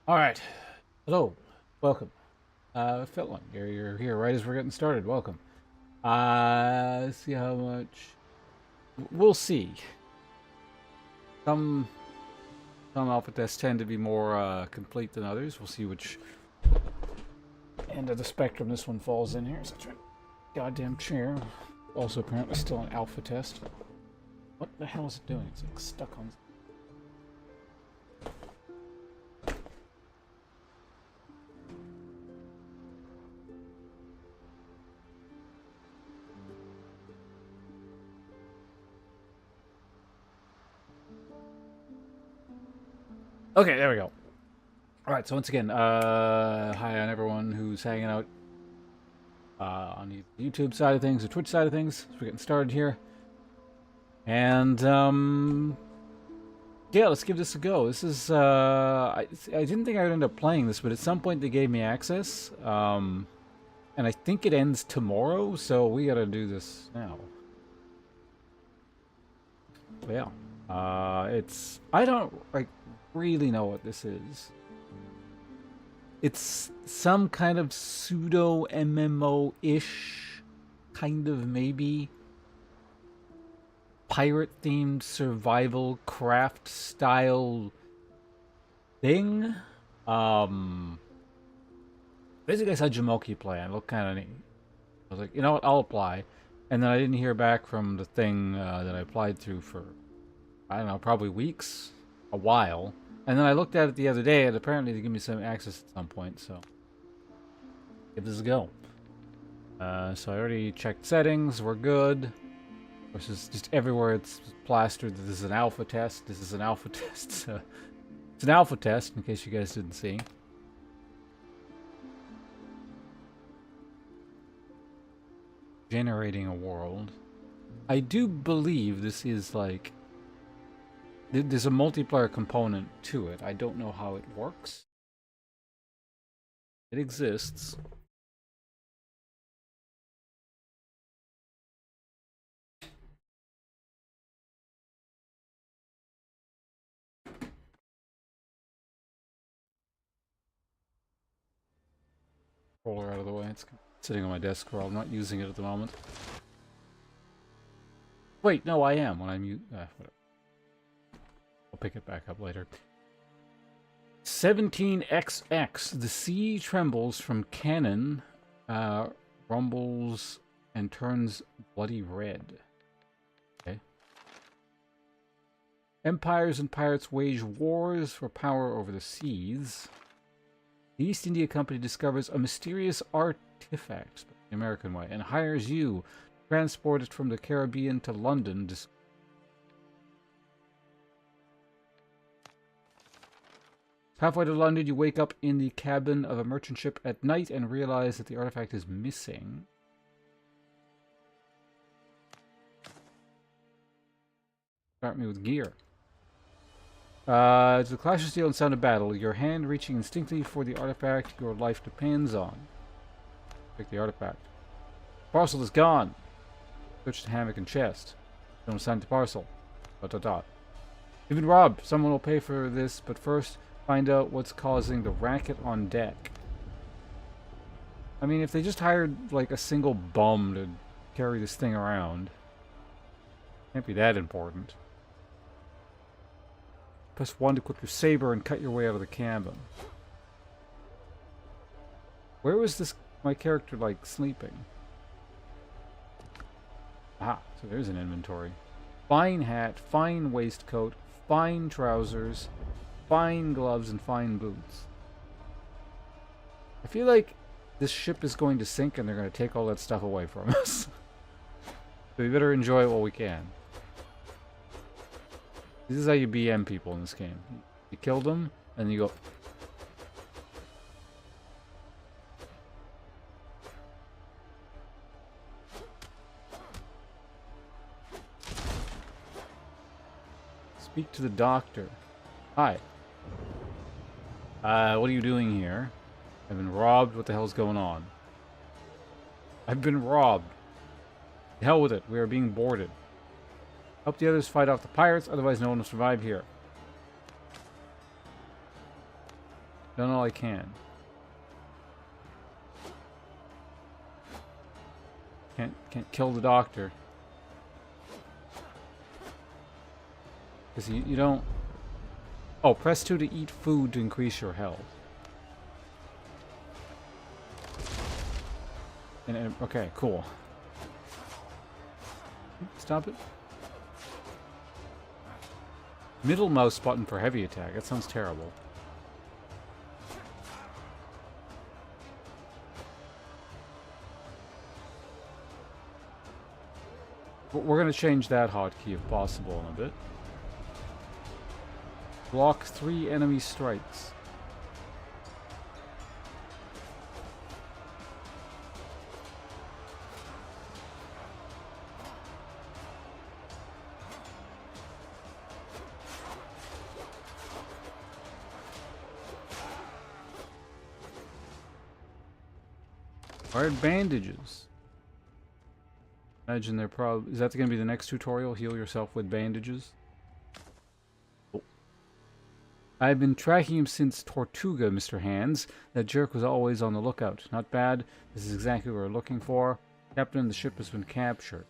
All right. Hello. Welcome. Felt like you're here right as we're getting started. Welcome. Let's see how much. We'll see. Some some alpha tests tend to be more complete than others. We'll see which end of the spectrum this one falls in here. Such a goddamn chair. Also, apparently, still an alpha test. What the hell is it doing? It's like stuck on. Okay, there we go. All right. So once again, hi on everyone who's hanging out on the YouTube side of things, the Twitch side of things. So we're getting started here. And, yeah, let's give this a go. This is, I didn't think I would end up playing this, but at some point they gave me access. And I think it ends tomorrow, so we gotta do this now. But yeah. I don't, like, really know what this is. It's some kind of pseudo MMO-ish, kind of maybe pirate-themed survival craft style thing. Basically I saw Jamoki play and it looked kind of neat. I was like, you know what, I'll apply. And then I didn't hear back from the thing that I applied through for, I don't know, probably weeks, a while. And then I looked at it the other day, and apparently they give me some access at some point, so give this a go. So I already checked settings, we're good. Of course, it's just everywhere it's plastered that this is an alpha test, this is an alpha test. So it's an alpha test, in case you guys didn't see. Generating a world. I do believe this is like... There's a multiplayer component to it. I don't know how it works. It exists. Roller out of the way. It's sitting on my desk while I'm not using it at the moment. Wait, no, I am when I'm whatever. I'll pick it back up later. 17XX. The sea trembles from cannon, rumbles, and turns bloody red. Okay. Empires and pirates wage wars for power over the seas. The East India Company discovers a mysterious artifact, the American way, and hires you to transport it from the Caribbean to London. Halfway to London, you wake up in the cabin of a merchant ship at night and realize that the artifact is missing. Start me with gear. It's a clash of steel and sound of battle. Your hand reaching instinctively for the artifact your life depends on. Pick the artifact. Parcel is gone. Search the hammock and chest. Don't assign the parcel. ... You've been robbed. Someone will pay for this, but first find out what's causing the racket on deck. I mean, if they just hired, like, a single bum to carry this thing around, can't be that important. Press 1 to equip your saber and cut your way out of the cabin. Where was my character, like, sleeping? Ah, so there's an inventory. Fine hat, fine waistcoat, fine trousers, fine gloves, and fine boots. I feel like this ship is going to sink and they're going to take all that stuff away from us. So we better enjoy it while we can. This is how you BM people in this game. You kill them, and you go... Speak to the doctor. Hi. What are you doing here? I've been robbed. What the hell's going on? I've been robbed. The hell with it. We are being boarded. Help the others fight off the pirates, otherwise no one will survive here. Done all I can. Can't kill the doctor. Because you don't... Oh, press 2 to eat food to increase your health. And okay, cool. Stop it. Middle mouse button for heavy attack. That sounds terrible. We're going to change that hotkey if possible in a bit. Block 3 enemy strikes. Hard bandages. Imagine they're probably... Is that going to be the next tutorial? Heal yourself with bandages? Oh. I've been tracking him since Tortuga, Mr. Hands. That jerk was always on the lookout. Not bad. This is exactly what we're looking for. Captain, the ship has been captured.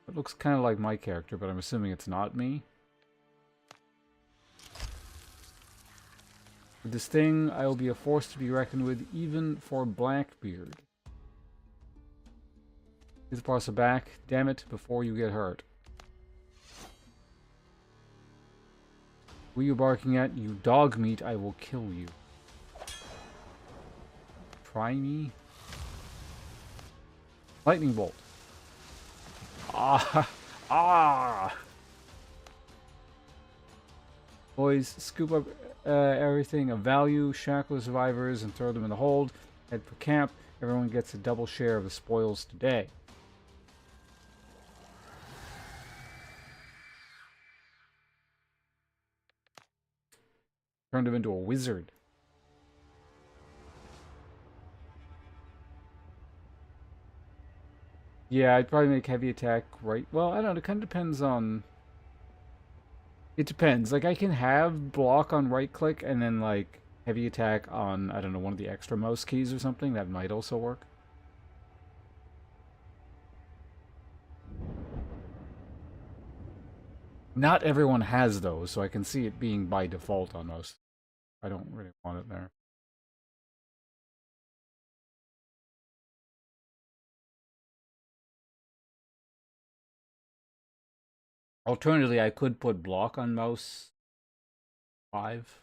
It looks kind of like my character, but I'm assuming it's not me. With this thing, I will be a force to be reckoned with, even for Blackbeard. Get the parcel back, damn it, before you get hurt. Who are you barking at? You dog meat, I will kill you. Try me? Lightning bolt. Ah! Ah! Boys, scoop up everything of value, shackle the survivors, and throw them in the hold. Head for camp. Everyone gets a double share of the spoils today. Turned him into a wizard. Yeah, I'd probably make heavy attack right... Well, I don't know, it kind of depends on... It depends. Like, I can have block on right click and then, like, heavy attack on, I don't know, one of the extra mouse keys or something. That might also work. Not everyone has those, so I can see it being by default on most. I don't really want it there. Alternatively, I could put block on mouse 5.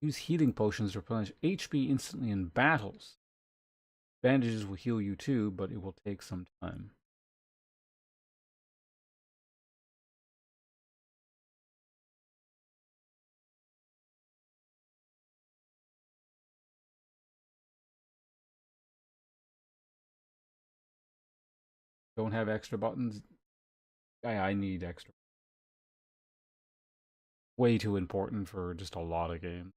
Use healing potions to replenish HP instantly in battles. Bandages will heal you too, but it will take some time. Don't have extra buttons. I need extra. Way too important for just a lot of games.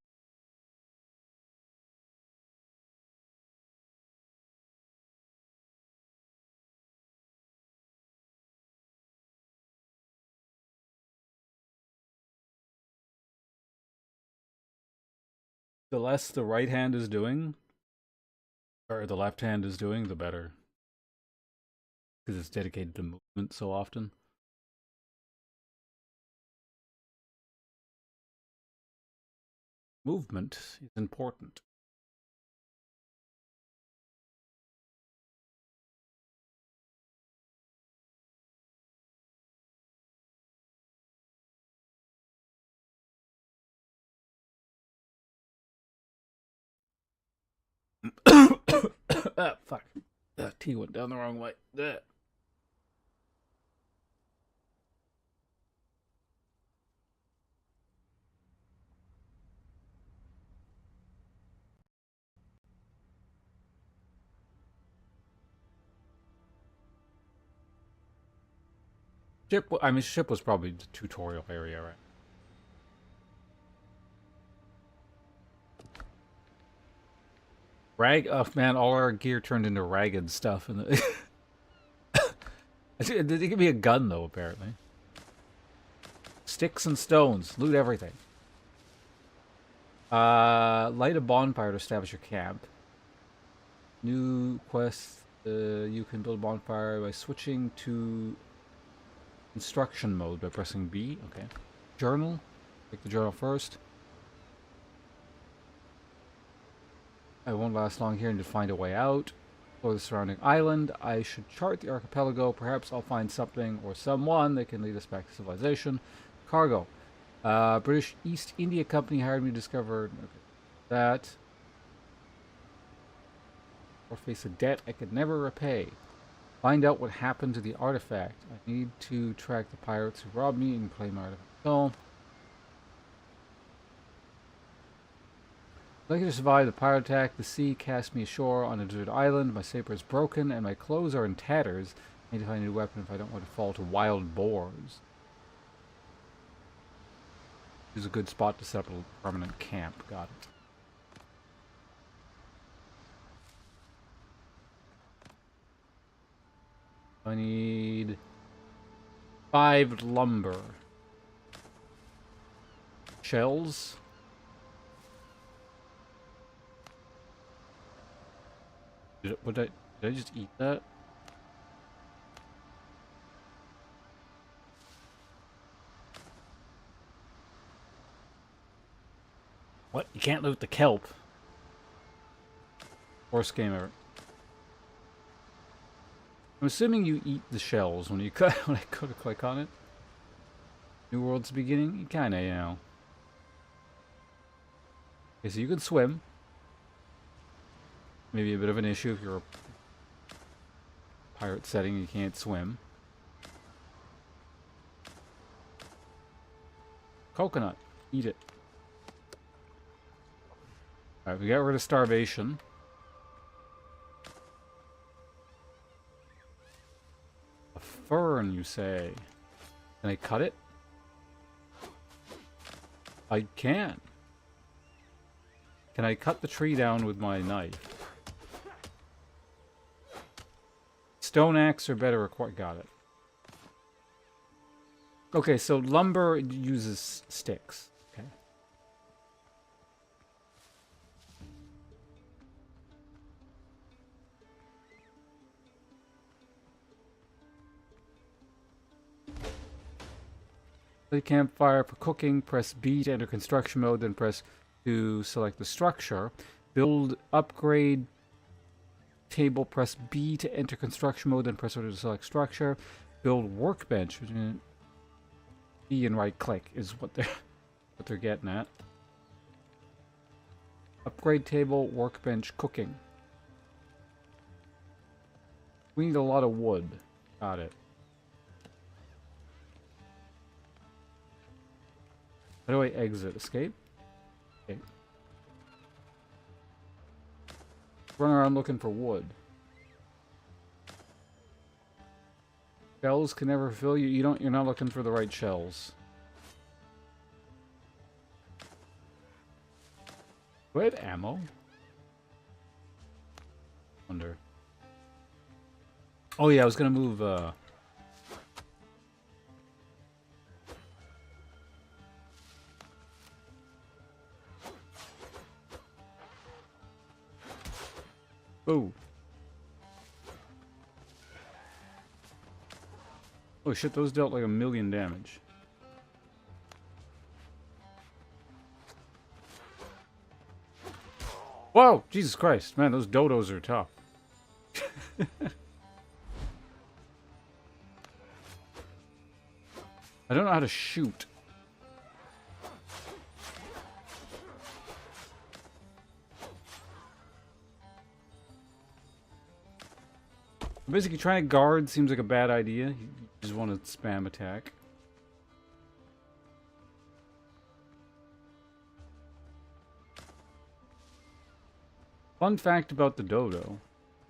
The less the right hand is doing, or the left hand is doing, the better. Because it's dedicated to movement so often. Movement is important. Ah, fuck. That tea went down the wrong way. Ship, I mean, ship was probably the tutorial area, right? Oh man, all our gear turned into ragged stuff. And they give me a gun though, apparently. sticks and stones. Loot everything. Light a bonfire to establish your camp. New quest. You can build a bonfire by switching to construction mode by pressing B. Okay. Journal. Take the journal first. I won't last long here and to find a way out. Or the surrounding island. I should chart the archipelago. Perhaps I'll find something or someone that can lead us back to civilization. Cargo. British East India Company hired me to discover that. Or face a debt I could never repay. Find out what happened to the artifact. I need to track the pirates who robbed me and claim my artifact. So, lucky to survive the pirate attack. The sea cast me ashore on a deserted island. My saber is broken and my clothes are in tatters. I need to find a new weapon if I don't want to fall to wild boars. This is a good spot to set up a permanent camp. Got it. I need 5 lumber. Shells. Did I just eat that? What? You can't loot the kelp. Worst game ever. I'm assuming you eat the shells when you when I go to click on it. New World's beginning? You kinda, you know. Okay, so you can swim. Maybe a bit of an issue if you're a pirate setting and you can't swim. Coconut. Eat it. Alright, we got rid of starvation. A fern, you say? Can I cut it? I can. Can I cut the tree down with my knife? Stone axe or better required. Got it. Okay, so lumber uses sticks. Okay. Light campfire for cooking. Press B to enter construction mode, then press to select the structure. Build upgrade table. Press B to enter construction mode, then press O to select structure. Build workbench. B and right click is what they're getting at. Upgrade table, workbench, cooking. We need a lot of wood. Got it. How do I exit? Escape? Okay. Run around looking for wood. Shells can never fill you. You're not looking for the right shells. Do I have ammo? Wonder. Oh yeah, I was gonna move Oh. Oh shit, those dealt like 1,000,000 damage. Whoa! Jesus Christ, man, those dodos are tough. I don't know how to shoot. Basically, trying to guard seems like a bad idea. You just want to spam attack. Fun fact about the dodo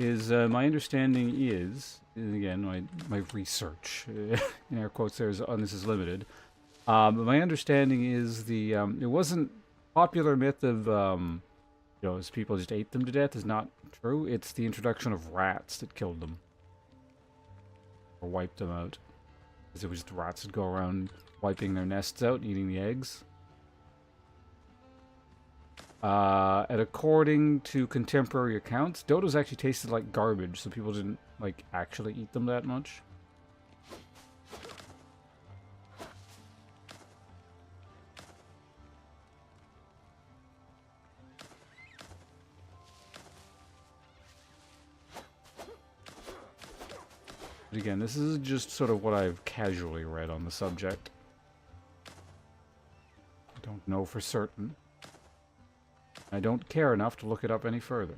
is my understanding is, and again, my research, in air quotes there, this is limited. But my understanding is it wasn't popular myth of, as people just ate them to death is not true. It's the introduction of rats that killed them. Or wiped them out. Because it was the rats that go around wiping their nests out and eating the eggs. And according to contemporary accounts, dodos actually tasted like garbage, so people didn't, like, actually eat them that much. But again, this is just sort of what I've casually read on the subject. I don't know for certain. I don't care enough to look it up any further.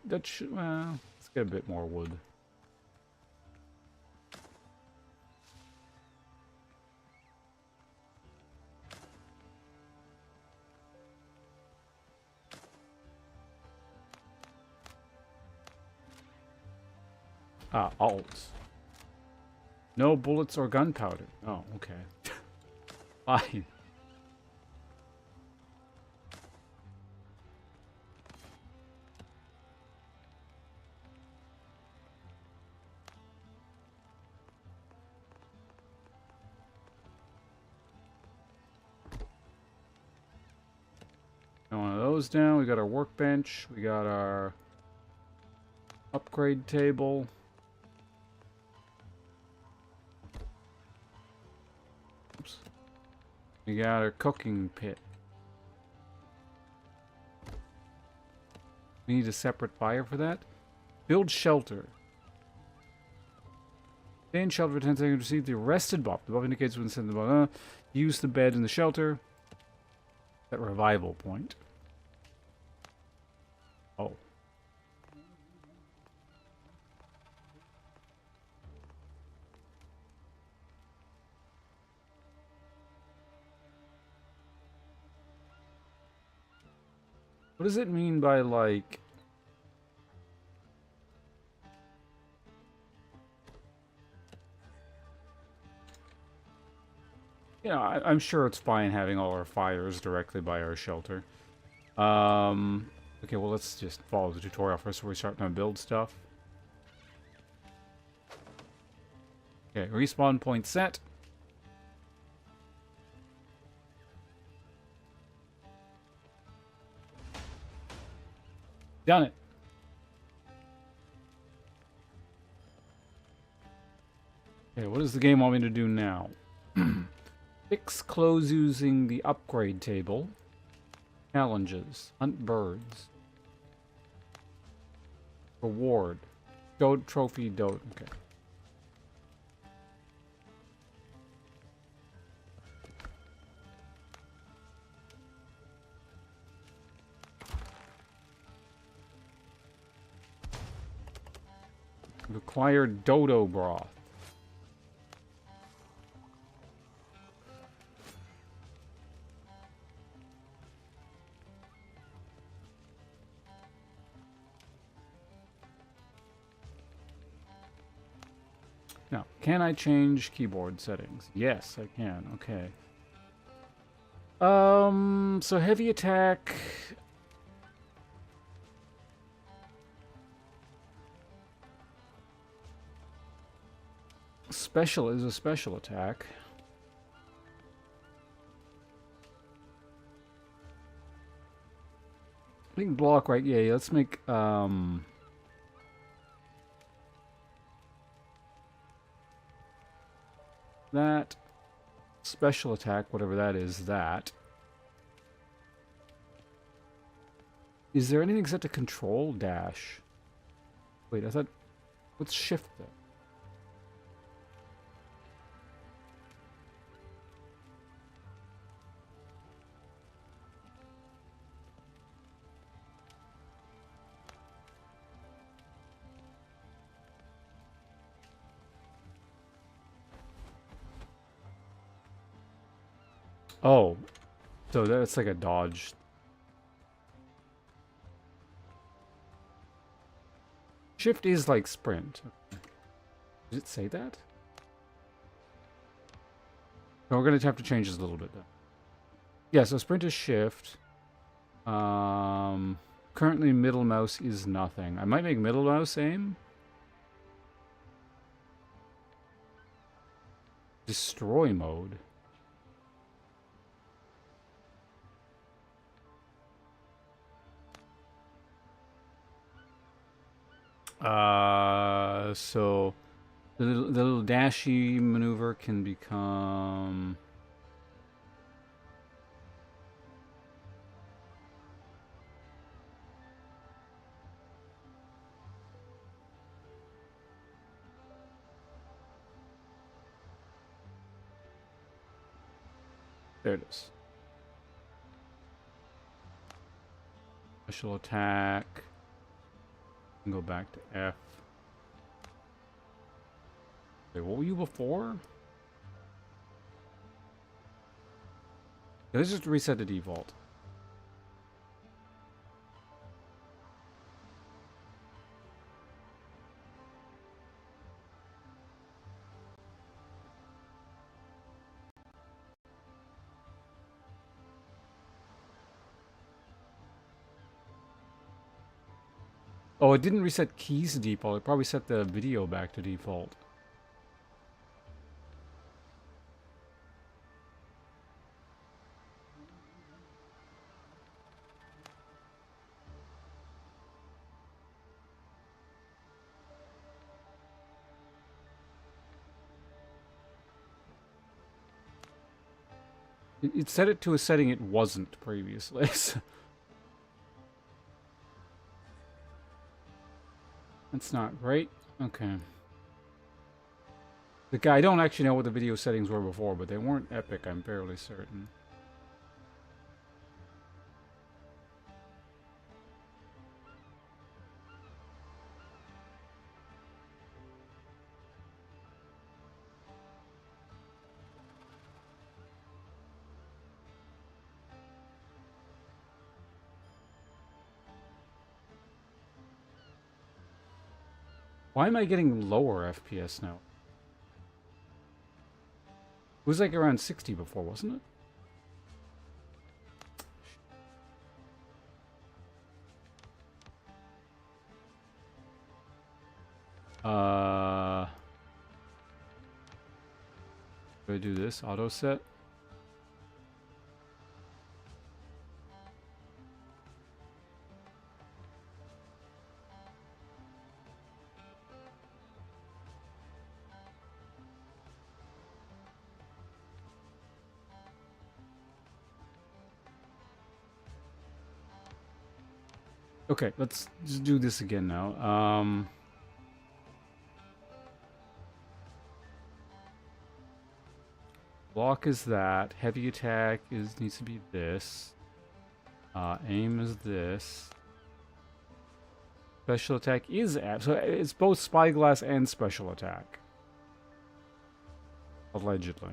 That should, well, let's get a bit more wood. Alt. No bullets or gunpowder. Oh, okay. Fine. Got one of those down. We got our workbench. We got our upgrade table. Oops. We got our cooking pit. We need a separate fire for that. Build shelter. Stay in shelter for 10 seconds to receive the arrested buff. The buff indicates when sent the buff. Use the bed in the shelter. That revival point. Oh. What does it mean by, like... Yeah, I'm sure it's fine having all our fires directly by our shelter. Okay, well, let's just follow the tutorial first before we start to build stuff. Okay, respawn point set. Done it. Okay, what does the game want me to do now? Fix clothes using the upgrade table. Challenges. Hunt birds. Reward. Goat trophy dote. Okay. Required dodo broth. Now, can I change keyboard settings? Yes, I can. Okay. So heavy attack. Special is a special attack. We can block, right? Yeah, let's make, that special attack, whatever that is, that. Is there anything set to control? Dash. Wait, I thought... What's shift then? Oh, so that's like a dodge. Shift is like sprint. Does it say that? No, we're going to have to change this a little bit though. Yeah, so sprint is shift. Currently middle mouse is nothing. I might make middle mouse aim. Destroy mode. So the little dashy maneuver can become. There it is. Special attack. Go back to F. Wait, what were you before? Let's just reset the default. Oh, it didn't reset keys to default. It probably set the video back to default. It set it to a setting it wasn't previously. That's not great. Okay. I don't actually know what the video settings were before, but they weren't epic, I'm fairly certain. Why am I getting lower FPS now? It was like around 60 before, wasn't it? Do I do this? Auto set? Okay, let's just do this again now. Block is that. Heavy attack needs to be this. Aim is this. Special attack is so it's both spyglass and special attack. Allegedly.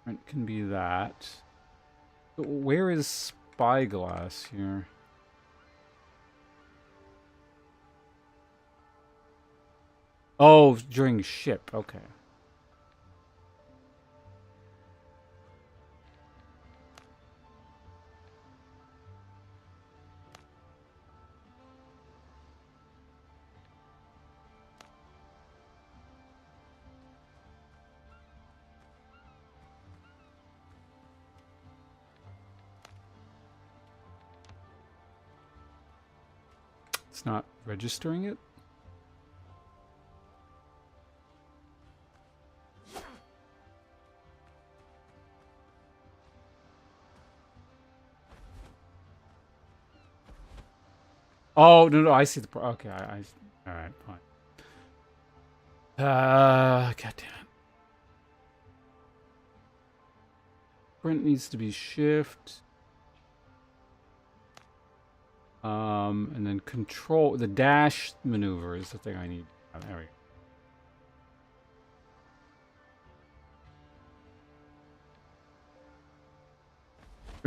It can be that. But where is spyglass here? Oh, during ship. Okay. It's not registering it? Oh, no, I see the okay, all right, fine. God damn it. Sprint needs to be shift. And then control, the dash maneuver is the thing I need. Oh, there we go.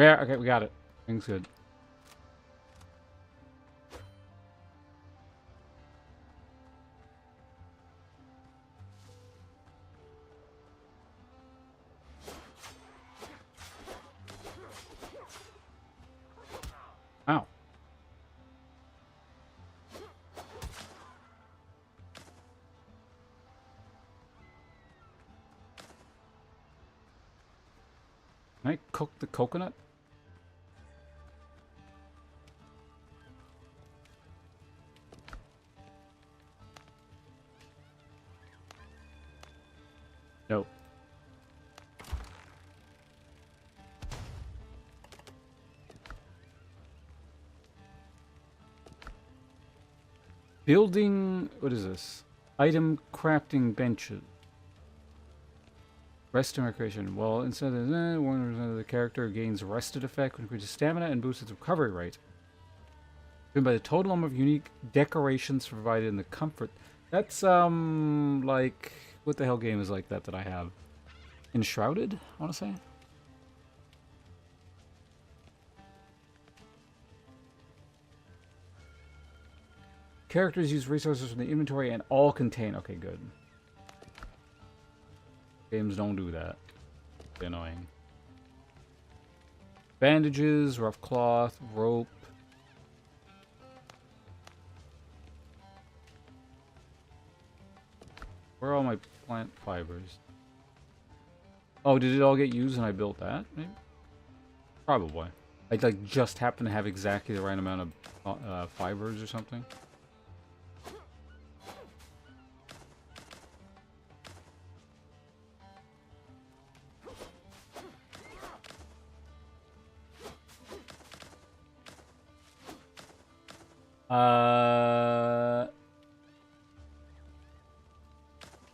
Yeah, okay, we got it. Things good. Can I cook the coconut? Nope. Building... What is this? Item crafting benches. Rest and recreation. Well, instead of 1% of the character gains rested effect when increases stamina and boosts its recovery rate. Driven by the total number of unique decorations provided in the comfort. That's, like... What the hell game is like that I have? Enshrouded, I want to say? Characters use resources from the inventory and all contain... Okay, good. Games don't do that. It's annoying. Bandages, rough cloth, rope. Where are all my plant fibers? Oh, did it all get used and I built that? Maybe? Probably. I like just happen to have exactly the right amount of fibers or something.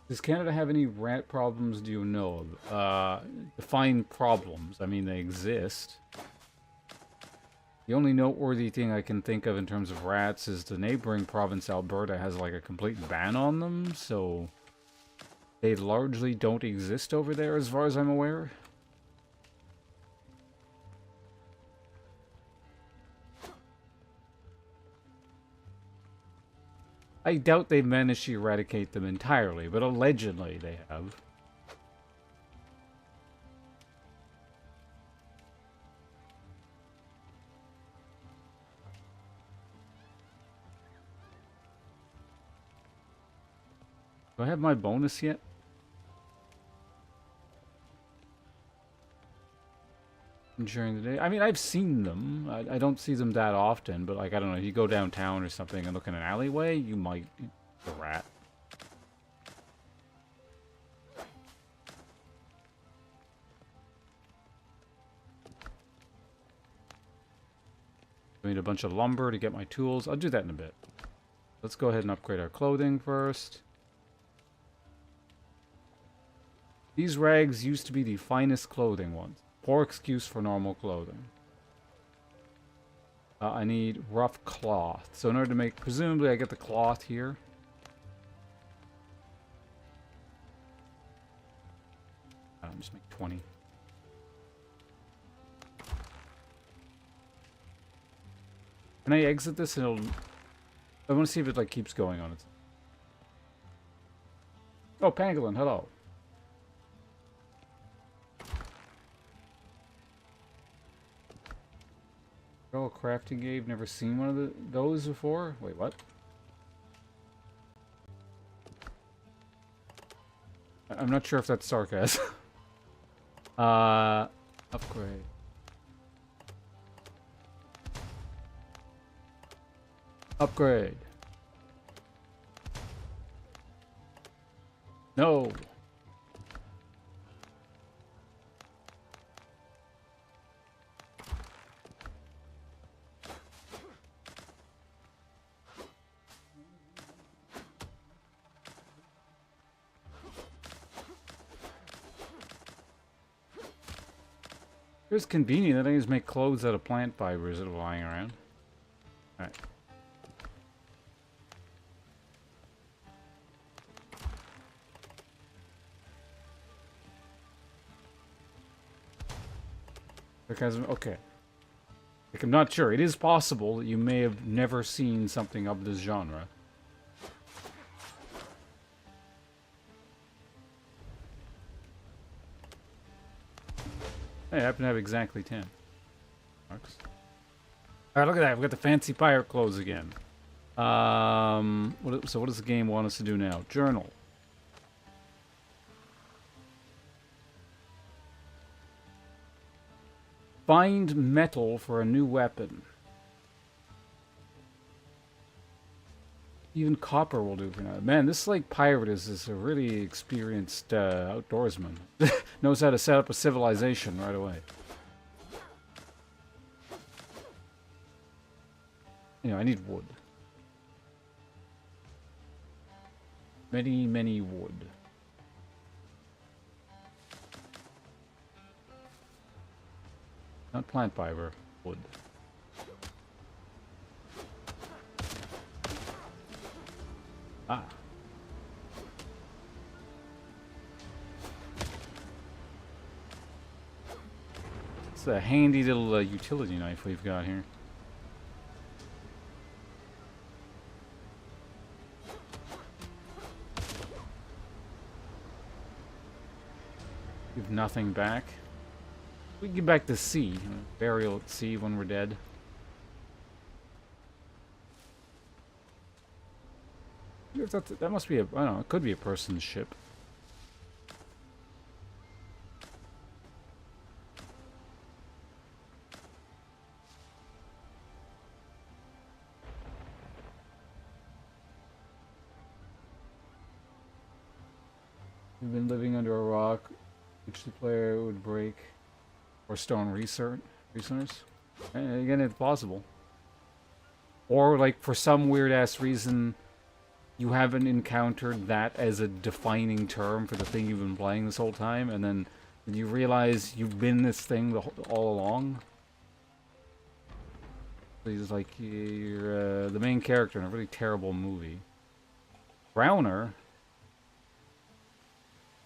Does Canada have any rat problems? Do you know? Define problems. I mean, they exist. The only noteworthy thing I can think of in terms of rats is the neighboring province, Alberta, has like a complete ban on them, so they largely don't exist over there as far as I'm aware. I doubt they've managed to eradicate them entirely, but allegedly they have. Do I have my bonus yet? During the day? I mean, I've seen them. I don't see them that often, but like, I don't know, you go downtown or something and look in an alleyway, you might... A rat. I need a bunch of lumber to get my tools. I'll do that in a bit. Let's go ahead and upgrade our clothing first. These rags used to be the finest clothing ones. Poor excuse for normal clothing. I need rough cloth. So in order to make... Presumably I get the cloth here. I'll just make 20. Can I exit this and it'll... I want to see if it like keeps going on it. Oh, Pangolin, hello. Oh, crafting Gabe, never seen one of those before? Wait, what? I'm not sure if that's sarcasm. Upgrade. Upgrade. No. It's convenient that I can just make clothes out of plant fibers that are lying around. Alright. Okay. Like, I'm not sure. It is possible that you may have never seen something of this genre. Hey, I happen to have exactly 10. Marks. Alright, look at that. We've got the fancy pirate clothes again. So what does the game want us to do now? Journal. Find metal for a new weapon. Even copper will do for now. Man, this like pirate is a really experienced outdoorsman. Knows how to set up a civilization right away. You know, I need wood. Many, many wood. Not plant fiber, wood. Ah. It's a handy little utility knife we've got here. Give nothing back. We can get back to sea. Burial at sea when we're dead. That must be a... I don't know. It could be a person's ship. We've been living under a rock, which the player would break, or stone resource. And again, it's possible. Or, like, for some weird-ass reason, you haven't encountered that as a defining term for the thing you've been playing this whole time, and then you realize you've been this thing all along. He's like, you're the main character in a really terrible movie. Browner?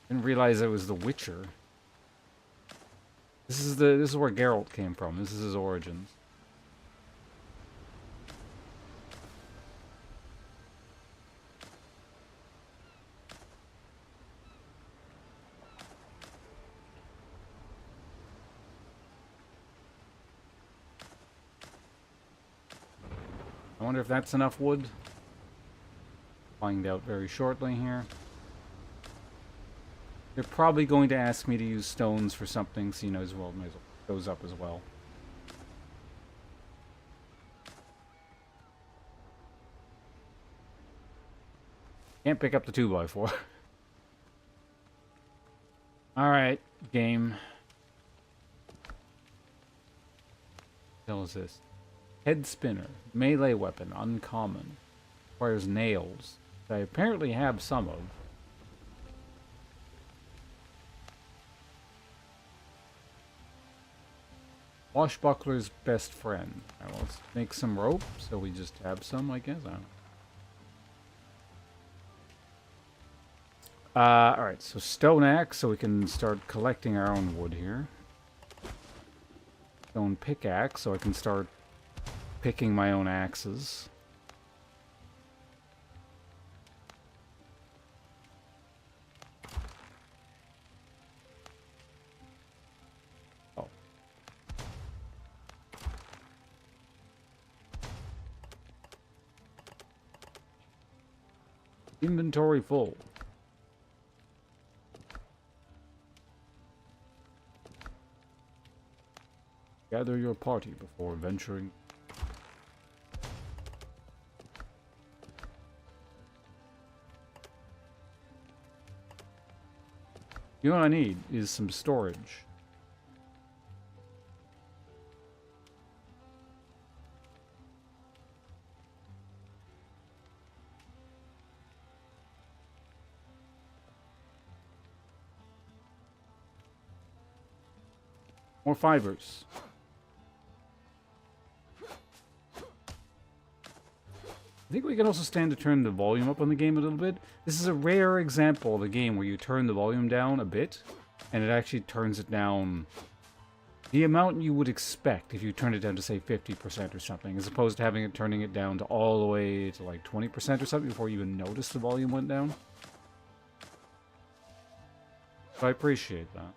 Didn't realize it was The Witcher. This is where Geralt came from. This is his origins. I wonder if that's enough wood. Find out very shortly here. They're probably going to ask me to use stones for something, so you know as well, might as well goes up as well. Can't pick up the 2x4. Alright, game. What the hell is this? Head spinner. Melee weapon. Uncommon. Requires nails. I apparently have some of. Washbuckler's best friend. Alright, well, let's make some rope, so we just have some, I guess. I don't know. Alright, so stone axe, so we can start collecting our own wood here. Stone pickaxe, so I can start picking my own axes. Oh. Inventory full. Gather your party before venturing. You know what I need is some storage. More fibers. I think we can also stand to turn the volume up on the game a little bit. This is a rare example of a game where you turn the volume down a bit, and it actually turns it down the amount you would expect if you turned it down to, say, 50% or something, as opposed to turning it down to all the way to, like, 20% or something before you even notice the volume went down. So I appreciate that.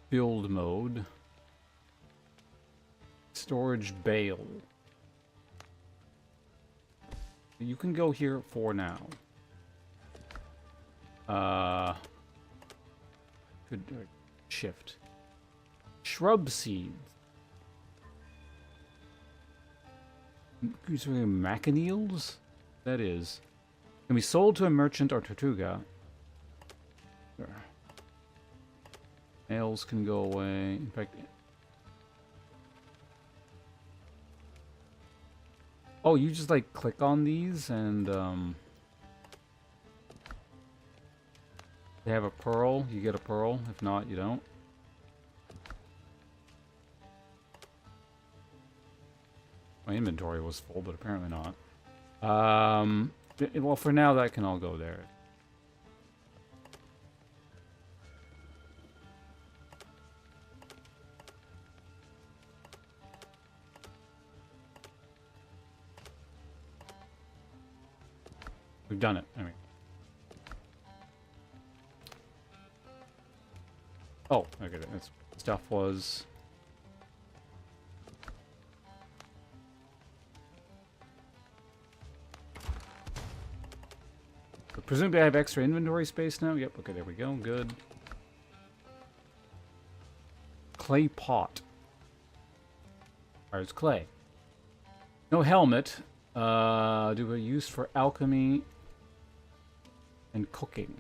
Build mode. Storage bale. You can go here for now. Good shift. Shrub seeds. Macaneals? That is. Can be sold to a merchant or Tortuga. Sure. Nails can go away. In fact... Oh, you just, like, click on these and, they have a pearl. You get a pearl. If not, you don't. My inventory was full, but apparently not. Well, for now, that can all go there. We've done it. I mean. Oh, okay. That stuff was. So presumably I have extra inventory space now. Yep. Okay, there we go. Good. Clay pot. There's clay. No helmet. Do we use for alchemy and cooking?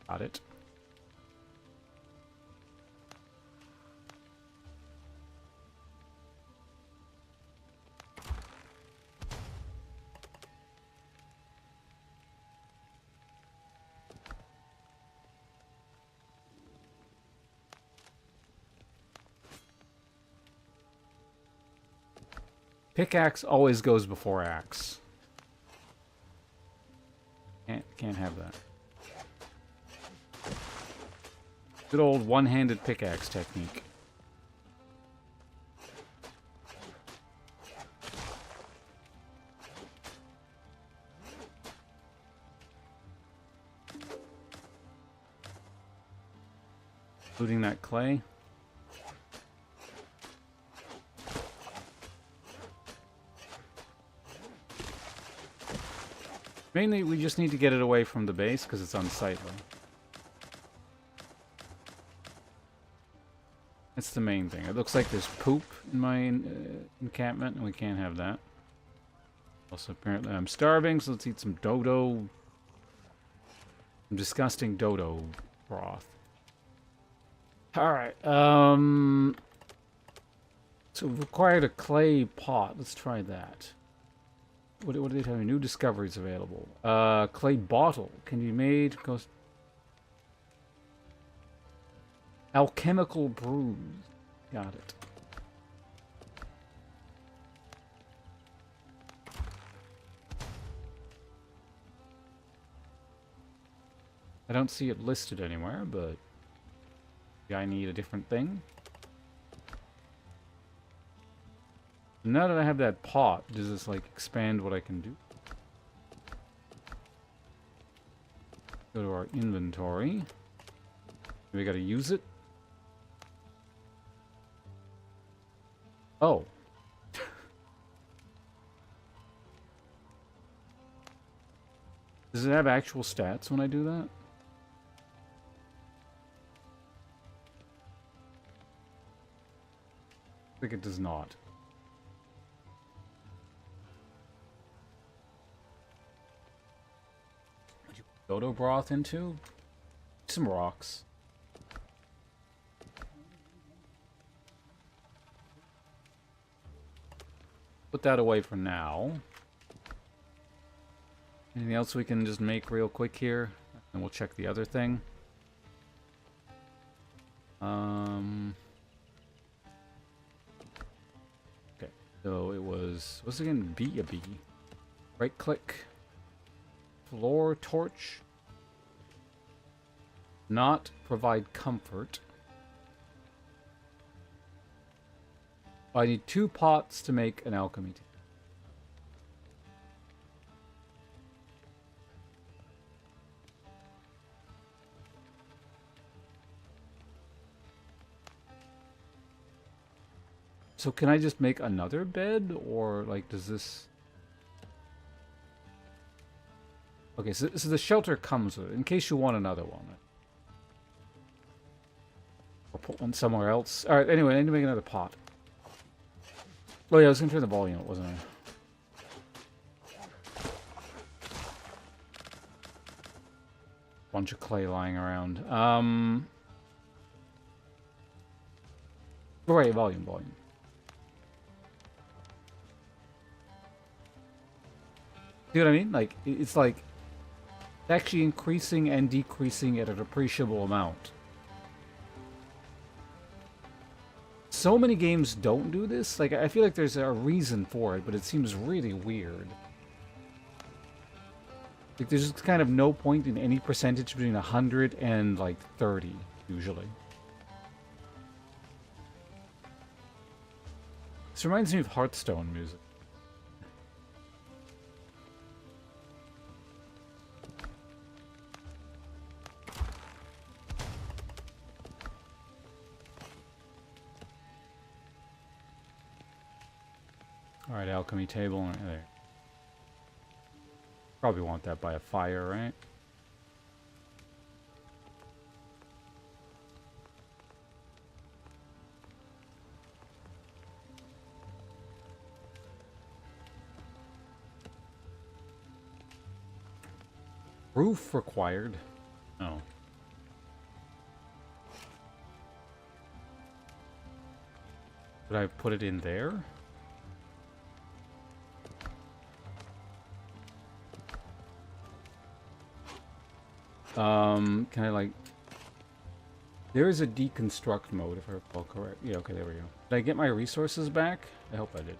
Got it. Pickaxe always goes before axe. Can't have that. Good old one-handed pickaxe technique. Including that clay. Mainly, we just need to get it away from the base because it's unsightly. That's the main thing. It looks like there's poop in my encampment, and we can't have that. Also, apparently I'm starving, so let's eat some dodo. Some disgusting dodo broth. Alright, so we've required a clay pot. Let's try that. What do they tell me? New discoveries available. Clay bottle can be made. Goes alchemical brews. Got it. I don't see it listed anywhere, but I need a different thing. Now that I have that pot, does this like expand what I can do? Go to our inventory. We gotta use it. Oh. Does it have actual stats when I do that? I think it does not. Dodo broth into? Some rocks. Put that away for now. Anything else we can just make real quick here? And we'll check the other thing. Okay, so it was... what's it again? A B. Right click. Floor torch. Not provide comfort. I need 2 pots to make an alchemy table. So can I just make another bed, or like does this? Okay, so the shelter comes with it in case you want another one. Or put one somewhere else. All right. Anyway, I need to make another pot. Oh yeah, I was gonna turn the volume up, wasn't I? Bunch of clay lying around. Right, volume. See what I mean? Like, it's like actually increasing and decreasing at an appreciable amount. So many games don't do this. Like, I feel like there's a reason for it, but it seems really weird. Like, there's just kind of no point in any percentage between 100 and, like, 30, usually. This reminds me of Hearthstone music. Alright, alchemy table. There. Probably want that by a fire, right? Roof required. Oh. Did I put it in there? Can I like... There is a deconstruct mode, if I recall correct. Yeah, okay, there we go. Did I get my resources back? I hope I did.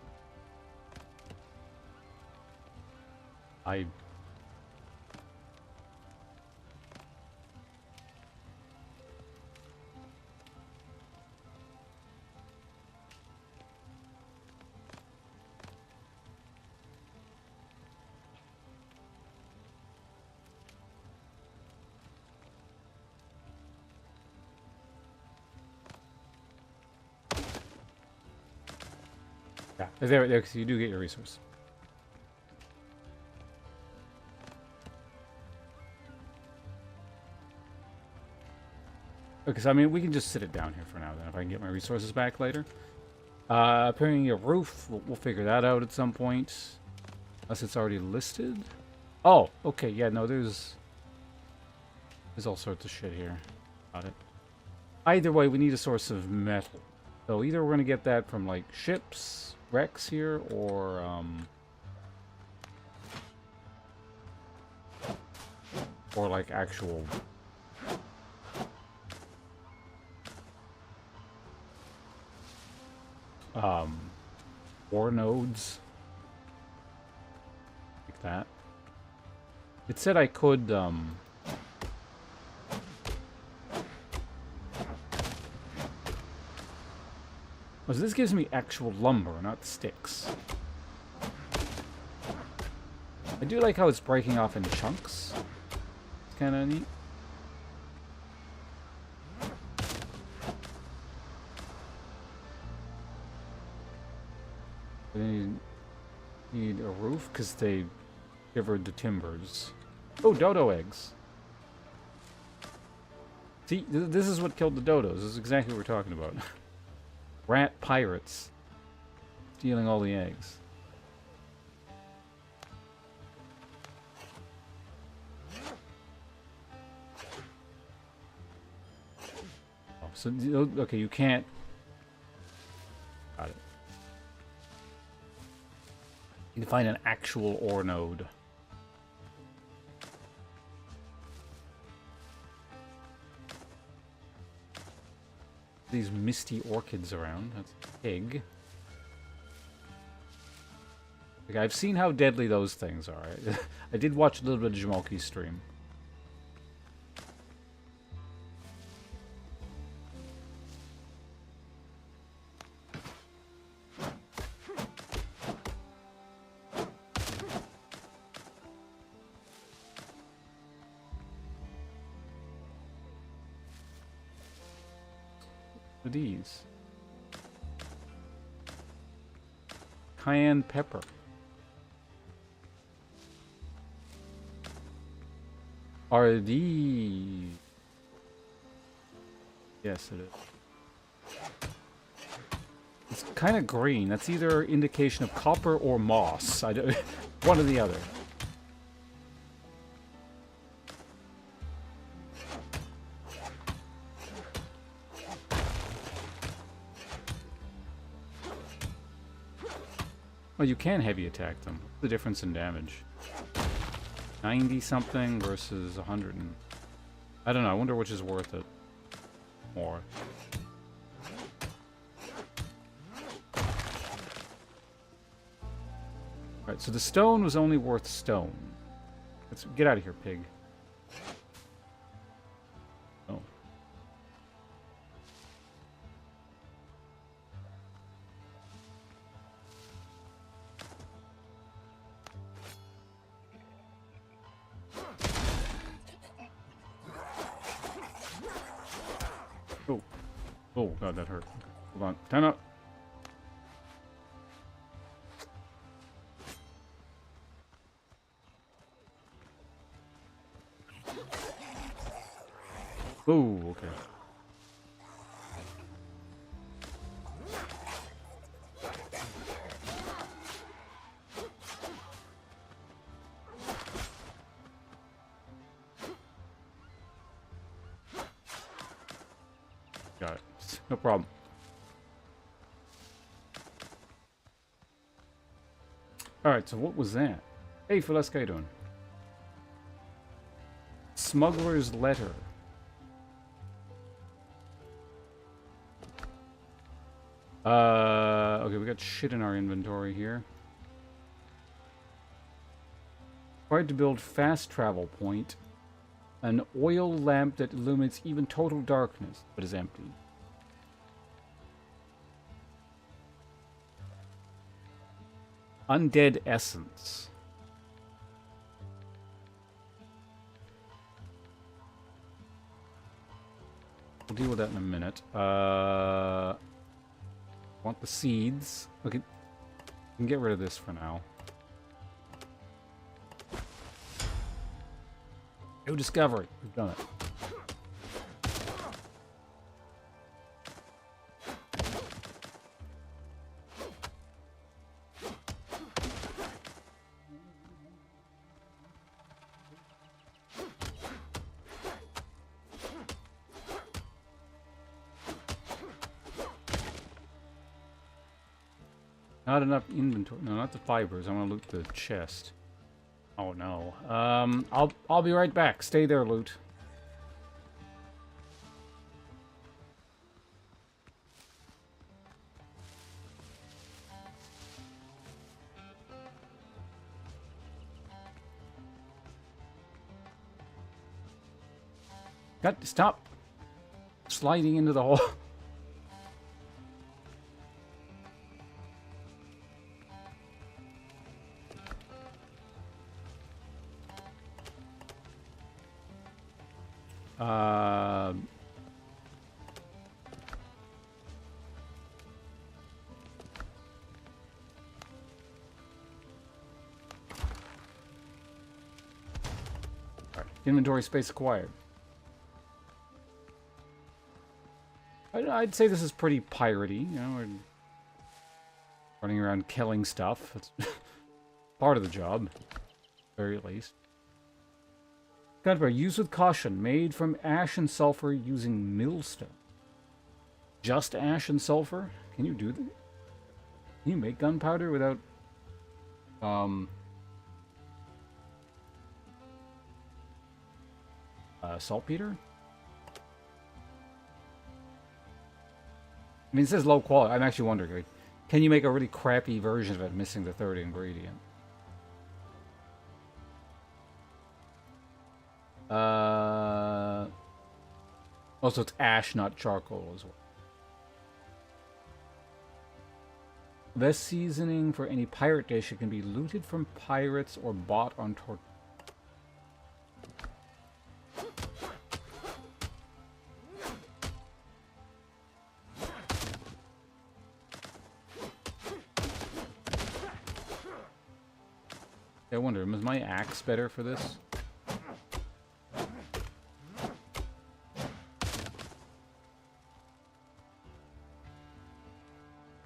Yeah, there, because you do get your resource. Okay, so I mean, we can just sit it down here for now, then, if I can get my resources back later. Apparently a roof, we'll figure that out at some point. Unless it's already listed. Oh, okay, yeah, no, there's all sorts of shit here. Got it. Either way, we need a source of metal. So either we're going to get that from, like, ships, wrecks here, or, like, actual... ore nodes. Like that. It said I could, Oh, so this gives me actual lumber, not sticks. I do like how it's breaking off in chunks. It's kind of neat. They need a roof because they shivered the timbers. Oh, dodo eggs. See, this is what killed the dodos. This is exactly what we're talking about. Rat pirates. Stealing all the eggs. Oh, so, okay, you can't... Got it. You need to find an actual ore node. These misty orchids around. That's a pig. Like, I've seen how deadly those things are. I did watch a little bit of Jamoki's stream. These. cayenne pepper. Are these... Yes, it is. It's kind of green. That's either indication of copper or moss. I don't, one or the other. Well, you can heavy attack them. What's the difference in damage? 90 something versus 100 and... I don't know. I wonder which is worth it more. Alright, so the stone was only worth stone. Let's get out of here, pig. Oh. Oh. Oh, God, that hurt. Okay, hold on. Time out. Oh, okay. Got it. No problem. Alright, so what was that? Hey, Feleska, how you doing? Smuggler's letter. Okay, we got shit in our inventory here. Tried to build fast travel point. An oil lamp that illuminates even total darkness, but is empty. Undead essence. We'll deal with that in a minute. Want the seeds. Okay. We can get rid of this for now. No discovery. We've done it. Not enough inventory. No, not the fibers. I want to loot the chest. Oh no. I'll be right back. Stay there, loot. Stop sliding into the hole. Inventory space acquired. I'd say this is pretty piratey, you know, we're running around killing stuff. It's part of the job, at the very least. Gunpowder, used with caution, made from ash and sulfur using millstone. Just ash and sulfur? Can you do that? Can you make gunpowder without, saltpeter? I mean, it says low quality. I'm actually wondering, like, can you make a really crappy version of it missing the third ingredient? Also, it's ash, not charcoal as well. Best seasoning for any pirate dish. It can be looted from pirates or bought on torch. I wonder, was my axe better for this?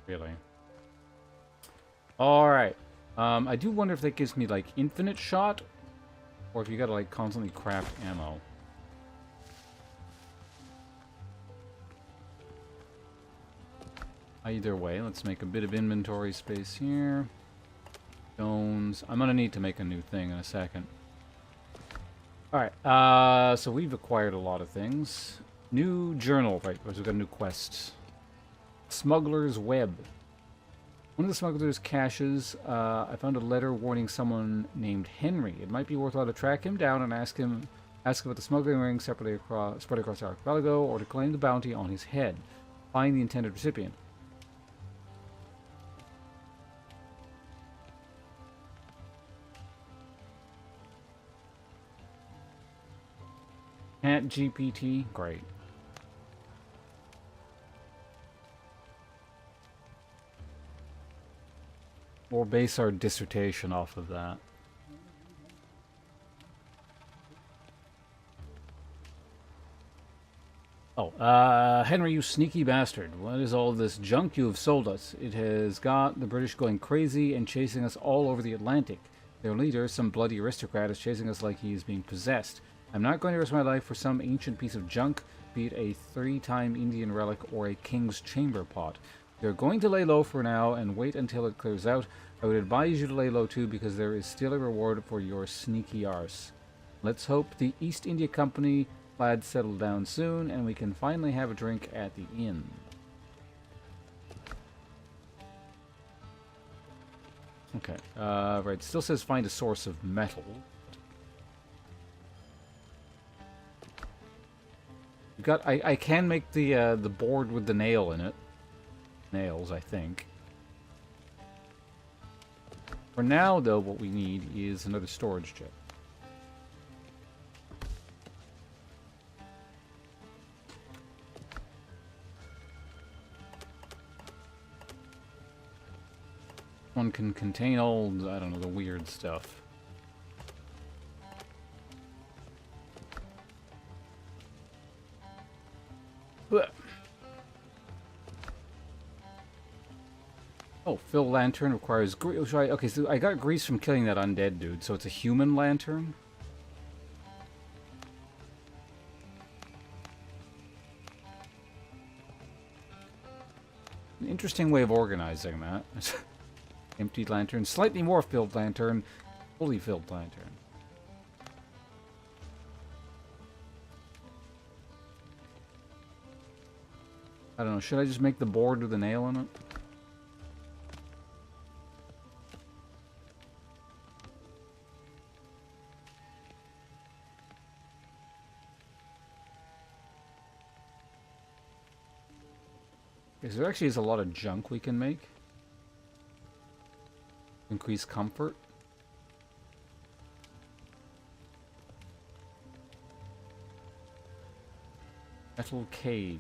Really? Alright. I do wonder if that gives me, like, infinite shot, or if you gotta, like, constantly craft ammo. Either way, let's make a bit of inventory space here. Stones. I'm gonna need to make a new thing in a second. Alright, so we've acquired a lot of things. New journal, right, because we've got a new quest. Smuggler's Web. One of the smuggler's caches, I found a letter warning someone named Henry. It might be worthwhile to track him down and ask about the smuggling ring spread across the archipelago, or to claim the bounty on his head. Find the intended recipient. Cat GPT, great. We'll base our dissertation off of that. Oh, Henry, you sneaky bastard. What is all this junk you have sold us? It has got the British going crazy and chasing us all over the Atlantic. Their leader, some bloody aristocrat, is chasing us like he is being possessed. I'm not going to risk my life for some ancient piece of junk, be it a 3-time Indian relic or a king's chamber pot. They're going to lay low for now and wait until it clears out. I would advise you to lay low too, because there is still a reward for your sneaky arse. Let's hope the East India Company lads settle down soon and we can finally have a drink at the inn. Okay, right, still says find a source of metal. I can make the board with the nail in it. Nails, I think. For now, though, what we need is another storage chip. One can contain all, I don't know, the weird stuff. Blech. Oh, fill lantern requires grease. Okay, so I got grease from killing that undead dude, so it's a human lantern? An interesting way of organizing that. Emptied lantern, slightly more filled lantern, fully filled lantern. I don't know, should I just make the board with a nail in it? There actually is a lot of junk we can make. Increase comfort. Metal cage.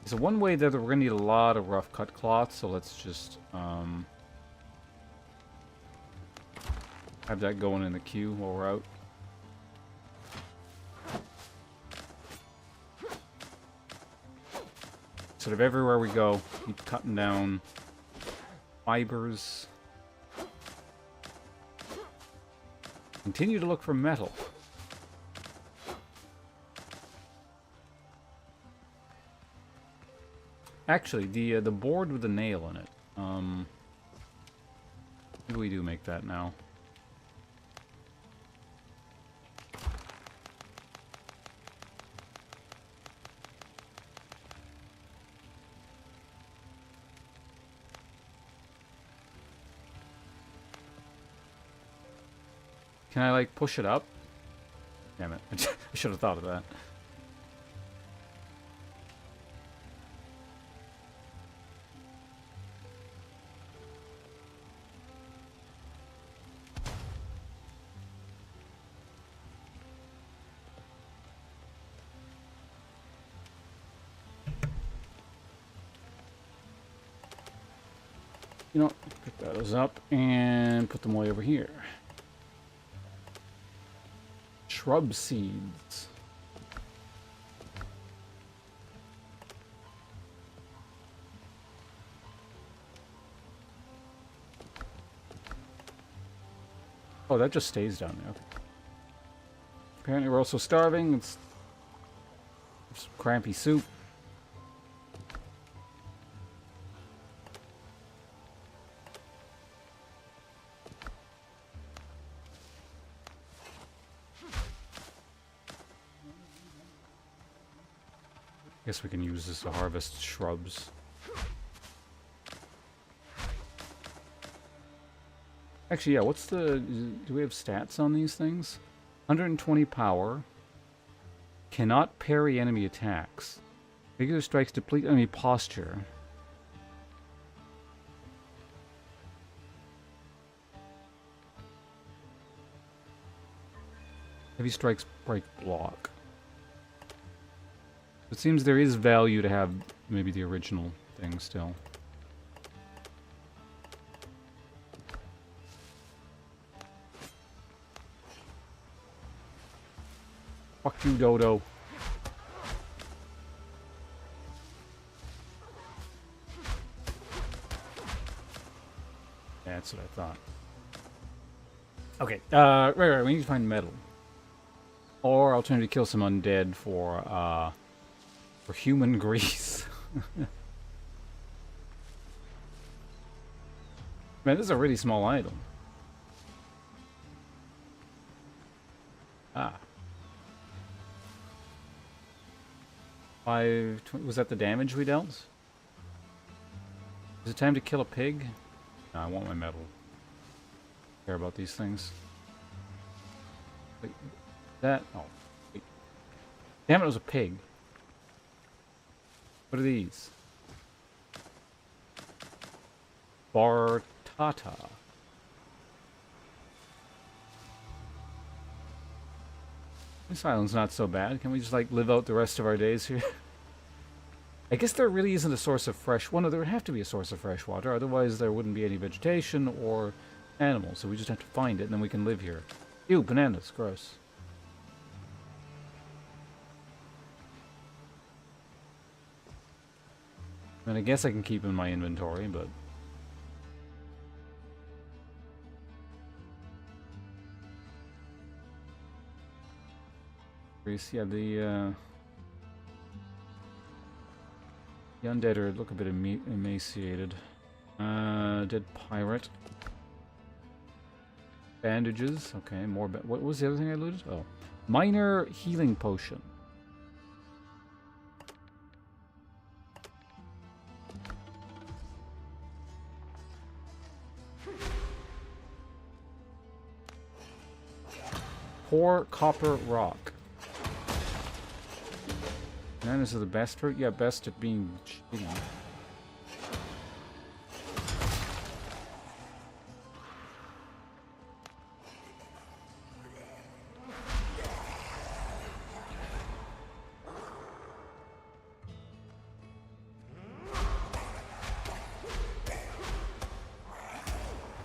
So one way that we're going to need a lot of rough cut cloth, so let's just have that going in the queue while we're out. Sort of everywhere we go, keep cutting down fibers. Continue to look for metal. Actually, the board with the nail in it. Maybe we do make that now. Can I, like, push it up? Damn it. I should have thought of that. You know, pick those up and put them way over here. Shrub seeds. Oh, that just stays down there. Okay. Apparently we're also starving. It's some crappy soup. Guess we can use this to harvest shrubs. Actually, yeah, what's the... Do we have stats on these things? 120 power. Cannot parry enemy attacks. Regular strikes deplete enemy posture. Heavy strikes break block. It seems there is value to have maybe the original thing still. Fuck you, Dodo. Yeah, that's what I thought. Okay, right, we need to find metal. Or alternatively kill some undead for human grease. Man, this is a really small item. Ah. 520, was that the damage we dealt? Is it time to kill a pig? No, I want my metal. Care about these things. Wait, that? Oh, wait. Damn it, it was a pig. What are these? Bartata. This island's not so bad. Can we just, like, live out the rest of our days here? I guess there really isn't a source of fresh... Well, no, there would have to be a source of fresh water. Otherwise, there wouldn't be any vegetation or animals. So we just have to find it, and then we can live here. Ew, bananas. Gross. And I guess I can keep in my inventory, but... Yeah, the undead are look a bit emaciated. Dead pirate. Bandages. Okay, more. What was the other thing I looted? Oh, minor healing potion. Poor copper rock. Bananas are the best fruit? Yeah, best at being cheating.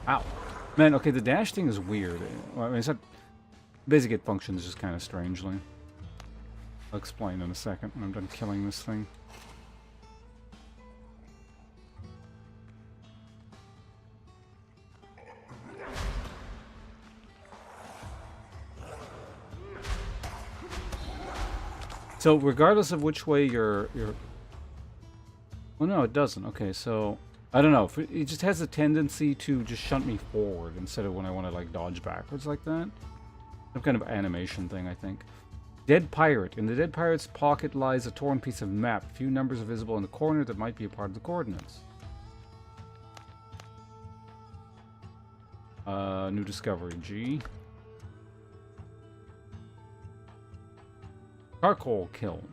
Ow. Man, okay, the dash thing is weird. Well, I mean, it's not... Basic it functions just kind of strangely. I'll explain in a second when I'm done killing this thing. So regardless of which way you're... Oh no, it doesn't. Okay, so... I don't know. It just has a tendency to just shunt me forward instead of when I want to like dodge backwards like that. Some kind of animation thing, I think. Dead Pirate. In the Dead Pirate's pocket lies a torn piece of map. A few numbers are visible in the corner that might be a part of the coordinates. New discovery. G. Charcoal kiln.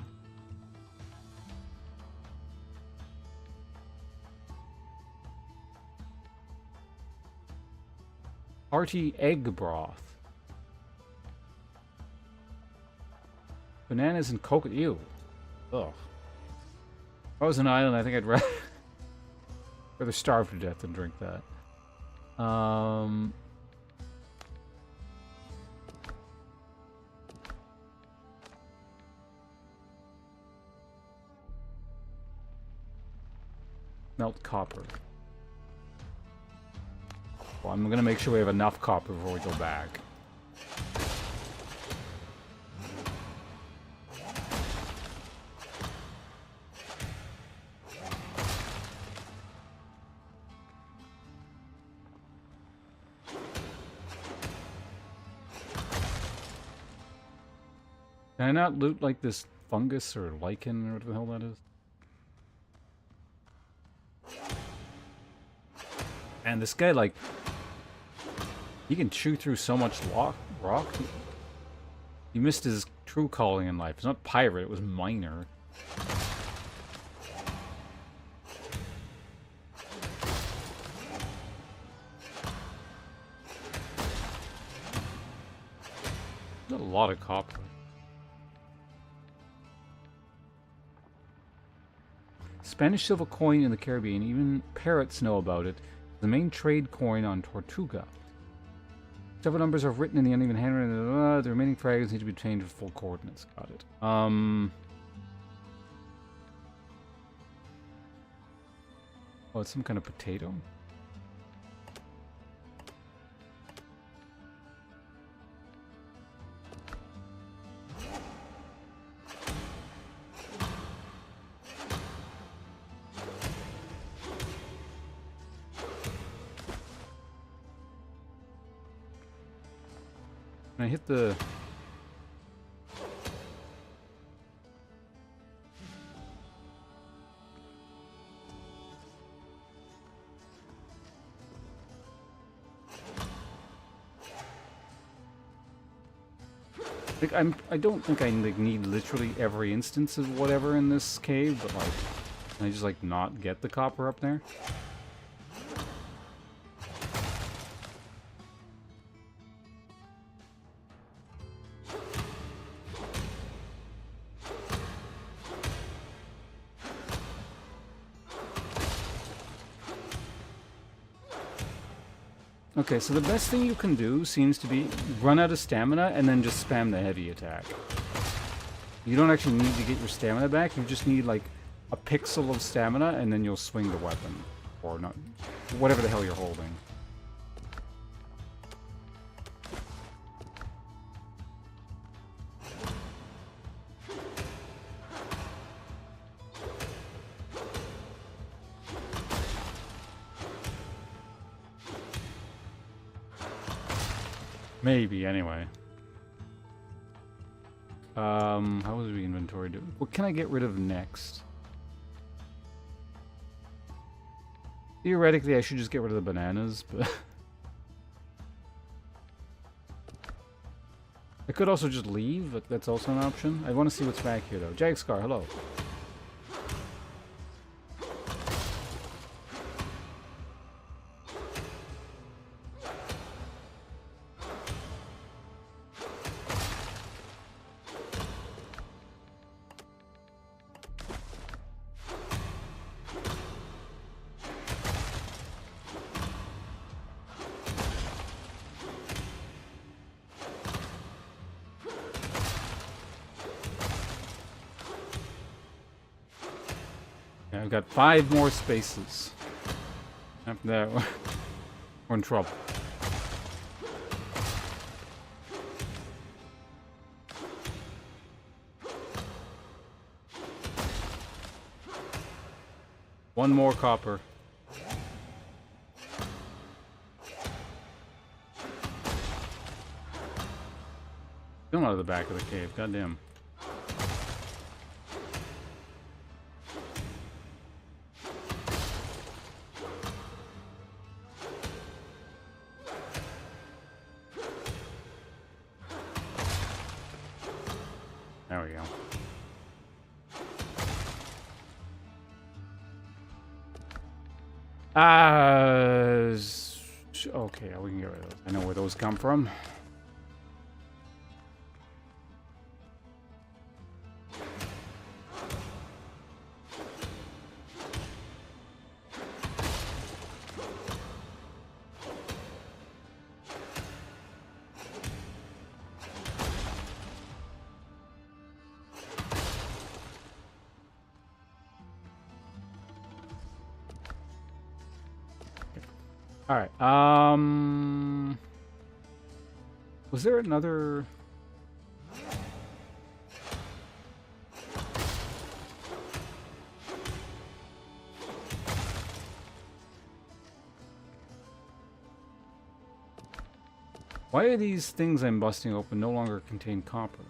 Hearty egg broth. Bananas and coconut. Ew. Ugh. If I was an island, I think I'd rather starve to death than drink that. Melt copper. Well, I'm gonna make sure we have enough copper before we go back. Can I not loot like this fungus or lichen or whatever the hell that is? And this guy, like, he can chew through so much rock. He missed his true calling in life. It's not pirate, it was miner. There's a lot of copper. Spanish silver coin in the Caribbean, even parrots know about it. The main trade coin on Tortuga. Several numbers are written in the uneven handwriting. The remaining fragments need to be changed with full coordinates. Got it. Oh, it's some kind of potato. Can I hit the... Like, I don't think I like, need literally every instance of whatever in this cave, but like, can I just like not get the copper up there? Okay, so the best thing you can do seems to be run out of stamina and then just spam the heavy attack. You don't actually need to get your stamina back, you just need like a pixel of stamina and then you'll swing the weapon. Or not, whatever the hell you're holding. Maybe, anyway. How was the inventory doing? What can I get rid of next? Theoretically, I should just get rid of the bananas, but... I could also just leave, but that's also an option. I want to see what's back here, though. Jagscar, hello. I've got 5 more spaces. After that, we're in trouble. One more copper. Still out of the back of the cave, goddamn. There we go. Okay, we can get rid of those. I know where those come from. Alright, was there another... Why are these things I'm busting open no longer contain copper?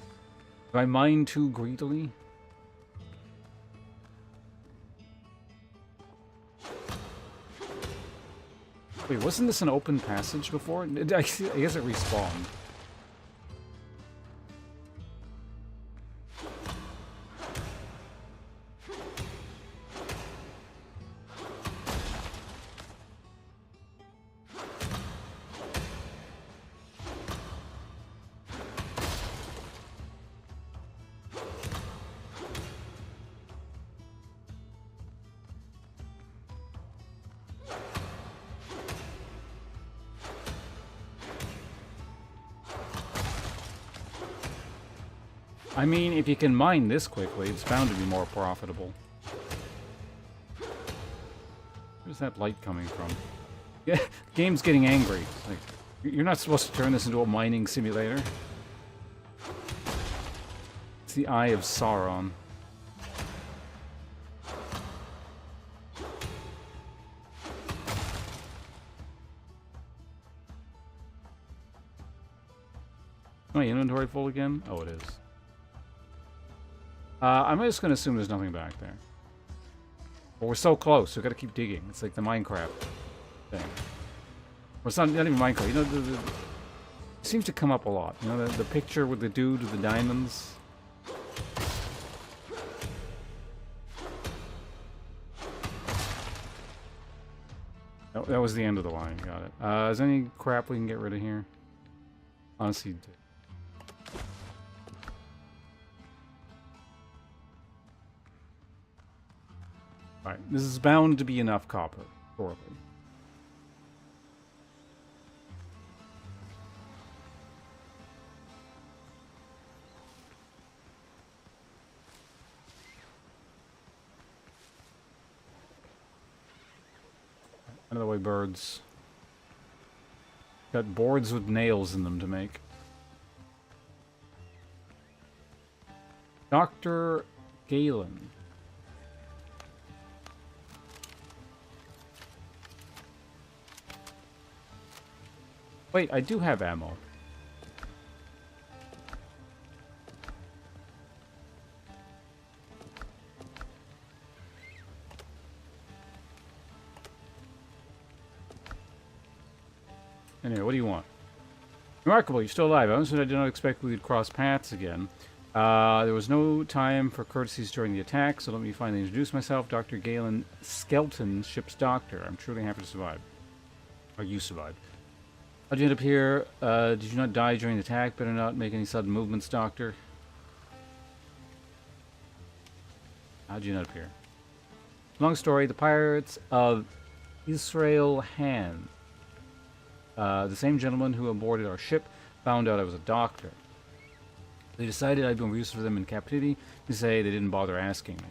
Do I mine too greedily? Wait, wasn't this an open passage before? I guess it respawned. I mean, if you can mine this quickly, it's bound to be more profitable. Where's that light coming from? Yeah, game's getting angry. Like, you're not supposed to turn this into a mining simulator. It's the Eye of Sauron. My inventory full again? Oh, it is. I'm just going to assume there's nothing back there. But we're so close, we've got to keep digging. It's like the Minecraft thing. Well, it's not even Minecraft. You know, it seems to come up a lot. You know, the picture with the dude with the diamonds. Oh, that was the end of the line. Got it. Is there any crap we can get rid of here? Honestly... Alright, this is bound to be enough copper, shortly. Out of the way, birds. Got boards with nails in them to make. Dr. Galen. Wait, I do have ammo. Anyway, what do you want? Remarkable, you're still alive. Honestly, I did not expect we'd cross paths again. There was no time for courtesies during the attack, so let me finally introduce myself. Dr. Galen Skelton, ship's doctor. I'm truly happy to survive. Or you survived. How'd you end up here? Did you not die during the attack? Better not make any sudden movements, Doctor. How'd you end up here? Long story, the pirates of Israel Han, the same gentleman who aborted our ship, found out I was a doctor. They decided I'd been useful for them in captivity, to say they didn't bother asking me.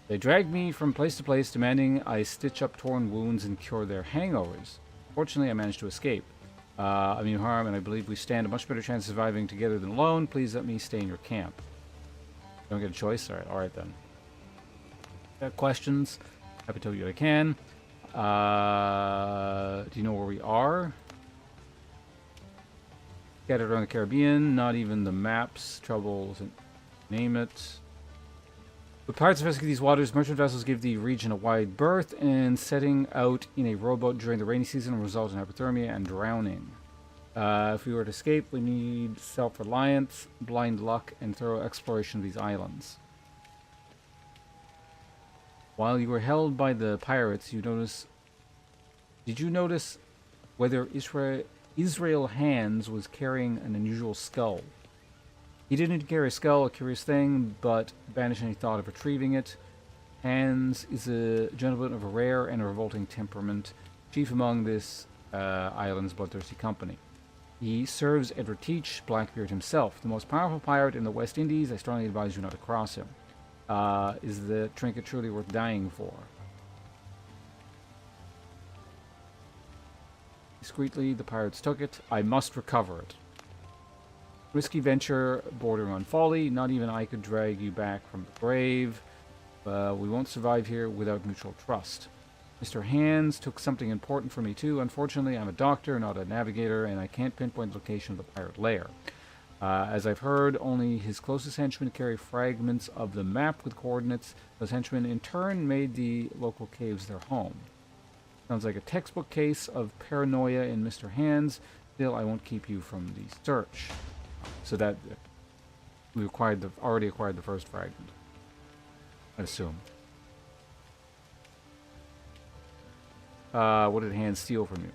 They dragged me from place to place, demanding I stitch up torn wounds and cure their hangovers. Fortunately, I managed to escape. I mean harm, and I believe we stand a much better chance of surviving together than alone. Please let me stay in your camp. Don't get a choice? Alright then. Got questions? Happy to tell you what I can. Do you know where we are? Scattered around the Caribbean, not even the maps, troubles, name it. With pirates infesting these waters, merchant vessels give the region a wide berth, and setting out in a rowboat during the rainy season will result in hypothermia and drowning. If we were to escape, we need self-reliance, blind luck, and thorough exploration of these islands. While you were held by the pirates, did you notice whether Israel Hands was carrying an unusual skull? He didn't carry a skull, a curious thing, but banish any thought of retrieving it. Hands is a gentleman of a rare and a revolting temperament, chief among this island's bloodthirsty company. He serves Edward Teach, Blackbeard himself, the most powerful pirate in the West Indies. I strongly advise you not to cross him. Is the trinket truly worth dying for? discreetly. The pirates took it. I must recover it. Risky venture bordering on folly. Not even I could drag you back from the grave. We won't survive here without mutual trust. Mr. Hands took something important from me too. Unfortunately, I'm a doctor, not a navigator, and I can't pinpoint the location of the pirate lair. As I've heard, only his closest henchmen carry fragments of the map with coordinates. Those henchmen, in turn, made the local caves their home. Sounds like a textbook case of paranoia in Mr. Hands. Still, I won't keep you from the search. So that we already acquired the first fragment, I assume. What did Hands steal from you?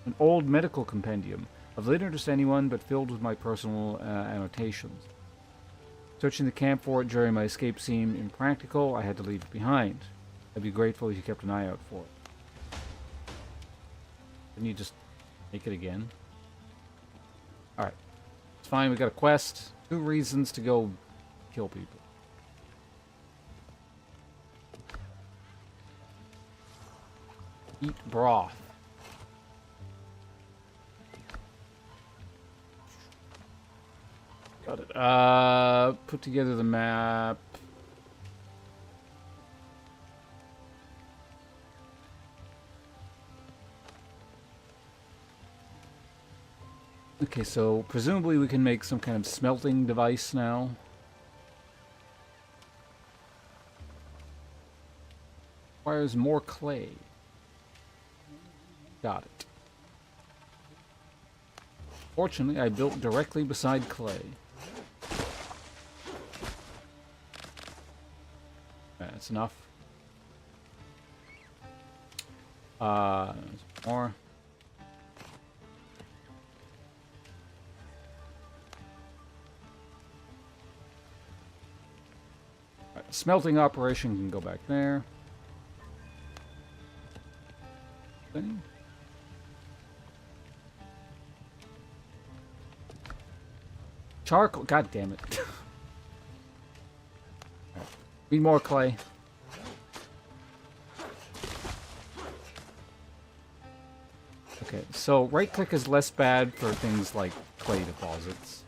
An old medical compendium. I've later noticed anyone, but filled with my personal annotations. Searching the camp for it during my escape seemed impractical. I had to leave it behind. I'd be grateful if you kept an eye out for it. Didn't you just make it again? Alright. It's fine, we got a quest. 2 reasons to go kill people. Eat broth. Got it. Put together the map. Okay, so presumably we can make some kind of smelting device now. Requires more clay. Got it. Fortunately, I built directly beside clay. That's enough. More. Right, smelting operation can go back there. Thing. Charcoal. God damn it. Right. Need more clay. Okay, so right click is less bad for things like clay deposits.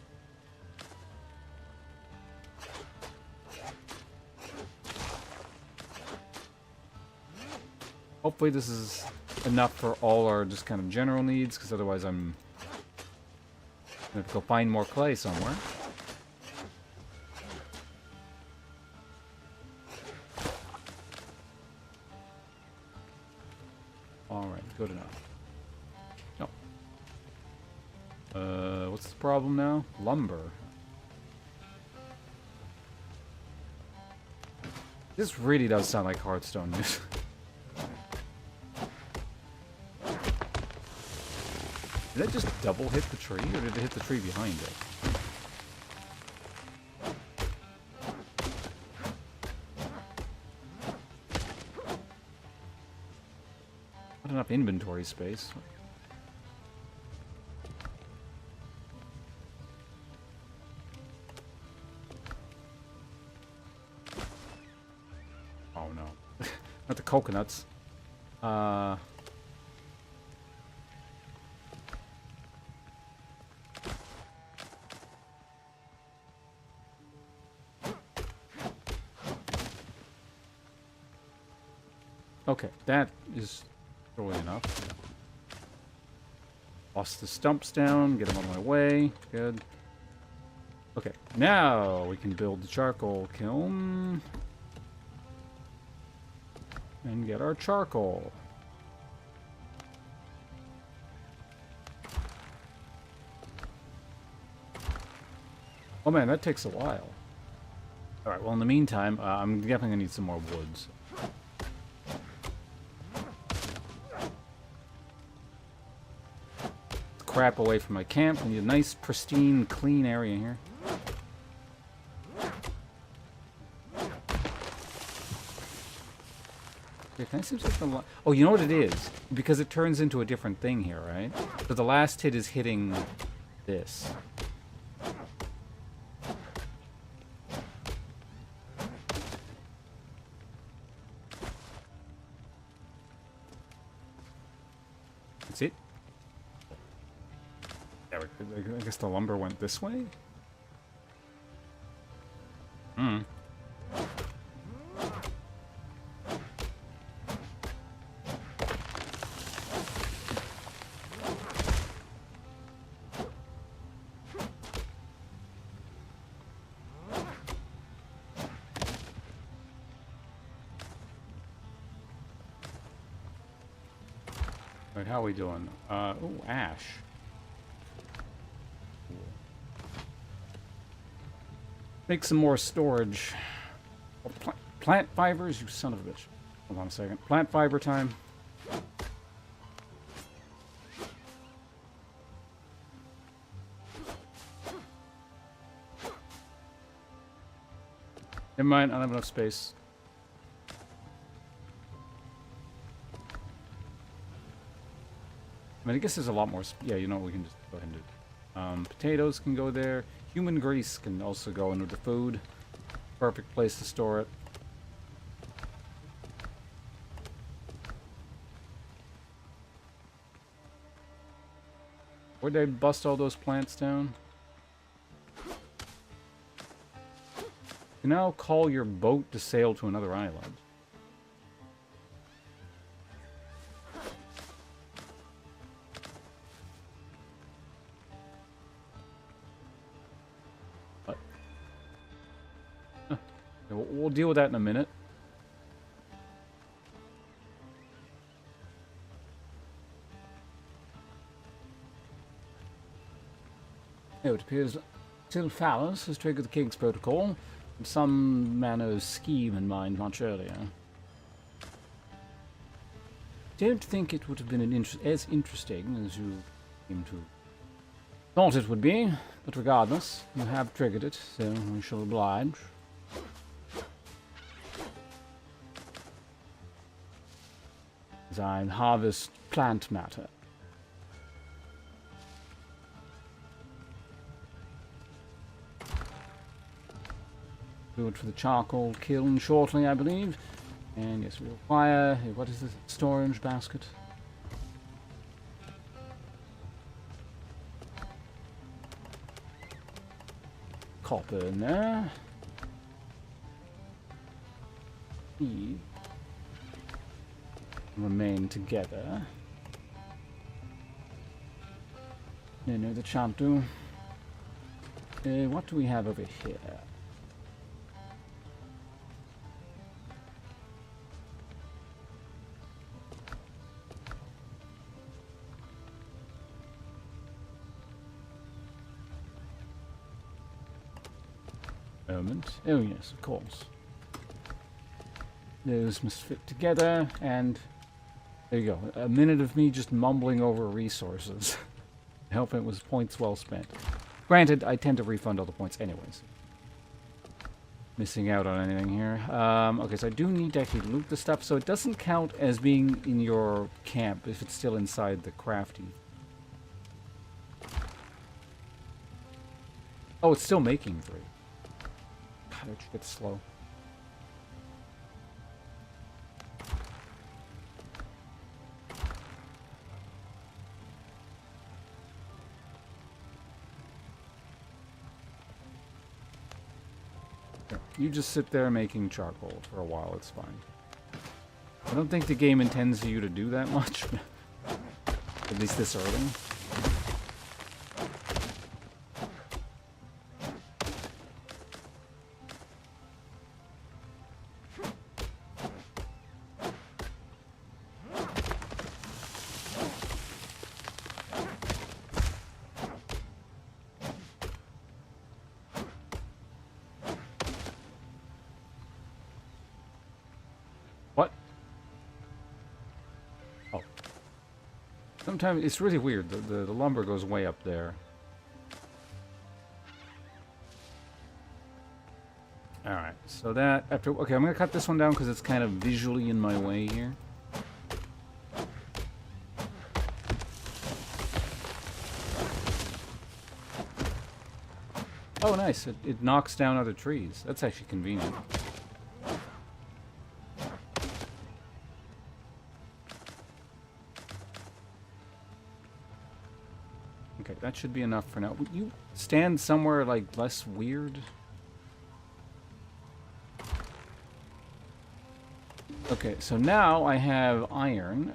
Hopefully this is enough for all our just kind of general needs, because otherwise I'm gonna have to go find more clay somewhere. Alright, good enough. No. What's the problem now? Lumber. This really does sound like Hearthstone news. Did that just double hit the tree, or did it hit the tree behind it? Not enough inventory space. Oh no. Not the coconuts. Okay, that is really enough. Lost the stumps down, get them on my way. Good. Okay, now we can build the charcoal kiln. And get our charcoal. Oh man, that takes a while. Alright, well in the meantime, I'm definitely gonna need some more woods. Crap away from my camp. I need a nice, pristine, clean area here. Okay, can I see something? Oh, you know what it is? Because it turns into a different thing here, right? So the last hit is hitting this. That's it. Yeah, I guess the lumber went this way? Hmm. Right, how are we doing? Oh, ash. Make some more storage. Oh, plant fibers, you son of a bitch. Hold on a second. Plant fiber time. Never mind, I don't have enough space. I mean, I guess there's a lot more. Yeah, you know what? We can just go ahead and do. Potatoes can go there. Human grease can also go into the food. Perfect place to store it. Where'd they bust all those plants down? You now call your boat to sail to another island. What? Huh. We'll deal with that in a minute. Oh, it appears Till Phallus has triggered the King's Protocol. Some manner of scheme in mind much earlier. Don't think it would have been as interesting as you seem to thought it would be, but regardless, you have triggered it, so we shall oblige. As I harvest plant matter. Do it for the charcoal kiln shortly, I believe. And yes, we require... What is this? Storage basket. Copper in there. These remain together. No, that shan't do. What do we have over here? Moment. Oh yes, of course. Those must fit together, and there you go. A minute of me just mumbling over resources. I hope it was points well spent. Granted, I tend to refund all the points anyways. Missing out on anything here. Okay, so I do need to actually loot the stuff, so it doesn't count as being in your camp if it's still inside the crafty. Oh, it's still making 3. God, it gets slow. You just sit there making charcoal for a while, it's fine. I don't think the game intends you to do that much. At least this early. What? Oh. Sometimes it's really weird. The lumber goes way up there. Alright, so that after... Okay, I'm going to cut this one down because it's kind of visually in my way here. Oh, nice. It knocks down other trees. That's actually convenient. Okay, that should be enough for now. Would you stand somewhere, like, less weird? Okay, so now I have iron.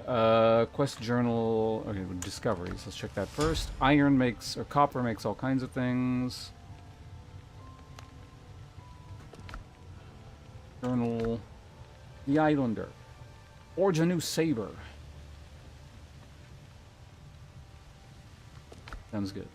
Quest journal. Okay, discoveries. Let's check that first. Iron makes, or copper makes all kinds of things. Journal. The Islander. Forge a new saber. Sounds good.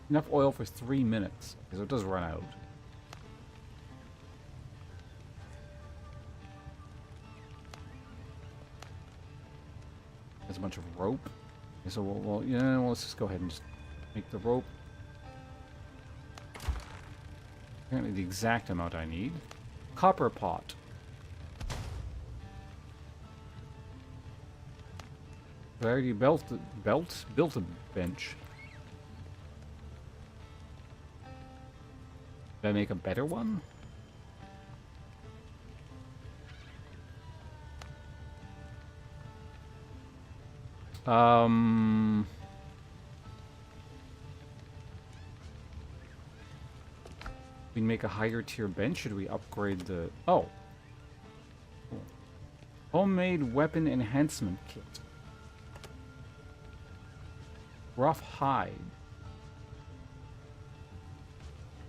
Enough oil for 3 minutes, because it does run out. There's a bunch of rope. Okay, so let's just go ahead and just make the rope. Apparently the exact amount I need. Copper pot. I already built a bench. Did I make a better one? We make a higher tier bench? Should we upgrade the... Oh. Cool. Homemade weapon enhancement kit. Rough hide.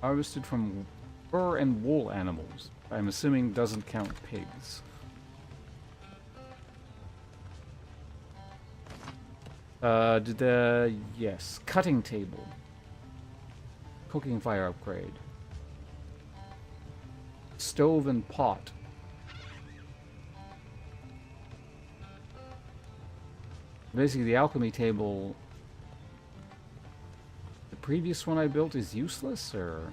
Harvested from fur and wool animals. I'm assuming doesn't count pigs. Yes. Cutting table. Cooking fire upgrade. Stove and pot. Basically, the alchemy table... The previous one I built is useless, or...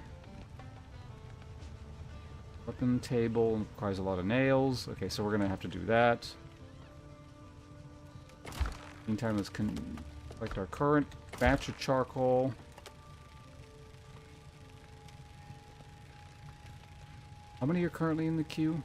Weapon table requires a lot of nails. Okay, so we're gonna have to do that. Meantime, let's collect our current batch of charcoal. How many are currently in the queue?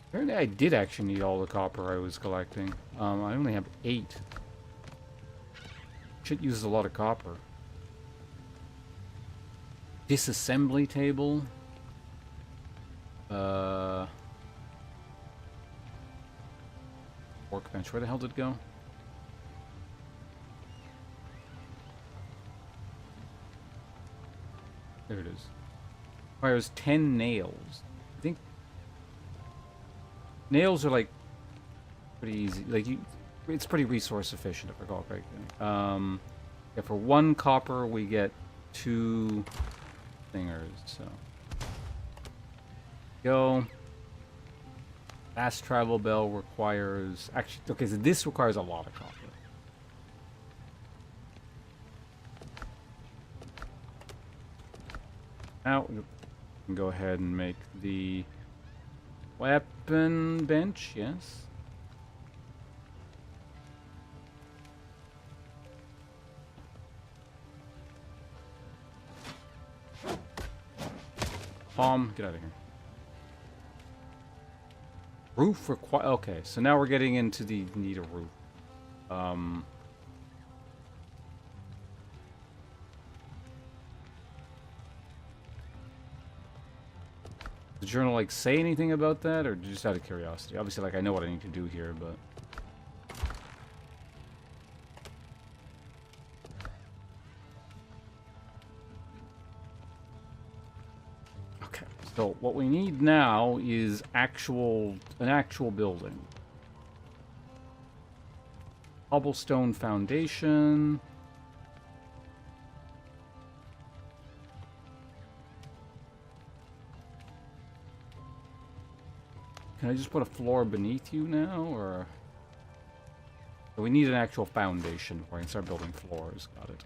Apparently I did actually need all the copper I was collecting. I only have 8. Shit uses a lot of copper. Disassembly table. Workbench. Where the hell did it go? There it is. Requires 10 nails. I think nails are like pretty easy. Like it's pretty resource efficient if I recall correctly. Yeah, for 1 copper we get 2 thingers. So go. Fast travel bell requires actually. Okay, so this requires a lot of copper. Now we can go ahead and make the weapon bench, yes. Get out of here. Roof require. Okay, so now we're getting into the need a roof. Does the journal like say anything about that, or just out of curiosity? Obviously, like I know what I need to do here, but okay. So what we need now is an actual building. Cobblestone foundation. Can I just put a floor beneath you now, or... So we need an actual foundation where I can start building floors. Got it.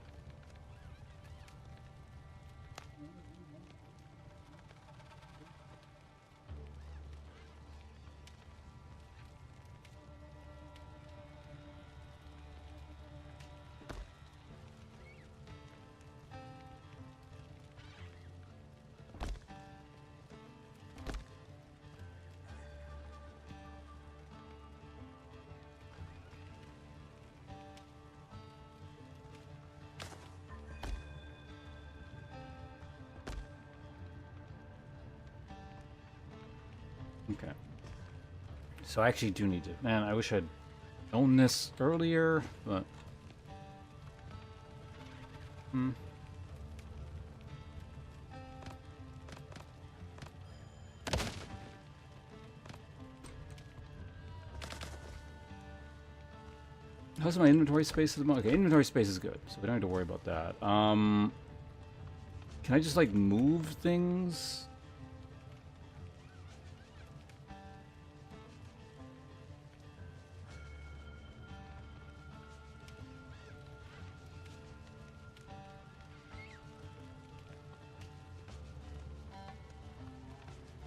Okay. So I actually do need to... Man, I wish I'd known this earlier, but... How's my inventory space at the moment? Okay, inventory space is good, so we don't have to worry about that. Can I just, like, move things?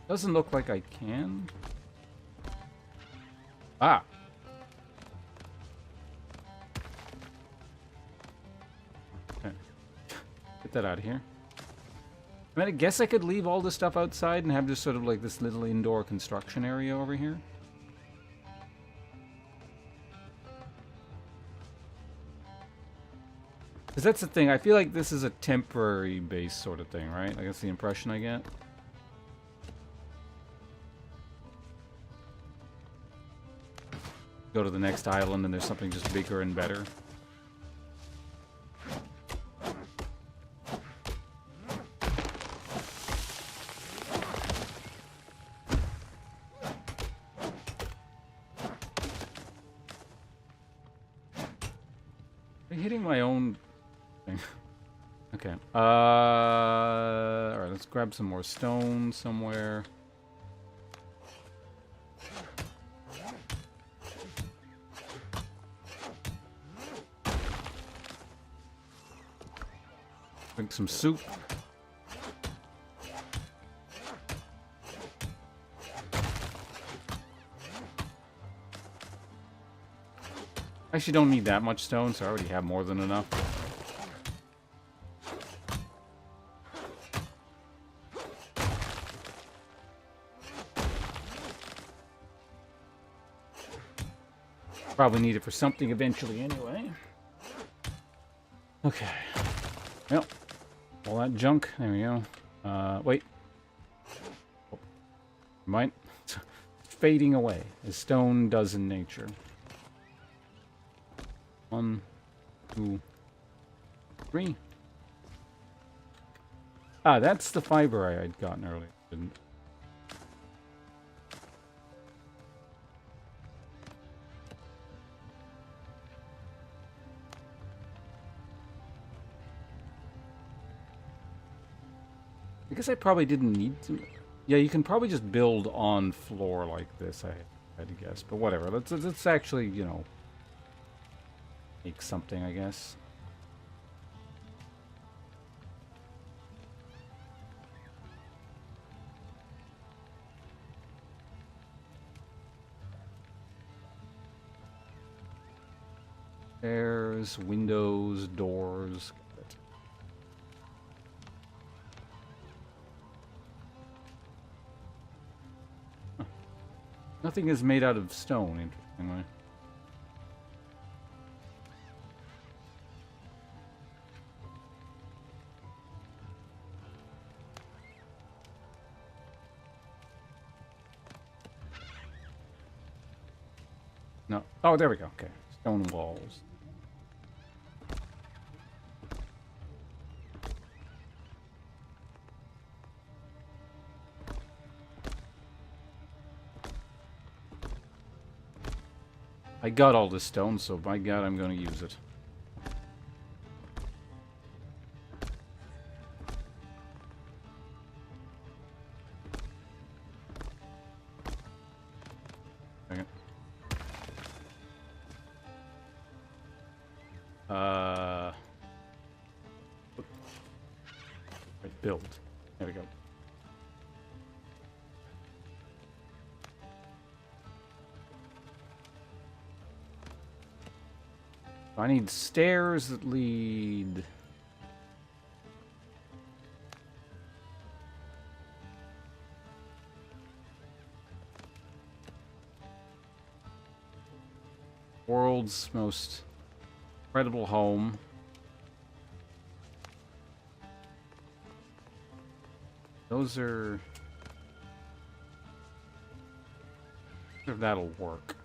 Doesn't look like I can. Ah! Okay. Get that out of here. I mean, I guess I could leave all this stuff outside and have just sort of like this little indoor construction area over here. Because that's the thing, I feel like this is a temporary base sort of thing, right? Like that's the impression I get. Go to the next island and there's something just bigger and better. I'm hitting my own thing. Okay. Alright, let's grab some more stone somewhere. Drink some soup. I actually don't need that much stone, so I already have more than enough. Probably need it for something eventually anyway. Okay. Well, all that junk. There we go. Wait. Oh, mind. It's fading away, as stone does in nature. 1, 2, 3. Ah, that's the fiber I had gotten earlier. Didn't. I guess I probably didn't need to. Yeah, you can probably just build on floor like this, I had to guess. But whatever. Let's actually, you know, make something, I guess. Stairs, windows, doors. Huh. Nothing is made out of stone, interestingly. No. Oh, there we go. Okay. Stone walls. I got all this stone, so by God, I'm going to use it. Okay. Right, build. There we go. I need stairs that lead... World's most incredible home. Those are... If that'll work.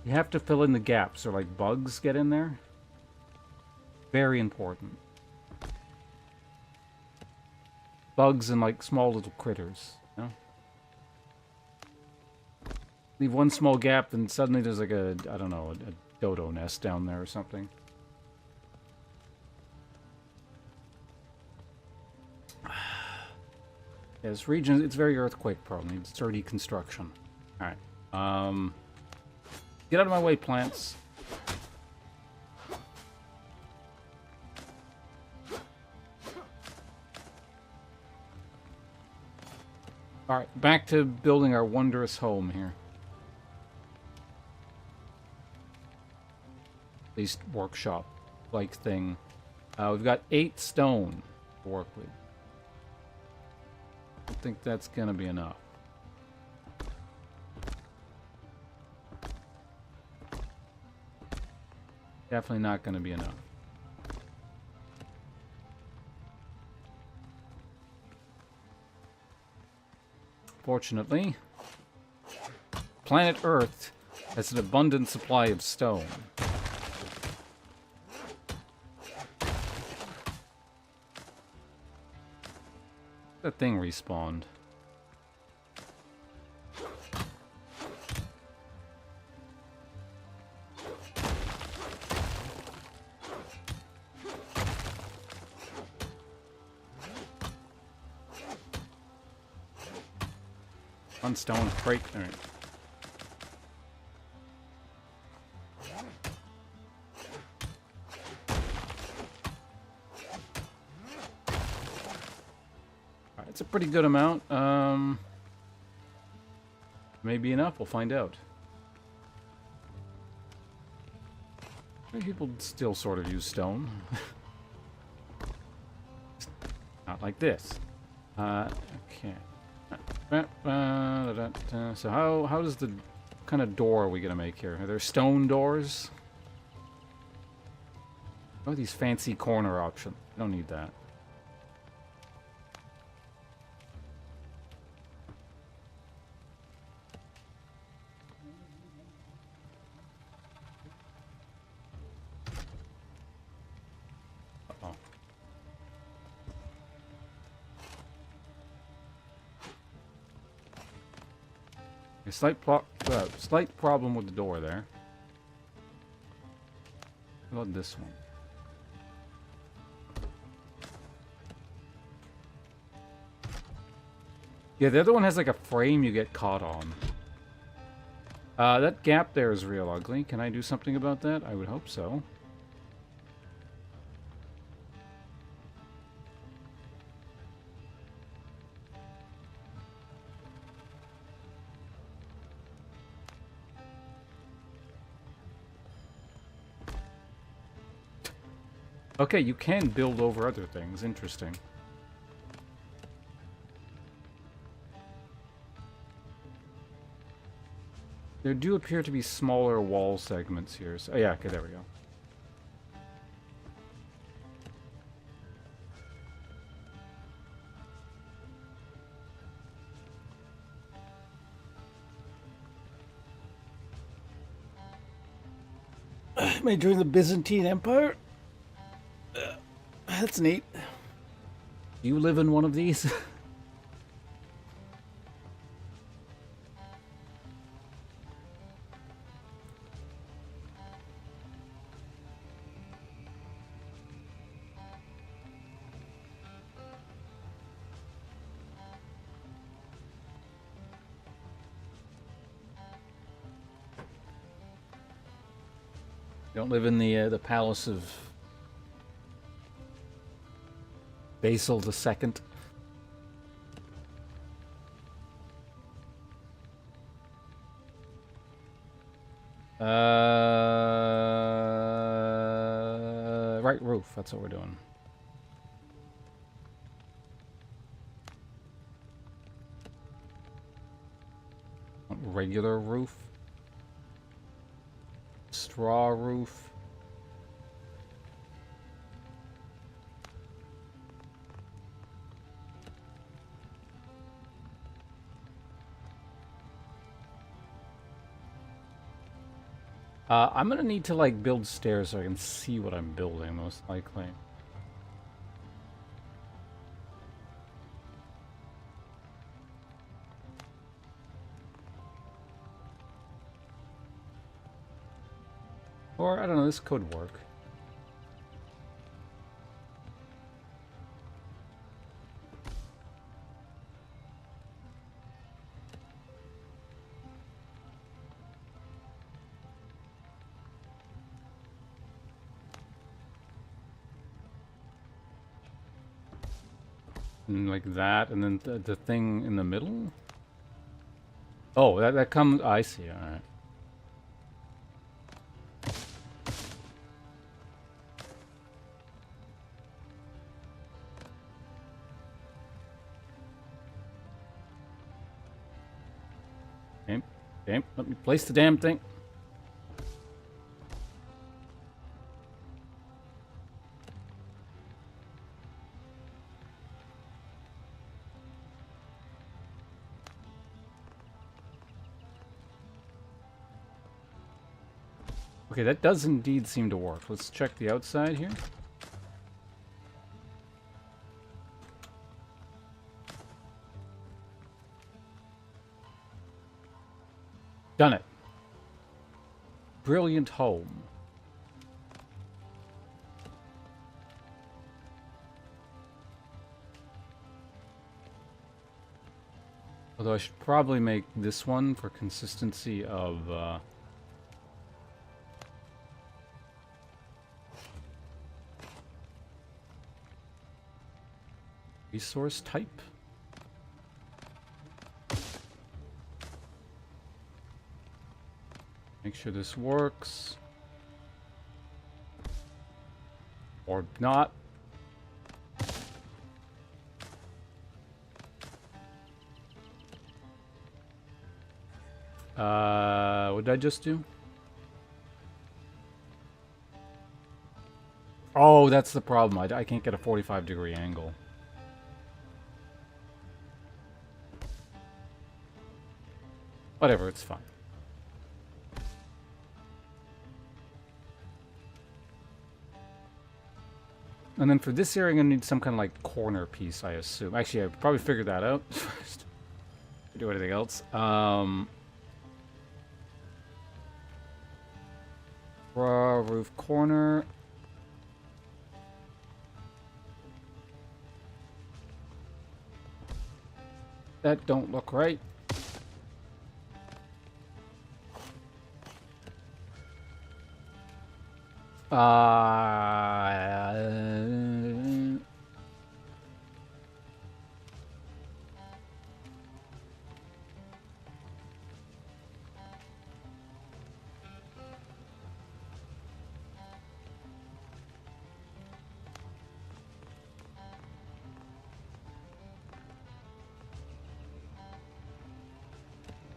You have to fill in the gaps, or like bugs get in there. Very important. Bugs and like small little critters, you know? Leave one small gap and suddenly there's like a, I don't know, a dodo nest down there or something. Yeah, this region, it's very earthquake prone. Needs sturdy construction. Alright. Get out of my way, plants. Alright, back to building our wondrous home here. At least workshop-like thing. We've got 8 stone to work with. I don't think that's gonna be enough. Definitely not gonna be enough. Fortunately, planet Earth has an abundant supply of stone. That thing respawned. One stone break. All right. It's a pretty good amount. Maybe enough. We'll find out. Many people still sort of use stone. Not like this. Okay. So how does the kind of door are we gonna make here? Are there stone doors? Oh, these fancy corner options. I don't need that. Uh-oh. A slight problem with the door there. What about this one? Yeah, the other one has like a frame you get caught on. That gap there is real ugly. Can I do something about that? I would hope so. Okay, you can build over other things. Interesting. There do appear to be smaller wall segments here. So, oh yeah, okay, there we go. Made during the Byzantine Empire? That's neat. Do you live in one of these? Don't live in the palace of Basil the Second. Right roof. That's what we're doing. Regular roof. Straw roof. I'm gonna need to like build stairs so I can see what I'm building, most likely. Or, I don't know, this could work. And like that, and then the thing in the middle? Oh, that comes... I see, alright. Okay, okay, let me place the damn thing. Okay, that does indeed seem to work. Let's check the outside here. Done it. Brilliant home. Although I should probably make this one for consistency of... resource type. Make sure this works. Or not. What did I just do? Oh, that's the problem. I can't get a 45-degree angle. Whatever, it's fine. And then for this area, I'm going to need some kind of like corner piece, I assume. Actually, I probably figured that out first. Do anything else. Raw roof corner. That don't look right.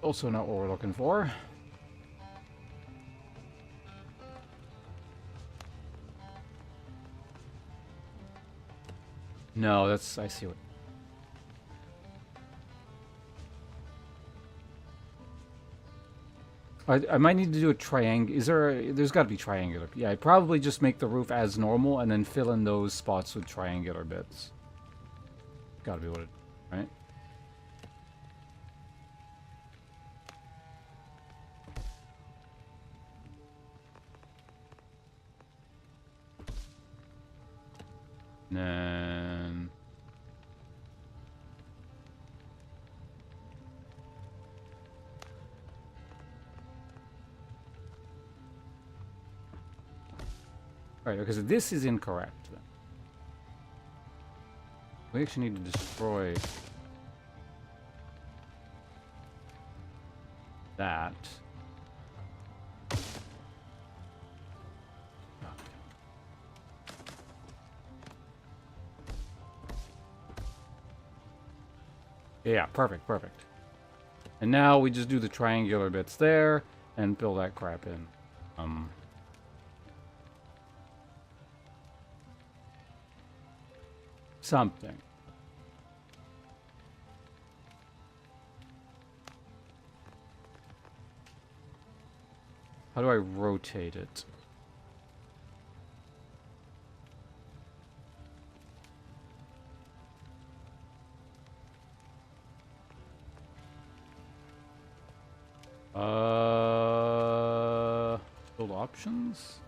Also not what we're looking for. No, that's... I see what... I might need to do a triangle. Is there a... There's got to be triangular. Yeah, I'd probably just make the roof as normal and then fill in those spots with triangular bits. Gotta be what it... Right? And then... Right, because this is incorrect. Then. We actually need to destroy that. Yeah, perfect, perfect. And now we just do the triangular bits there and fill that crap in. Something. How do I rotate it? Build options?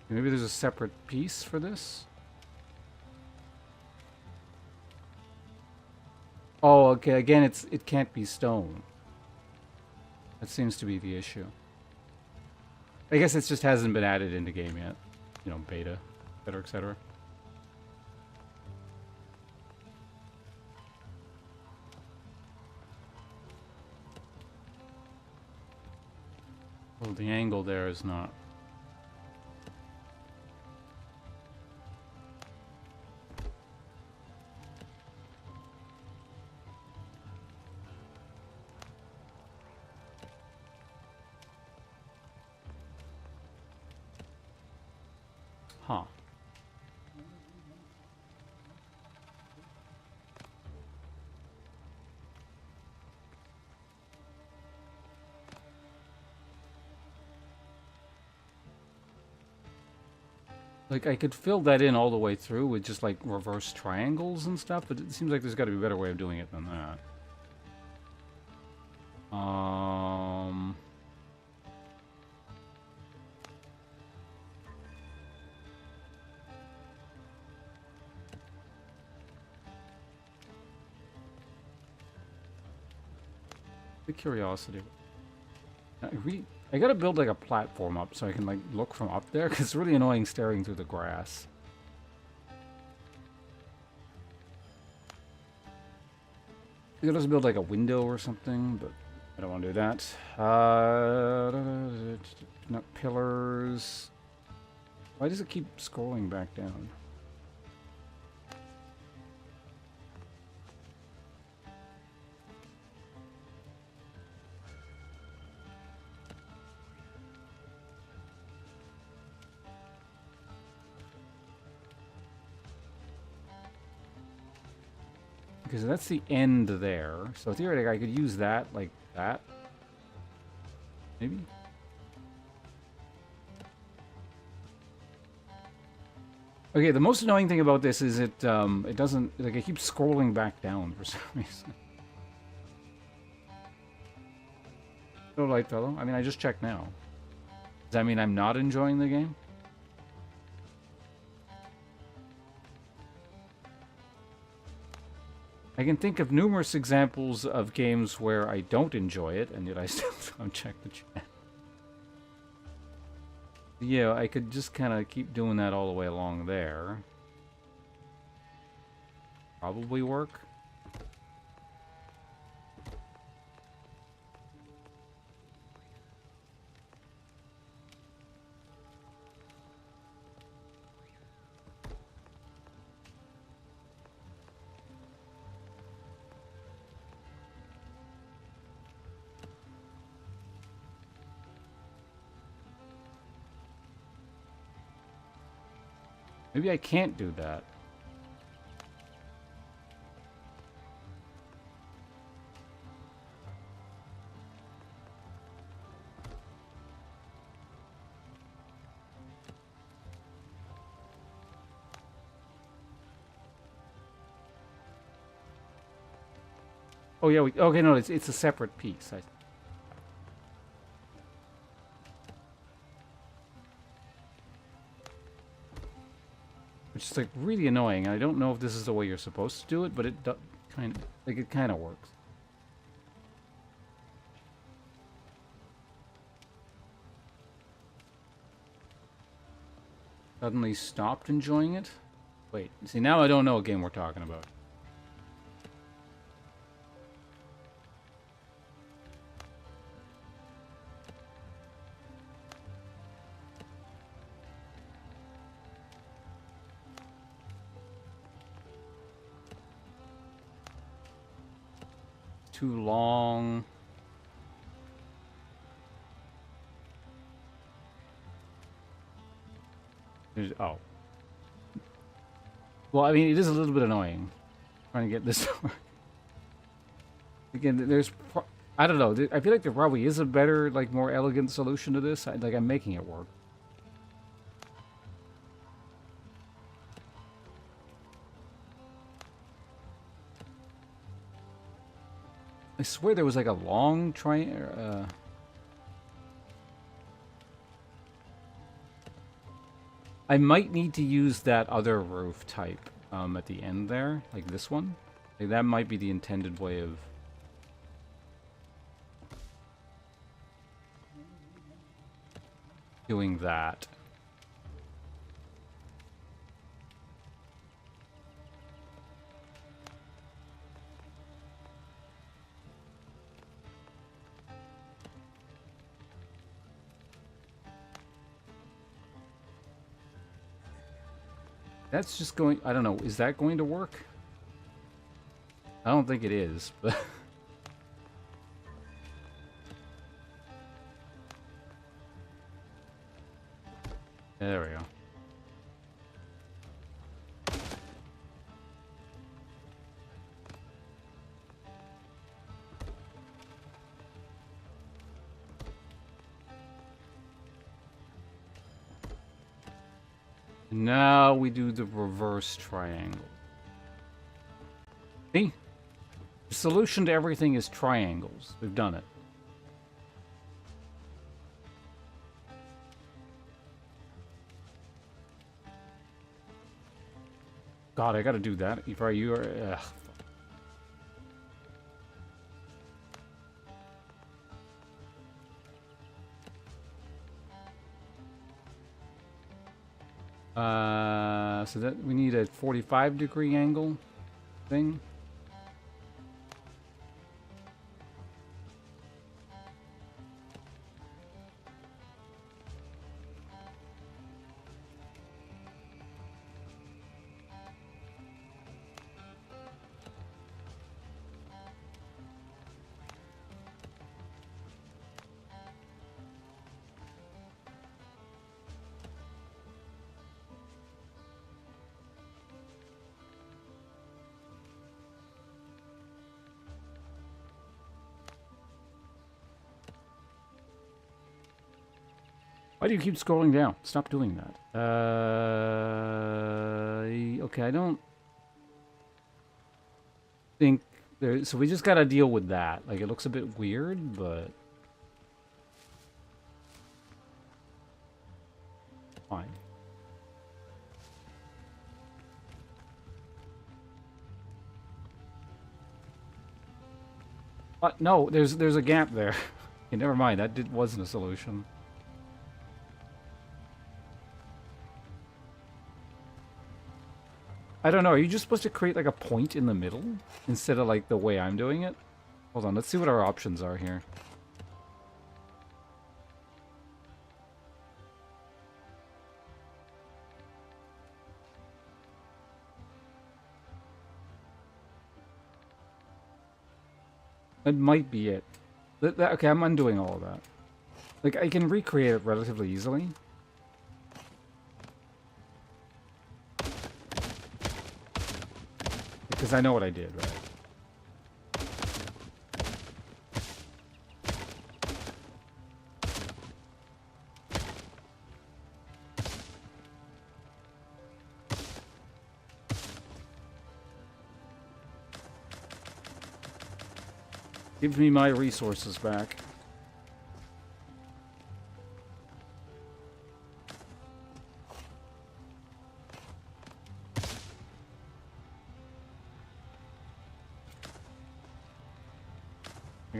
Maybe there's a separate piece for this? Oh, okay, again, it can't be stone. That seems to be the issue. I guess it just hasn't been added into game yet. You know, beta, etc., etc. Well, the angle there is not. Huh. Like, I could fill that in all the way through with just, like, reverse triangles and stuff, but it seems like there's got to be a better way of doing it than that. The curiosity. I gotta build like a platform up so I can like look from up there, because it's really annoying staring through the grass. I could just build like a window or something, but I don't want to do that. Not pillars. Why does it keep scrolling back down? Because that's the end there. So theoretically, I could use that like that. Maybe? Okay, the most annoying thing about this is it doesn't, like, it keeps scrolling back down for some reason. No light fellow. I mean, I just checked now. Does that mean I'm not enjoying the game? I can think of numerous examples of games where I don't enjoy it, and yet I still don't check the chat. Yeah, I could just kind of keep doing that all the way along there. Probably work. Maybe I can't do that. Oh yeah, okay, no, it's a separate piece. which is like really annoying. I don't know if this is the way you're supposed to do it, but it kind of works. Suddenly stopped enjoying it? Wait, see, now I don't know what game we're talking about. Too long. Oh. Well, I mean, it is a little bit annoying trying to get this to work. Again, I don't know. I feel like there probably is a better, like, more elegant solution to this. Like, I'm making it work. I swear there was like a long I might need to use that other roof type at the end there, like this one. Like that might be the intended way of doing that. That's just going... I don't know. Is that going to work? I don't think it is, but... There we go. Now we do the reverse triangle. See? The solution to everything is triangles. We've done it. God, I gotta do that. If you are... so that we need a 45-degree angle thing. Why do you keep scrolling down? Stop doing that. Okay, I don't think there... So we just gotta deal with that. Like, it looks a bit weird, but... Fine. No, there's a gap there. Okay, never mind, that wasn't a solution. I don't know, are you just supposed to create like a point in the middle? Instead of like the way I'm doing it? Hold on, let's see what our options are here. That might be it. Okay, I'm undoing all of that. Like, I can recreate it relatively easily. Because I know what I did, right? Give me my resources back.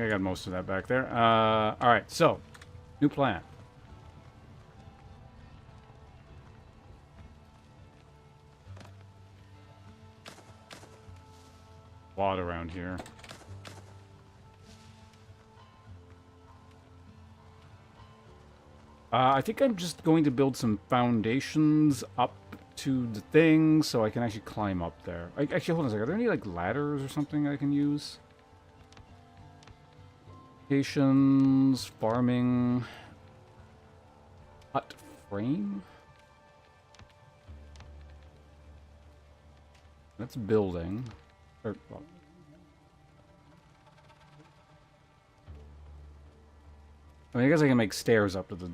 I got most of that back there. Alright, so, new plan. A lot around here. I think I'm just going to build some foundations up to the thing so I can actually climb up there. Actually, hold on a second. Are there any, like, ladders or something I can use? Locations, farming, hut frame? That's building. Or, well, I mean, I guess I can make stairs up to the...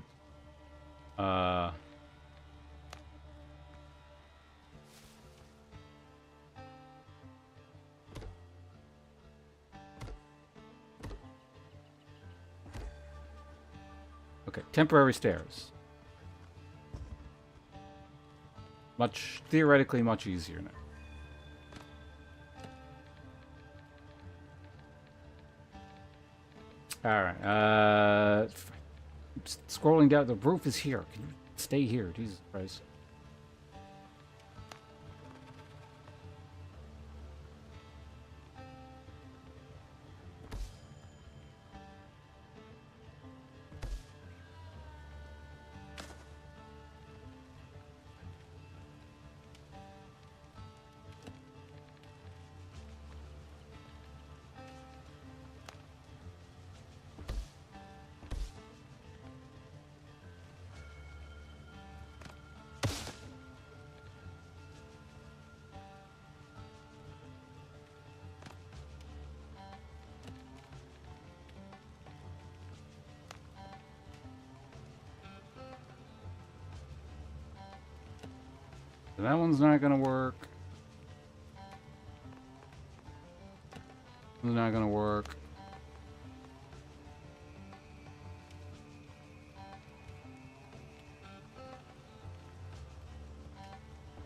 Okay, temporary stairs. Theoretically much easier now. Alright, scrolling down, the roof is here. Can you stay here? Jesus Christ. That one's not gonna work. It's not gonna work.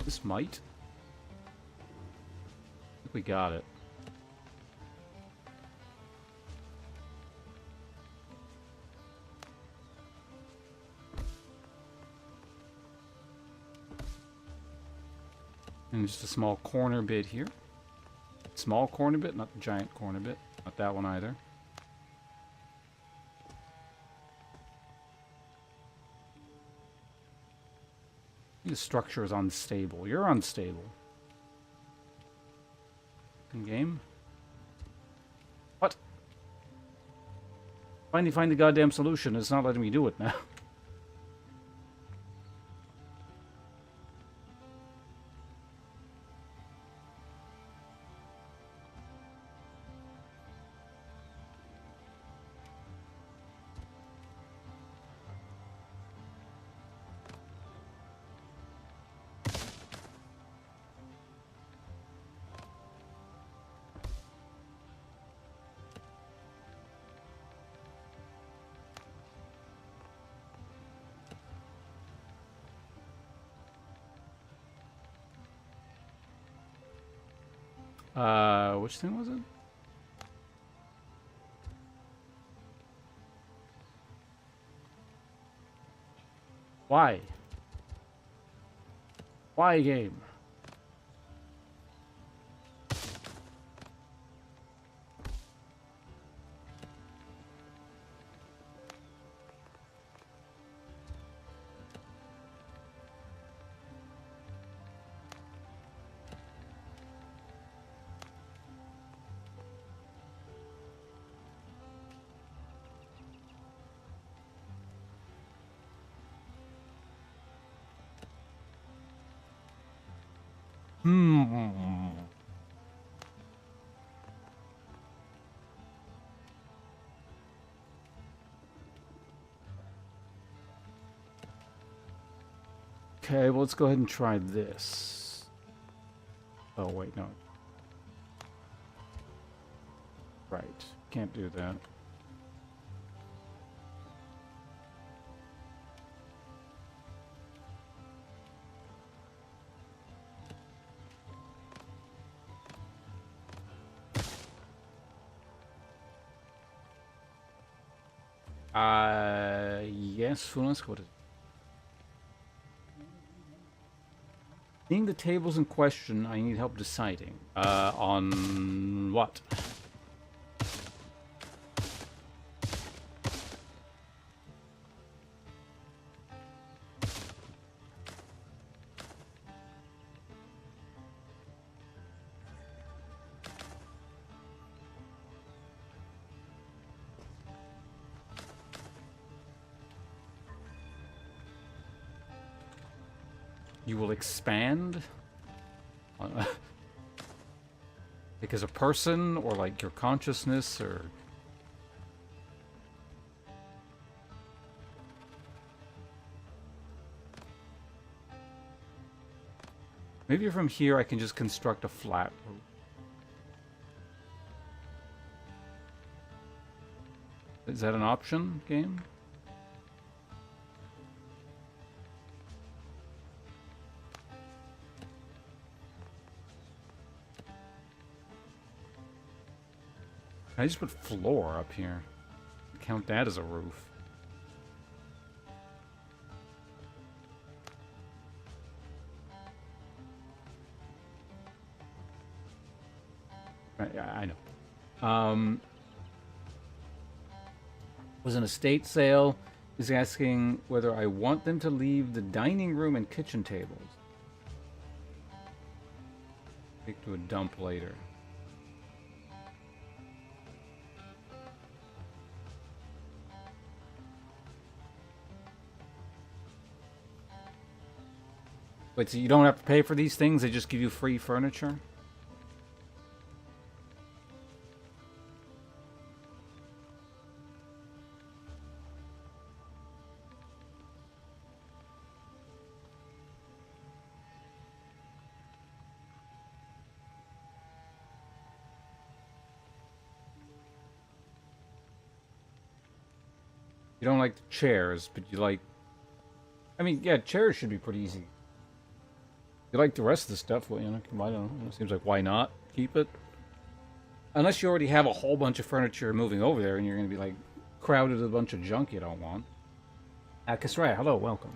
This might. I think we got it. And just a small corner bit here. Small corner bit, not the giant corner bit. Not that one either. The structure is unstable. You're unstable. In game? What? Finally find the goddamn solution. It's not letting me do it now. Which thing was it? Why? Why game? Okay, well, let's go ahead and try this. Oh, wait, no. Right. Can't do that. Yes, Funas, what is Seeing the tables in question, I need help deciding. On what? You will expand? Like as a person, or like your consciousness, or... Maybe from here I can just construct a flat roof. Is that an option, game? I just put floor up here. Count that as a roof. I know. Was an estate sale. Is asking whether I want them to leave the dining room and kitchen tables. Take to a dump later. Wait, so you don't have to pay for these things? They just give you free furniture? You don't like the chairs, but you like... I mean, yeah, chairs should be pretty easy. You like the rest of the stuff, well, you know, I don't know. It seems like, why not keep it? Unless you already have a whole bunch of furniture moving over there and you're going to be, like, crowded with a bunch of junk you don't want. Kasraya, hello, welcome.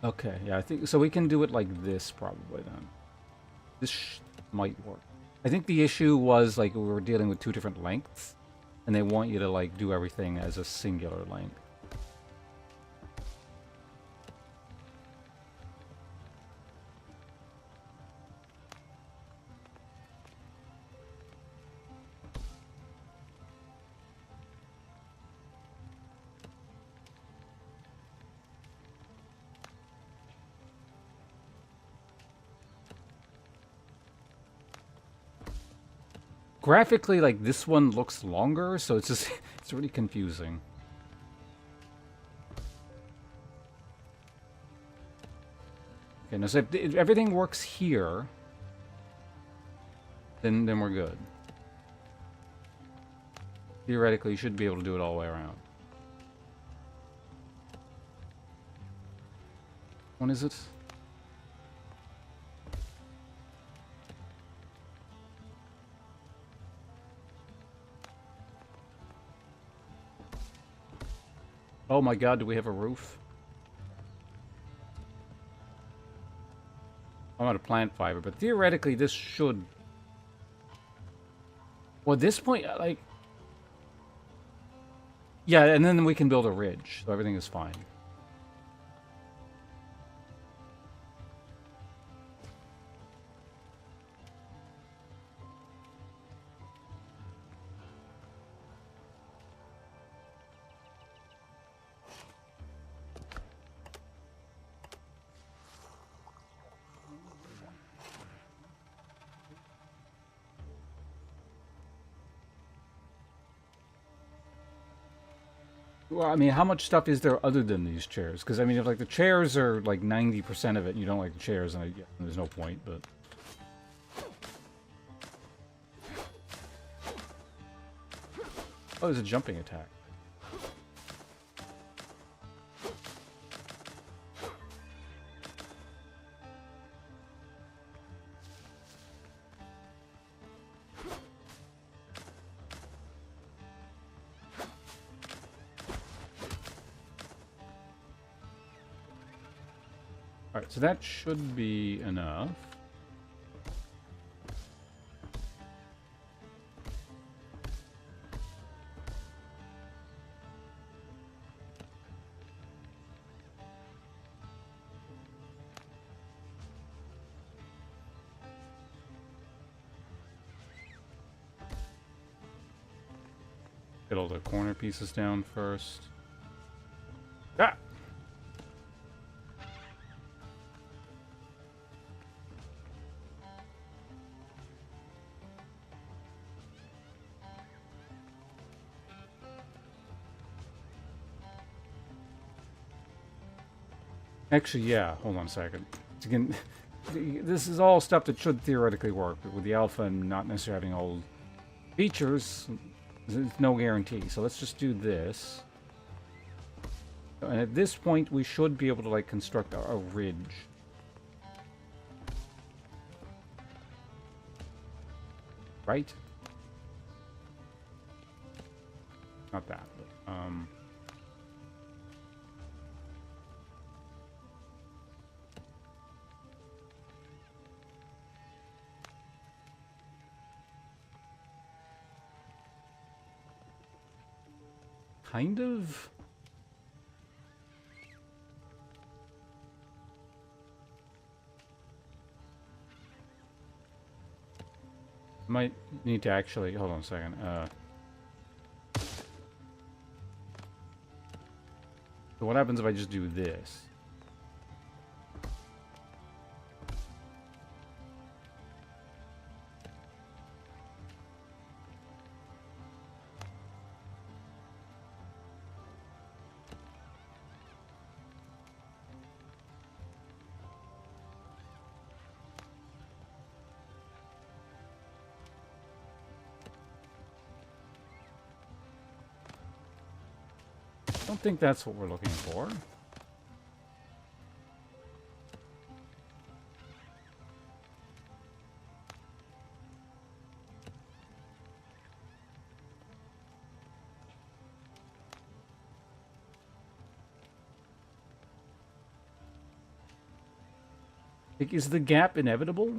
Okay, yeah, I think... So we can do it like this, probably, then. This might work. I think the issue was, like, we were dealing with two different lengths. And they want you to, like, do everything as a singular length. Graphically, like, this one looks longer, so it's just... it's really confusing. Okay, now so if everything works here, then we're good. Theoretically, you should be able to do it all the way around. When is it? Oh my god, do we have a roof? I'm out of plant fiber, but theoretically this should... Well, at this point, like... Yeah, and then we can build a ridge, so everything is fine. Well, I mean, how much stuff is there other than these chairs? Because, I mean, if, like, the chairs are, like, 90% of it, and you don't like the chairs, and there's no point, but... Oh, there's a jumping attack. Alright, so that should be enough. Get all the corner pieces down first. Ah! Actually, yeah, hold on a second. Again, this is all stuff that should theoretically work, but with the alpha and not necessarily having all features, there's no guarantee. So let's just do this. And at this point, we should be able to, like, construct a ridge. Right? Not that, but, kind of. Might need to actually hold on a second. So what happens if I just do this? I don't think that's what we're looking for. Like, is the gap inevitable?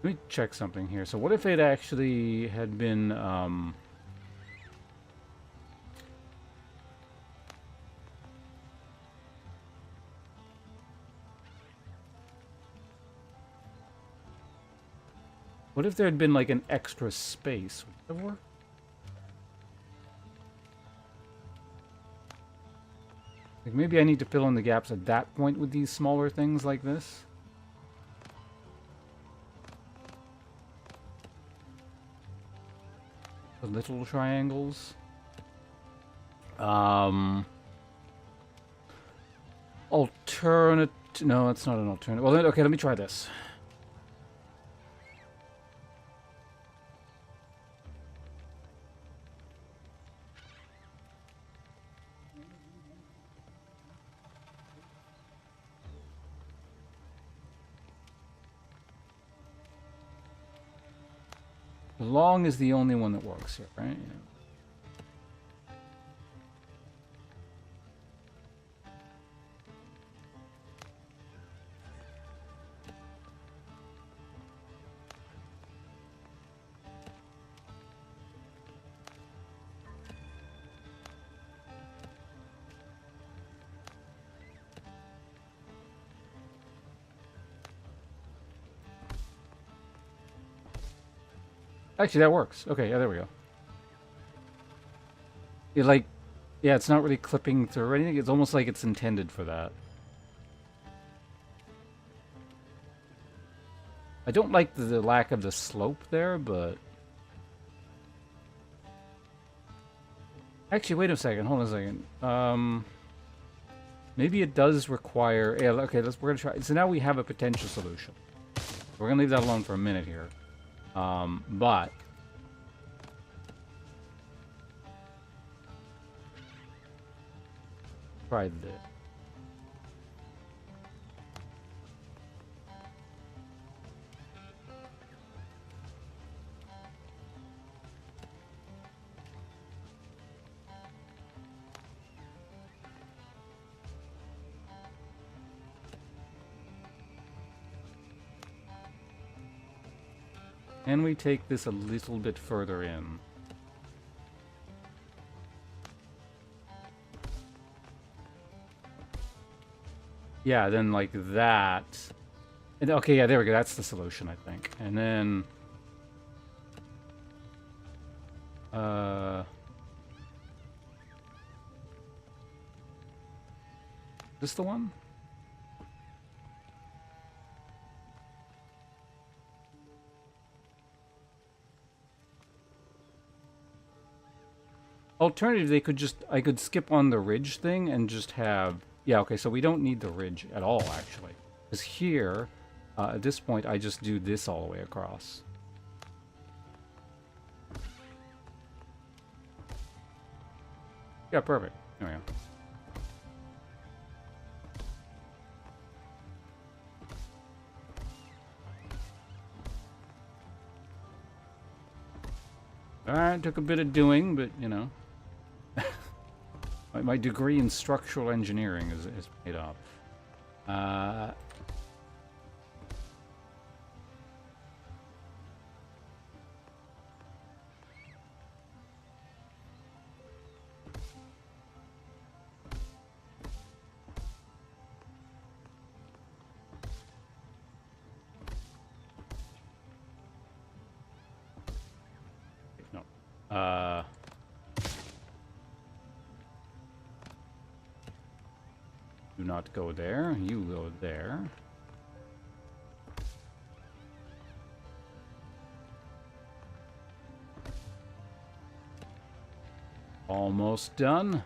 Let me check something here. So what if it actually had been, what if there had been, like, an extra space? Would that work? Like, maybe I need to fill in the gaps at that point with these smaller things like this? The little triangles. Alternate. No, it's not an alternate. Well, then, okay, let me try this. Long is the only one that works here, right? Yeah. Actually, that works. Okay, yeah, there we go. It, like, yeah, it's not really clipping through or anything. It's almost like it's intended for that. I don't like the lack of the slope there, but... Actually, wait a second. Hold on a second. Maybe it does require... Yeah, okay, we're gonna try... So now we have a potential solution. We're gonna leave that alone for a minute here. But... Try this. Can we take this a little bit further in? Yeah, then like that. And, okay, yeah, there we go. That's the solution, I think. And then... Is this the one? Alternative, they could just... I could skip on the ridge thing and just have... Yeah, okay, so we don't need the ridge at all, actually. Because here, at this point, I just do this all the way across. Yeah, perfect. There we go. Alright, took a bit of doing, but, you know. my degree in structural engineering is paid off. Do not go there. You go there. Almost done.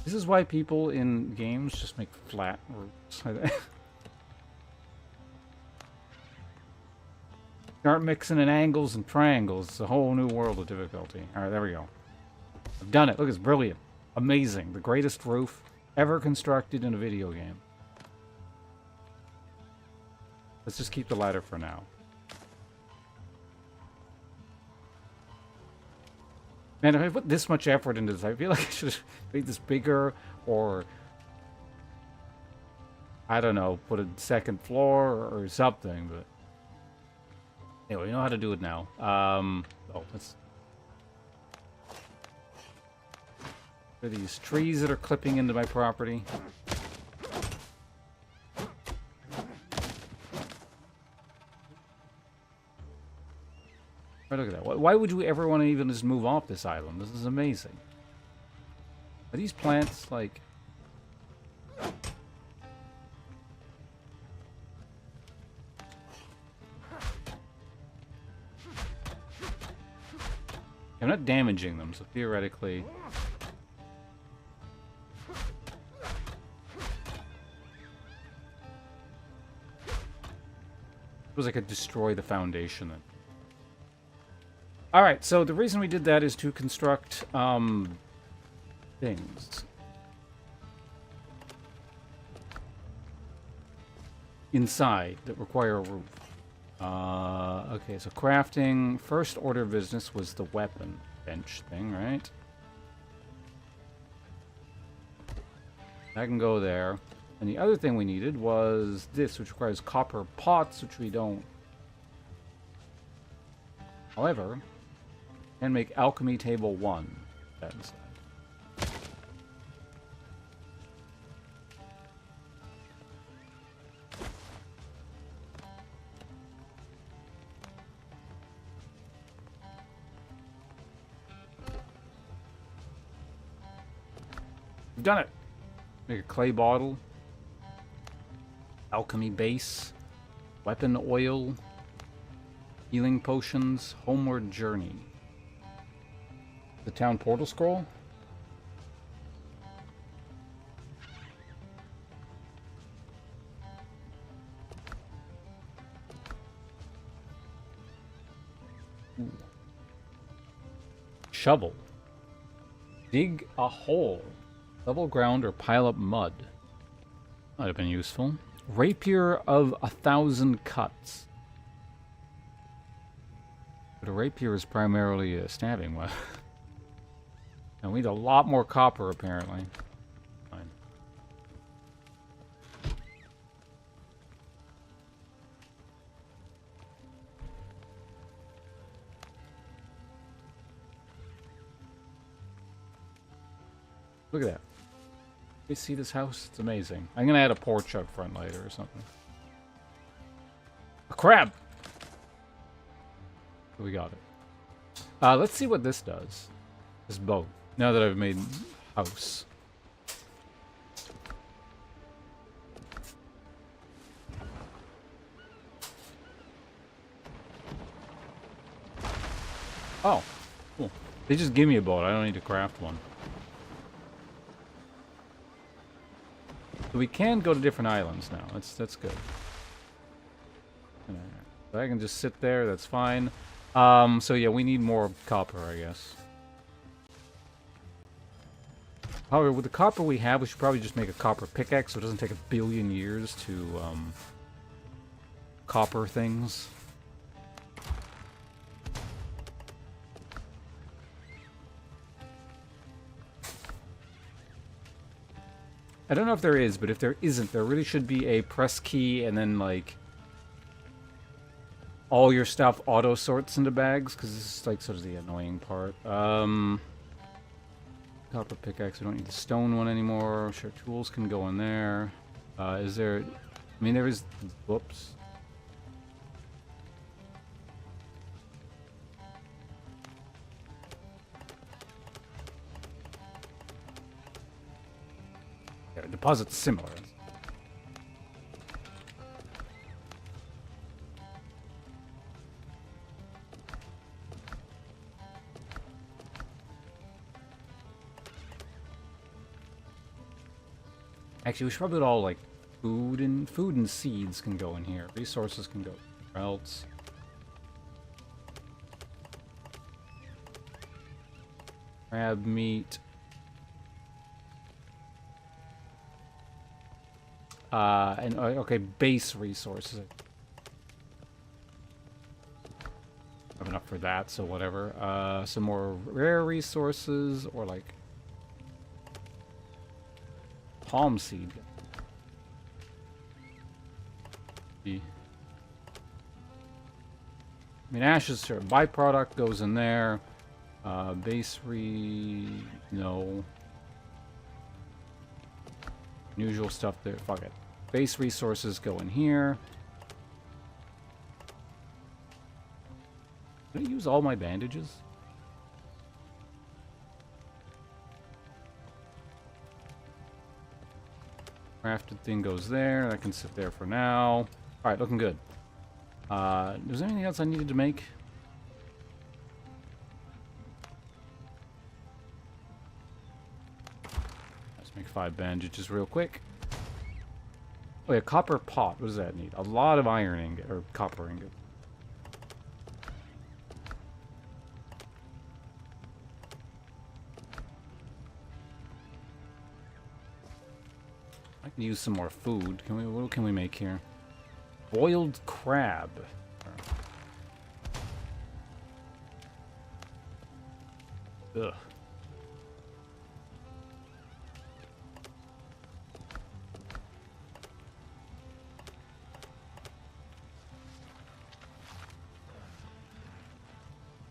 This is why people in games just make flat roofs. Start mixing in angles and triangles. It's a whole new world of difficulty. Alright, there we go. I've done it. Look, it's brilliant. Amazing. The greatest roof ever constructed in a video game. Let's just keep the ladder for now. Man, if I put this much effort into this, I feel like I should have made this bigger, or... I don't know, put a second floor or something, but... Anyway, we know how to do it now. Oh, let's... There are these trees that are clipping into my property. Right, look at that. Why would you ever want to even just move off this island? This is amazing. Are these plants, like... I'm not damaging them, so theoretically... I suppose I could destroy the foundation then. Alright, so the reason we did that is to construct, things. Inside that require a roof. Okay, so crafting. First order of business was the weapon bench thing, right? That can go there. And the other thing we needed was this, which requires copper pots, which we don't. However, can make alchemy table 1. That inside. We've done it. Make a clay bottle. Alchemy base. Weapon oil. Healing potions. Homeward journey. The town portal scroll. Ooh. Shovel. Dig a hole. Level ground or pile up mud. Might have been useful. Rapier of 1,000 cuts. But a rapier is primarily a stabbing weapon. And we need a lot more copper, apparently. Fine. Look at that. You see this house? It's amazing. I'm gonna add a porch up front later or something. A crab! We got it. Let's see what this does. This boat. Now that I've made house. Oh, cool. They just give me a boat. I don't need to craft one. So we can go to different islands now. That's good. So I can just sit there. That's fine. So yeah, we need more copper, I guess. However, with the copper we have, we should probably just make a copper pickaxe so it doesn't take a billion years to copper things. I don't know if there is, but if there isn't, there really should be a press key and then, like, all your stuff auto sorts into bags, because this is, like, sort of the annoying part. Copper pickaxe, we don't need the stone one anymore. Sure, tools can go in there. Is there... I mean, there is... Whoops. Yeah, deposit's similar. Actually, we should probably put all, like, food and seeds can go in here. Resources can go somewhere else. Crab meat. Okay, base resources. I have enough for that, so whatever. Some more rare resources, or like palm seed. I mean, ashes, sure. Byproduct goes in there. No. Unusual stuff there. Fuck it. Base resources go in here. Did I use all my bandages? Crafted thing goes there. That can sit there for now. Alright, looking good. Was there anything else I needed to make? Let's make 5 bandages real quick. Oh yeah, copper pot. What does that need? A lot of iron ingot, or copper ingot. I can use some more food. Can we? What can we make here? Boiled crab. Ugh.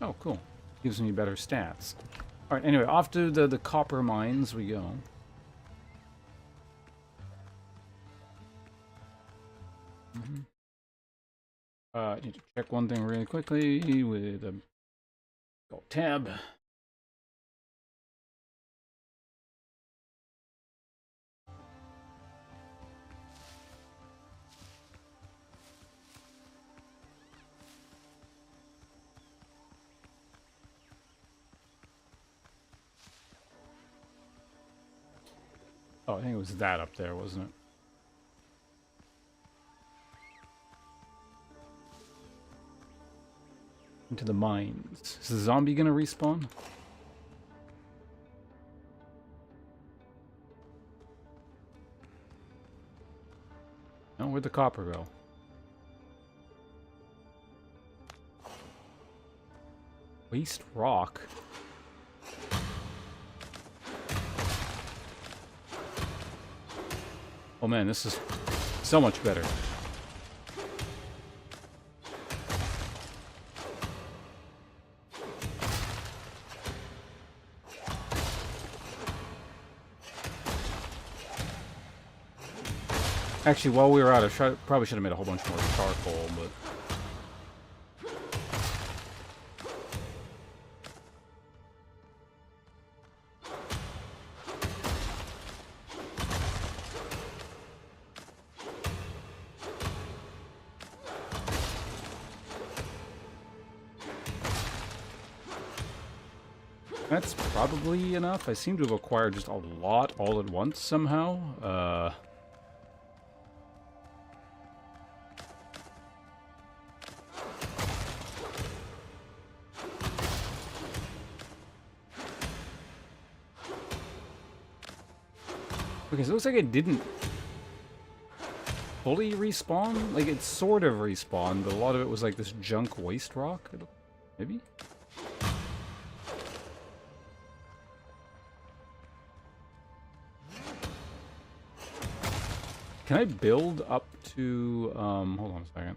Oh, cool. Gives me better stats. Alright, anyway, off to the copper mines we go. I need to check one thing really quickly with a tab. Oh, I think it was that up there, wasn't it? Into the mines. Is the zombie gonna respawn? No, where'd the copper go? Waste rock? Oh man, this is so much better. Actually, while we were out, I probably should have made a whole bunch more charcoal, but... That's probably enough. I seem to have acquired just a lot all at once somehow. Okay, so it looks like it didn't fully respawn. Like, it sort of respawned, but a lot of it was like this junk waste rock. Maybe? Can I build up to, hold on a second.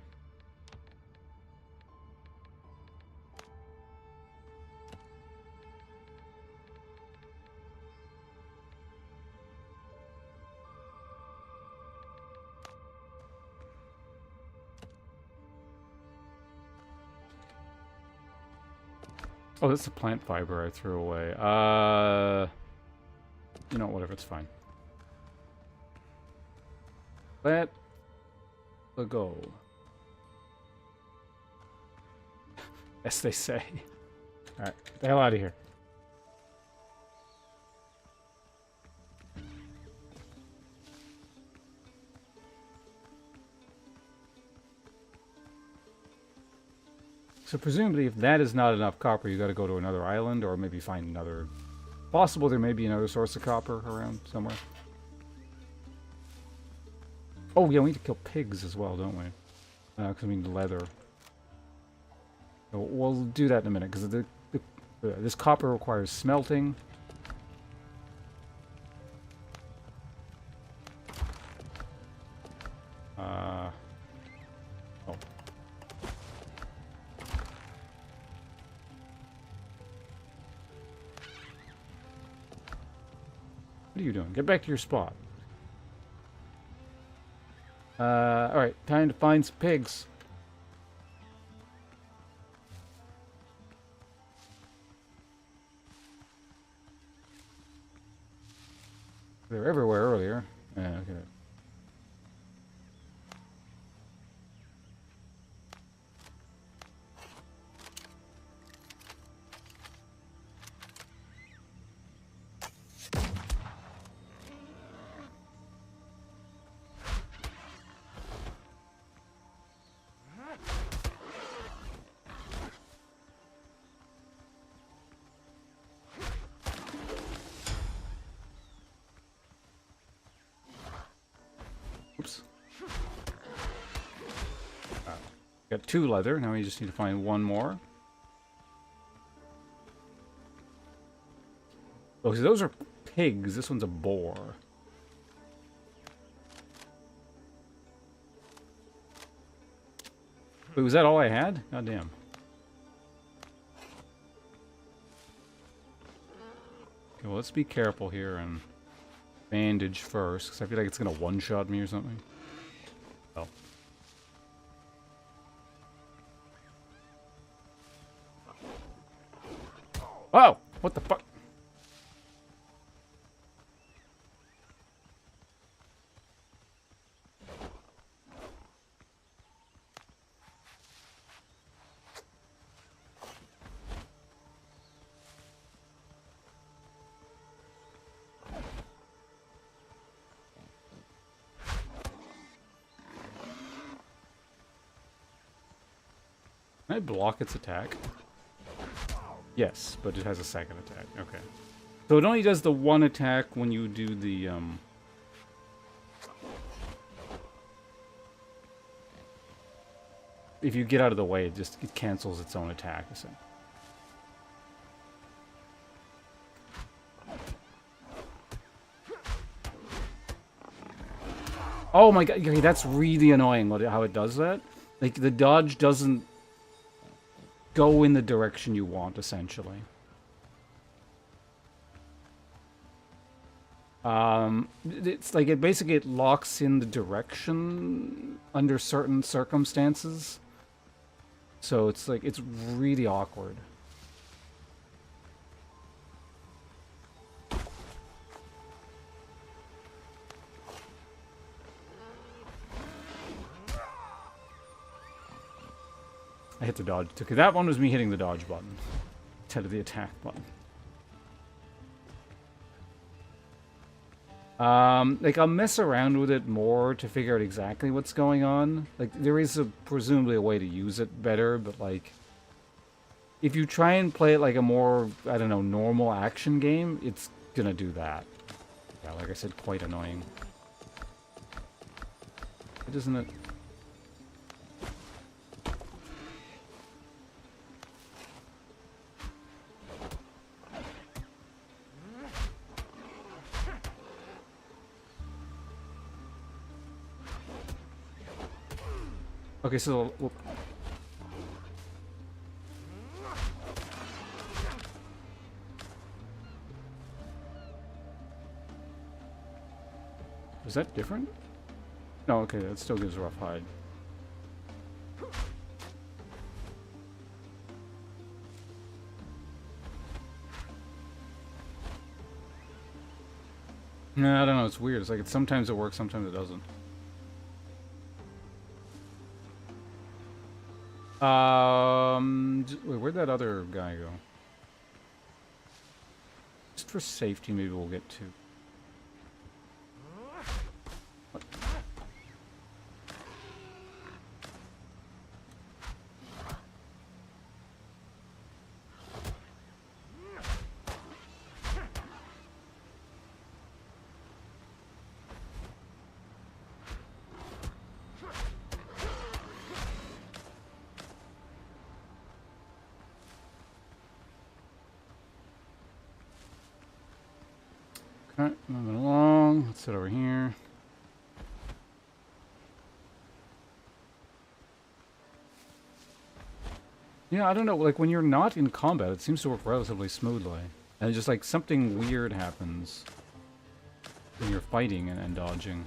Oh, that's the plant fiber I threw away. You know, whatever, it's fine. Let the go. As they say. Alright, get the hell out of here. So presumably if that is not enough copper, you gotta go to another island or maybe find another... Possible there may be another source of copper around somewhere. Oh, yeah, we need to kill pigs as well, don't we? Because we need leather. So we'll do that in a minute, because this copper requires smelting. Oh. What are you doing? Get back to your spot. Alright, time to find some pigs. They were everywhere earlier. Yeah, okay. Oops. Got 2 leather. Now we just need to find 1 more. Oh, so those are pigs. This one's a boar. Wait, was that all I had? God damn. Okay, well, let's be careful here and bandage first, because I feel like it's going to one-shot me or something. Oh. Oh! What the fuck? Can I block its attack? Yes, but it has a second attack. Okay. So it only does the 1 attack when you do the, if you get out of the way, it cancels its own attack, essentially. Oh my god, okay, that's really annoying how it does that. Like, the dodge doesn't go in the direction you want, essentially. It's like it locks in the direction under certain circumstances. So it's like it's really awkward. I hit the dodge. Okay, that one was me hitting the dodge button instead of the attack button. Like, I'll mess around with it more to figure out exactly what's going on. Like, there is presumably a way to use it better, but, like, if you try and play it like a more, I don't know, normal action game, it's gonna do that. Yeah, like I said, quite annoying. Isn't it? Okay, so... is that different? No, okay, that still gives a rough hide. No, I don't know, it's weird. It's like sometimes it works, sometimes it doesn't. Wait, where'd that other guy go? Just for safety, maybe we'll get to... what? Okay, moving along. Let's sit over here. Yeah, I don't know. Like, when you're not in combat, it seems to work relatively smoothly. And just, like, something weird happens when you're fighting and dodging.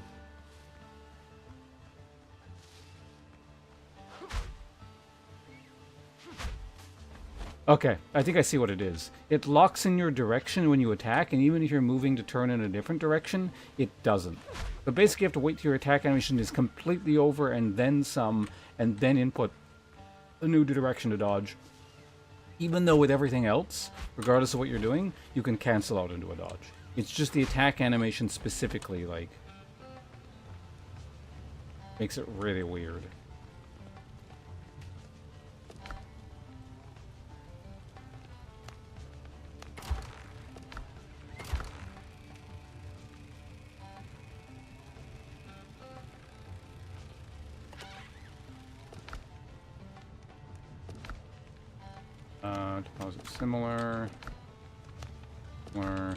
Okay, I think I see what it is. It locks in your direction when you attack, and even if you're moving to turn in a different direction, it doesn't. But basically you have to wait till your attack animation is completely over, and then some, and then input a new direction to dodge. Even though with everything else, regardless of what you're doing, you can cancel out into a dodge. It's just the attack animation specifically, like, makes it really weird. Deposit similar. Similar.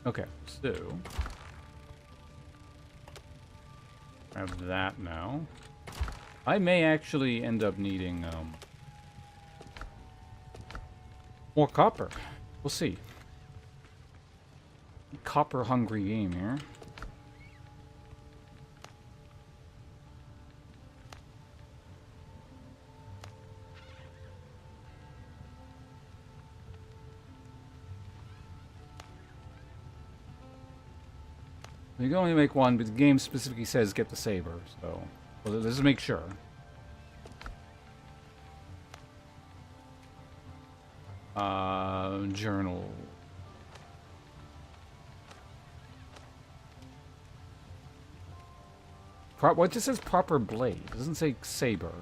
Okay, so I have that now. I may actually end up needing more copper. We'll see. Copper hungry game here. You can only make one, but the game specifically says get the saber, so well, let's just make sure. Journal. What just says proper blade? It doesn't say saber.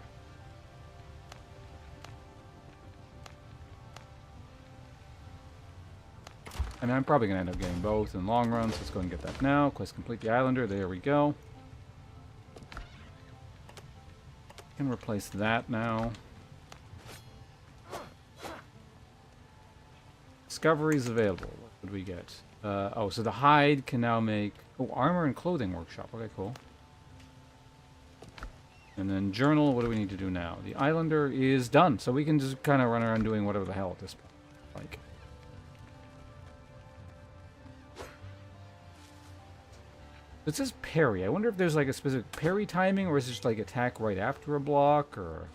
And I'm probably going to end up getting both in the long run, so let's go and get that now. Quest complete the Islander. There we go. Can replace that now. Discoveries available. What would we get? Oh, so the hide can now make... oh, armor and clothing workshop. Okay, cool. And then journal, what do we need to do now? The Islander is done, so we can just kind of run around doing whatever the hell at this point. Like, it says parry. I wonder if there's like a specific parry timing, or is it just like attack right after a block, or...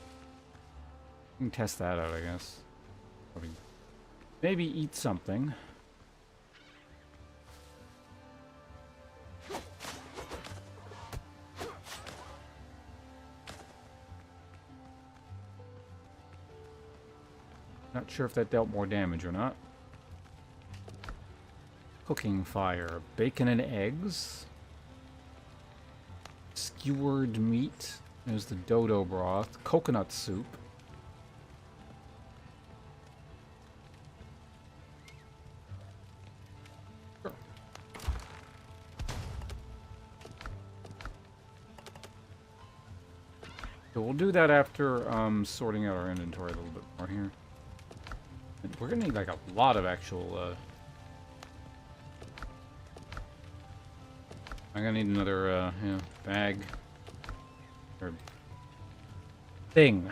We can test that out, I guess. Maybe eat something. Not sure if that dealt more damage or not. Cooking fire. Bacon and eggs. Skewered meat. There's the dodo broth. Coconut soup. Sure. So we'll do that after sorting out our inventory a little bit more here. We're gonna need like a lot of actual I'm gonna need another bag or thing.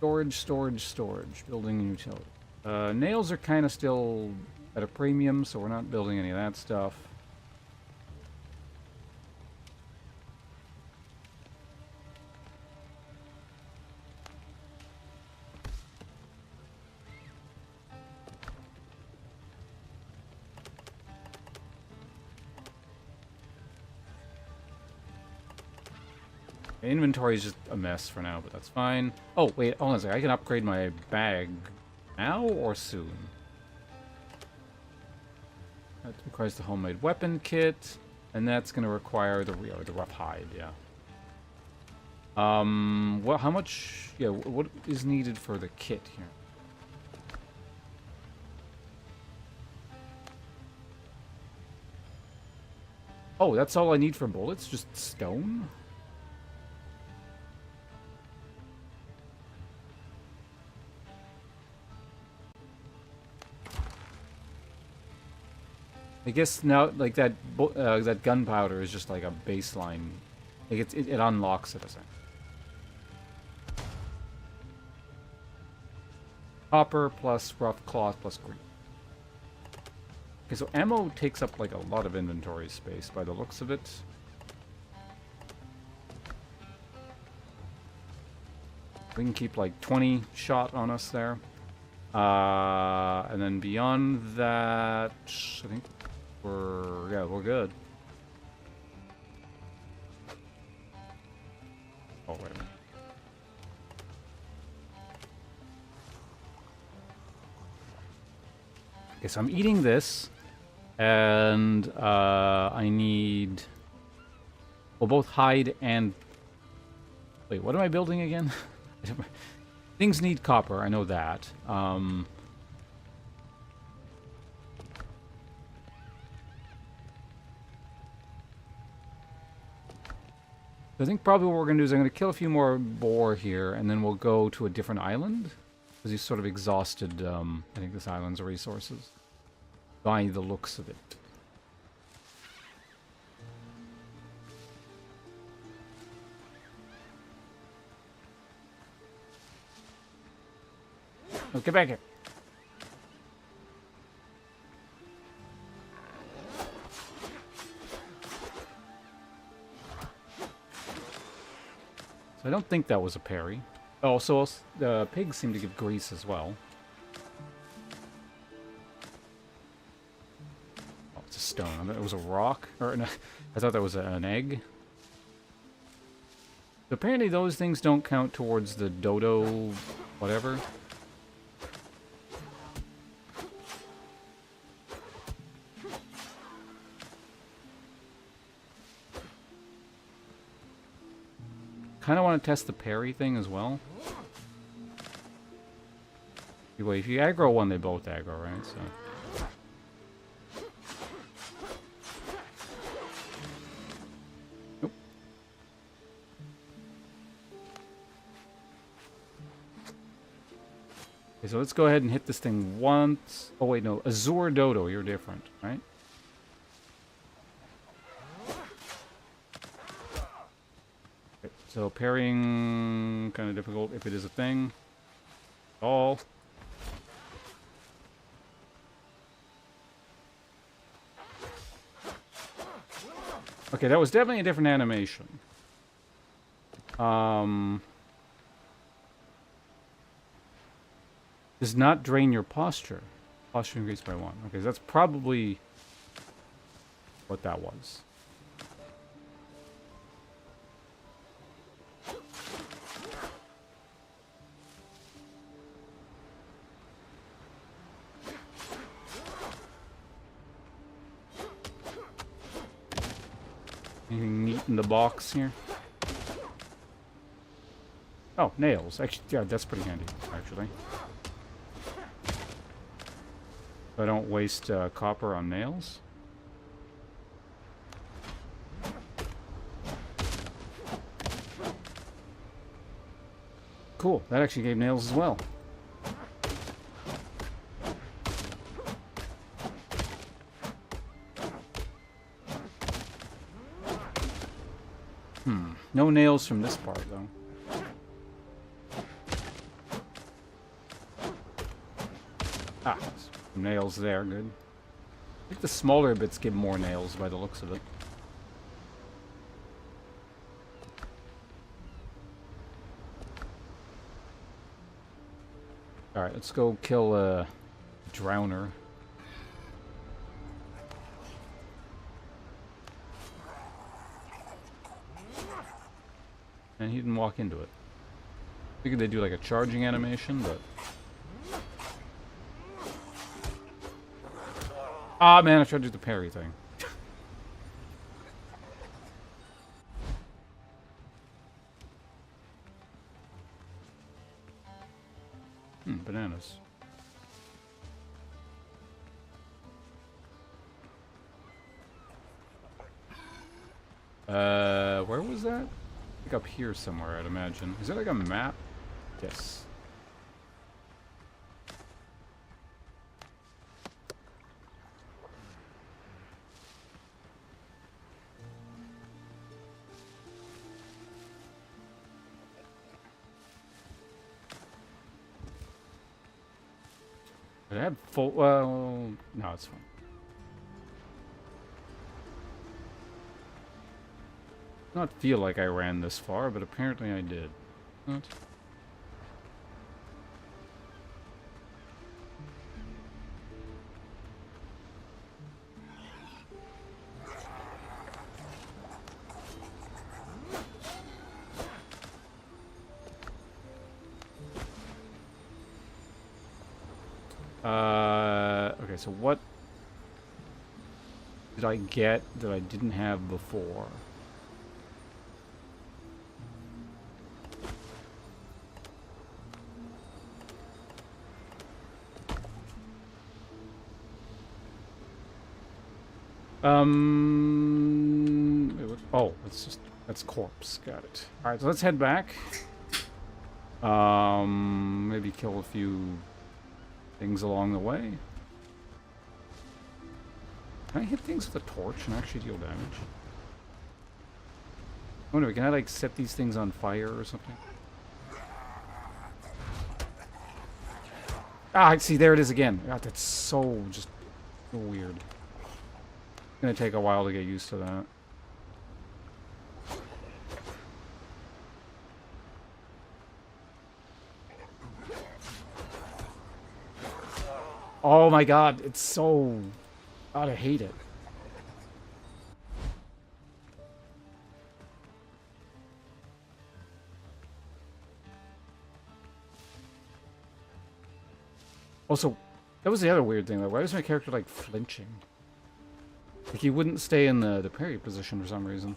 Storage. Building and utility. Nails are kind of still at a premium, so we're not building any of that stuff. Inventory is just a mess for now, but that's fine. Oh, wait, hold on a second. I can upgrade my bag now or soon? That requires the homemade weapon kit, and that's going to require the rough hide, yeah. Well, how much... Yeah, what is needed for the kit here? Oh, that's all I need for bullets? Just stone? I guess now, like, that gunpowder is just like a baseline. Like, it unlocks it, essentially. Copper plus rough cloth plus green. Okay, so ammo takes up, like, a lot of inventory space by the looks of it. We can keep, like, 20 shot on us there. And then beyond that, I think we're good. Oh, wait a minute. Okay, so I'm eating this, and I need, well, both hide and, wait, what am I building again? Things need copper, I know that. I think probably what we're going to do is I'm going to kill a few more boar here, and then we'll go to a different island. Because he's sort of exhausted, I think, this island's resources. By the looks of it. Oh, get back here. So I don't think that was a parry. Oh, so the pigs seem to give grease as well. Oh, it's a stone. I thought it was a rock. Or no, I thought that was an egg. So apparently those things don't count towards the dodo whatever. Kind of want to test the parry thing as well. Anyway, if you aggro one, they both aggro, right? So. Nope. Okay, so let's go ahead and hit this thing once. Oh wait, no, Azure Dodo, you're different, right? So parrying kind of difficult if it is a thing. All. Okay, that was definitely a different animation. Does not drain your posture. Posture increased by 1. Okay, so that's probably what that was. Anything neat in the box here? Oh, nails. Actually, yeah, that's pretty handy, actually. I don't waste copper on nails. Cool, that actually gave nails as well. No nails from this part, though. Ah, some nails there, good. I think the smaller bits give more nails by the looks of it. Alright, let's go kill a drowner. And he didn't walk into it. Figured they'd do like a charging animation, but... Ah, man, I tried to do the parry thing. Bananas. Where was that? I think up here somewhere, I'd imagine. Is that like a map? Yes. Did I have full... Well... No, it's fine. Not feel like I ran this far, but apparently I did. What? Okay, so what did I get that I didn't have before? Oh, that's corpse. Got it. All right, so let's head back. Maybe kill a few things along the way. Can I hit things with a torch and actually deal damage? Oh no, can I like set these things on fire or something? Ah, see, there it is again. God, that's so just so weird. It's gonna take a while to get used to that. Oh my god, it's so... God, I hate it. Also, that was the other weird thing. Like, why was my character, like, flinching? Like, he wouldn't stay in the parry position for some reason.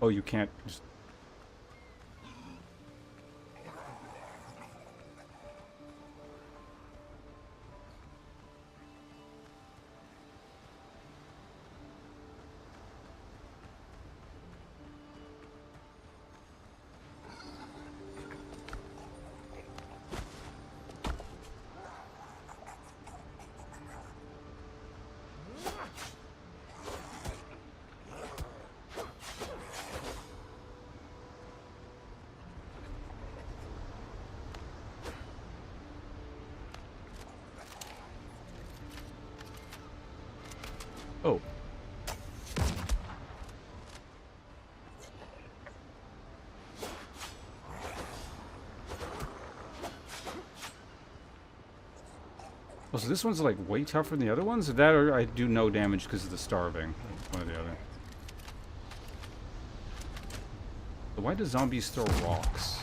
Oh, you can't just... Oh. Oh, so this one's like way tougher than the other ones? Or that, or I do no damage because of the starving. One or the other. So why do zombies throw rocks?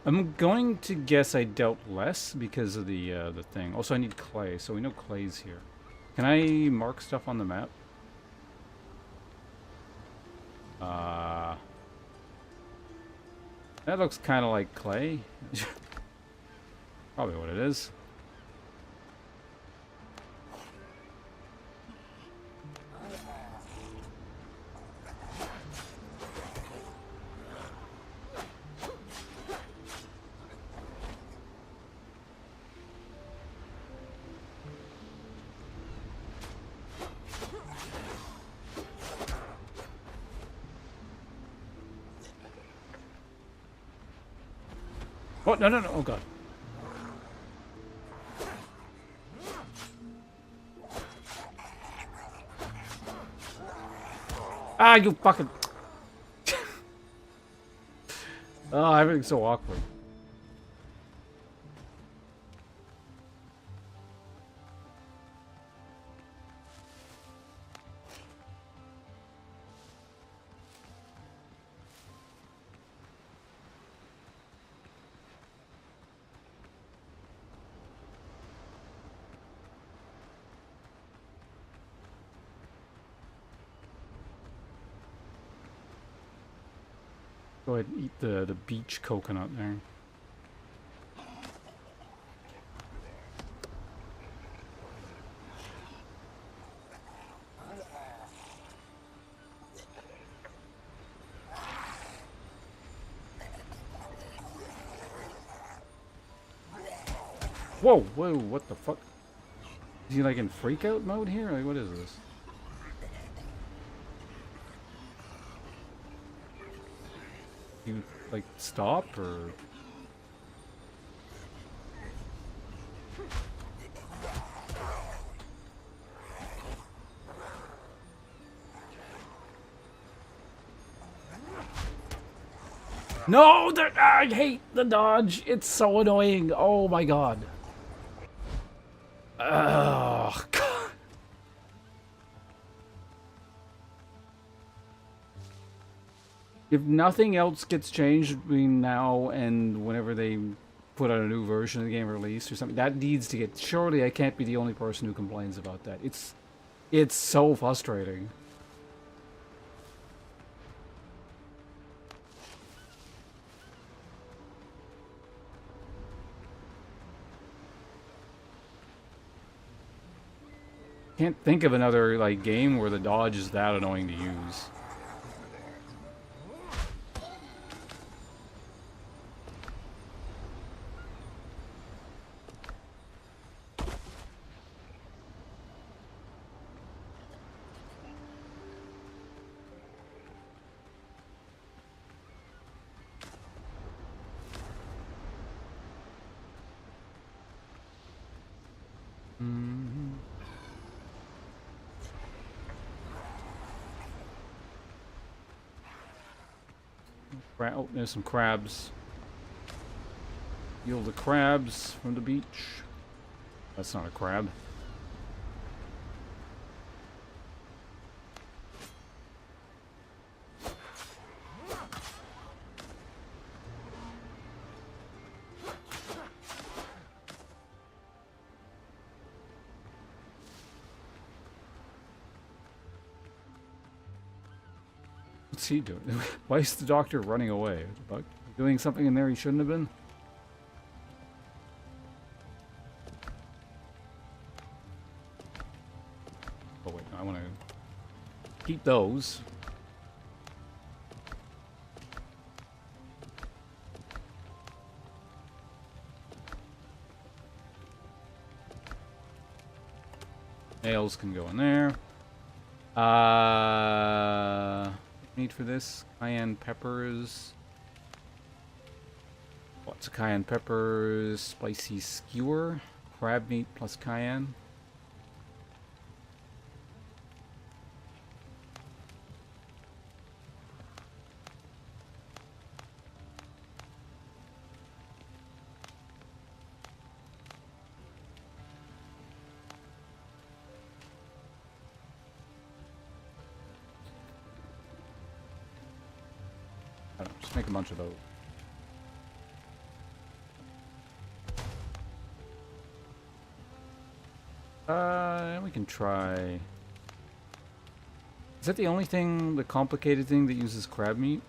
I'm going to guess I dealt less because of the thing. Also, I need clay, so we know clay's here. Can I mark stuff on the map? That looks kind of like clay. Probably what it is. What? No, no, no. Oh, God. Ah, you fucking... Oh, everything's so awkward. Go ahead and eat the beach coconut there. Whoa, whoa, what the fuck? Is he like in freak out mode here? Like, what is this? You like stop or? No, I hate the dodge. It's so annoying. Oh my god. Oh god. If nothing else gets changed between now and whenever they put out a new version of the game released or something, that needs to get... Surely I can't be the only person who complains about that. It's so frustrating. Can't think of another like game where the dodge is that annoying to use. Oh, there's some crabs. Heal the crabs from the beach. That's not a crab. What's he doing? Why is the doctor running away? Doing something in there he shouldn't have been? Oh wait, I want to keep those. Nails can go in there. Need for this cayenne peppers. Lots of cayenne peppers. Spicy skewer. Crab meat plus cayenne. I don't know, just make a bunch of those. We can try... Is that the only thing, the complicated thing that uses crab meat?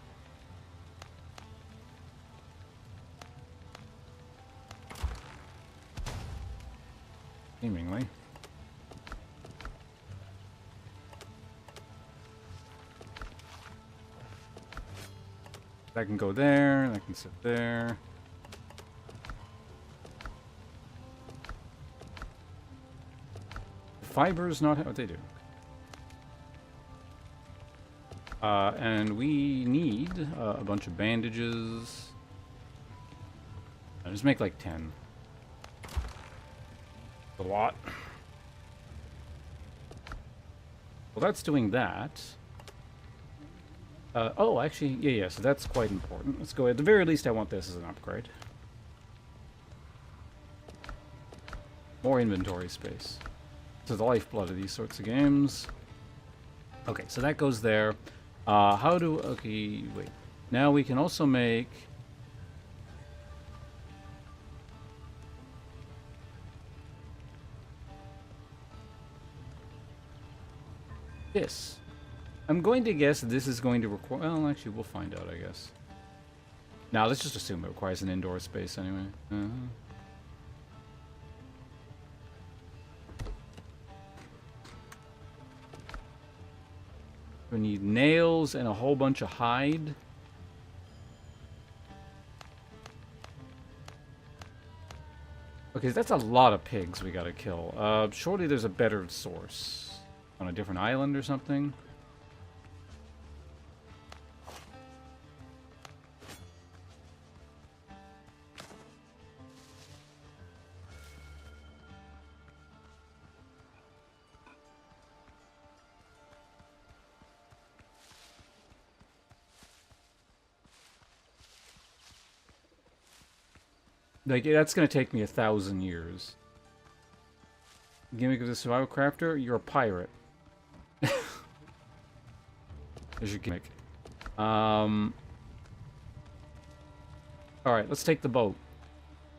Seemingly. That can go there, that can sit there. Fibers not what they do. And we need a bunch of bandages. I'll just make like 10. A lot. Well, that's doing that. Oh, actually, yeah, so that's quite important. Let's go. At the very least, I want this as an upgrade. More inventory space. To the lifeblood of these sorts of games. Okay, so that goes there. How do... Okay, wait. Now we can also make... this. I'm going to guess this is going to require... Well, actually, we'll find out, I guess. Now, let's just assume it requires an indoor space anyway. We need nails and a whole bunch of hide. Okay, that's a lot of pigs we gotta kill. Surely there's a better source. On a different island or something? Like, that's gonna take me 1,000 years. Gimmick of the survival crafter? You're a pirate. There's your gimmick. Alright, let's take the boat.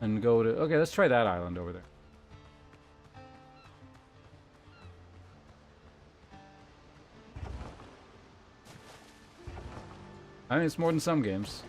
And go to... Okay, let's try that island over there. I mean, it's more than some games.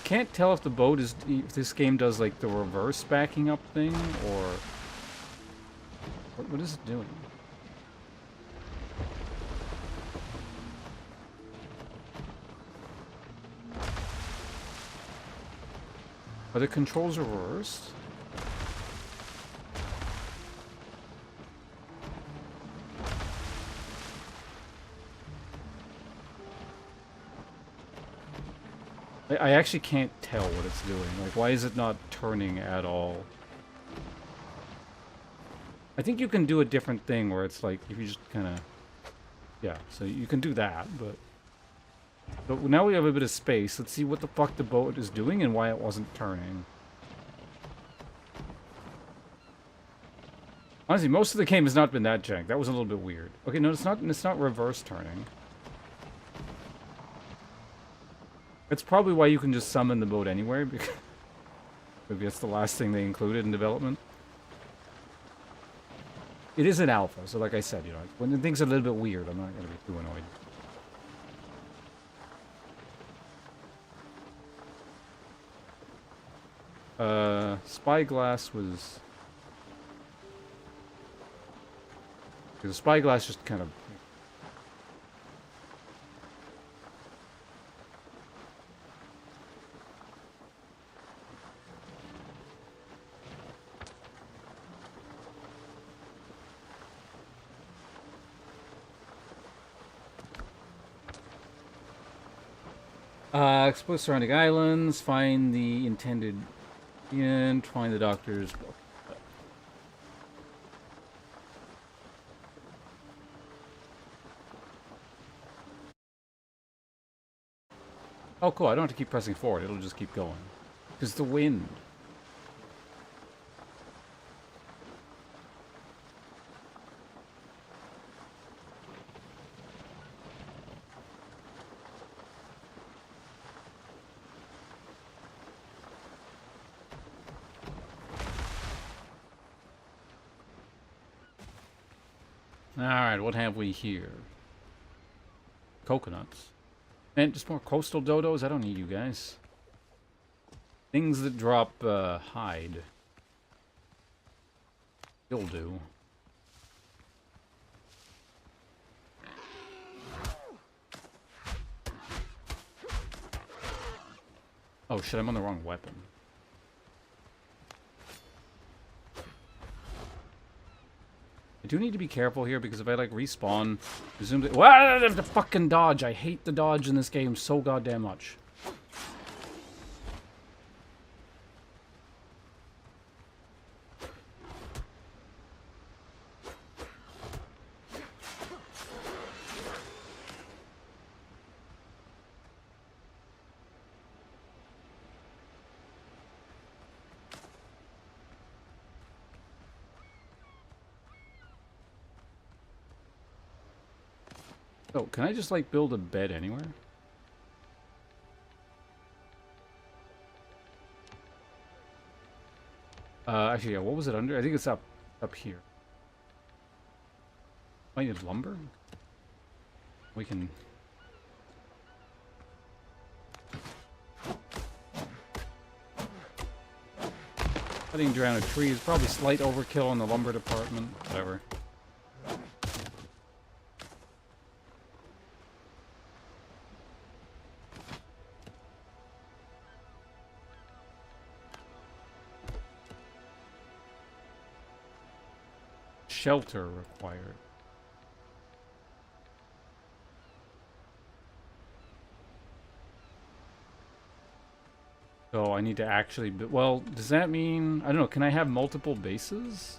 Can't tell if the boat is... If this game does, like, the reverse backing up thing, or... What is it doing? Are the controls reversed? I actually can't tell what it's doing. Like, why is it not turning at all? I think you can do a different thing where it's like, if you just kind of... Yeah, so you can do that, but... But now we have a bit of space. Let's see what the fuck the boat is doing and why it wasn't turning. Honestly, most of the game has not been that jank. That was a little bit weird. Okay, no, it's not reverse turning. It's probably why you can just summon the boat anywhere, because maybe that's the last thing they included in development. It is an alpha, so like I said, you know, when things are a little bit weird, I'm not going to be too annoyed. Spyglass was... The spyglass just kind of... explore surrounding islands, find the intended end, find the doctor's book. Oh, cool. I don't have to keep pressing forward. It'll just keep going. Because the wind. Alright, what have we here? Coconuts. And just more coastal dodos? I don't need you guys. Things that drop hide. You'll do. Oh shit, I'm on the wrong weapon. I do need to be careful here because if I like respawn, presumably... Well, I have to fucking dodge. I hate the dodge in this game so goddamn much. Oh, can I just, like, build a bed anywhere? Actually, yeah, what was it under? I think it's up here. I need lumber? We can... Cutting down a tree is probably slight overkill in the lumber department. Whatever. Shelter required. So I need to actually... Well, does that mean... I don't know, can I have multiple bases?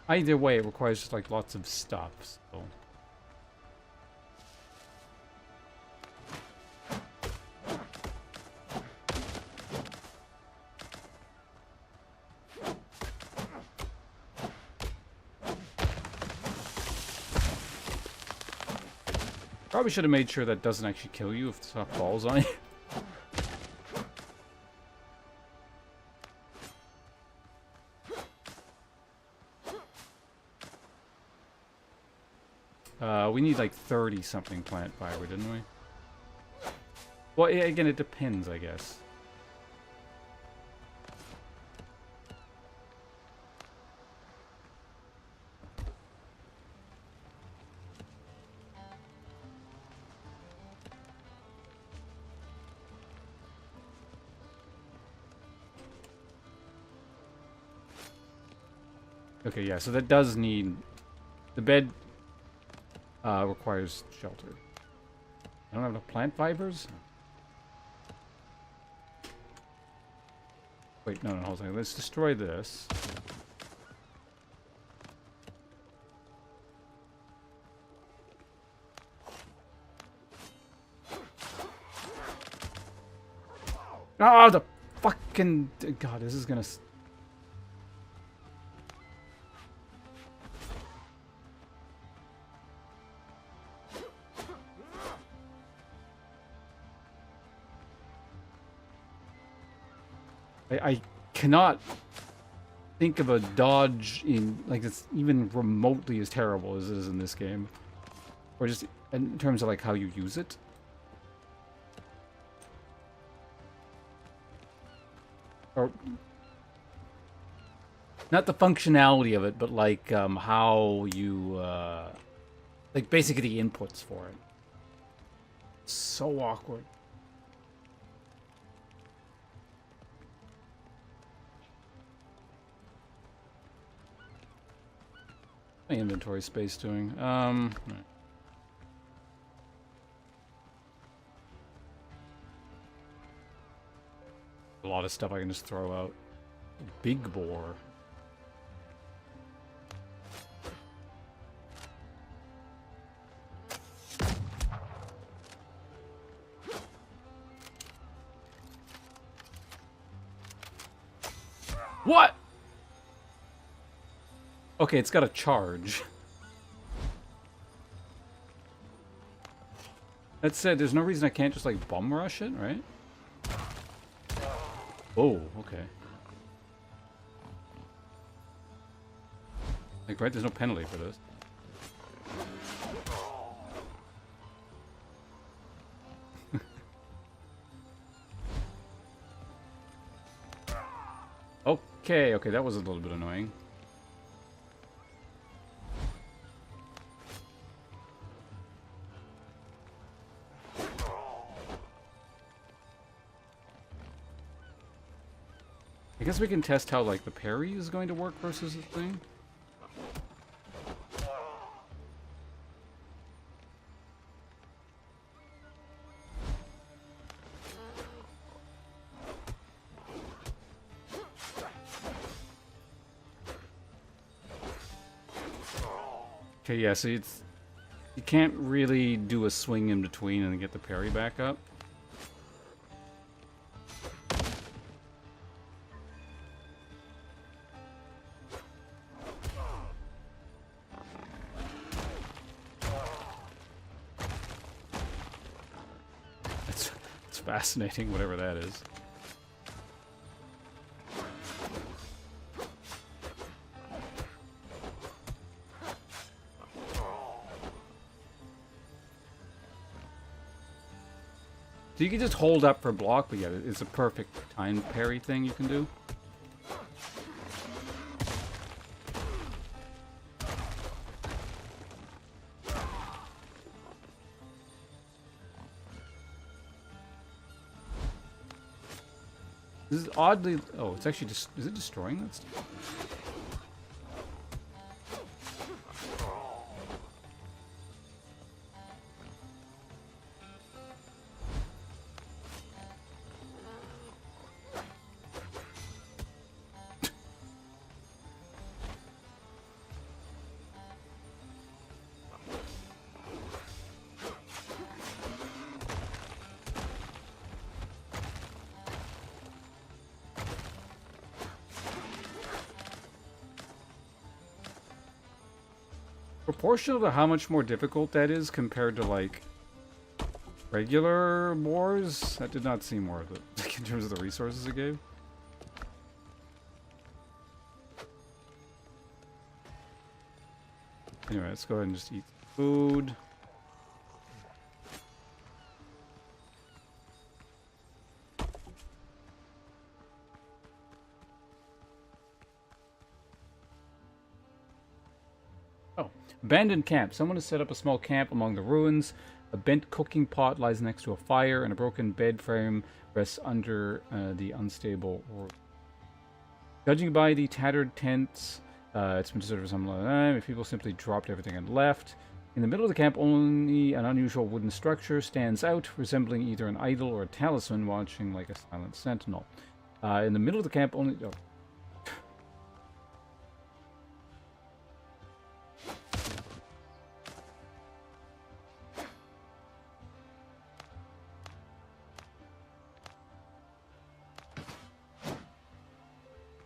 Either way, it requires just, like, lots of stuff, so... Probably should have made sure that doesn't actually kill you if stuff falls on you. We need like 30-something plant fiber, didn't we? Well, yeah, again, it depends, I guess. Okay, yeah, so that does need... The bed requires shelter. I don't have enough plant fibers? Wait, no, hold on. Let's destroy this. Oh, the fucking... God, this is gonna... I cannot think of a dodge in like it's even remotely as terrible as it is in this game. Or just in terms of like how you use it? Or not the functionality of it, but like how you like basically the inputs for it. So awkward. My inventory space doing? A lot of stuff I can just throw out. Big bore. What? Okay, it's got a charge. That said, there's no reason I can't just like bum rush it, right? Oh, okay. Like, right, there's no penalty for this. Okay, that was a little bit annoying. I guess we can test how, like, the parry is going to work versus the thing. Okay, yeah, so you can't really do a swing in between and get the parry back up. It's fascinating, whatever that is. So you can just hold up for block, but yeah, it's a perfect time parry thing you can do. This is oddly... Oh, it's actually just... Is it destroying that stuff? Proportional to how much more difficult that is compared to, like, regular wars, that did not seem worth it, like, in terms of the resources it gave. Anyway, let's go ahead and just eat food. Abandoned camp. Someone has set up a small camp among the ruins. A bent cooking pot lies next to a fire, and a broken bed frame rests under the unstable roof. Judging by the tattered tents, it's been deserted for some time. If people simply dropped everything and left. In the middle of the camp, only an unusual wooden structure stands out, resembling either an idol or a talisman, watching like a silent sentinel. In the middle of the camp, only... Oh.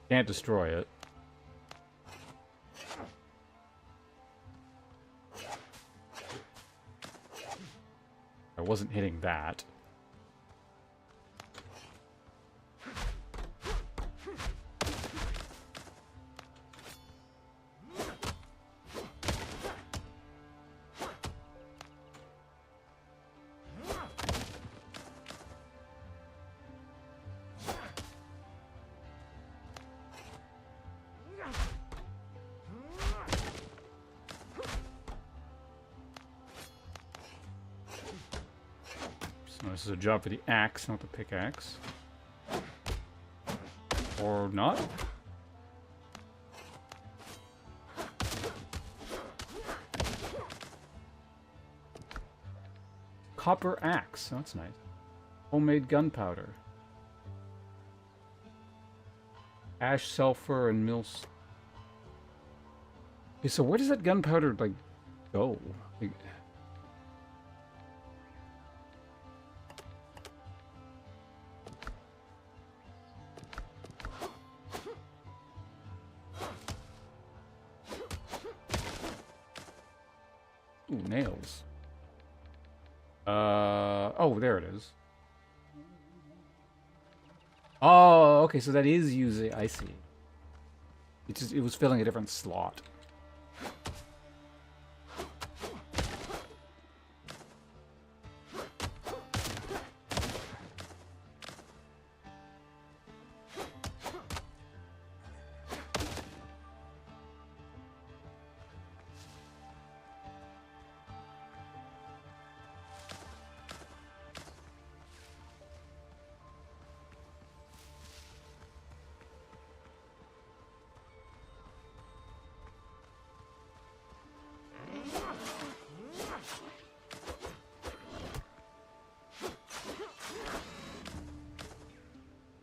Can't destroy it. I wasn't hitting that. No, this is a job for the axe, not the pickaxe. Or not? Copper axe. That's nice. Homemade gunpowder. Ash, sulfur, and mills. Okay, so where does that gunpowder, like, go? Like, ooh, nails. Oh, there it is. Oh, okay, so that is using, I see. It was filling a different slot.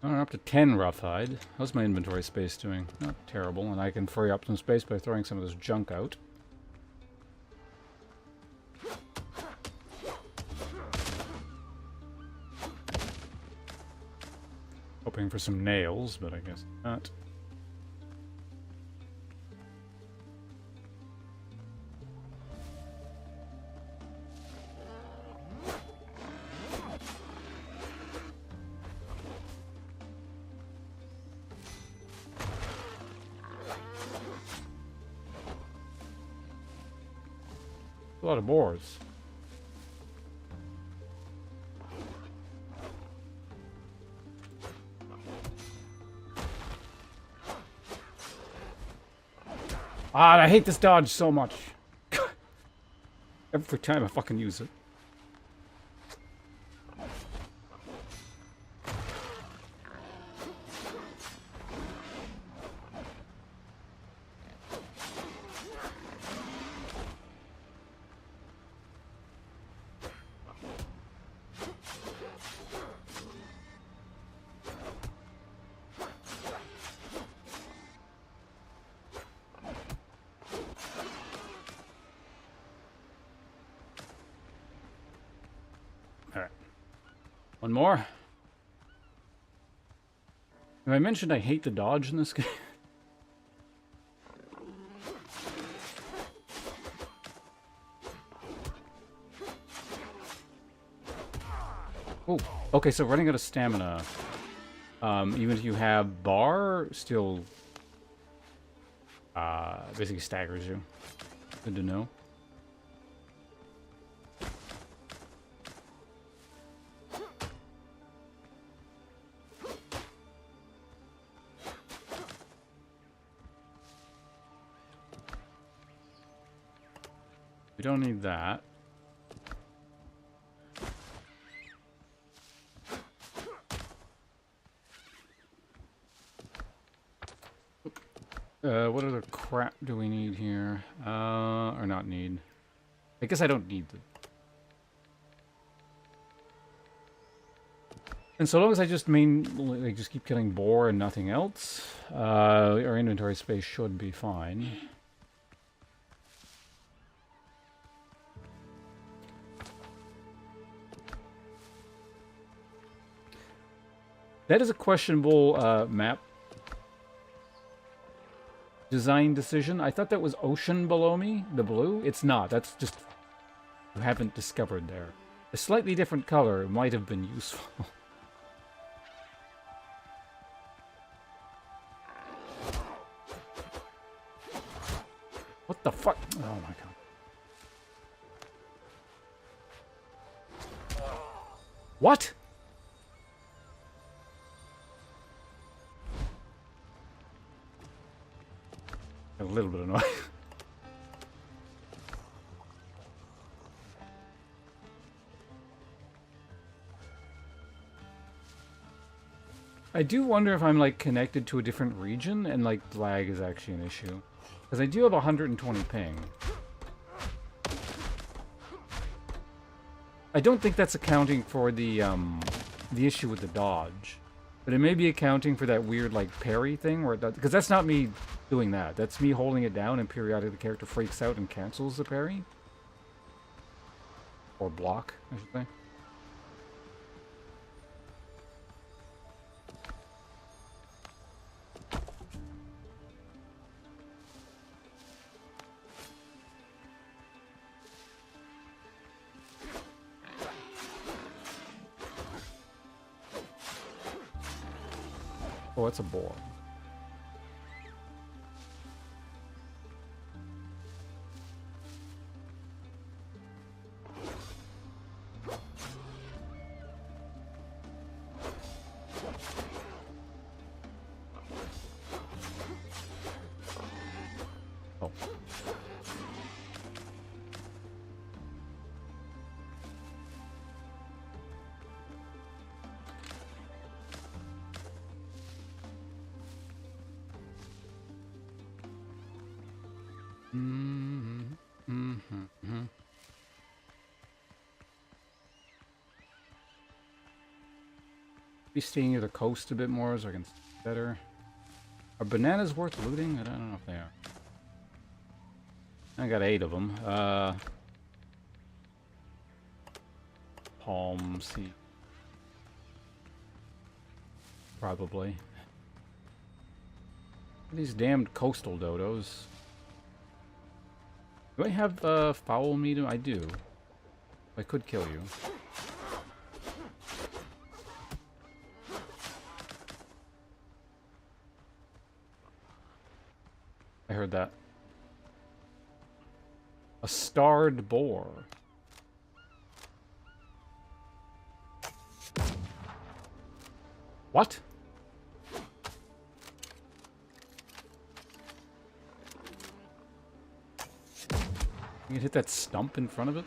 Up to 10 roughhide. How's my inventory space doing? Not terrible, and I can free up some space by throwing some of this junk out. Hoping for some nails, but I guess not. A lot of boars. Ah, I hate this dodge so much. Every time I fucking use it. One more. Have I mentioned I hate the dodge in this game? Oh, okay, so running out of stamina, even if you have bar, still basically staggers you. Good to know. We don't need that. What other crap do we need here? Or not need? I guess I don't need the... And so long as I just just keep killing boar and nothing else, our inventory space should be fine. That is a questionable map design decision. I thought that was ocean below me, the blue. It's not. That's just you haven't discovered there. A slightly different color might have been useful. What the fuck? Oh my god. What? A little bit annoying. I do wonder if I'm like connected to a different region and like lag is actually an issue. Because I do have 120 ping. I don't think that's accounting for the issue with the dodge. But it may be accounting for that weird like parry thing where because that's not me doing that. That's me holding it down and periodically the character freaks out and cancels the parry. Or block, I should say. Oh, it's a boar. Oh. Be staying near the coast a bit more so I can see better. Are bananas worth looting? I don't know if they are. I got 8 of them. Palm seed. Probably. These damned coastal dodos. Do I have foul meat? I do. I could kill you. I heard that. A starred boar. What? You can hit that stump in front of it?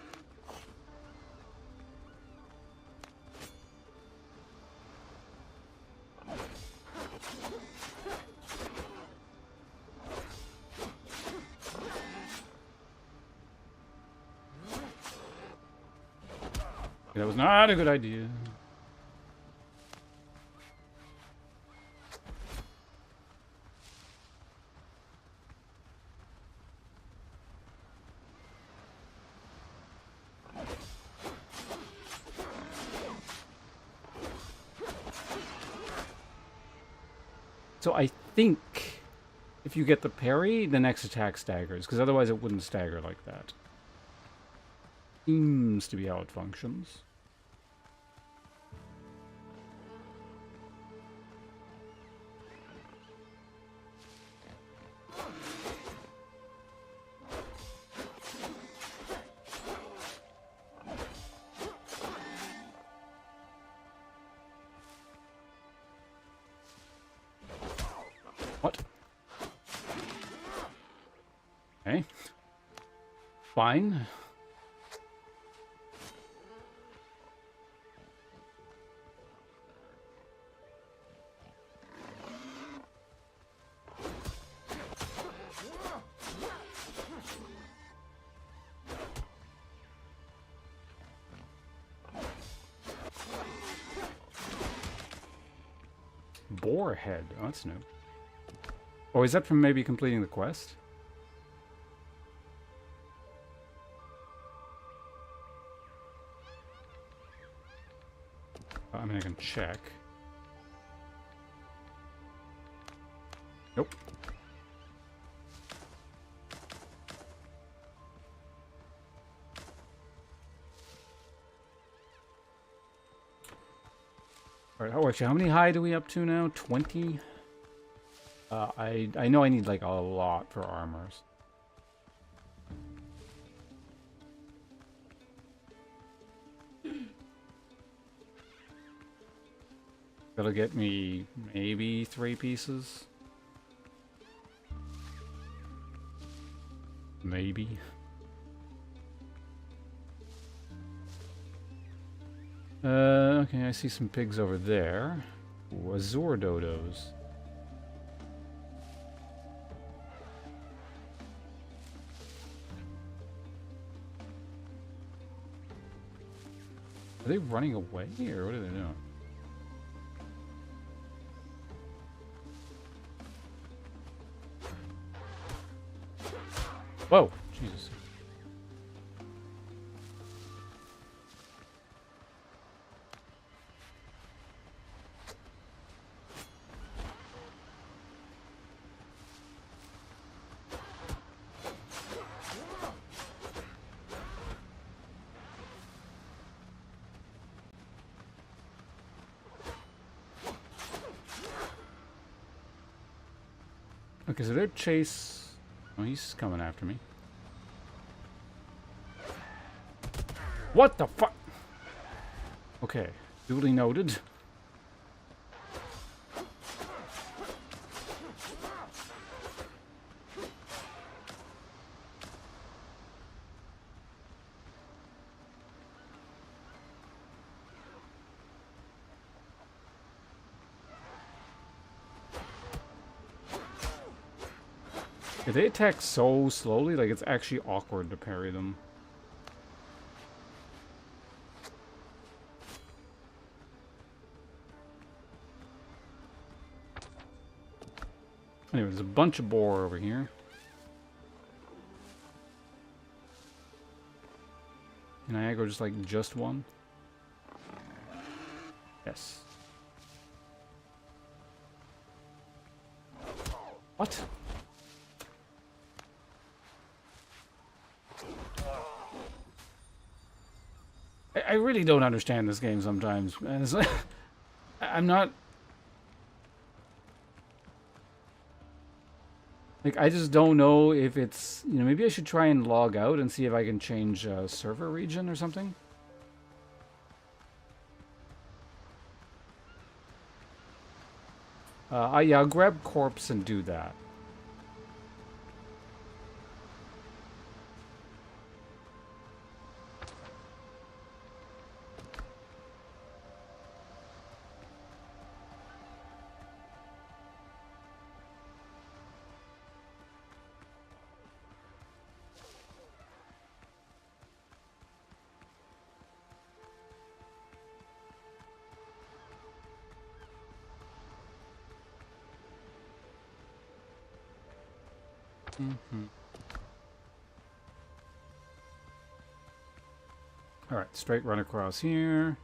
That was not a good idea. So I think if you get the parry, the next attack staggers, because otherwise it wouldn't stagger like that. Seems to be how it functions. What? Okay. Fine. Boar head. Oh, that's new. Oh, is that from maybe completing the quest? I mean, I can check. Nope. Alright, oh, actually, how many high do we up to now? 20? I know I need, like, a lot for armors. That'll get me maybe 3 pieces. Maybe. Okay, I see some pigs over there. Ooh, Azure dodos. Are they running away, or what are they doing? Whoa! Jesus. Okay, so their chase... Oh, he's coming after me. What the fuck? Okay, duly noted. Yeah, they attack so slowly, like it's actually awkward to parry them. Anyway, there's a bunch of boar over here. Can I aggro just like just one? Yes. What? I really don't understand this game sometimes, man. It's like, I'm not... Like, I just don't know if it's... You know, maybe I should try and log out and see if I can change server region or something. Yeah, I'll grab corpse and do that. Alright, straight run across here.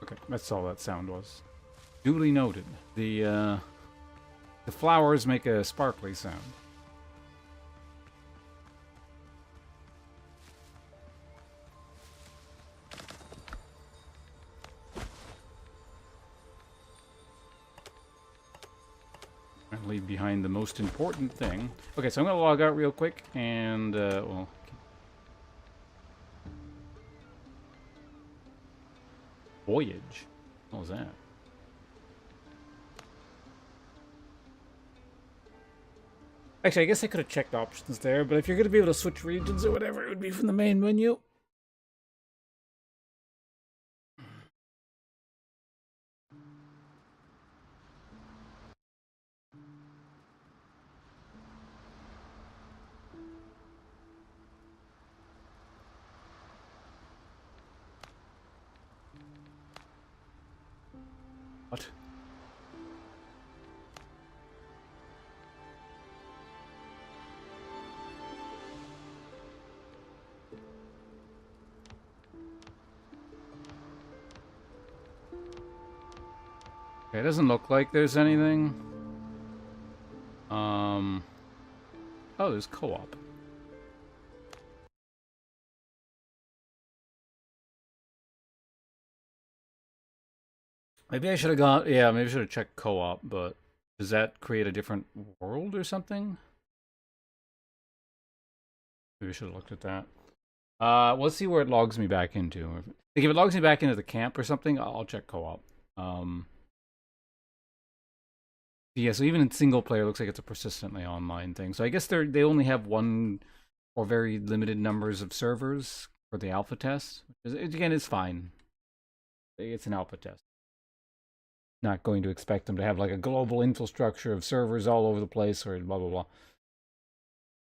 Okay, that's all that sound was. Duly noted. The flowers make a sparkly sound. And leave behind the most important thing. Okay, so I'm gonna log out real quick and well. Voyage? What was that? Actually, I guess I could have checked options there, but if you're going to be able to switch regions or whatever, it would be from the main menu. What? Okay, it doesn't look like there's anything. Oh, there's co-op. Maybe I should have gone, yeah, maybe I should have checked co-op, but does that create a different world or something? Maybe I should have looked at that. Let's see where it logs me back into. Like if it logs me back into the camp or something, I'll check co-op. Yeah, so even in single player, it looks like it's a persistently online thing. So I guess they only have one or very limited numbers of servers for the alpha test. Which again, is fine. It's an alpha test. Not going to expect them to have like a global infrastructure of servers all over the place or blah blah blah.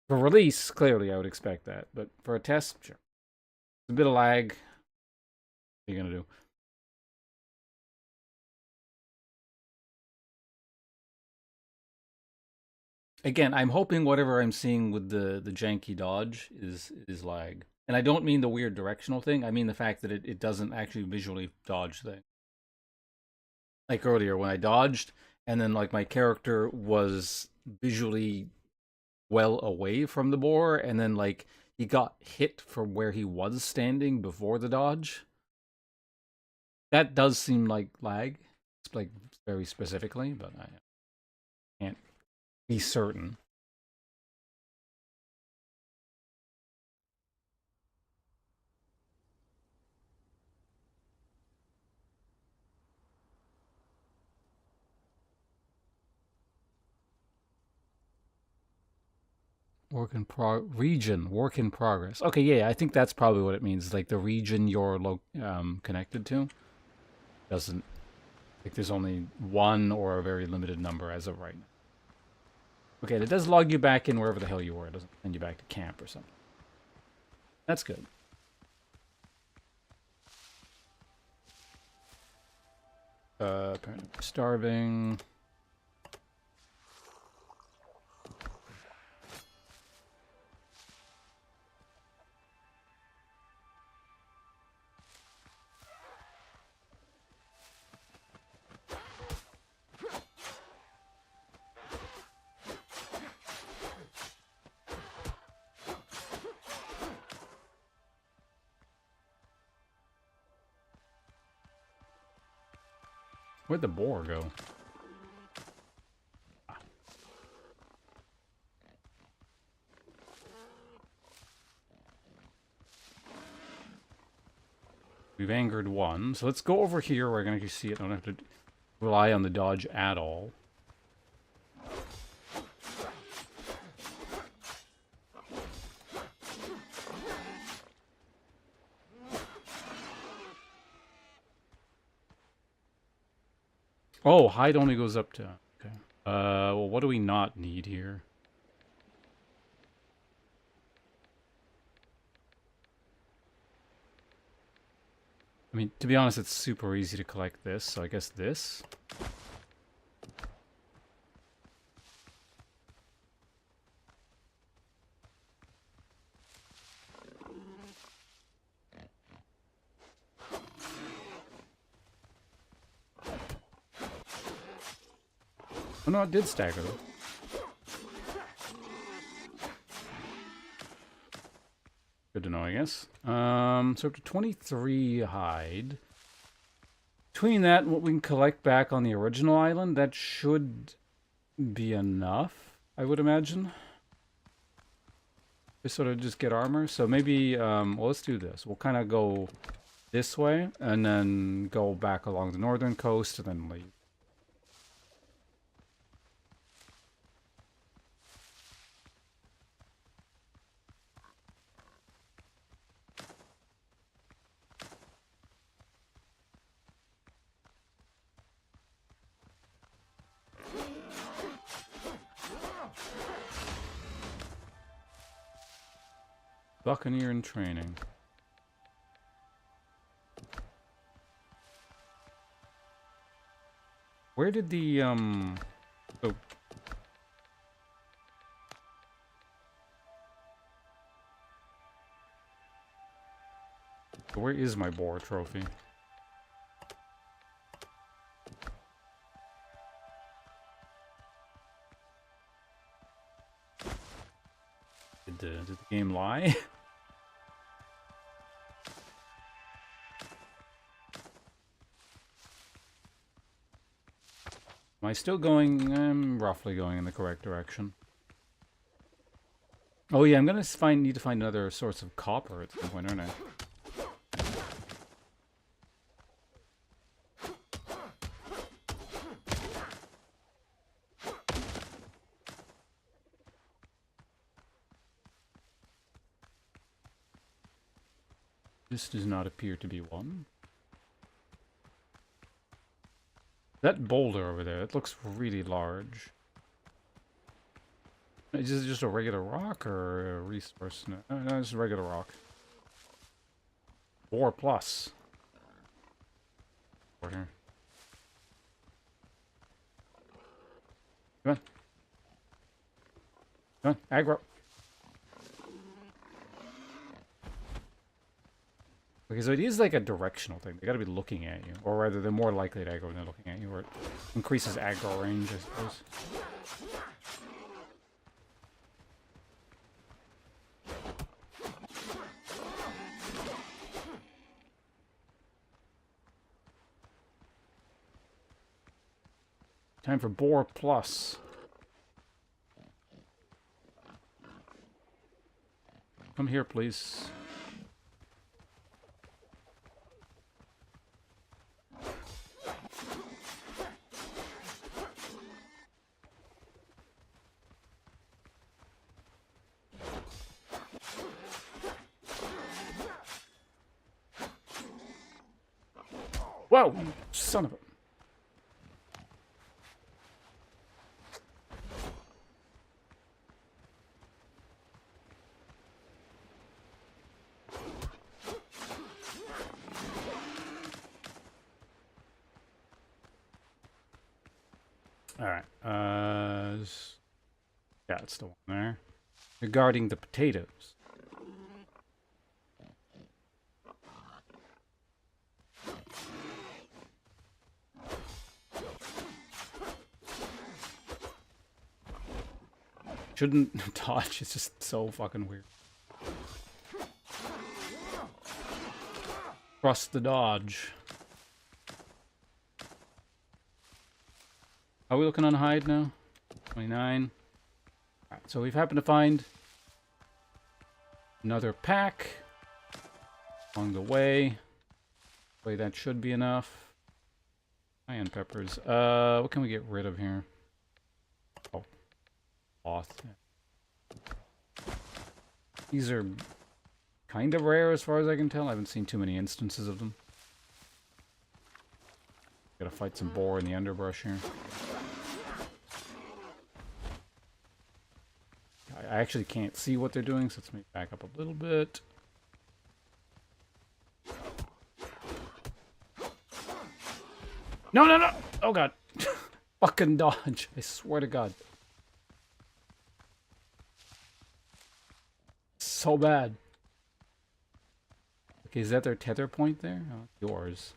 For release, clearly I would expect that, but for a test, sure. It's a bit of lag. What are you gonna do? Again, I'm hoping whatever I'm seeing with the janky dodge is lag. And I don't mean the weird directional thing. I mean the fact that it doesn't actually visually dodge things. Like earlier when I dodged, and then like my character was visually well away from the boar, and then like he got hit from where he was standing before the dodge. That does seem like lag. It's like very specifically, but I can't be certain. Work in progress. Okay, yeah, I think that's probably what it means. Like the region you're connected to doesn't, like there's only one or a very limited number as of right now. Okay, it does log you back in wherever the hell you were. It doesn't send you back to camp or something. That's good. Apparently starving. Where'd the boar go? We've angered one. So let's go over here where I can actually see it. I don't have to rely on the dodge at all. Oh, hide only goes up to... Okay. Well, what do we not need here? I mean, to be honest, it's super easy to collect this, so I guess this. Oh no, it did stagger though. Good to know, I guess. So up to 23 hide. Between that and what we can collect back on the original island, that should be enough, I would imagine. To sort of just get armor. So maybe, well, let's do this. We'll kind of go this way, and then go back along the northern coast, and then leave. Buccaneer in training. Where did the, oh. Where is my boar trophy? Did the game lie? Am I still going? I'm roughly going in the correct direction. Oh yeah, I'm gonna need to find another source of copper at some point, aren't I? This does not appear to be one. That boulder over there, it looks really large. Is this just a regular rock or a resource? No, it's a regular rock. 4 plus. Over here. Come on. Come on, aggro. Okay, so it is like a directional thing. They gotta be looking at you. Or rather, they're more likely to aggro when they're looking at you, or it increases aggro range, I suppose. Time for Boar Plus. Come here, please. Whoa! Son of a... Alright, yeah, it's the one there. Regarding the potatoes. Shouldn't dodge, it's just so fucking weird. Trust the dodge. Are we looking on hide now? 29. Alright, so we've happened to find another pack along the way. Wait, that should be enough. Cayenne peppers. What can we get rid of here? Oh. Cloth. These are kind of rare as far as I can tell. I haven't seen too many instances of them. Gotta fight some boar in the underbrush here. I actually can't see what they're doing, so let's make back up a little bit. No, no, no! Oh god. Fucking dodge. I swear to god. So bad. Okay, is that their tether point there? Oh, yours.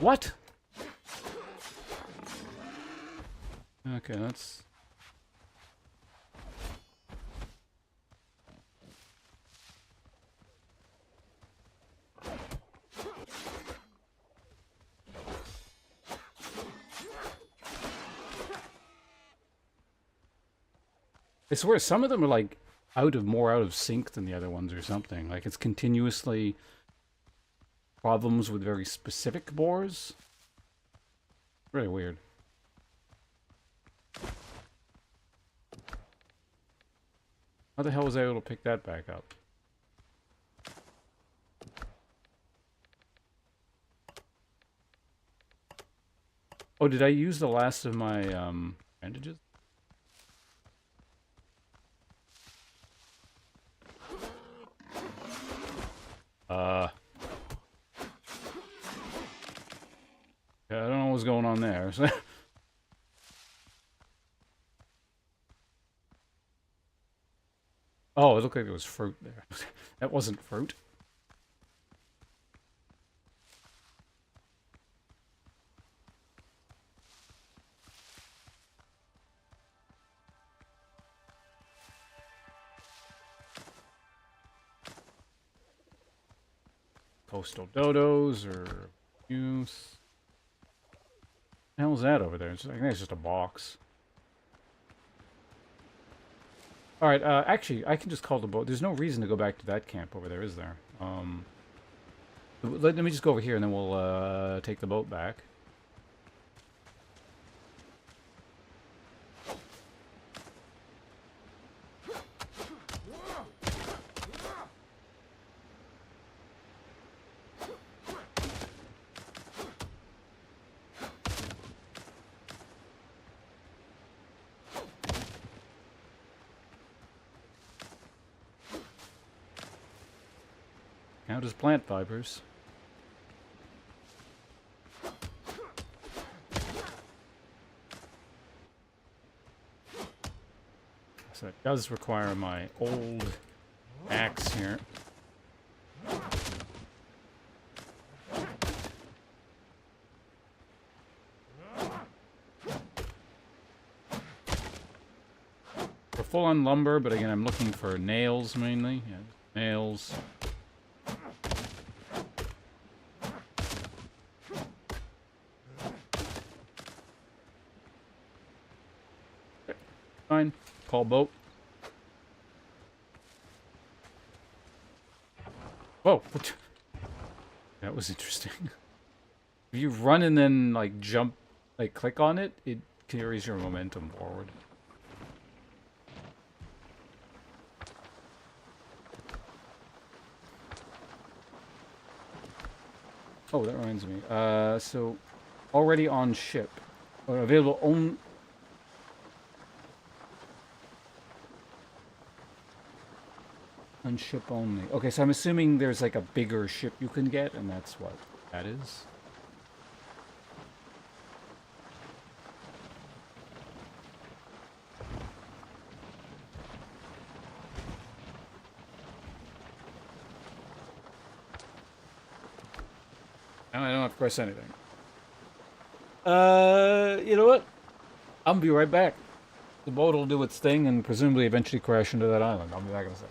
What? Okay, that's... I swear some of them are like more out of sync than the other ones or something. Like it's continuously problems with very specific boars. Really weird. How the hell was I able to pick that back up? Oh, did I use the last of my bandages? Yeah, I don't know what's going on there. Oh, it looked like there was fruit there. That wasn't fruit. Coastal dodos or use. What the hell is that over there? I think it's just a box. Alright, actually, I can just call the boat. There's no reason to go back to that camp over there, is there? Let me just go over here and then we'll take the boat back. How does plant fibers? So it does require my old axe here. For full-on lumber, but again, I'm looking for nails mainly. Yeah, nails. Fine. Call boat. Whoa! That was interesting. If you run and then, like, jump, like, click on it, it carries your momentum forward. Oh, that reminds me. So, already on ship. Or available on... On ship only. Okay, so I'm assuming there's like a bigger ship you can get, and that's what that is. And I don't have to press anything. You know what? I'll be right back. The boat will do its thing and presumably eventually crash into that island. I'll be back in a sec.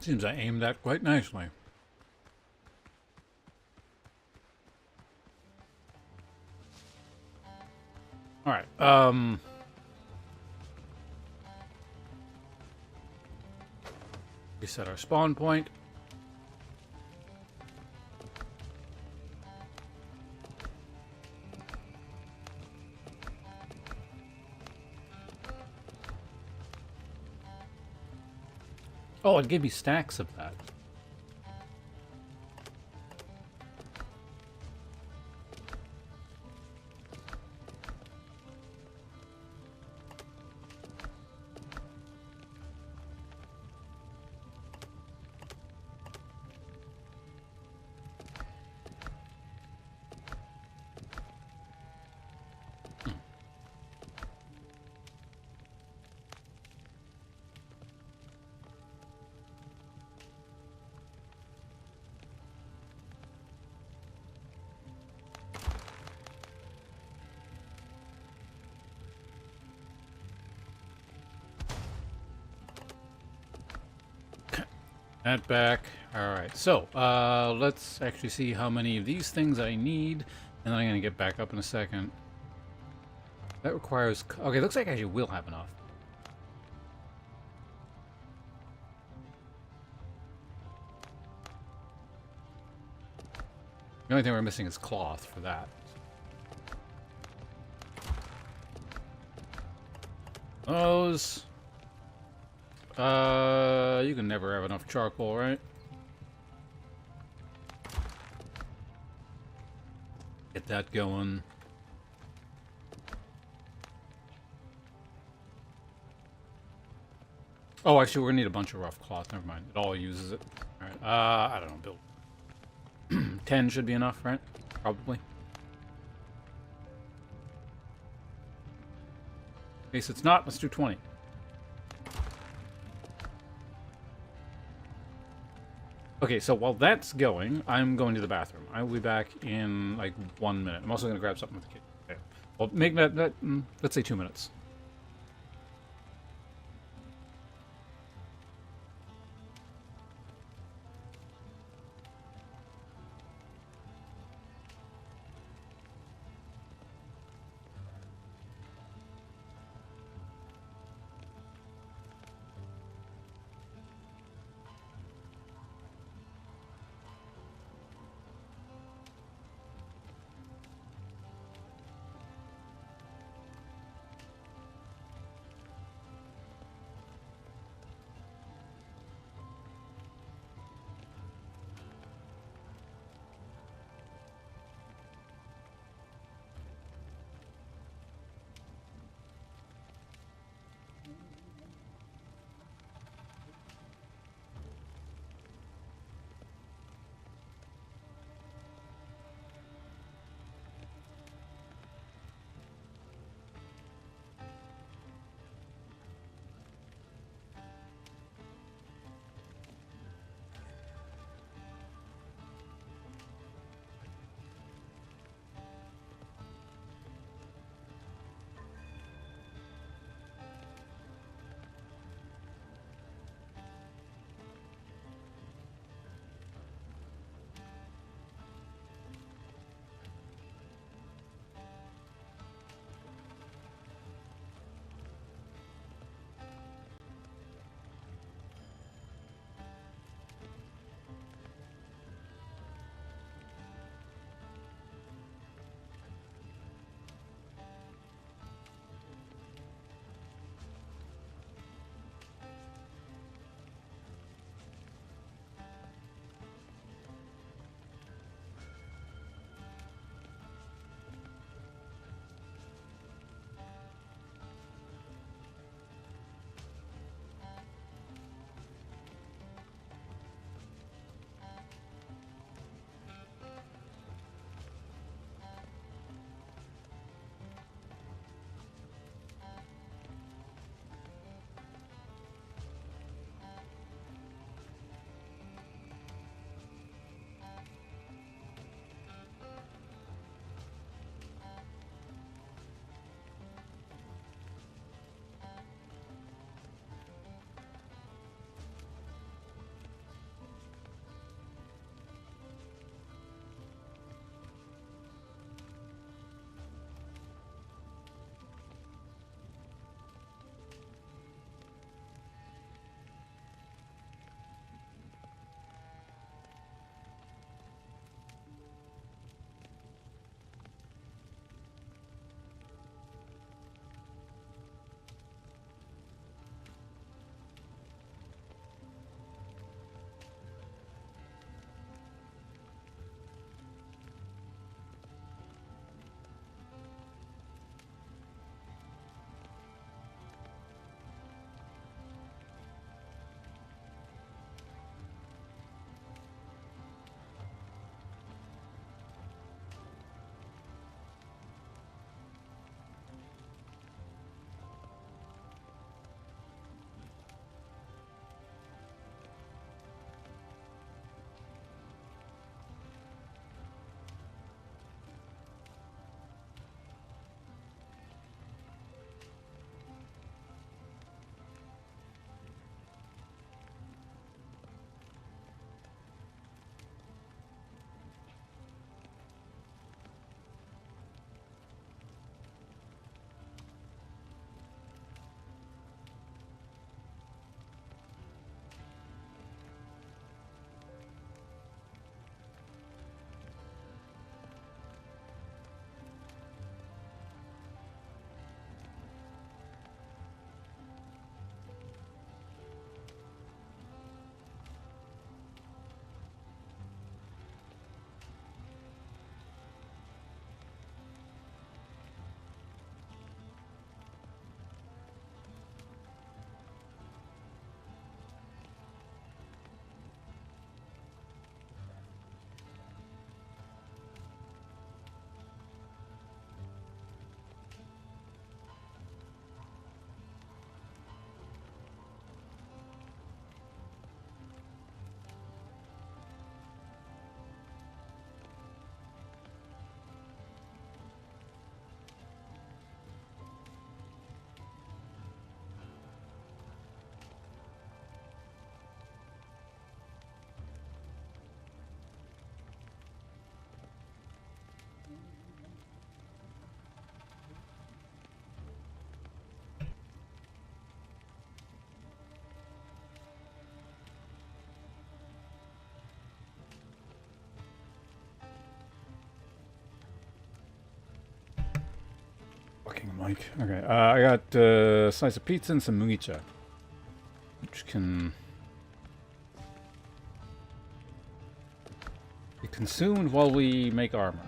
Seems I aimed that quite nicely. Alright, reset our spawn point. Oh, it gave me stacks of that. That back. Alright, so, let's actually see how many of these things I need, and then I'm going to get back up in a second. That requires... Okay, looks like I actually will have enough. The only thing we're missing is cloth for that. Those... you can never have enough charcoal, right? Get that going. Oh, actually, we're gonna need a bunch of rough cloth. Never mind. It all uses it. Alright, I don't know, build. 10 should be enough, right? Probably. In case it's not, let's do 20. Okay, so while that's going, I'm going to the bathroom. I will be back in like 1 minute. I'm also going to grab something with the kid. Okay. Well, make that let's say 2 minutes. Mike. Okay, I got a slice of pizza and some mugicha, which can be consumed while we make armor.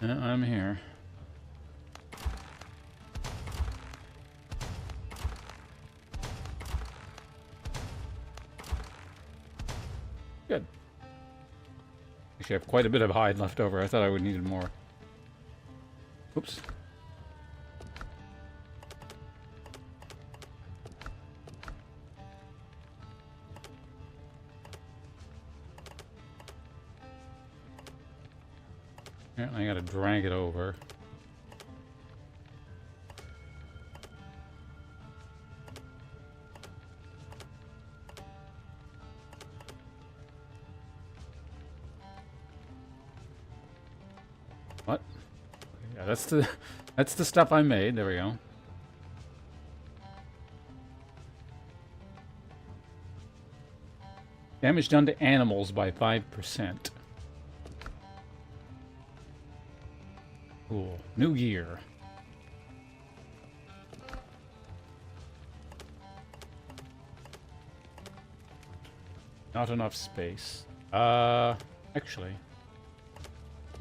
Yeah, I'm here. Good. Actually, I have quite a bit of hide left over. I thought I would need more. Oops. Yeah, I gotta drag it over. What? Yeah, that's the stuff I made. There we go. Damage done to animals by 5%. Cool. New gear. Not enough space. Actually,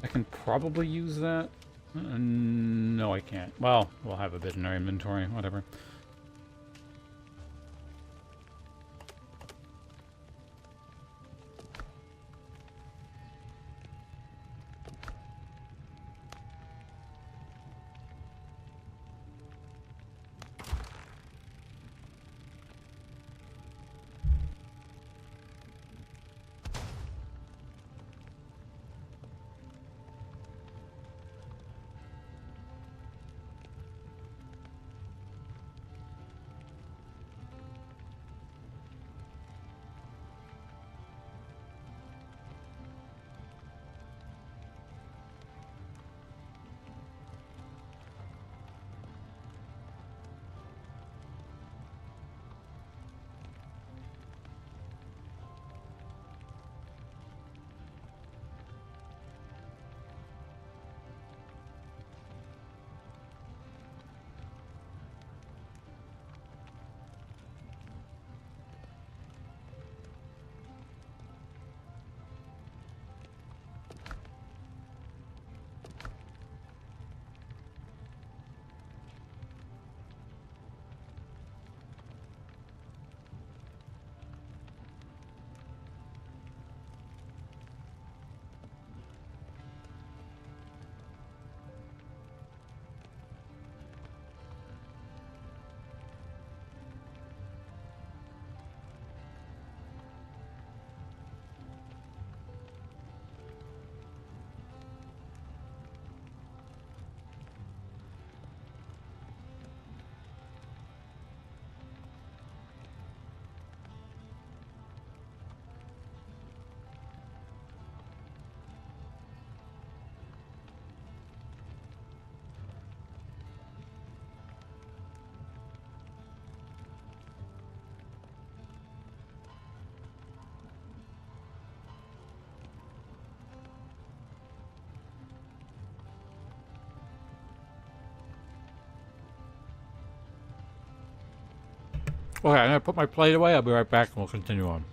I can probably use that. No, I can't. Well, we'll have a bit in our inventory, whatever. Okay, I'm gonna put my plate away. I'll be right back and we'll continue on.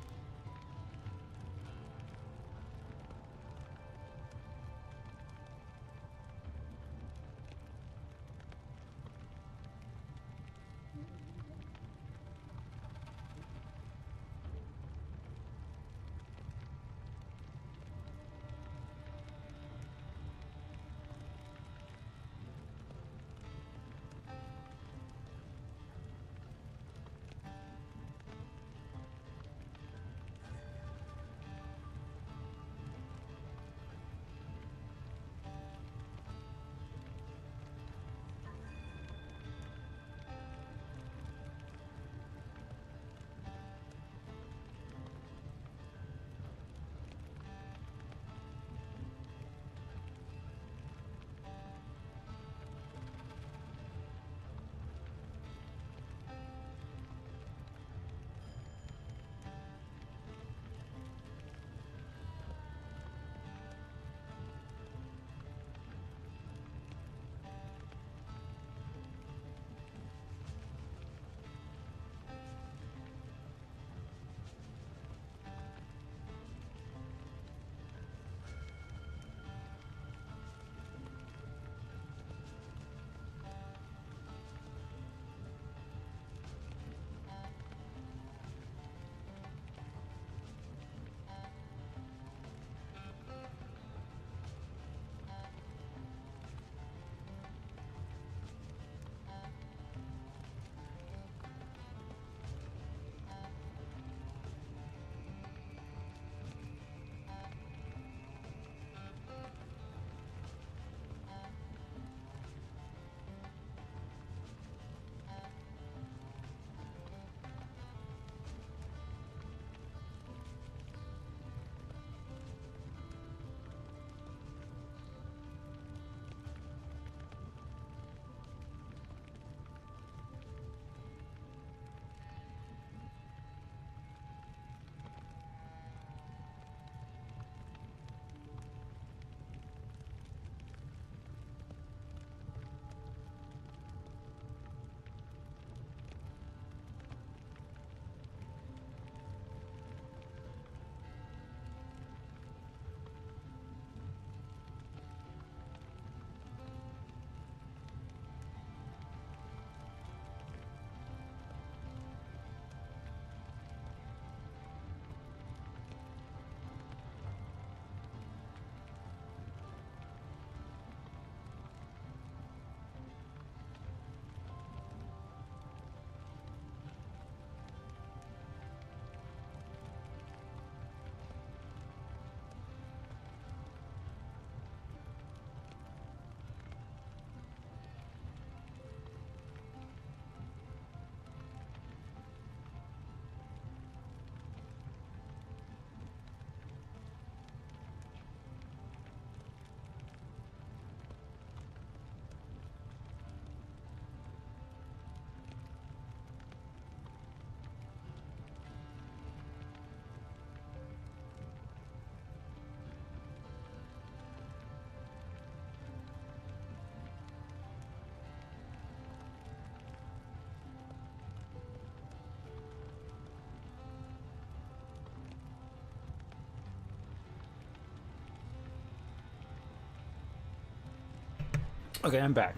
Okay, I'm back.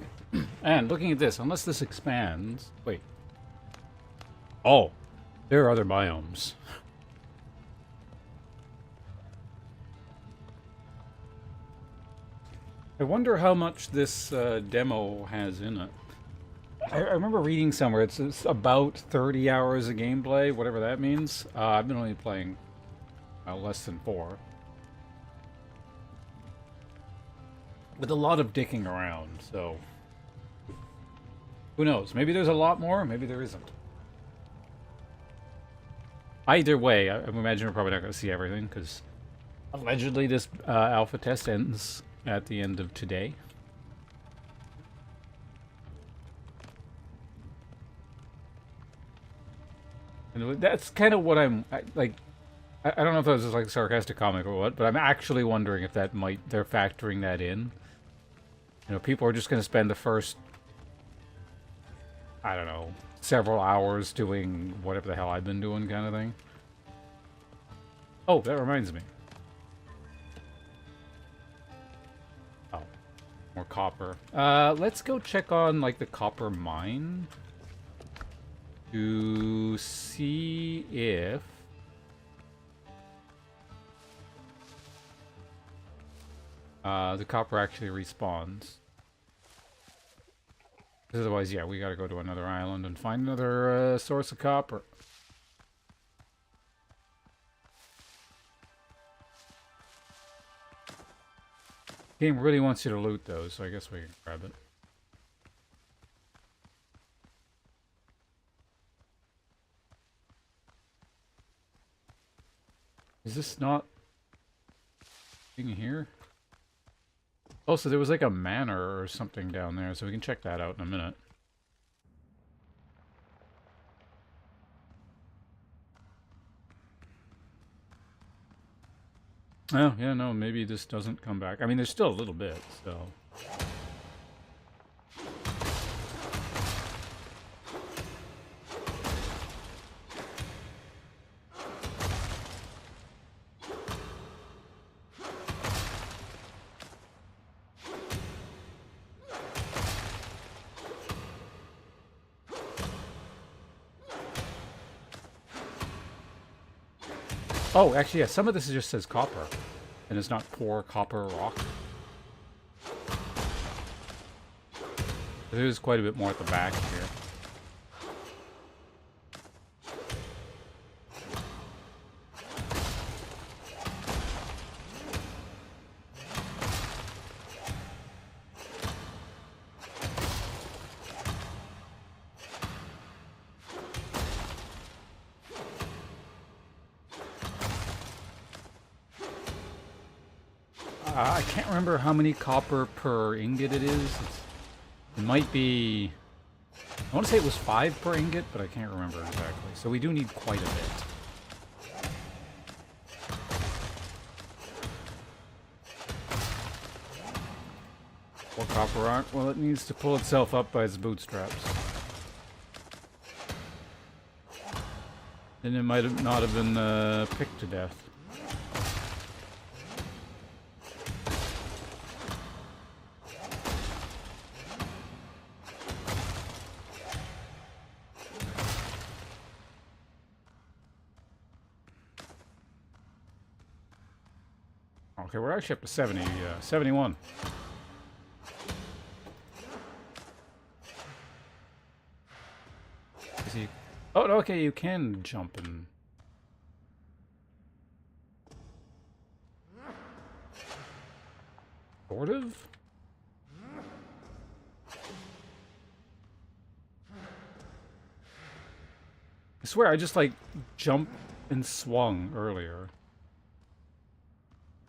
And looking at this, unless this expands... Wait. Oh, there are other biomes. I wonder how much this demo has in it. I remember reading somewhere it's about 30 hours of gameplay, whatever that means. I've been only playing less than 4. With a lot of dicking around, so... Who knows? Maybe there's a lot more, maybe there isn't. Either way, I imagine we're probably not going to see everything, because allegedly this alpha test ends at the end of today. And that's kind of what like... I don't know if that was just like a sarcastic comment or what, but I'm actually wondering if that they're factoring that in. You know, people are just going to spend the first, I don't know, several hours doing whatever the hell I've been doing kind of thing. Oh, that reminds me. Oh, more copper. Let's go check on, like, the copper mine to see if... the copper actually respawns. Because otherwise, yeah, we gotta go to another island and find another source of copper. Game really wants you to loot those, so I guess we can grab it. Is this not... thing here? Oh, so there was like a manor or something down there, so we can check that out in a minute. Oh, yeah, no, maybe this doesn't come back. I mean, there's still a little bit, so... Oh, actually, yeah, some of this just says copper. And it's not poor copper rock. There's quite a bit more at the back here. I can't remember how many copper per ingot it is. It might be... I want to say it was 5 per ingot, but I can't remember exactly. So we do need quite a bit. More copper rock? Well, it needs to pull itself up by its bootstraps. Then it might have not have been picked to death. Okay, we're actually up to 71. Is he... Oh, okay, you can jump and... Sort of? I swear, I just, like, jumped and swung earlier.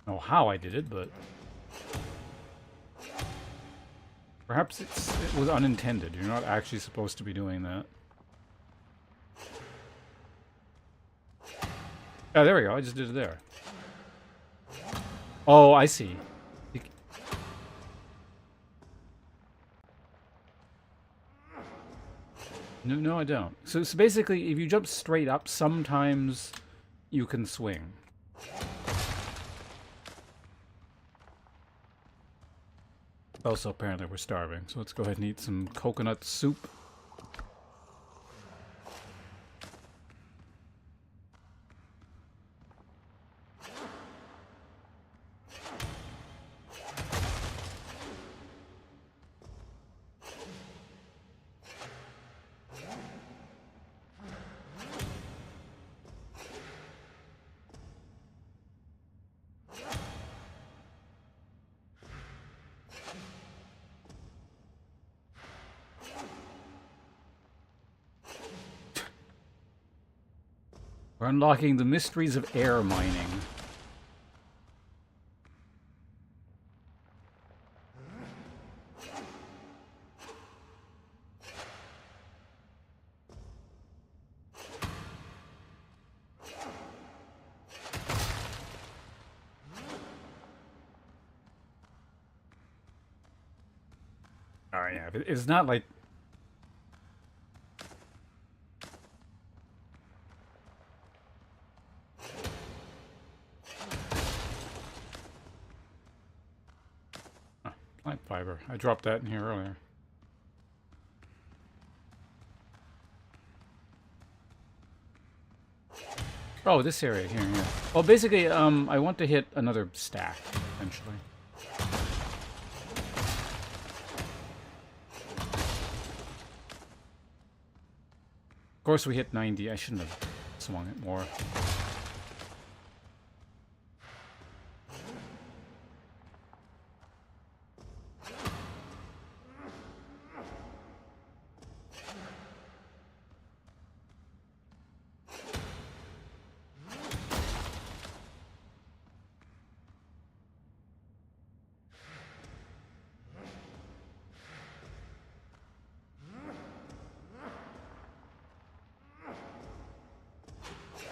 I don't know how I did it, but... Perhaps it was unintended. You're not actually supposed to be doing that. Oh, there we go. I just did it there. Oh, I see. No, I don't. So basically, if you jump straight up, sometimes you can swing. Also, apparently we're starving, so let's go ahead and eat some coconut soup. We're unlocking the mysteries of air mining. Alright, yeah, it's not like... Plant fiber. I dropped that in here earlier. Oh, this area here, yeah. Well, basically, I want to hit another stack, eventually. Of course, we hit 90. I shouldn't have swung it more.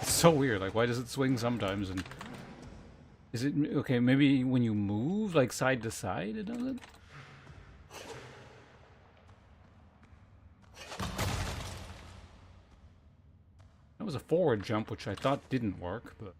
So weird. Like, why does it swing sometimes? And is it okay? Maybe when you move, like side to side, it does it. That was a forward jump, which I thought didn't work, but.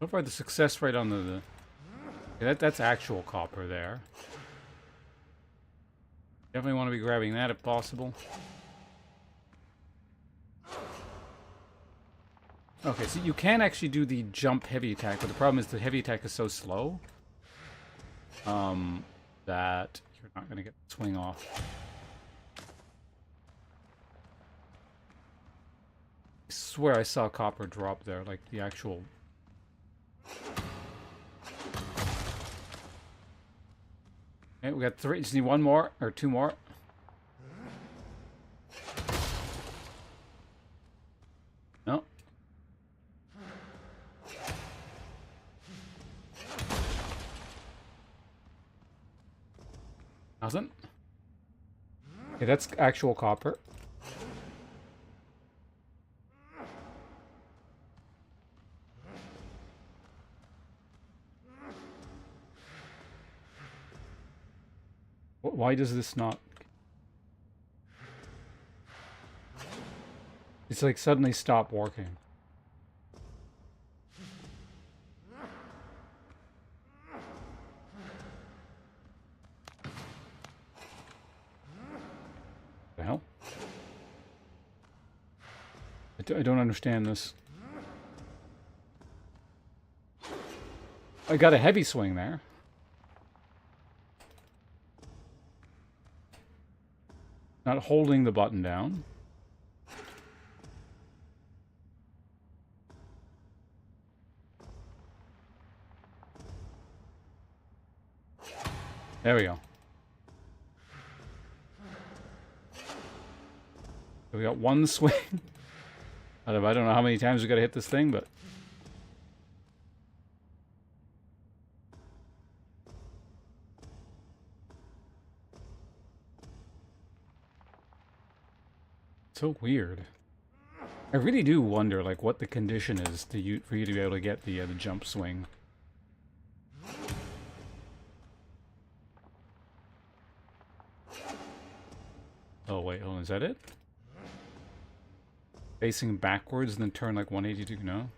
So far, the success rate on the that's actual copper there. Definitely want to be grabbing that if possible. Okay, so you can actually do the jump heavy attack, but the problem is the heavy attack is so slow that you're not going to get the swing off. I swear I saw copper drop there, like the actual... Okay, we got 3. Just need 1 more, or 2 more. No. Nothing. Okay, that's actual copper. Why does this not... It's like suddenly stopped working. The hell? I don't understand this. I got a heavy swing there. Not holding the button down. There we go. So we got 1 swing. I don't know how many times we got to hit this thing, but... So weird. I really do wonder, like, what the condition is for you to be able to get the jump swing. Oh, wait, hold on. Is that it? Facing backwards and then turn like 182? No?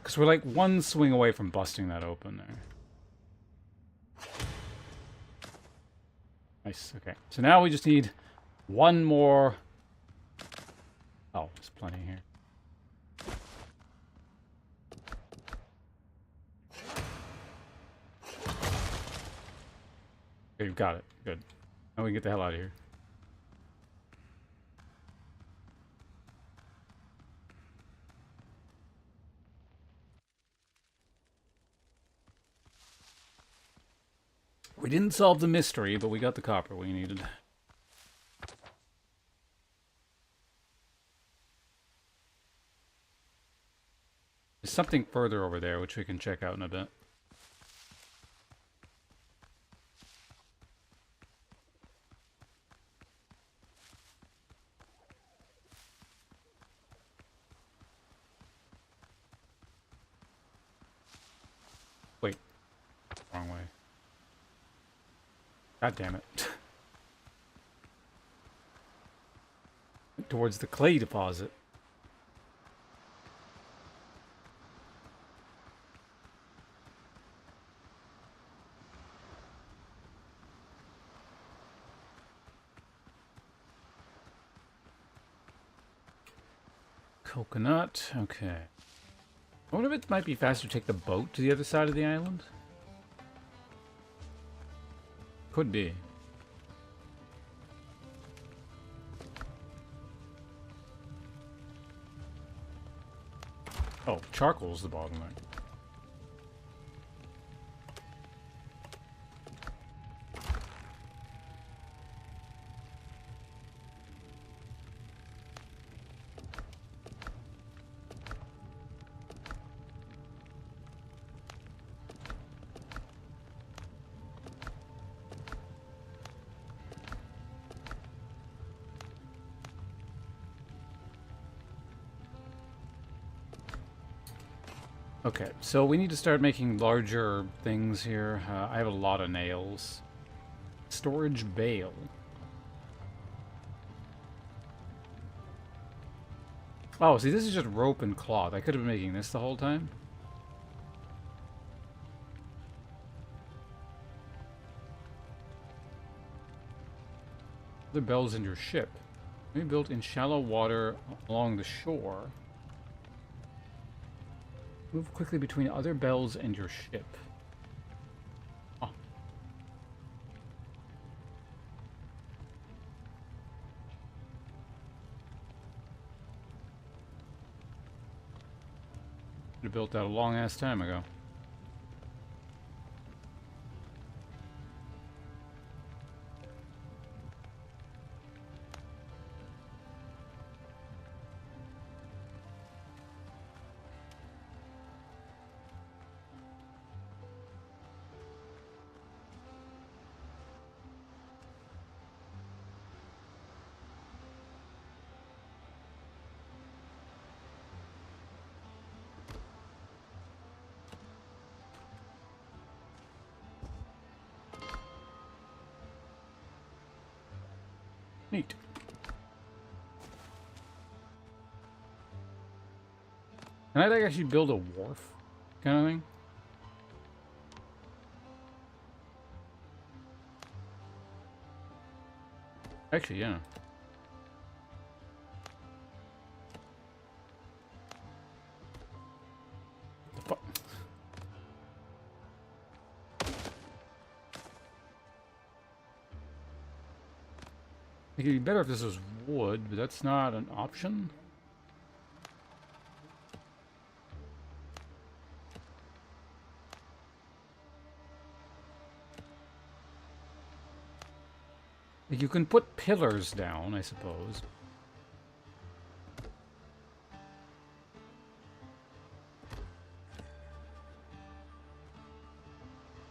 Because we're like one swing away from busting that open there. Nice, okay. So now we just need one more... Oh, there's plenty here. Okay, you've got it. Good. Now we can get the hell out of here. We didn't solve the mystery, but we got the copper we needed. There's something further over there, which we can check out in a bit. Wait. Wrong way. God damn it. Towards the clay deposit. Coconut. Okay. I wonder if it might be faster to take the boat to the other side of the island. Could be. Oh, charcoal's the bottleneck. Okay, so we need to start making larger things here. I have a lot of nails. Storage bale. Oh, see, this is just rope and cloth. I could have been making this the whole time. Other bells in your ship. Maybe built in shallow water along the shore. Move quickly between other bells and your ship. Oh. Should have built that a long-ass time ago. Neat. Can I like actually build a wharf kind of thing? Actually, yeah. The fuck? It'd be better if this was wood, but that's not an option. You can put pillars down, I suppose.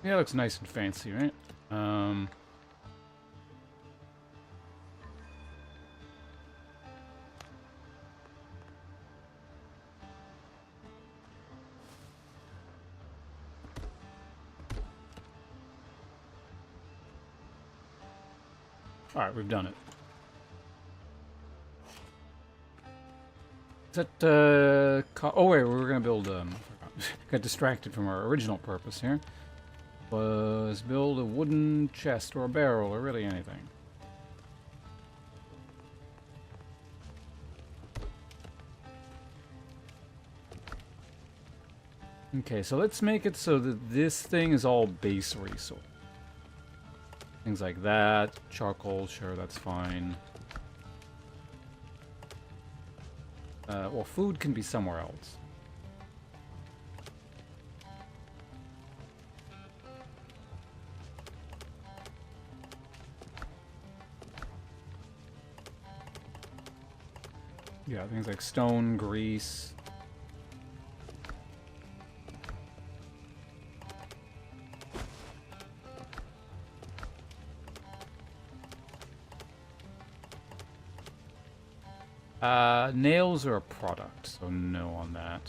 Yeah, it looks nice and fancy, right? Alright, we've done it. Is that, oh wait, we were gonna build, got distracted from our original purpose here. Was build a wooden chest or a barrel or really anything. Okay, so let's make it so that this thing is all base resource. Things like that. Charcoal, sure, that's fine. Well, food can be somewhere else. Yeah, things like stone, grease. Nails are a product, so no on that.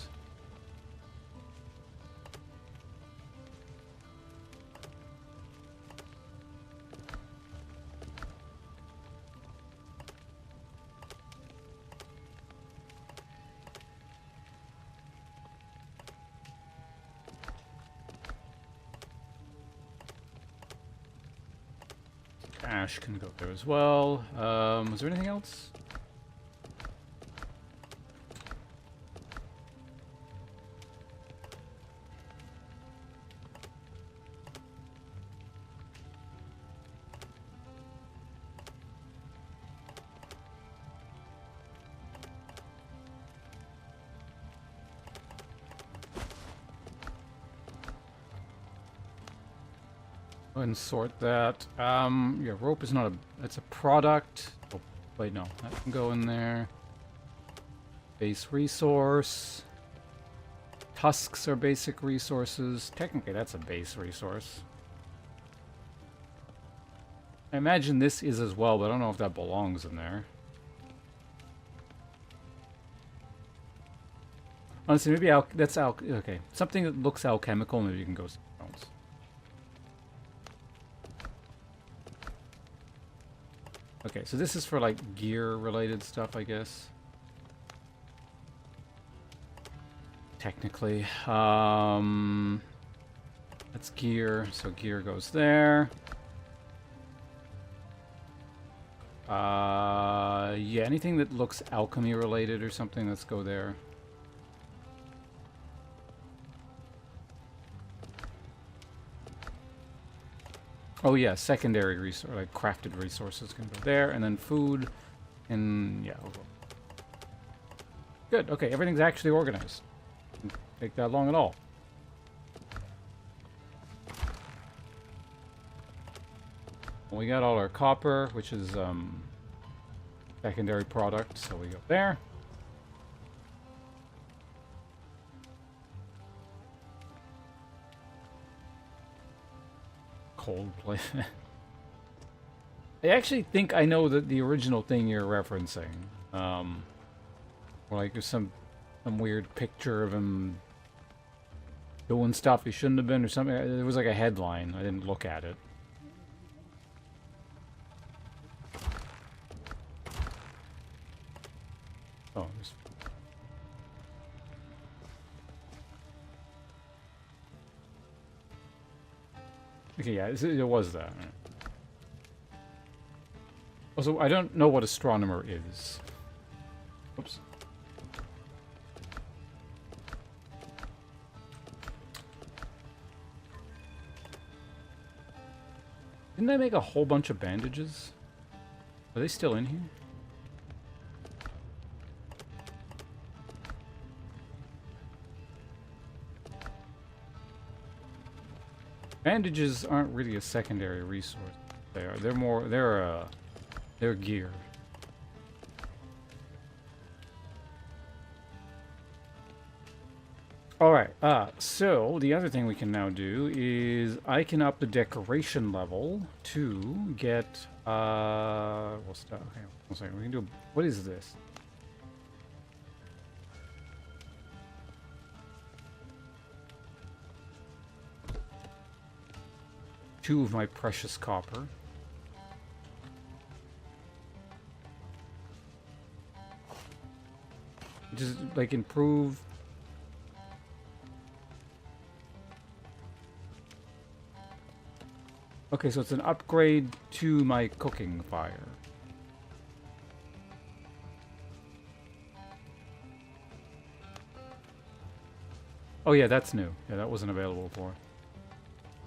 Ash can go there as well. Was there anything else? Go ahead and sort that. Yeah, rope is not a... It's a product. Oh, wait, no. That can go in there. Base resource. Tusks are basic resources. Technically, that's a base resource. I imagine this is as well, but I don't know if that belongs in there. Honestly, maybe that's okay. Something that looks alchemical, maybe you can go somewhere else. Okay, so this is for like gear-related stuff, I guess. Technically. That's gear, so gear goes there. Yeah, anything that looks alchemy-related or something, let's go there. Oh yeah, secondary resource, like crafted resources can go there, and then food, and yeah. Good. Okay, everything's actually organized. Didn't take that long at all. Well, we got all our copper, which is secondary product, so we go there. Coldplay. I actually think I know the original thing you're referencing. Like there's some weird picture of him doing stuff he shouldn't have been or something. It was like a headline. I didn't look at it. Oh, there's... Okay, yeah, it was that. Also, I don't know what astronomer is. Oops. Didn't I make a whole bunch of bandages? Are they still in here? Bandages aren't really a secondary resource. They're more. They're gear. Alright, so the other thing we can now do is I can up the decoration level to get, what's that? Okay, 1 second, we can do, what is this? Two of my precious copper. Just like improve. Okay, so it's an upgrade to my cooking fire. Oh yeah, that's new. Yeah, that wasn't available before.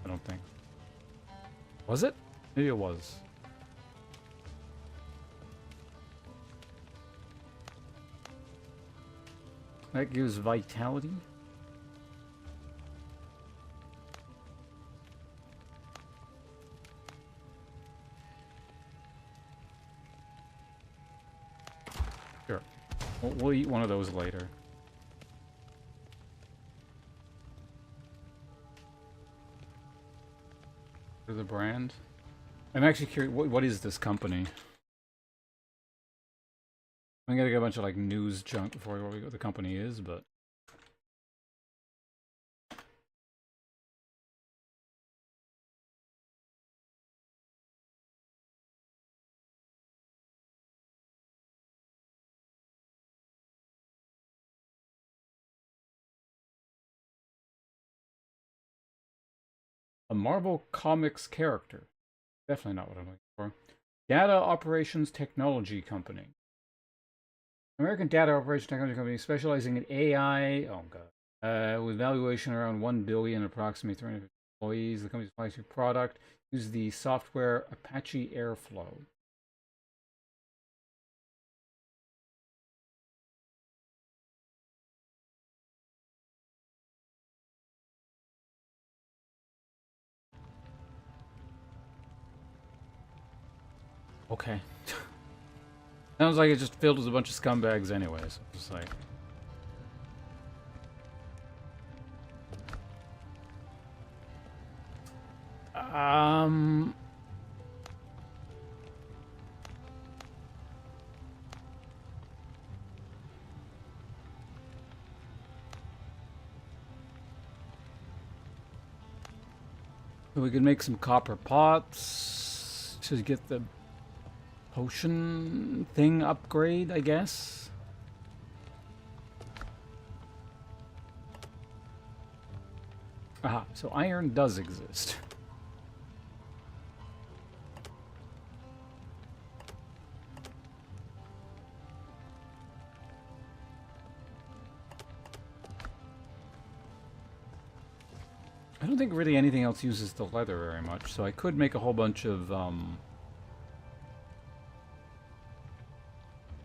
I don't think. Was it? Maybe it was. That gives vitality. Sure. We'll eat one of those later. For the brand. I'm actually curious, what is this company? I'm gonna get a bunch of like news junk before we go what the company is, but a Marvel Comics character. Definitely not what I'm looking for. Data Operations Technology Company. American Data Operations Technology Company specializing in AI. Oh god. With valuation around 1 billion, approximately 350 employees. The company's flagship product uses the software Apache Airflow. Okay. Sounds like it's just filled with a bunch of scumbags anyway, so it's like... We could make some copper pots to get the potion thing upgrade, I guess. Aha, so iron does exist. I don't think really anything else uses the leather very much, so I could make a whole bunch of,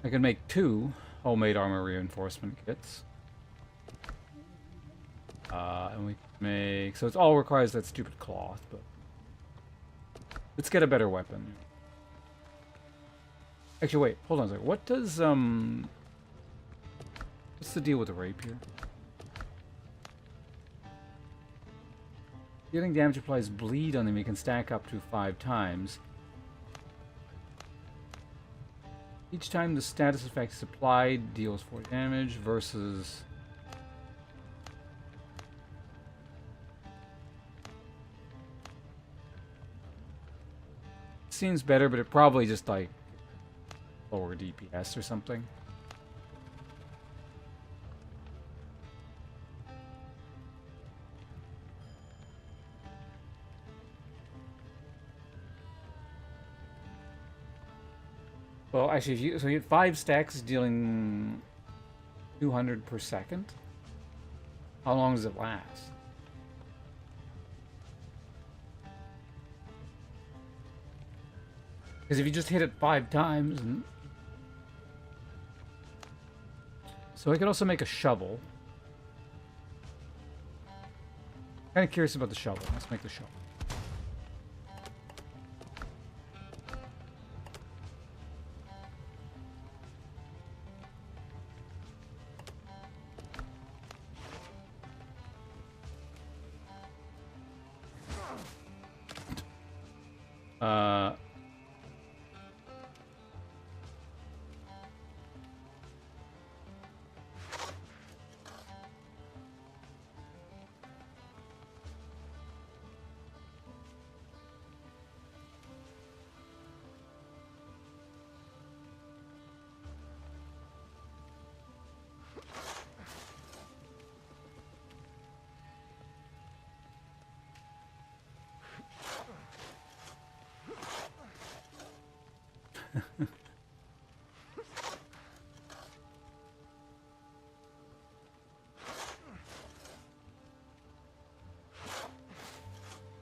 I could make 2 homemade armor reinforcement kits. And we make... So it all requires that stupid cloth, but... Let's get a better weapon. Actually, wait, hold on a second. What does, what's the deal with the rapier? Dealing damage applies bleed on them. You can stack up to 5 times. Each time the status effect is applied, deals 4 damage versus... Seems better, but it probably just like lower DPS or something. Well, actually, if you, so you get 5 stacks dealing 200 per second. How long does it last? Because if you just hit it 5 times, and... So I could also make a shovel. Kind of curious about the shovel. Let's make the shovel.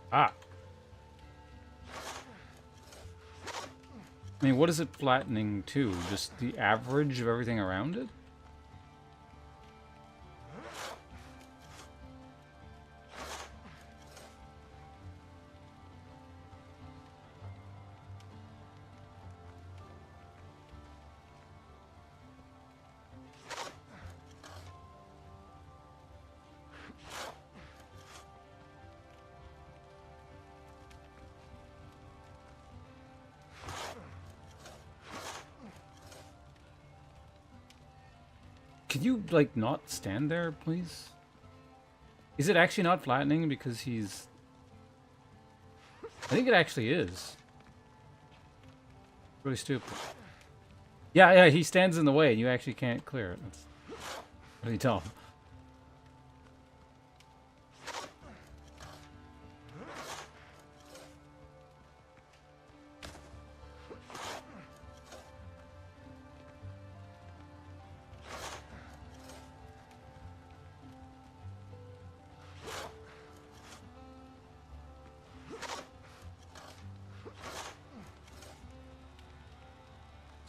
Ah. I mean, what is it flattening to? Just the average of everything around it? Can you, like, not stand there, please? Is it actually not flattening because he's... I think it actually is. Really stupid. Yeah, he stands in the way and you actually can't clear it. That's really dumb.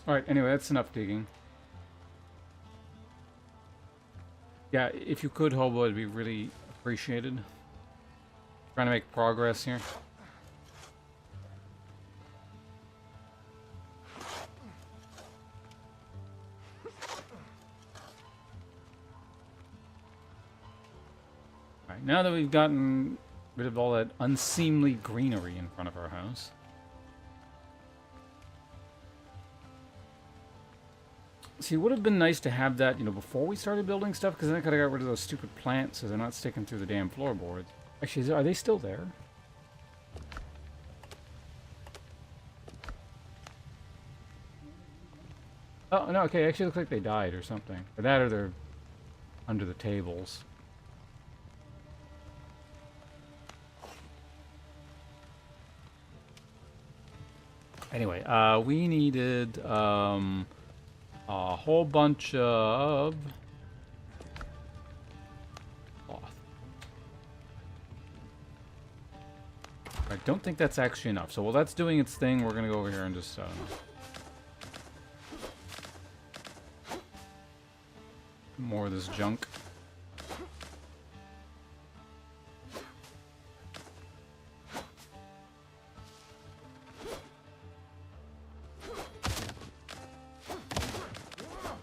Alright, anyway, that's enough digging. Yeah, if you could, Hobo, it'd be really appreciated. Trying to make progress here. Alright, now that we've gotten rid of all that unseemly greenery in front of our house. See, it would have been nice to have that, you know, before we started building stuff, because then I could have got rid of those stupid plants so they're not sticking through the damn floorboards. Actually, are they still there? Oh, no, okay, actually looks like they died or something. Or that, or they're under the tables. Anyway, we needed, a whole bunch of cloth. I don't think that's actually enough. So while that's doing its thing, we're gonna go over here and just more of this junk.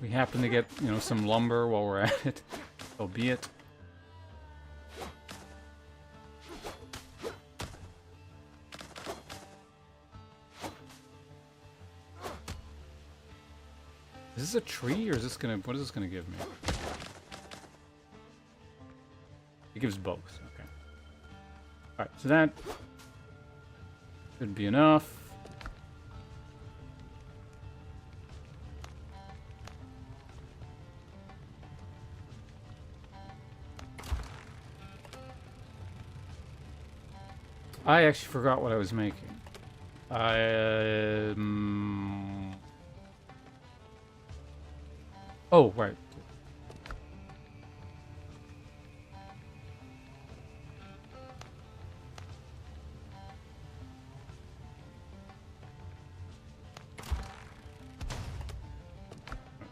We happen to get, you know, some lumber while we're at it, so be it. Is this a tree, or is this gonna, what is this gonna give me? It gives both, okay. Alright, so that should be enough. I actually forgot what I was making. Oh, right.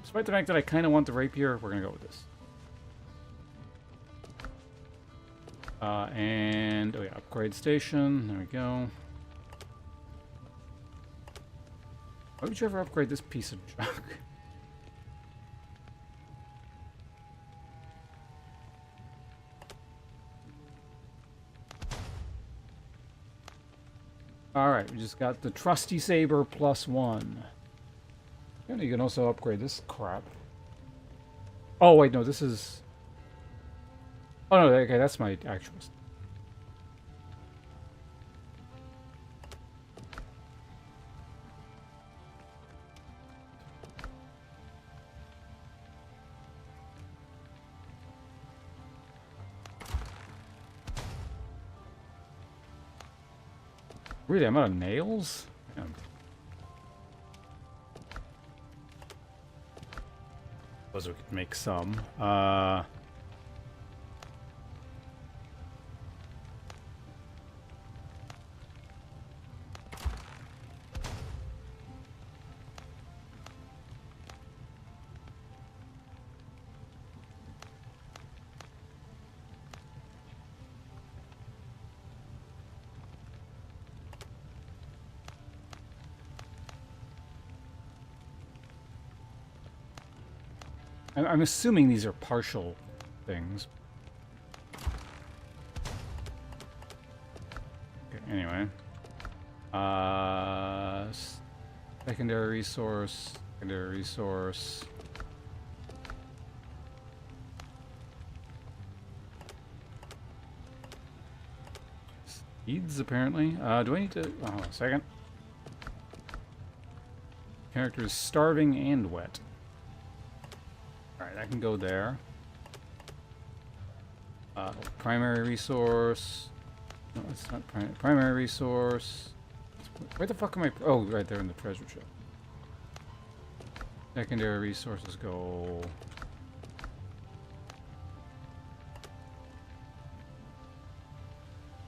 Despite the fact that I kind of want the rapier, we're going to go with this. And, oh yeah, upgrade station. There we go. Why would you ever upgrade this piece of junk? Alright, we just got the trusty saber +1. And you can also upgrade this crap. Oh, wait, no, this is... Oh, no, okay, that's my actual... Really, I'm out of nails? Damn. Suppose we could make some. I'm assuming these are partial things. Okay, anyway. Secondary resource, secondary resource. Seeds, apparently. Do I need to... Oh, a second. Character is starving and wet. Alright, I can go there. Primary resource. No, it's not primary resource. Where the fuck am I? Oh, right there in the treasure chest. Secondary resources go.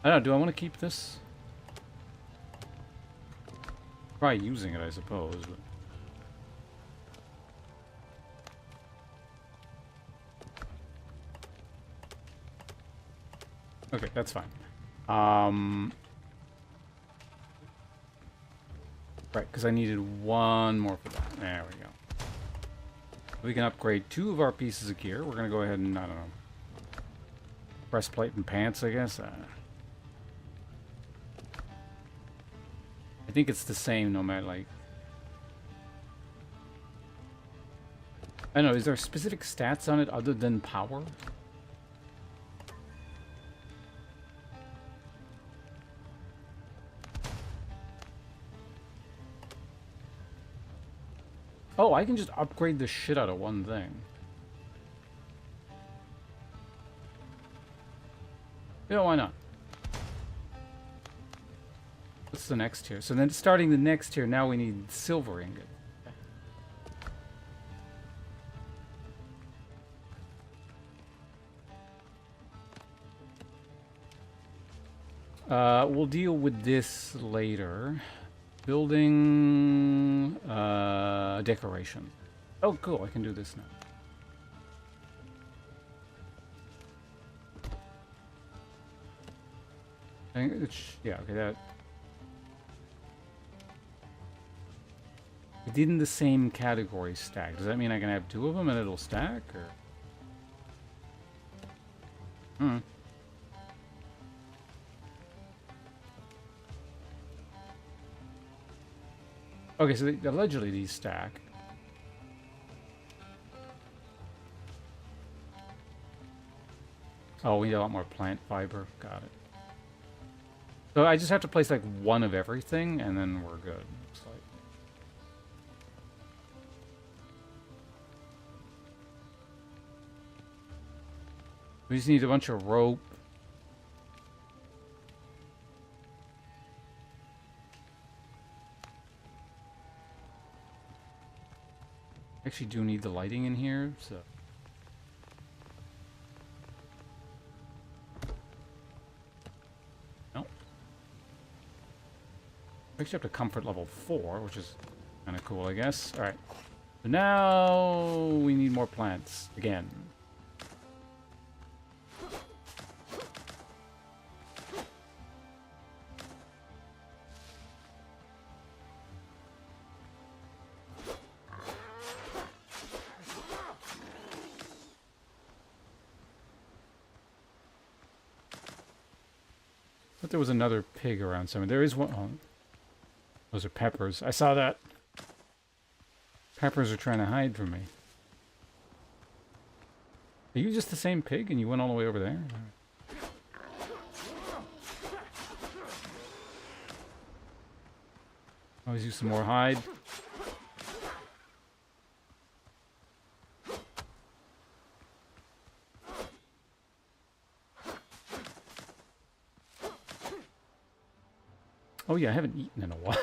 I don't know. Do I want to keep this? Try using it, I suppose. But... Okay, that's fine. Right, because I needed one more for that. There we go. We can upgrade 2 of our pieces of gear. We're going to go ahead and, I don't know, breastplate and pants, I guess. I think it's the same no matter, like... I don't know, is there specific stats on it other than power? Oh, I can just upgrade the shit out of one thing. Yeah, why not? What's the next tier? So then starting the next tier, now we need silver ingot. We'll deal with this later. Building decoration. Oh, cool! I can do this now. I think it's, yeah, okay. That it did in the same category stack. Does that mean I can have 2 of them and it'll stack, or? Hmm. Okay, so allegedly these stack. Oh, we need a lot more plant fiber. Got it. So I just have to place like 1 of everything, and then we're good. Looks like. We just need a bunch of rope. Actually do need the lighting in here, so... Nope. Actually up to comfort level 4, which is kind of cool, I guess. Alright. So now we need more plants, again. But there was another pig around somewhere. There is one. Oh, those are peppers. I saw that. Peppers are trying to hide from me. Are you just the same pig and you went all the way over there? Always use some more hide. Oh yeah, I haven't eaten in a while.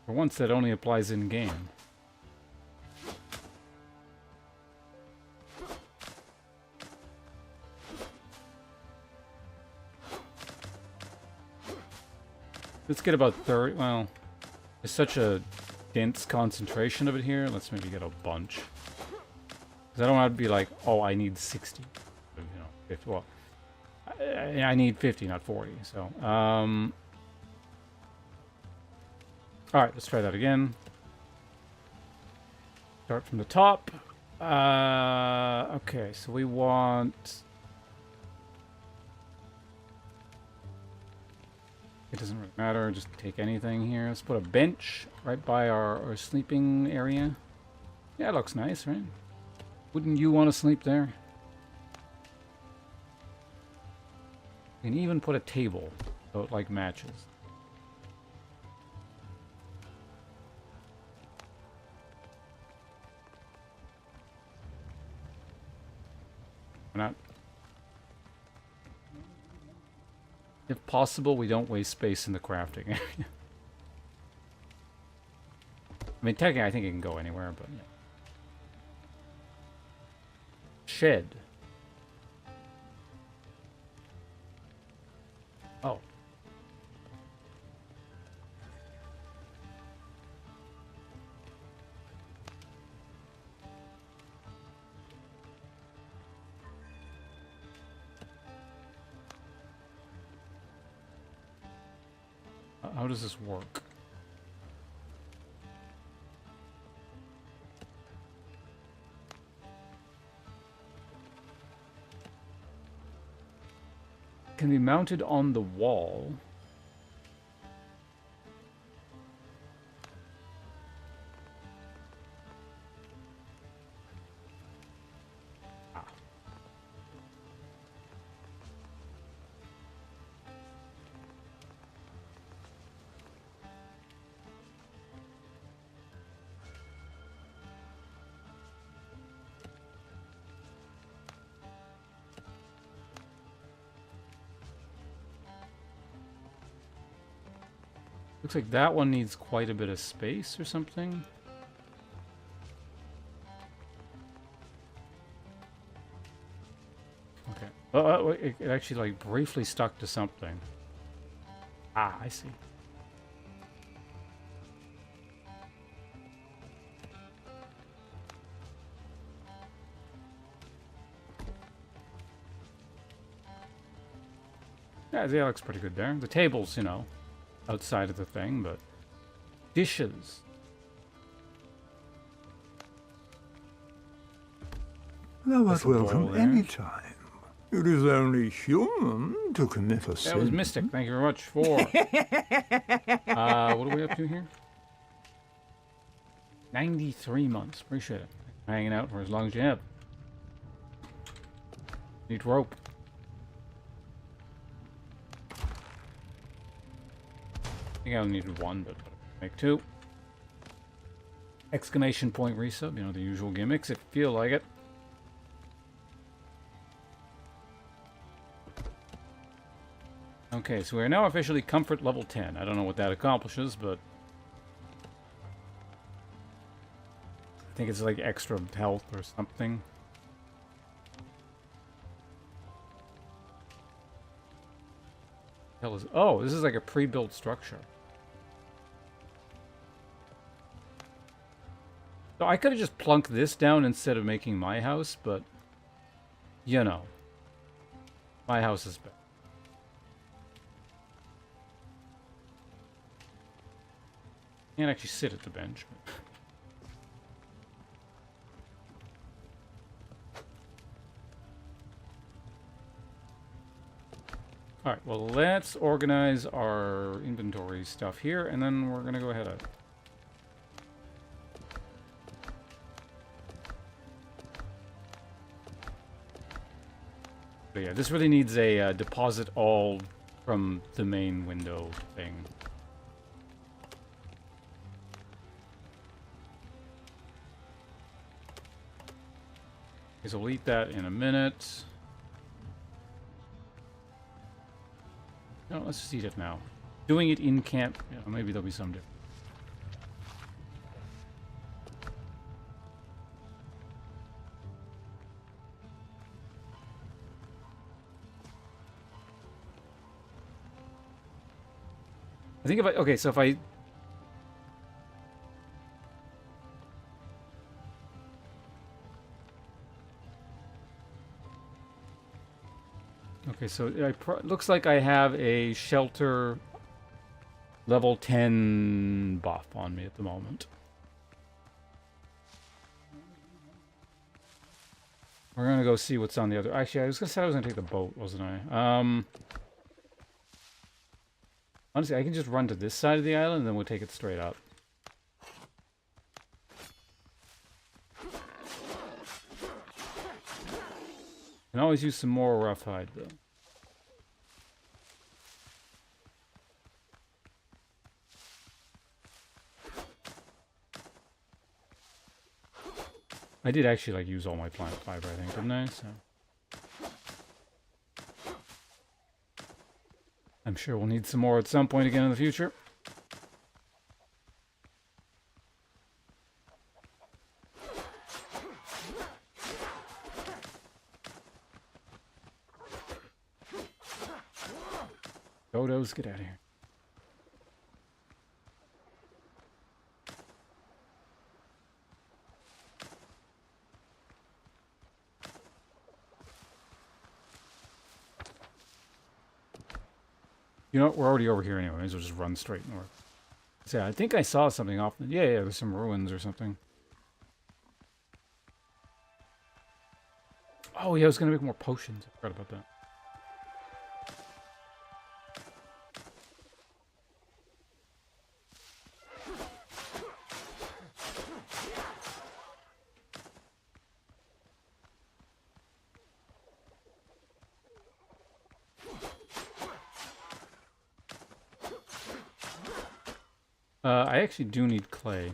For once, that only applies in-game. Let's get about 30. Well, there's such a dense concentration of it here. Let's maybe get a bunch. Because I don't want to be like, oh, I need 60. You know, 50. Well, I need 50, not 40. So, all right, let's try that again. Start from the top. Okay, so we want... It doesn't really matter, just take anything here. Let's put a bench right by our sleeping area. Yeah, it looks nice, right? Wouldn't you want to sleep there? You can even put a table, so it like matches. We're not... If possible, we don't waste space in the crafting area. I mean, technically, I think it can go anywhere, but yeah. Shed. Oh. How does this work? Can be mounted on the wall. Ah. Looks like that one needs quite a bit of space or something. Okay. Oh, it actually like briefly stuck to something. Ah, I see. Yeah, that looks pretty good there. The tables, you know, outside of the thing, but dishes. Thou art welcome any time. It is only human to commit a sin. That was Mystic. Thank you very much for... what are we up to here? 93 months. Appreciate it. Hanging out for as long as you have. Need rope. I think I only needed one, but make two. Exclamation point resub. You know, the usual gimmicks if you feel like it. Okay, so we are now officially comfort level 10. I don't know what that accomplishes, but... I think it's like extra health or something. Hell is... Oh, this is like a pre-built structure. So I could have just plunked this down instead of making my house, but... You know. My house is better. Can't actually sit at the bench. Alright, well, let's organize our inventory stuff here, and then we're going to go ahead and... But yeah, this really needs a deposit all from the main window thing. Okay, so we'll eat that in a minute. No, let's just eat it now. Doing it in camp, you know, maybe there'll be some difference. I think if I... Okay, so if I... Okay, so it looks like I have a shelter level 10 buff on me at the moment. We're gonna go see what's on the other... Actually, I was gonna say I was gonna take the boat, wasn't I? Honestly, I can just run to this side of the island and then we'll take it straight up. Can always use some more rough hide, though. I did actually, like, use all my plant fiber, I think, didn't I? So... I'm sure we'll need some more at some point again in the future. Dodos, get out of here. You know what? We're already over here anyways. We'll just run straight north. So yeah, I think I saw something off. Yeah, there's some ruins or something. Oh, yeah, I was going to make more potions. I forgot about that. I actually do need clay.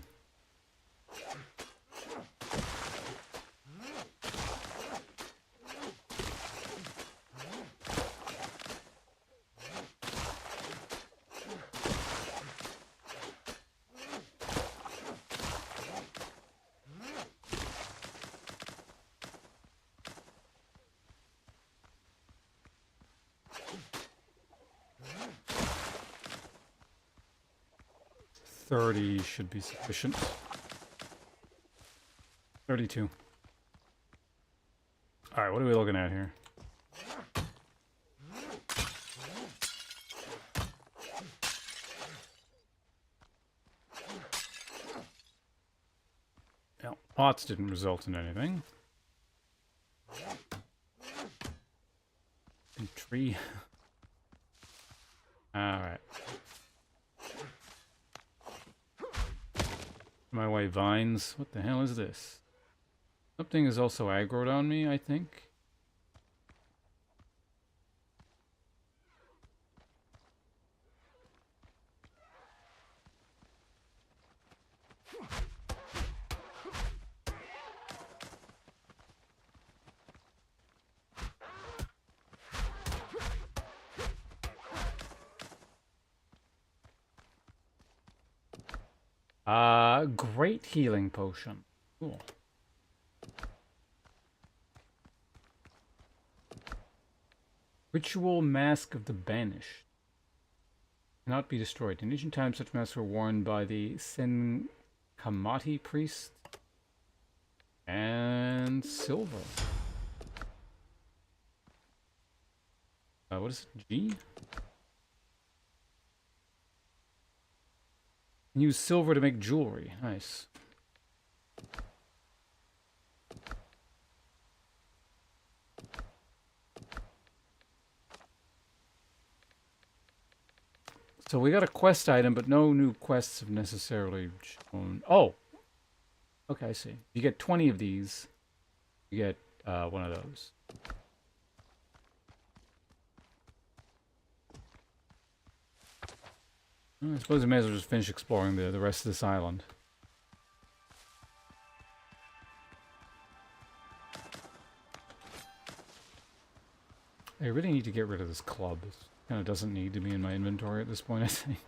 $30 should be sufficient. 32. Alright, what are we looking at here? Well, pots didn't result in anything. A tree. Alright. My way, vines. What the hell is this? Something is also aggroed on me, I think. Great healing potion. Cool. Ritual Mask of the Banished. Cannot be destroyed. In ancient times, such masks were worn by the Senkamati priest. And silver. What is it? G? Use silver to make jewelry. Nice. So we got a quest item, but no new quests have necessarily shown. Oh! Okay, I see. You get 20 of these, you get one of those. I suppose I may as well just finish exploring the rest of this island. I really need to get rid of this club. It kind of doesn't need to be in my inventory at this point, I think.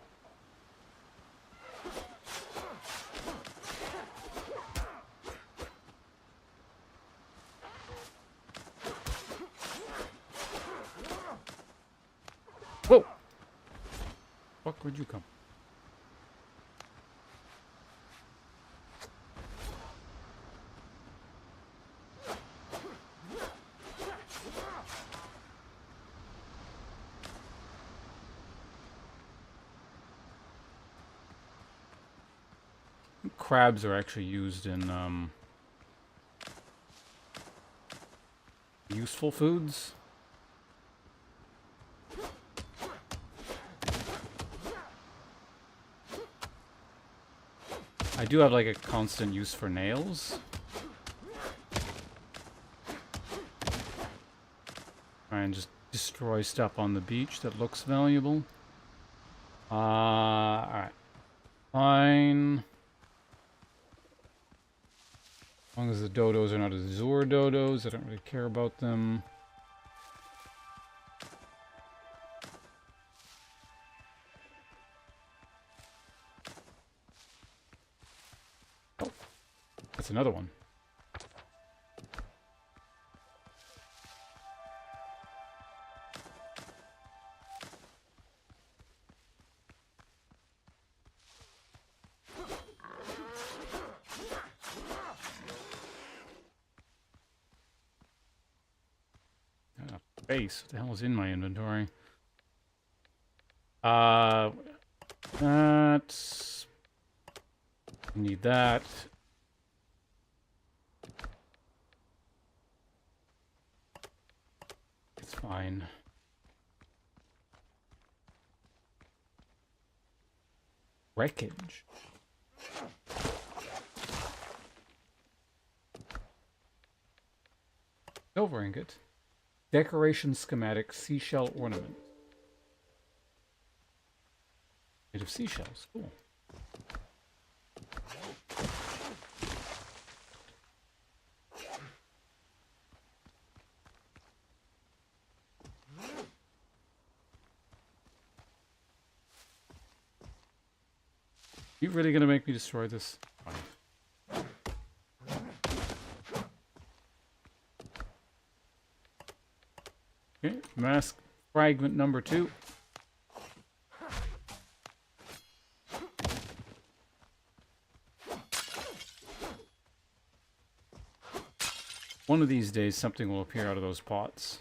Whoa! Fuck, where'd you come? crabs are actually used in useful foods. I do have like a constant use for nails. Try and just destroy stuff on the beach that looks valuable. Alright. Fine. As long as the dodos are not Azure dodos, I don't really care about them. Oh, that's another one. Base. What the hell is in my inventory? That's... Need that. It's fine. Wreckage. Silver ingot. Decoration schematic seashell ornament. Made of seashells. Cool. You really gonna make me destroy this? Fine. Okay, mask fragment number 2. One of these days, something will appear out of those pots.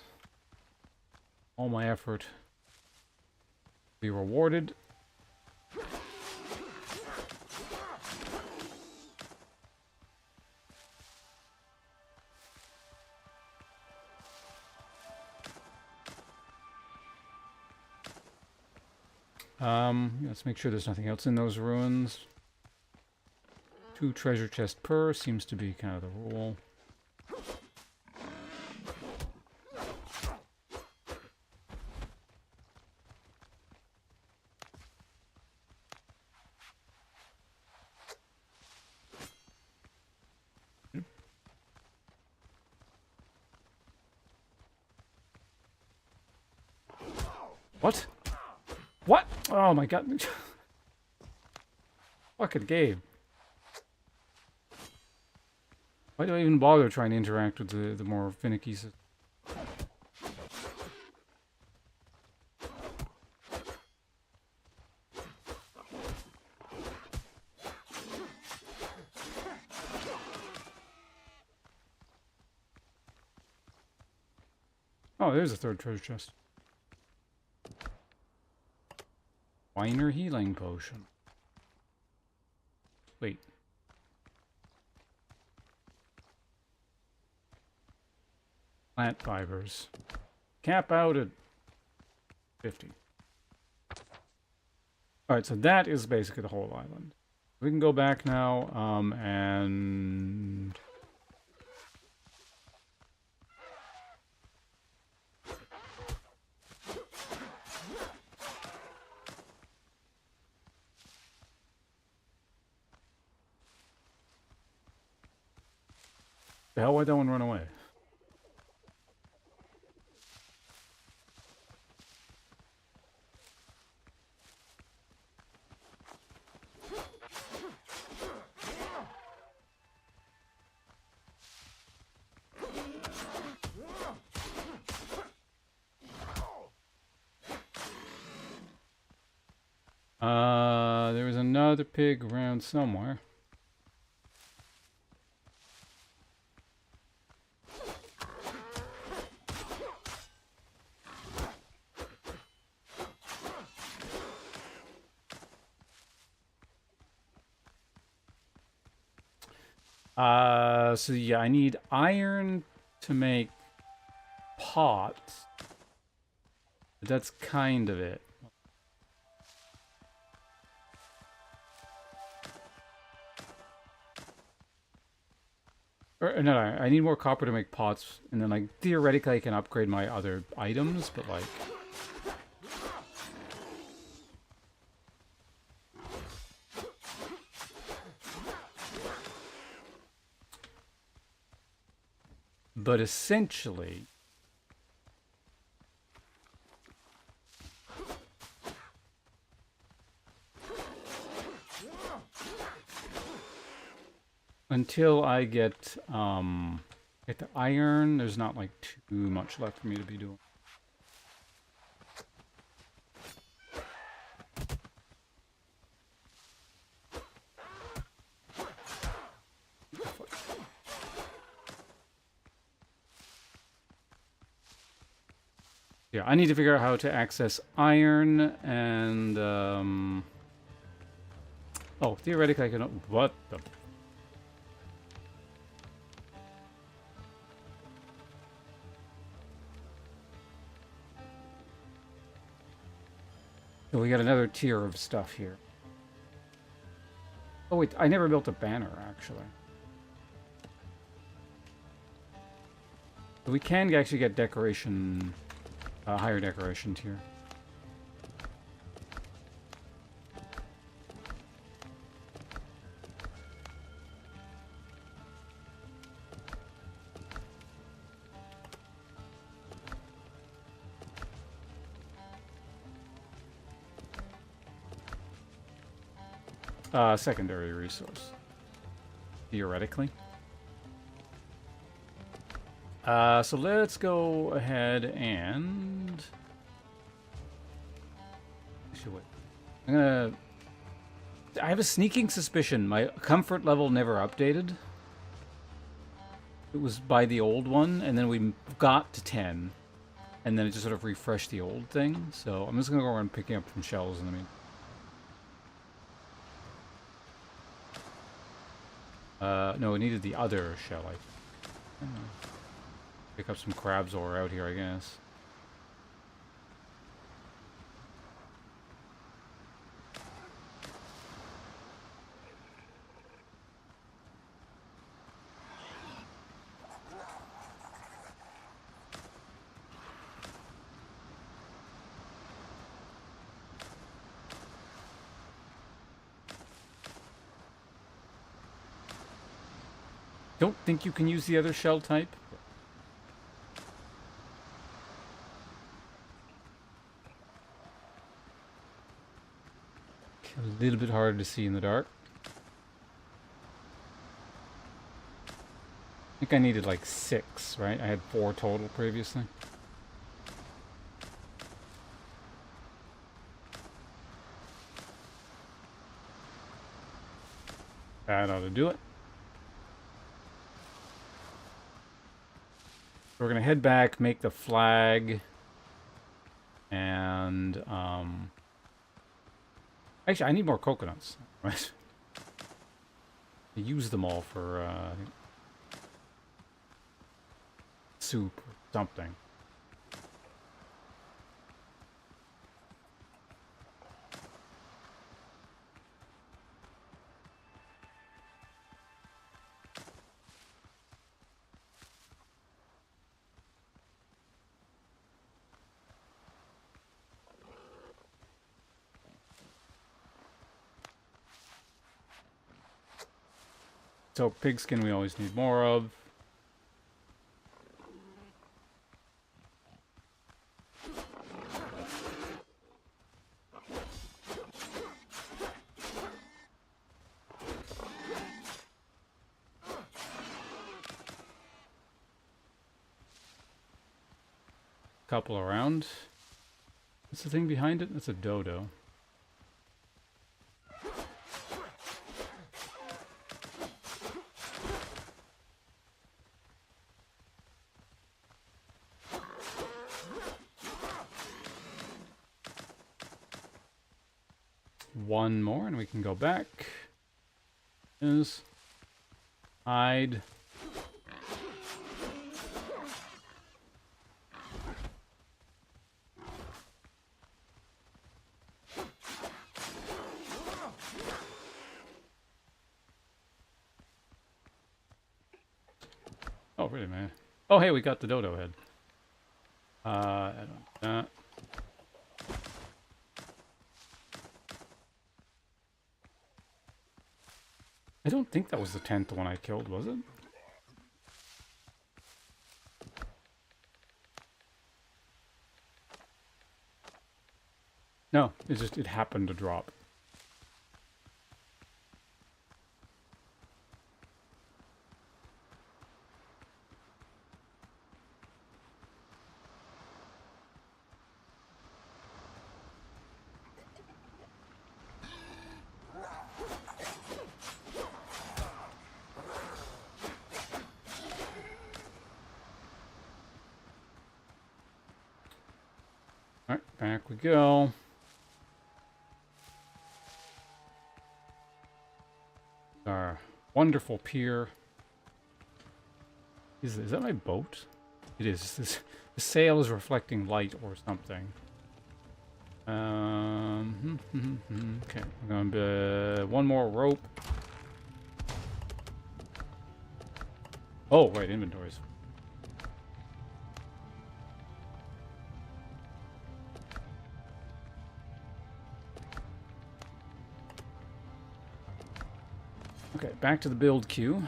All my effort will be rewarded. Let's make sure there's nothing else in those ruins. 2 treasure chest per seems to be kind of the rule. What? What? Oh my god. Fucking game. Why do I even bother trying to interact with the more finicky system? Oh, there's a third treasure chest. Minor healing potion. Wait. Plant fibers. Cap out at 50. Alright, so that is basically the whole island. We can go back now, and... the hell, why'd that one run away? There was another pig around somewhere. So yeah, I need iron to make pots. But that's kind of it. Or, no, I need more copper to make pots, and then like theoretically I can upgrade my other items, but like. But essentially, until I get the iron, there's not like too much left for me to be doing. Yeah, I need to figure out how to access iron and oh, theoretically I can. What the? So we got another tier of stuff here. Oh wait, I never built a banner actually. So we can actually get decoration, higher decoration tier. Secondary resource. Theoretically. So let's go ahead and... Actually, wait. I'm gonna... I have a sneaking suspicion my comfort level never updated. It was by the old one, and then we got to 10. And then it just sort of refreshed the old thing. So I'm just gonna go around picking up some shells in the meantime. No, it needed the other shell, I think. Pick up some crabs while we're out here, I guess. Don't think you can use the other shell type. A little bit harder to see in the dark. I think I needed like 6, right? I had 4 total previously. That ought to do it. We're gonna head back, make the flag, and actually I need more coconuts, right? I use them all for soup or something. So pigskin we always need more of. Couple around. What's the thing behind it? That's a dodo. One more and we can go back. Is Hide. Oh, really, man? Oh, hey, we got the dodo head. I don't. I don't think that was the 10th one I killed, was it? No, it happened to drop. Alright, back we go. Our wonderful pier. Is that my boat? It is. The sail is reflecting light or something. Okay, I'm going to one more rope. Oh, right, inventories. Okay, back to the build queue.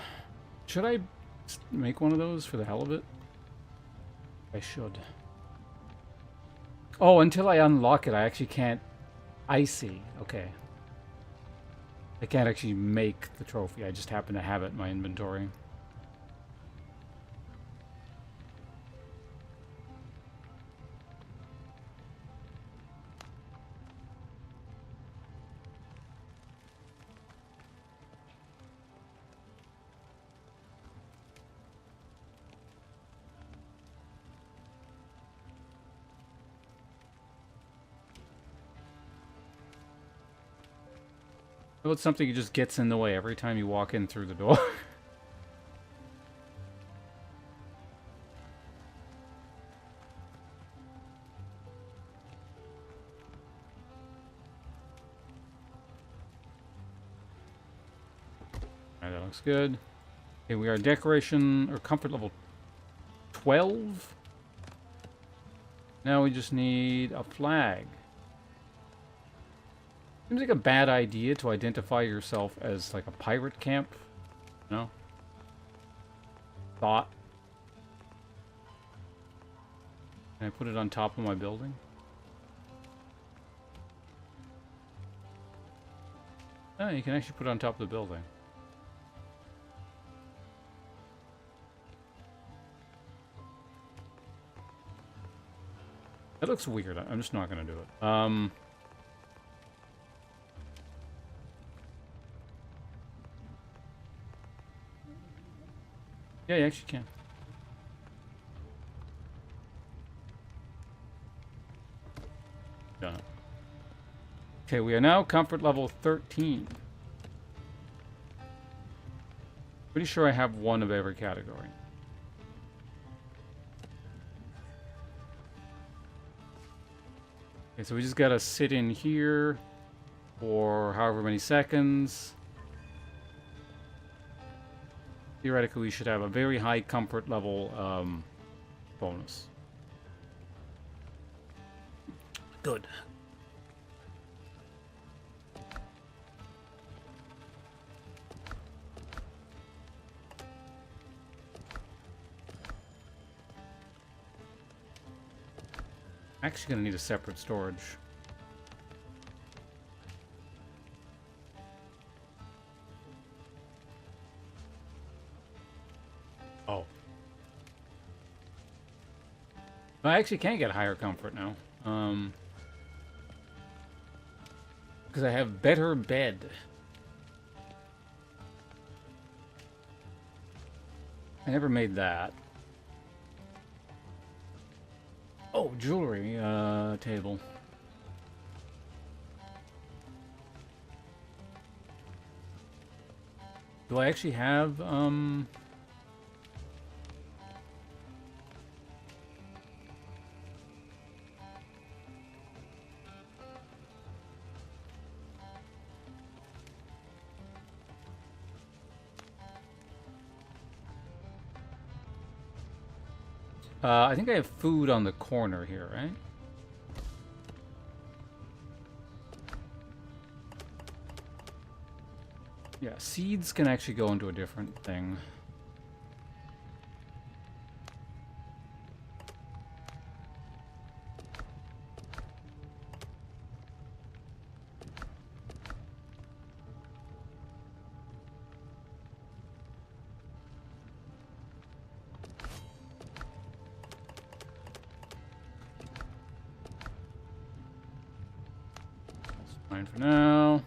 Should I make one of those for the hell of it? I should. Oh, until I unlock it, I actually can't... I see. Okay. I can't actually make the trophy. I just happen to have it in my inventory. Well, it's something that just gets in the way every time you walk in through the door. Alright, that looks good. Okay, we are decoration or comfort level 12. Now we just need a flag. Seems like a bad idea to identify yourself as like a pirate camp. No? Thought. Can I put it on top of my building? Oh, you can actually put it on top of the building. That looks weird. I'm just not going to do it. Yeah, you actually can. Done it. Okay, we are now comfort level 13. Pretty sure I have one of every category. Okay, so we just gotta sit in here for however many seconds. Theoretically, we should have a very high comfort level bonus. Good. Actually gonna need a separate storage. Oh. I actually can get higher comfort now. Because I have better bed. I never made that. Oh, jewelry table. Do I actually have, I think I have food on the corner here, right? Yeah, seeds can actually go into a different thing. That's fine for now.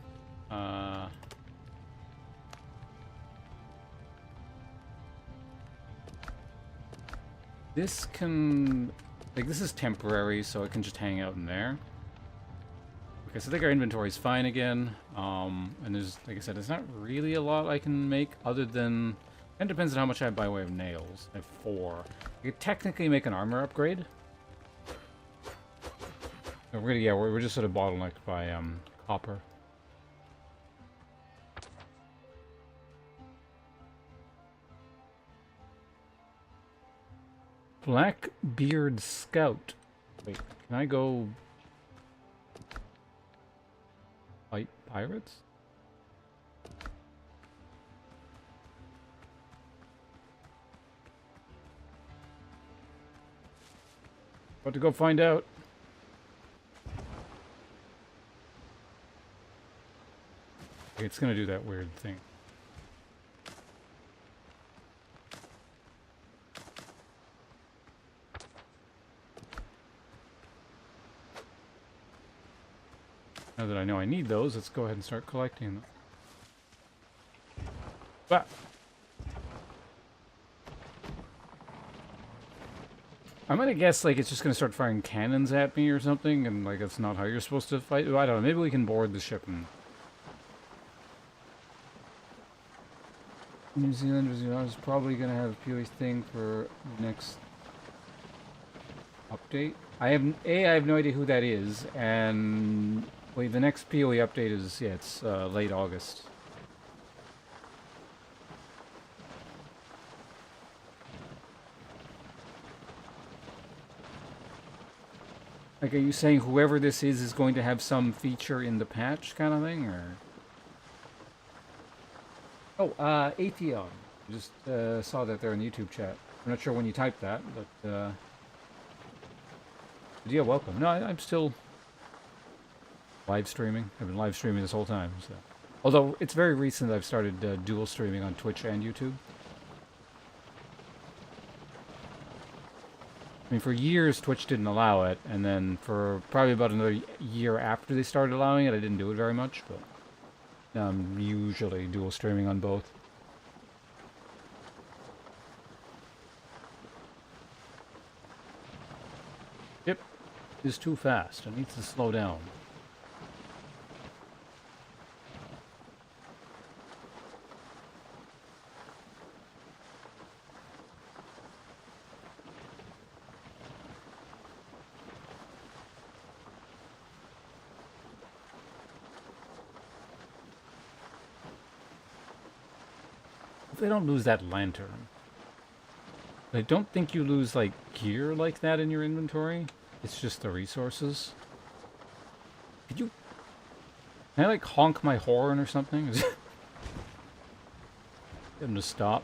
This can... Like, this is temporary, so it can just hang out in there. Okay, so I think our inventory is fine again. And there's, like I said, there's not really a lot I can make other than... It depends on how much I have by way of nails. I have 4. I could technically make an armor upgrade. We're gonna, yeah, we're just sort of bottlenecked by copper. Blackbeard Scout. Wait, can I go fight pirates? About to go find out. Okay, it's gonna do that weird thing. Now that I know I need those, let's go ahead and start collecting them. But I'm gonna guess like it's just gonna start firing cannons at me or something, and like that's not how you're supposed to fight. I don't know. Maybe we can board the ship and. New Zealand is probably gonna have a PoE thing for next update. I have no idea who that is, and wait, the next PoE update is it's late August. Like, are you saying whoever this is going to have some feature in the patch, kind of thing, or? Oh, Atheon. Just saw that there in the YouTube chat. I'm not sure when you typed that, but yeah, welcome. No, I'm still live streaming. I've been live streaming this whole time. So, although it's very recent that I've started dual streaming on Twitch and YouTube. I mean, for years Twitch didn't allow it, and then for probably about another year after they started allowing it, I didn't do it very much, but now I'm usually dual streaming on both. Yep, it's too fast. It needs to slow down. They don't lose that lantern. I don't think you lose, like, gear like that in your inventory. It's just the resources. Could you... Can I, like, honk my horn or something? Get him to stop.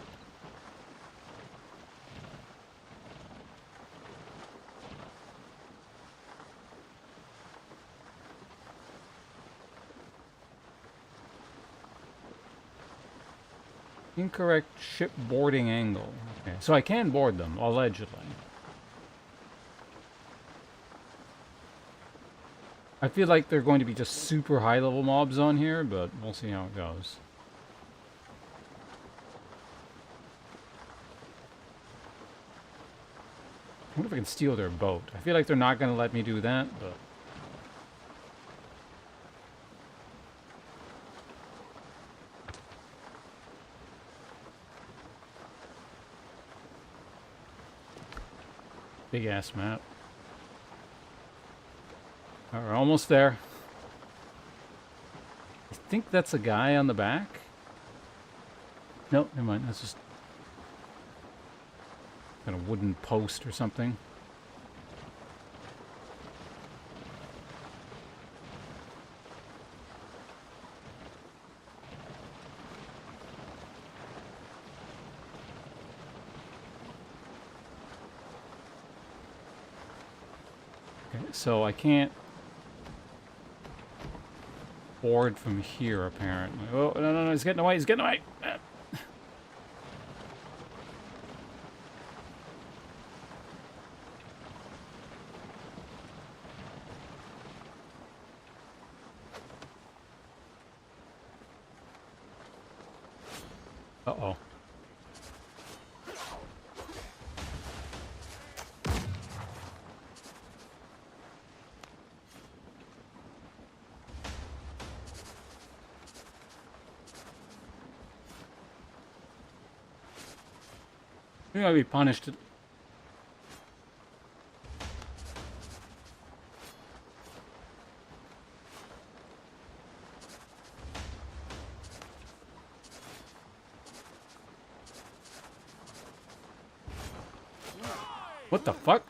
Incorrect ship boarding angle. Okay, so I can board them, allegedly. I feel like they're going to be just super high-level mobs on here, but we'll see how it goes. I wonder if I can steal their boat. I feel like they're not going to let me do that, but... Big ass map. All right, we're almost there. I think that's a guy on the back. Nope, never mind. That's just kind of wooden post or something. Okay, so I can't board from here, apparently. Oh, no, no, no, he's getting away, he's getting away! Uh-oh. Maybe I'll be punished. What the fuck?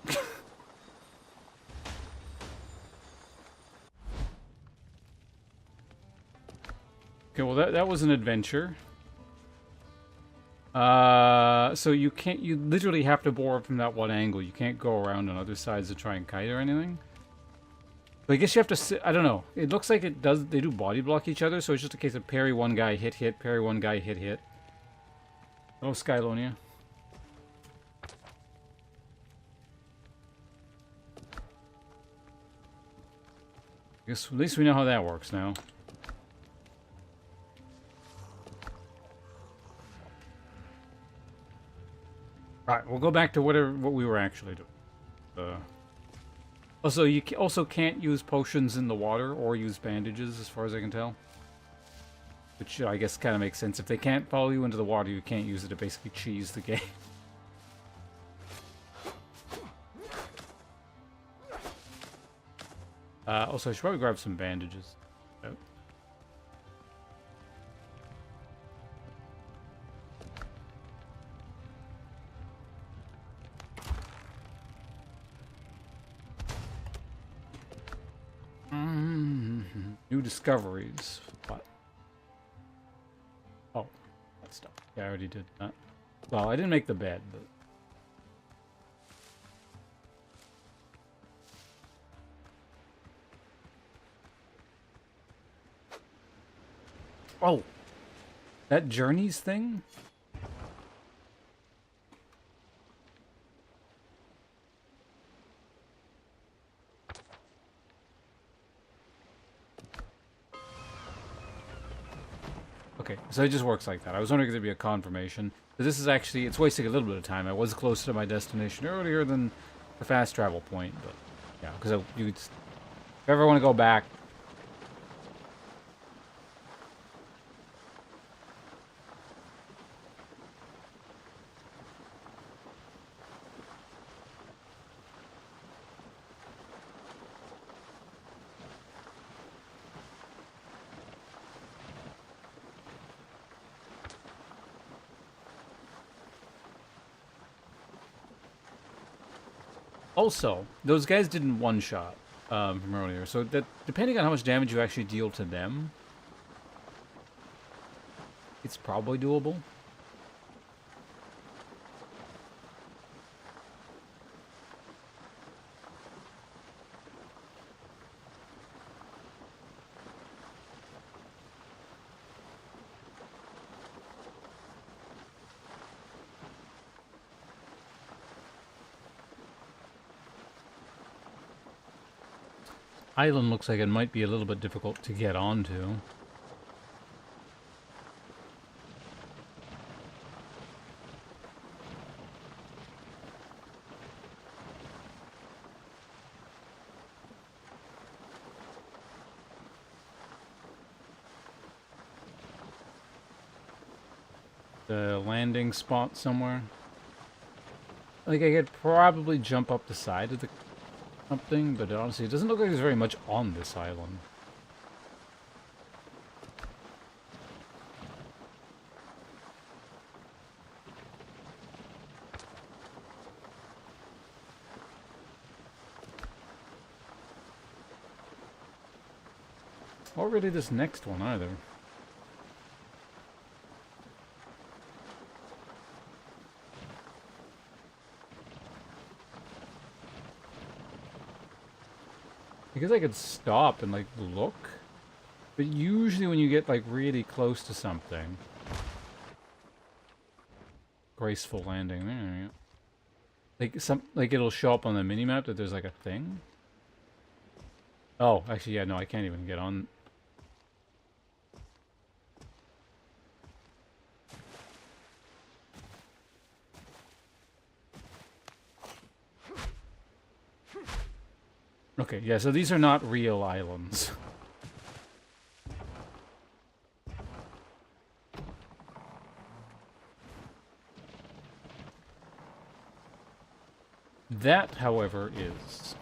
Okay, well that was an adventure. So you literally have to bore from that one angle. You can't go around on other sides to try and kite or anything. But I guess you have to sit, I don't know. It looks like they do body block each other, so it's just a case of parry one guy, hit, hit, parry one guy, hit, hit. Oh, Skylonia. I guess at least we know how that works now. Alright, we'll go back to what we were actually doing. Also, you also can't use potions in the water or use bandages, as far as I can tell. Which I guess kind of makes sense. If they can't follow you into the water, you can't use it to basically cheese the game. Also, I should probably grab some bandages. Oh. New discoveries. What? Oh, that stuff. Yeah, I already did that. Well, I didn't make the bed, but... Oh! That Journeys thing? Okay, so it just works like that. I was wondering if there'd be a confirmation. But this is actually, it's wasting a little bit of time. I was closer to my destination earlier than the fast travel point, but yeah, because if you ever want to go back. Also, those guys didn't one-shot from earlier, so that depending on how much damage you actually deal to them, it's probably doable. Island looks like it might be a little bit difficult to get onto. The landing spot somewhere. Like, I could probably jump up the side of the something, but honestly, it doesn't look like there's very much on this island. Or really this next one either. Because I could stop and like look, but usually when you get like really close to something, graceful landing there. Like it'll show up on the minimap that there's like a thing. Oh, actually, yeah, no, I can't even get on. Okay, yeah, so these are not real islands. That, however, is...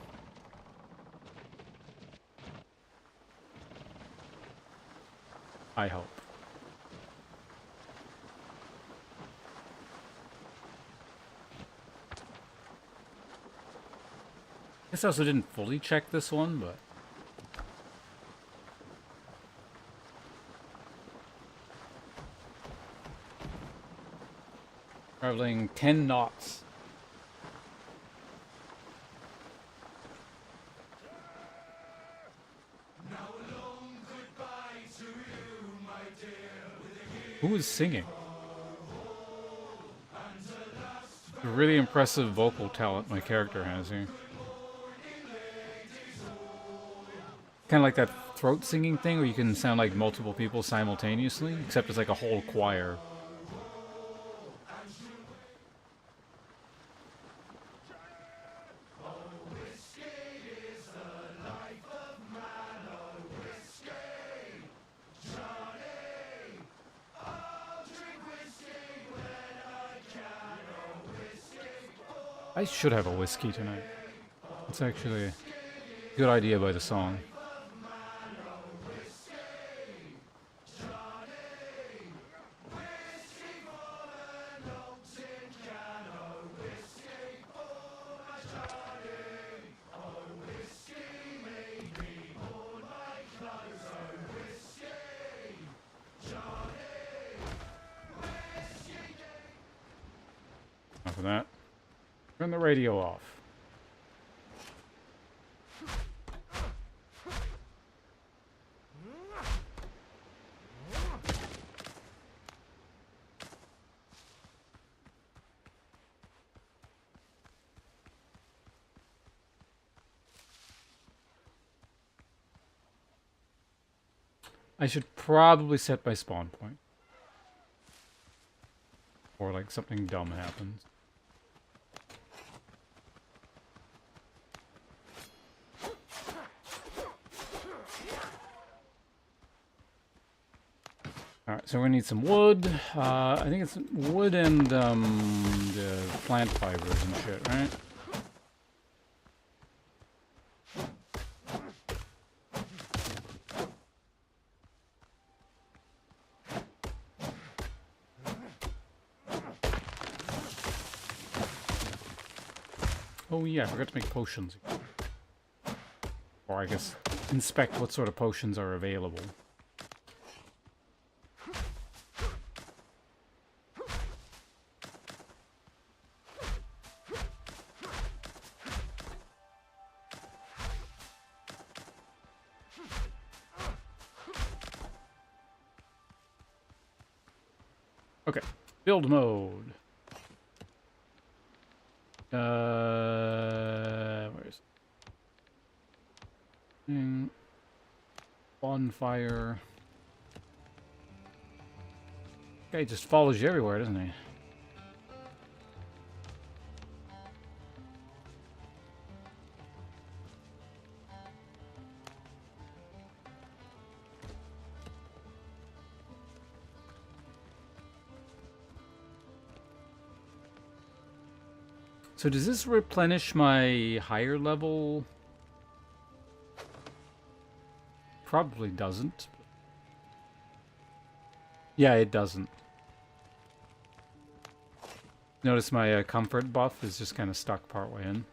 I hope. I guess I also didn't fully check this one, but... Traveling 10 knots. Who is singing? A really impressive vocal talent my character has here. Kind of like that throat singing thing where you can sound like multiple people simultaneously, except it's like a whole choir. I should have a whiskey tonight. It's actually a good idea by the song. Enough of that. Turn the radio off. I should probably set my spawn point. Or like something dumb happens. Alright, so we need some wood. I think it's wood and the plant fibers and shit, right? Oh yeah, I forgot to make potions. Or I guess inspect what sort of potions are available. Okay, build mode. Where is it? Bonfire. Guy just follows you everywhere, doesn't he? So does this replenish my higher level? Probably doesn't. Yeah, it doesn't. Notice my comfort buff is just kind of stuck partway in.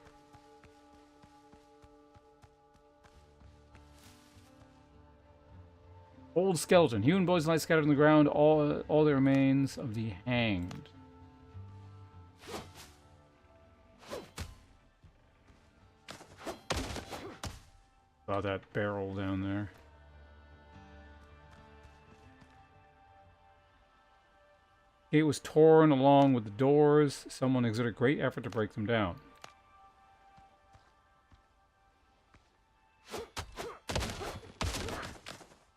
Old skeleton. Human boys lie scattered on the ground, all the remains of the hanged. Saw that barrel down there. Gate was torn along with the doors. Someone exerted great effort to break them down.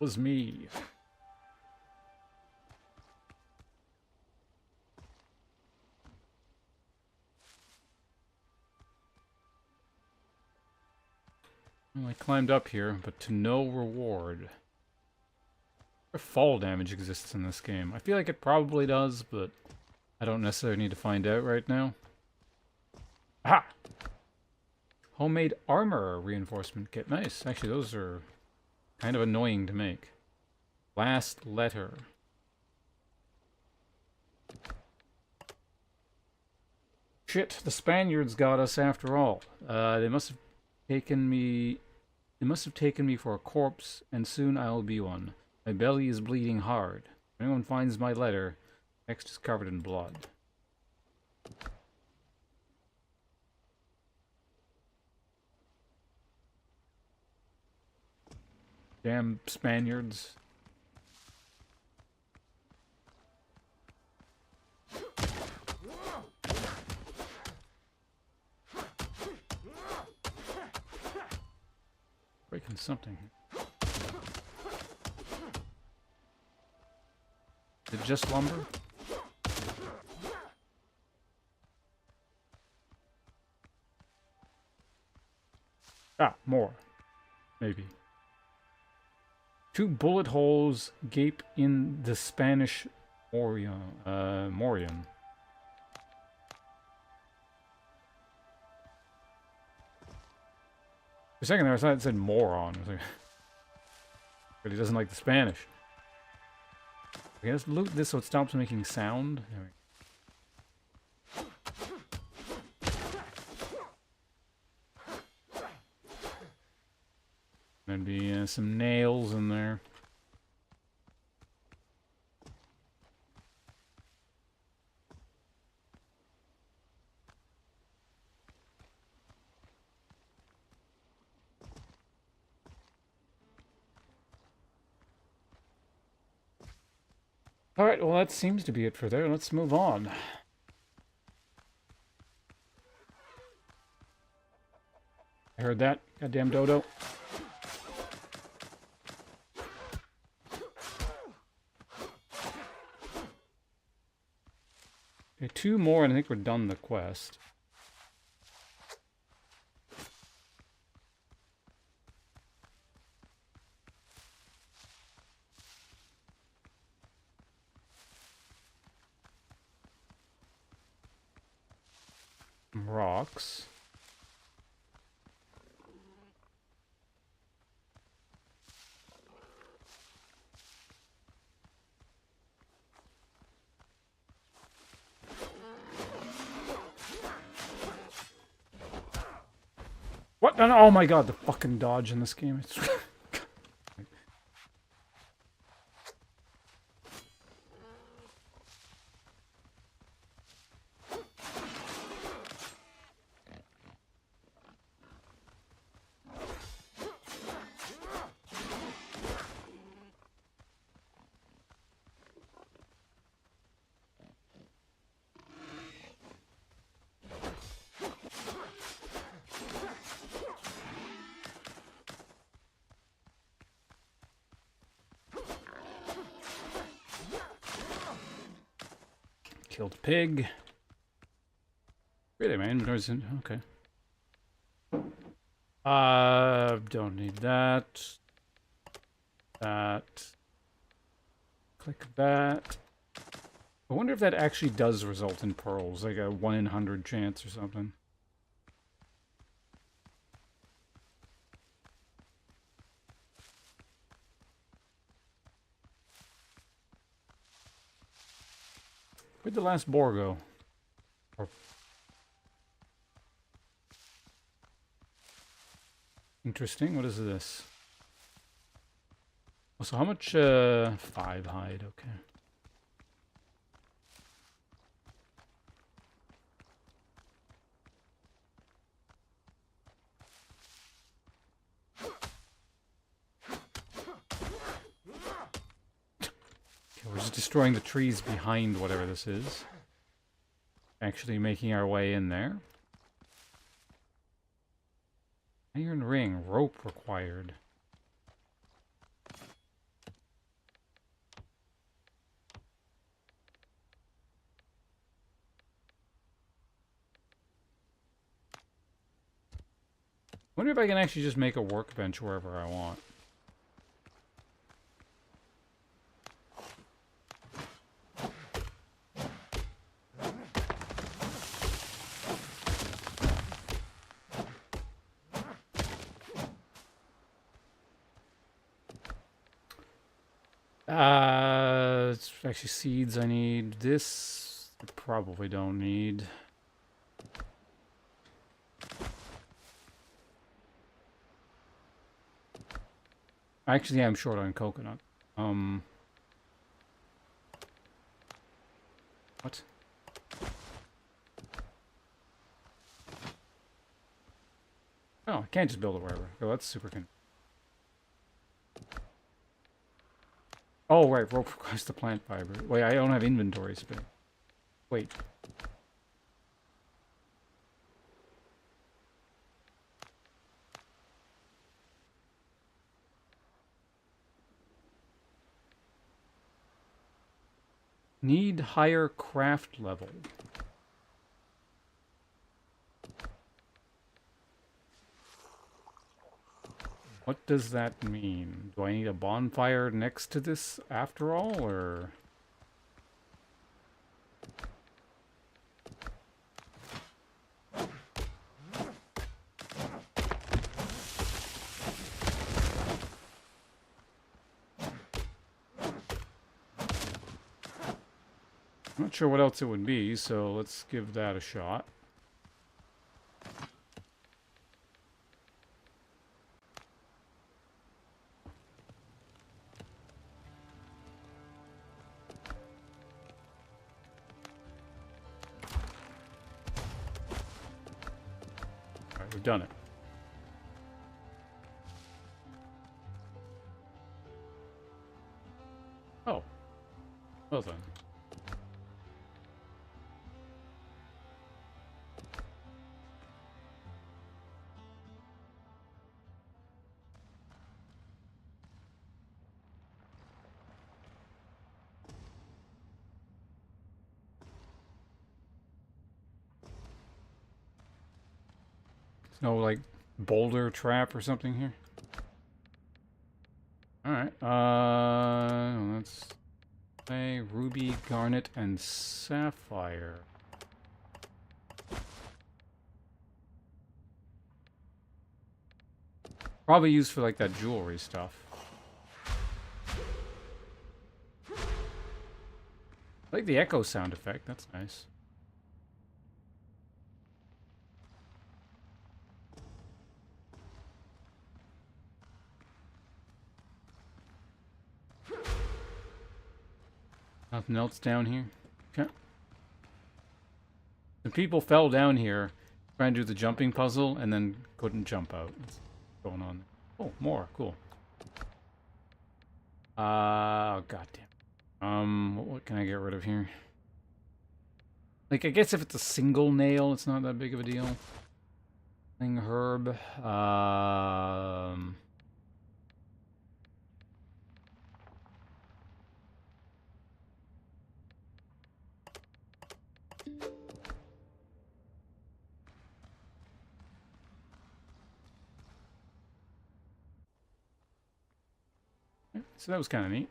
It was me. Well, I climbed up here, but to no reward. If fall damage exists in this game. I feel like it probably does, but I don't necessarily need to find out right now. Aha! Homemade armor reinforcement kit. Nice. Actually, those are kind of annoying to make. Last letter. Shit, the Spaniards got us after all. They must have taken me... They must have taken me for a corpse, and soon I'll be one. My belly is bleeding hard. If anyone finds my letter, text is covered in blood. Damn Spaniards. Breaking something. Is it just lumber? Ah, more. Maybe. 2 bullet holes gape in the Spanish morion. For a second there, I thought it said moron. I was like, but he doesn't like the Spanish. Okay, let's loot this so it stops making sound. There'd be some nails in there. Alright, well that seems to be it for there. Let's move on. I heard that. Goddamn dodo. Okay, 2 more and I think we're done the quest. Rocks. What? No, no, oh my god, the fucking dodge in this game. It's killed pig. Really, my inventory's in. Okay. Don't need that. That. Click that. I wonder if that actually does result in pearls, like a 1 in 100 chance or something. Where'd the last boar go? Or... Interesting. What is this? Oh, so how much? 5 hide. Okay. We're just destroying the trees behind whatever this is. Actually making our way in there. Iron ring, rope required. Wonder if I can actually just make a workbench wherever I want. It's actually seeds I need. This I probably don't need. Actually, I'm short on coconut. What? Oh, I can't just build it wherever. Oh, that's super convenient. Oh, right, rope requires the plant fiber. Wait, I don't have inventory space. Wait. Need higher craft level. What does that mean? Do I need a bonfire next to this after all, or...? I'm not sure what else it would be, so let's give that a shot. Alright, we've done it. Oh. Well done. No, like, boulder trap or something here? Alright, let's say ruby, garnet, and sapphire. Probably used for, like, that jewelry stuff. I like the echo sound effect, that's nice. Nothing else down here? Okay. The people fell down here trying to do the jumping puzzle and then couldn't jump out. What's going on? Oh, more. Cool. Oh, goddamn. What can I get rid of here? Like, I guess if it's a single nail, it's not that big of a deal. Thing herb. So that was kind of neat.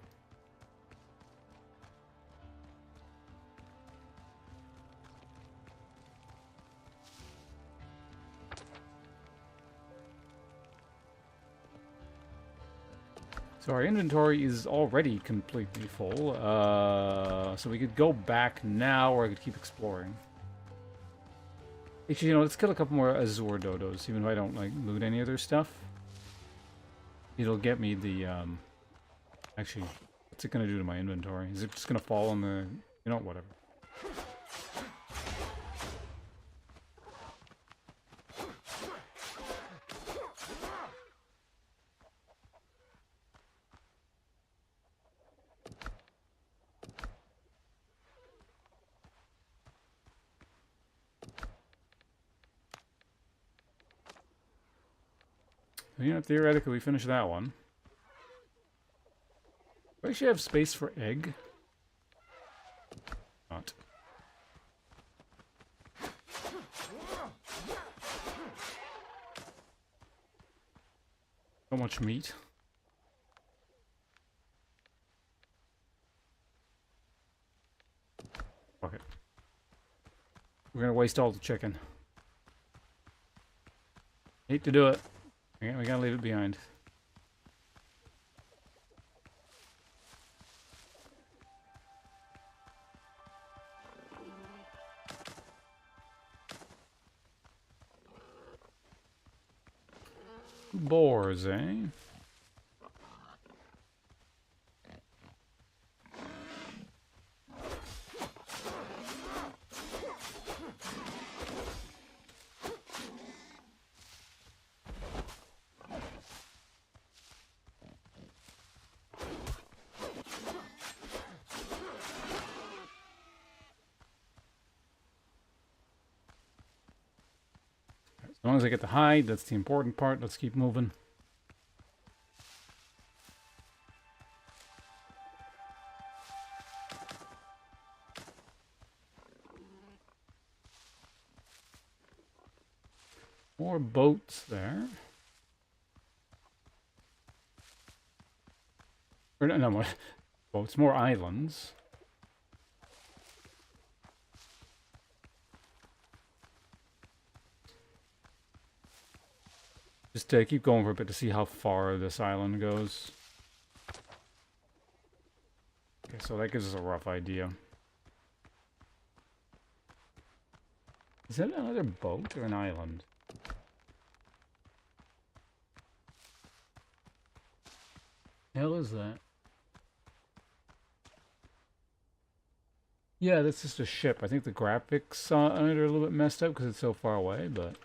So our inventory is already completely full. So we could go back now, or I could keep exploring. Actually, you know, let's kill a couple more Azure Dodos, even if I don't, like, loot any of their stuff. It'll get me the, Actually, what's it gonna do to my inventory? Is it just gonna fall on the... You know, whatever. You know, theoretically, we finish that one. Do I actually have space for egg? Not. So much meat. Fuck it. We're gonna waste all the chicken. Hate to do it. We gotta leave it behind. Boars, eh? As long as I get the hide, that's the important part. Let's keep moving. More boats there. Or no, more boats, more islands. Just keep going for a bit to see how far this island goes. Okay, so that gives us a rough idea. Is that another boat or an island? The hell is that? Yeah, that's just a ship. I think the graphics on it are a little bit messed up because it's so far away, but...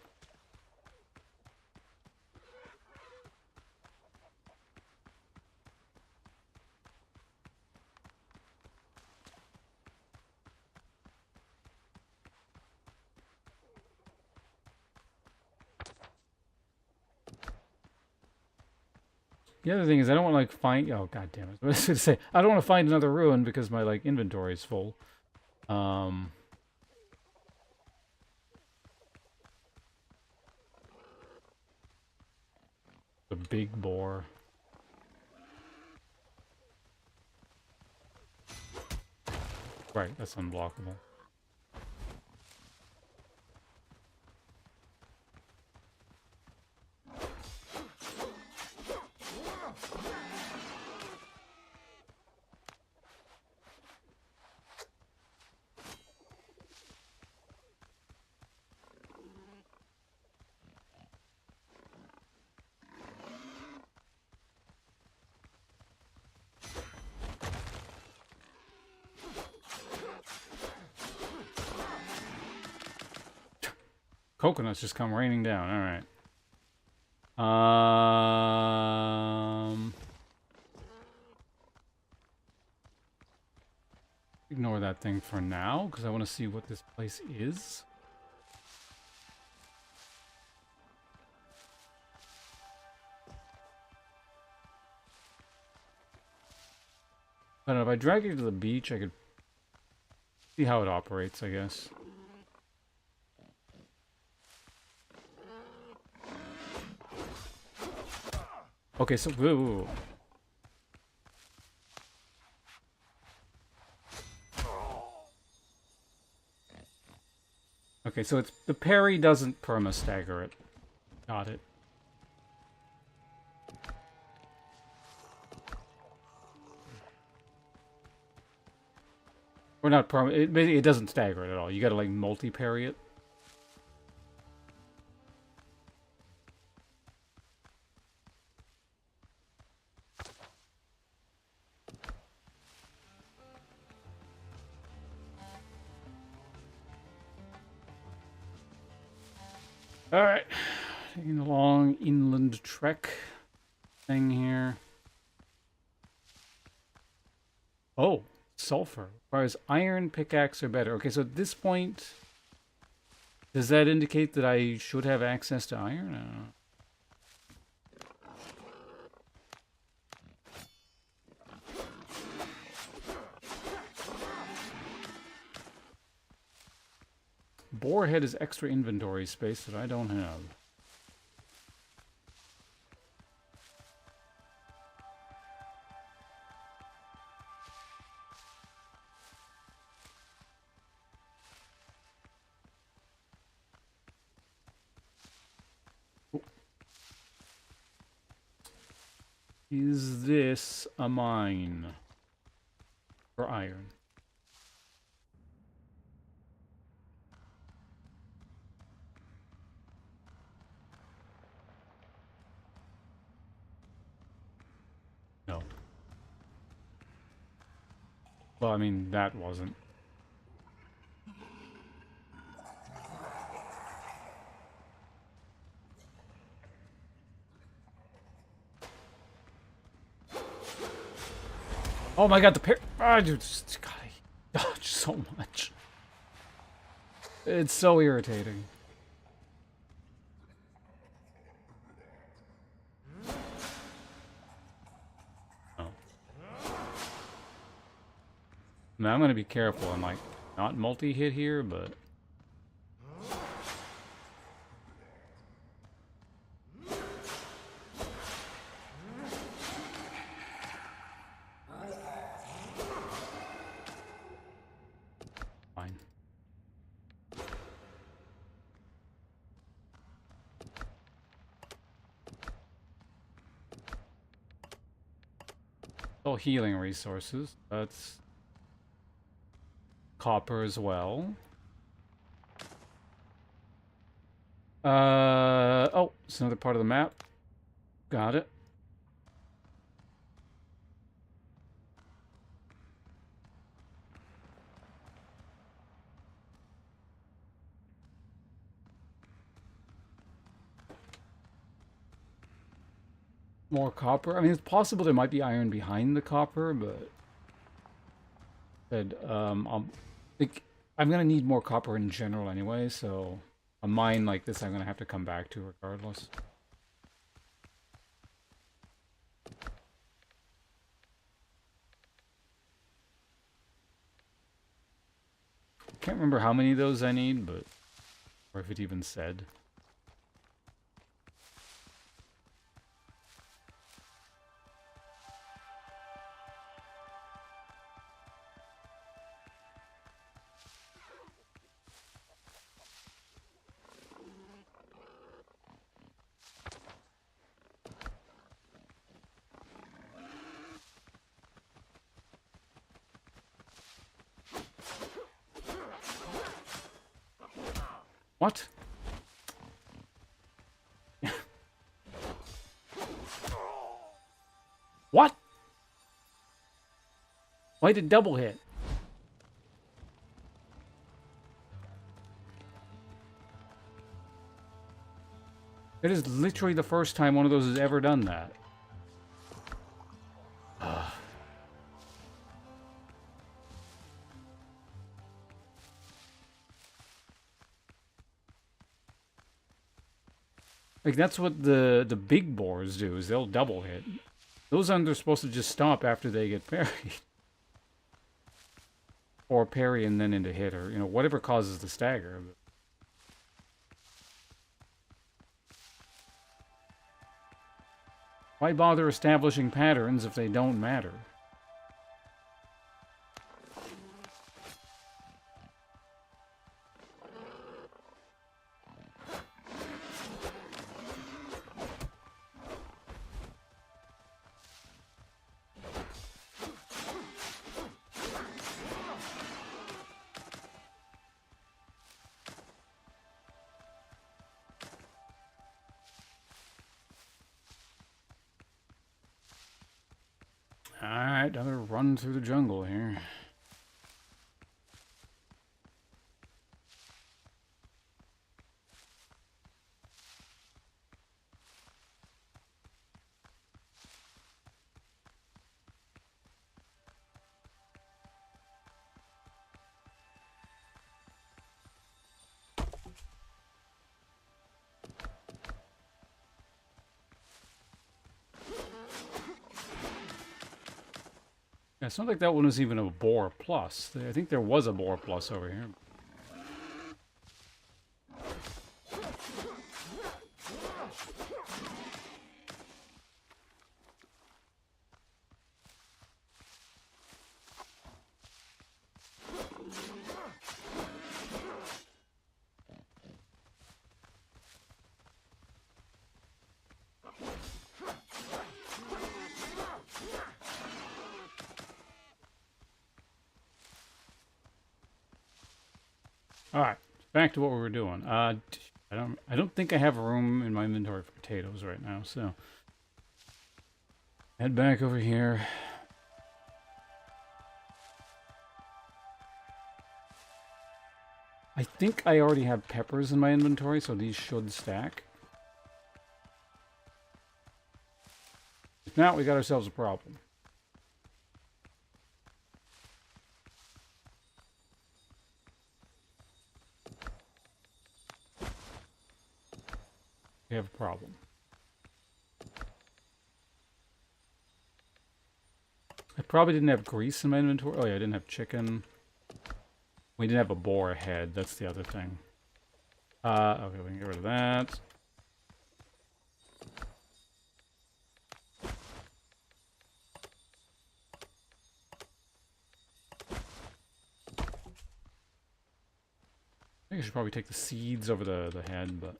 The other thing is I don't want to, like, find... Oh, god damn it. I was going to say, I don't want to find another ruin because my, like, inventory is full. The big boar. Right, that's unblockable. Coconuts just come raining down. All right. Ignore that thing for now, because I want to see what this place is. I don't know, if I drag you to the beach, I could see how it operates, I guess. Okay, so... Ooh. Okay, so it's... The parry doesn't perma-stagger it. Got it. Or not permanent. It doesn't stagger it at all. You gotta like multi-parry it. Alright. Taking a long inland trek thing here. Oh, sulfur. Requires iron, pickaxe, or better. Okay, so at this point, does that indicate that I should have access to iron? I don't know. Boarhead is extra inventory space that I don't have. Is this a mine for iron? No. Well, I mean, that wasn't. Oh my god, the pair. Ah, dude, God, I dodge so much. It's so irritating. Oh. Now I'm gonna be careful and like not multi-hit here, but. Fine. Oh, healing resources. That's copper as well. Oh, it's another part of the map. Got it. More copper. I mean, it's possible there might be iron behind the copper, but I'm gonna need more copper in general anyway, so a mine like this I'm gonna have to come back to regardless. Can't remember how many of those I need, but or if it even said. What? What? Why did double hit? It is literally the first time one of those has ever done that. Like, that's what the big boars do, is they'll double hit. Those ones are supposed to just stop after they get parried. Or parry and then into hit, or, you know, whatever causes the stagger. Why bother establishing patterns if they don't matter? Alright, I'm gonna run through the jungle here. Yeah, it's not like that one was even a Boar Plus. I think there was a Boar Plus over here. Alright, back to what we were doing. I don't think I have room in my inventory for potatoes right now, so head back over here. I think I already have peppers in my inventory, so these should stack. If not, we got ourselves a problem. We have a problem. I probably didn't have grease in my inventory. Oh yeah, I didn't have chicken. We didn't have a boar head. That's the other thing. Okay, we can get rid of that. I think I should probably take the seeds over the head, but...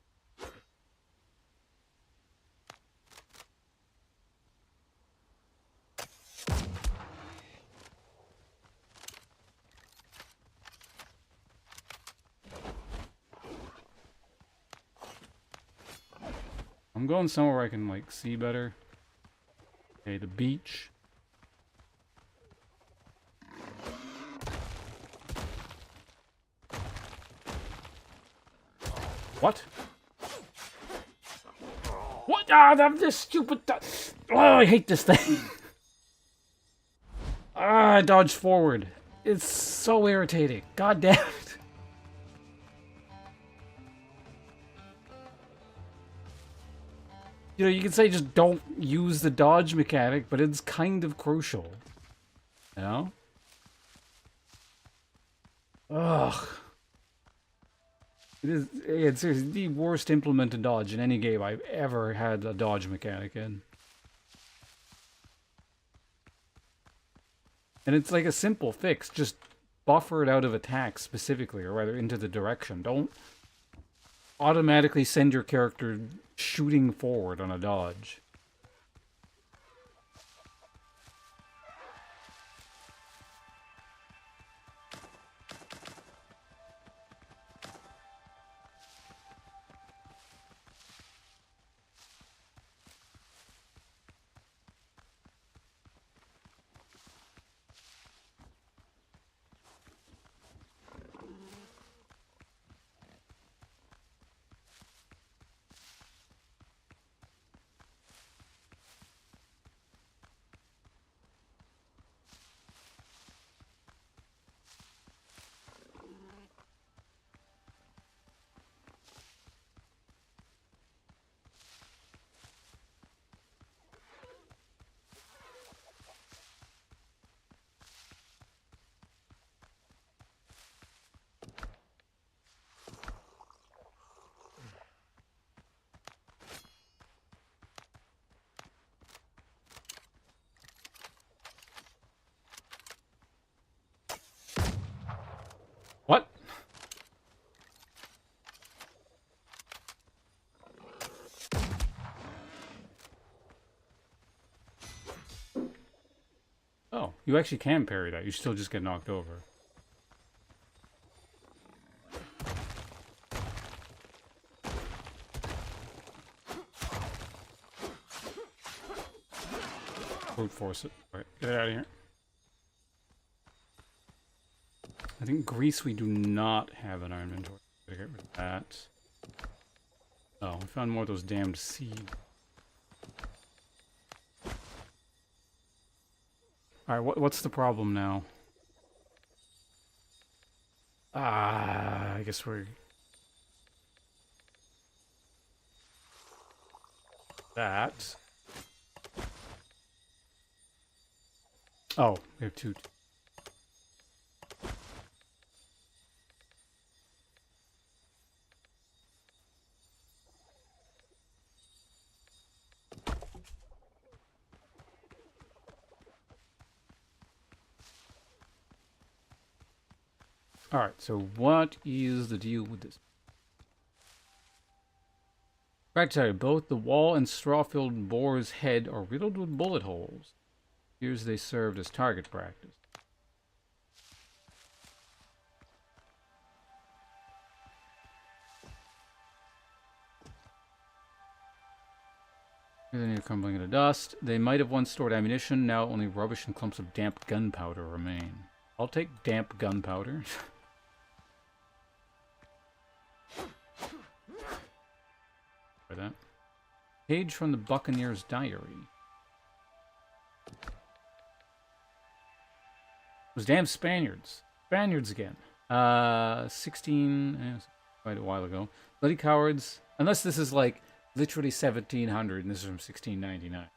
I'm going somewhere where I can, like, see better. Okay, the beach. What? What? Ah, I'm this stupid... Oh, I hate this thing. Ah, I dodged forward. It's so irritating. God damn it. You know, you can say just don't use the dodge mechanic, but it's kind of crucial. You know? Ugh. It's seriously the worst implemented dodge in any game I've ever had a dodge mechanic in. And it's like a simple fix, just buffer it out of attacks specifically, or rather into the direction. Don't automatically send your character shooting forward on a dodge. What? Oh, you actually can parry that. You still just get knocked over. Brute force it. Alright, get it out of here. I think grease we do not have in our inventory. Gotta get rid of that. Oh, we found more of those damned seeds. Alright, what's the problem now? I guess we're... That. Oh, we have two. Alright, so what is the deal with this? Practically, both the wall and straw-filled boar's head are riddled with bullet holes. Here's they served as target practice. They're crumbling into dust. They might have once stored ammunition, now only rubbish and clumps of damp gunpowder remain. I'll take damp gunpowder. For that. Page from the Buccaneer's diary. Those damn Spaniards. Spaniards again. 16... quite a while ago. Bloody cowards. Unless this is like literally 1700 and this is from 1699.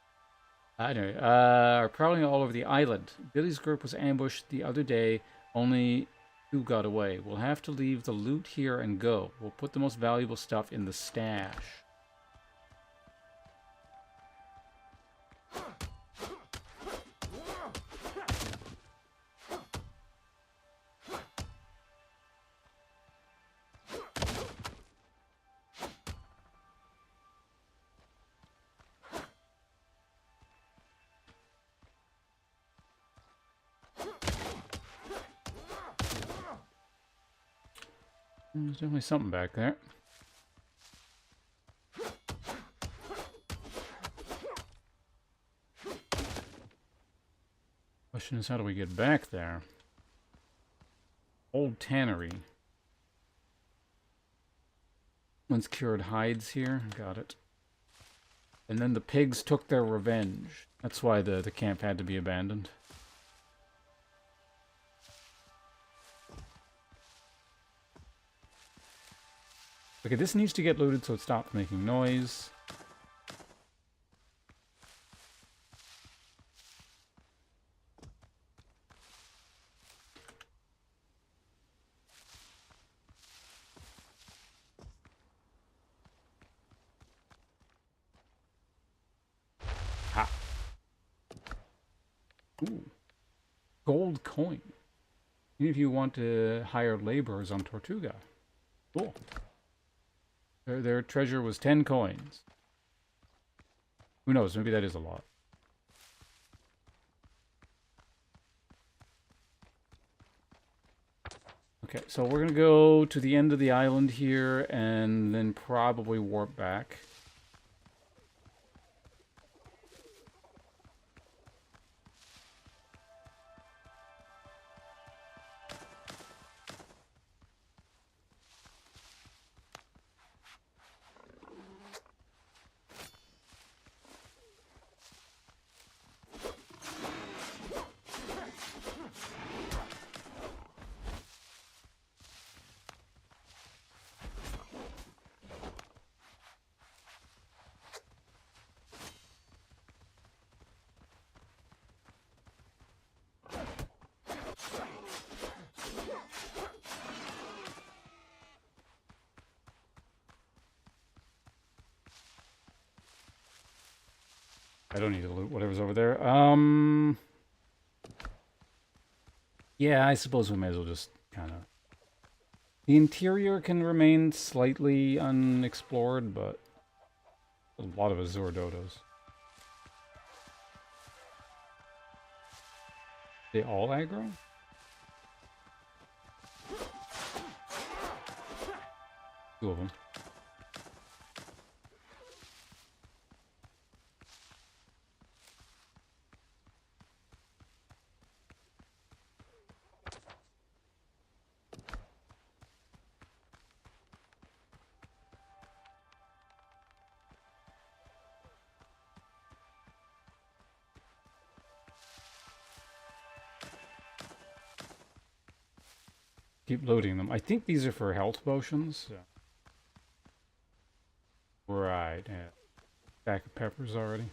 Anyway, are prowling all over the island. Billy's group was ambushed the other day. Only 2 got away. We'll have to leave the loot here and go. We'll put the most valuable stuff in the stash. There's definitely something back there. Question is, how do we get back there? Old tannery. Once cured hides here. Got it. And then the pigs took their revenge. That's why the camp had to be abandoned. Okay, this needs to get looted so it stops making noise. Ha! Ooh. Gold coin. Even if you want to hire laborers on Tortuga. Cool. Their treasure was 10 coins. Who knows? Maybe that is a lot. Okay, so we're going to go to the end of the island here and then probably warp back. I don't need to loot whatever's over there. Yeah, I suppose we may as well just kind of... The interior can remain slightly unexplored, but a lot of Azure dodos. They all aggro? Two of them. Keep loading them. I think these are for health potions. Yeah. Right. Yeah. Stack of peppers already.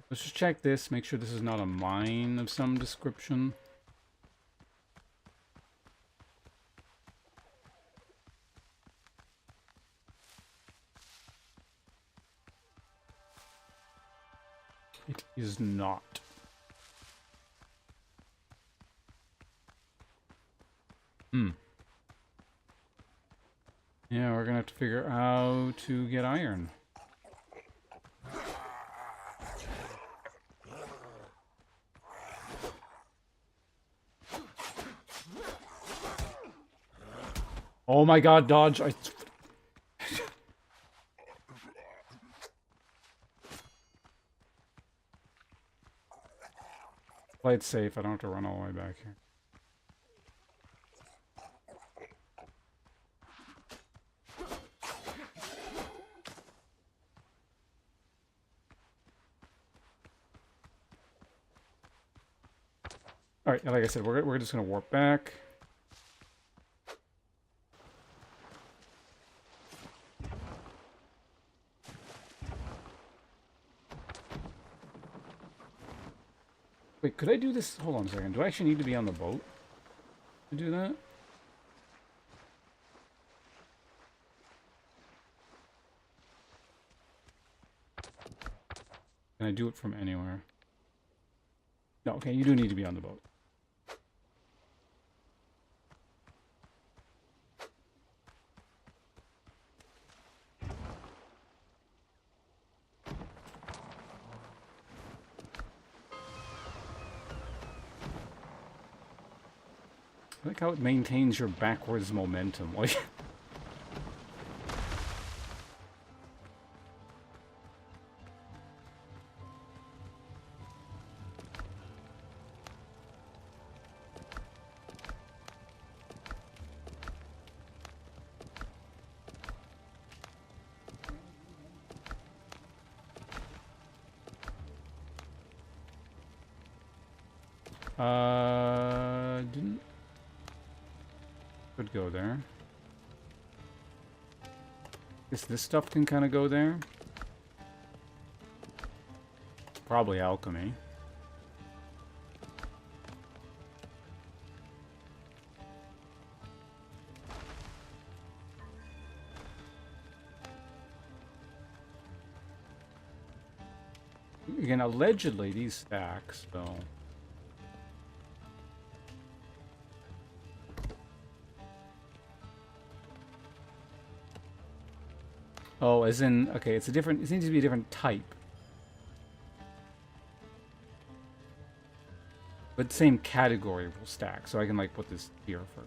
Let's just check this. Make sure this is not a mine of some description. It is not. Yeah, we're gonna have to figure out how to get iron. Oh my god, dodge! Play it safe, I don't have to run all the way back here. Alright, like I said, we're just gonna warp back. Wait, could I do this? Hold on a second. Do I actually need to be on the boat to do that? Can I do it from anywhere? No, okay, you do need to be on the boat. I like how it maintains your backwards momentum. Like, didn't... Could go there. Guess this stuff can kind of go there. Probably alchemy. Again, allegedly these stacks, though. Oh, as in, okay, it's a different, it seems to be a different type. But same category will stack, so I can like put this here for...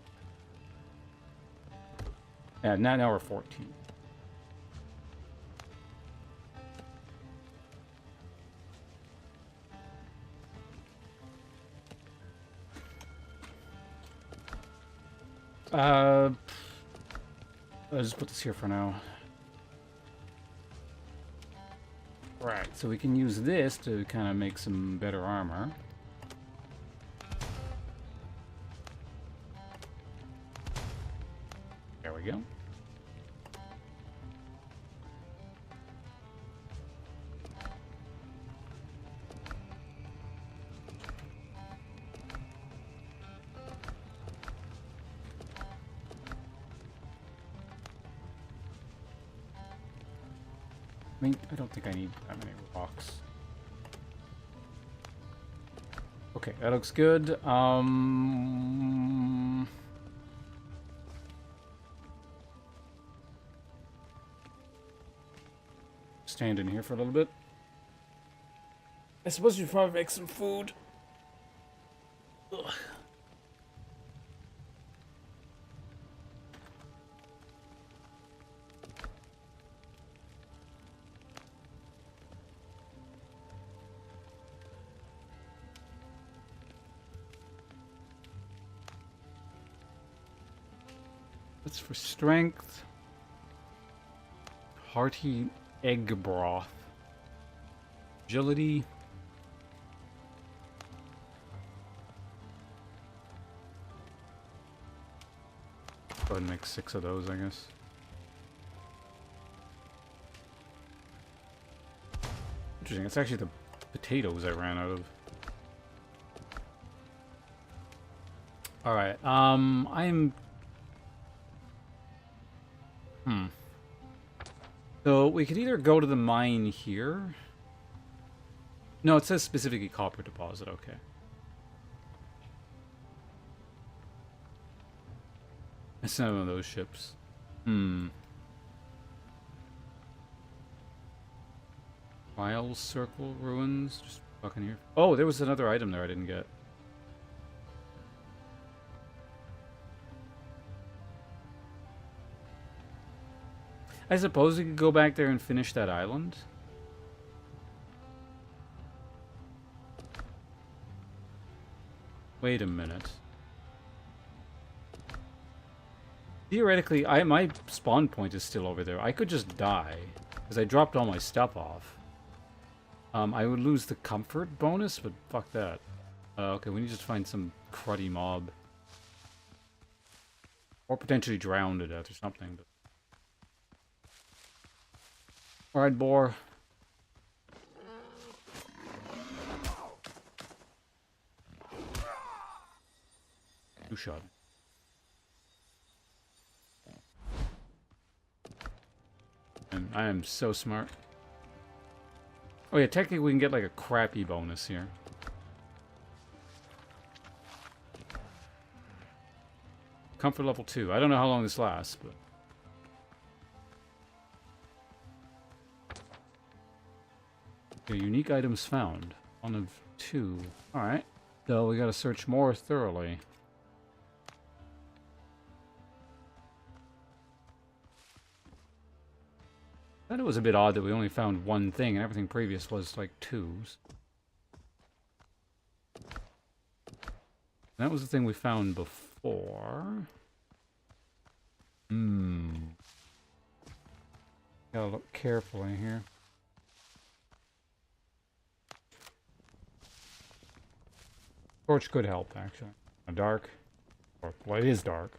Yeah, now we're 14. I'll just put this here for now. Right, so we can use this to kind of make some better armor. There we go. I mean, I don't think I need that many rocks. Okay, that looks good. Stand in here for a little bit. I suppose we should probably make some food. Ugh. That's for strength. Hearty egg broth. Agility. Go ahead and make 6 of those, I guess. Interesting. It's actually the potatoes I ran out of. Alright, I'm... So, we could either go to the mine here... No, it says specifically copper deposit, okay. It's not one of those ships. File circle ruins? Just fucking here. Oh, there was another item there I didn't get. I suppose we could go back there and finish that island. Wait a minute. Theoretically, my spawn point is still over there. I could just die, because I dropped all my stuff off. I would lose the comfort bonus, but fuck that. Okay, we need to find some cruddy mob. Or potentially drown to death or something. But... Alright, boar. Two shot. And I am so smart. Oh yeah, technically we can get like a crappy bonus here. Comfort level 2. I don't know how long this lasts, but... Okay, unique items found. 1 of 2. Alright. So we gotta search more thoroughly. I thought it was a bit odd that we only found 1 thing and everything previous was like 2s. That was the thing we found before. Gotta look carefully here. Torch could help, actually. Dark. Or, well, it is dark.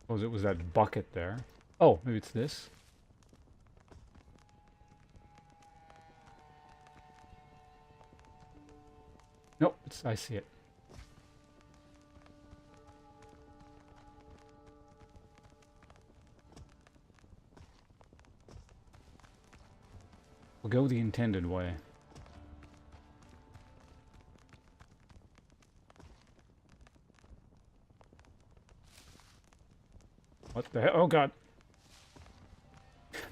Suppose it was that bucket there. Oh, maybe it's this. Nope, I see it. We'll go the intended way. What the hell? Oh god.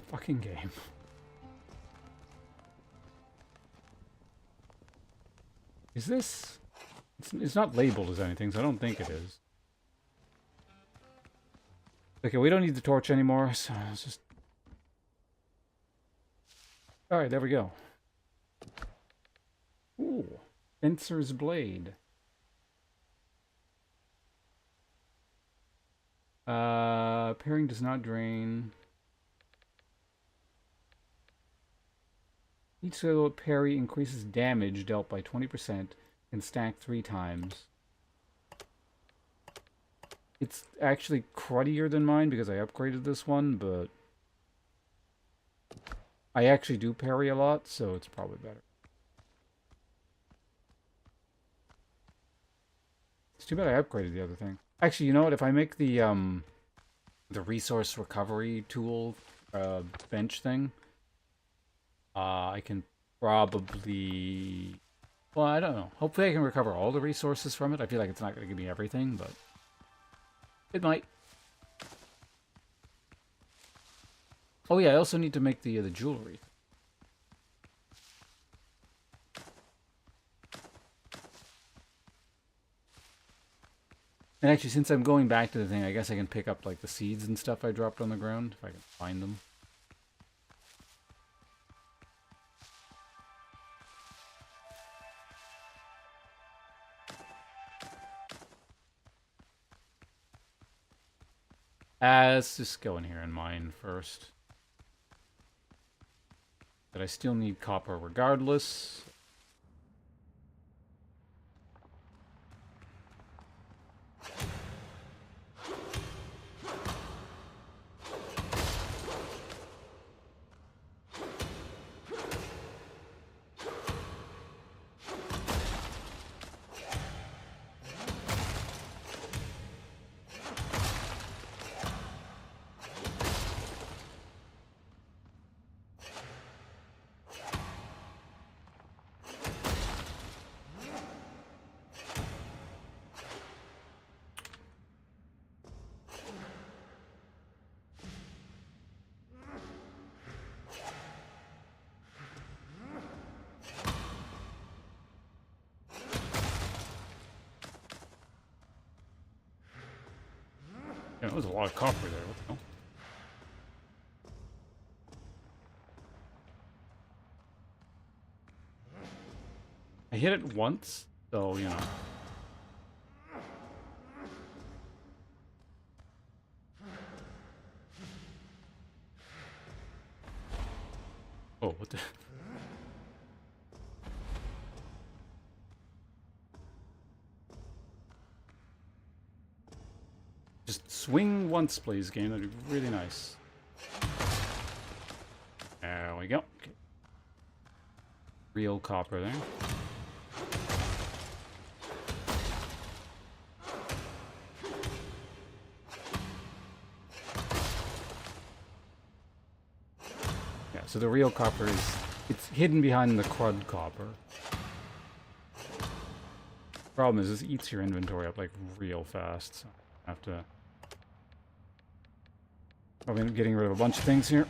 Fucking game. Is this... It's not labeled as anything, so I don't think it is. Okay, we don't need the torch anymore, so let's just... Alright, there we go. Ooh. Fencer's Blade. Parrying does not drain. Each solo parry increases damage dealt by 20% and stack 3 times. It's actually cruddier than mine because I upgraded this one, but I actually do parry a lot, so it's probably better. It's too bad I upgraded the other thing. Actually, you know what? If I make the resource recovery tool bench thing, I can probably... Well, I don't know. Hopefully I can recover all the resources from it. I feel like it's not going to give me everything, but it might. Oh yeah, I also need to make the jewelry. And actually, since I'm going back to the thing, I guess I can pick up like the seeds and stuff I dropped on the ground, if I can find them. Let's just go in here and mine first. But I still need copper regardless. Yeah, there was a lot of copper there. What the hell? I hit it once, so, you know. Oh, what the... Just swing once, please, game. That'd be really nice. There we go. Okay. Real copper there. Yeah, so the real copper is... It's hidden behind the crud copper. Problem is, this eats your inventory up, like, real fast. So I have to... Probably end up getting rid of a bunch of things here.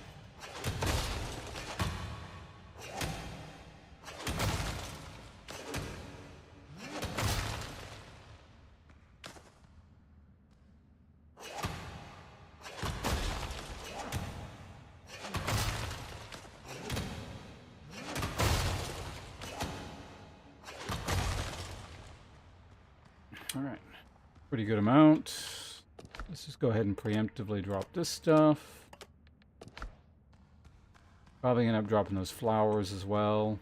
Alright. Pretty good amount. Let's just go ahead and preemptively drop this stuff. Probably gonna end up dropping those flowers as well.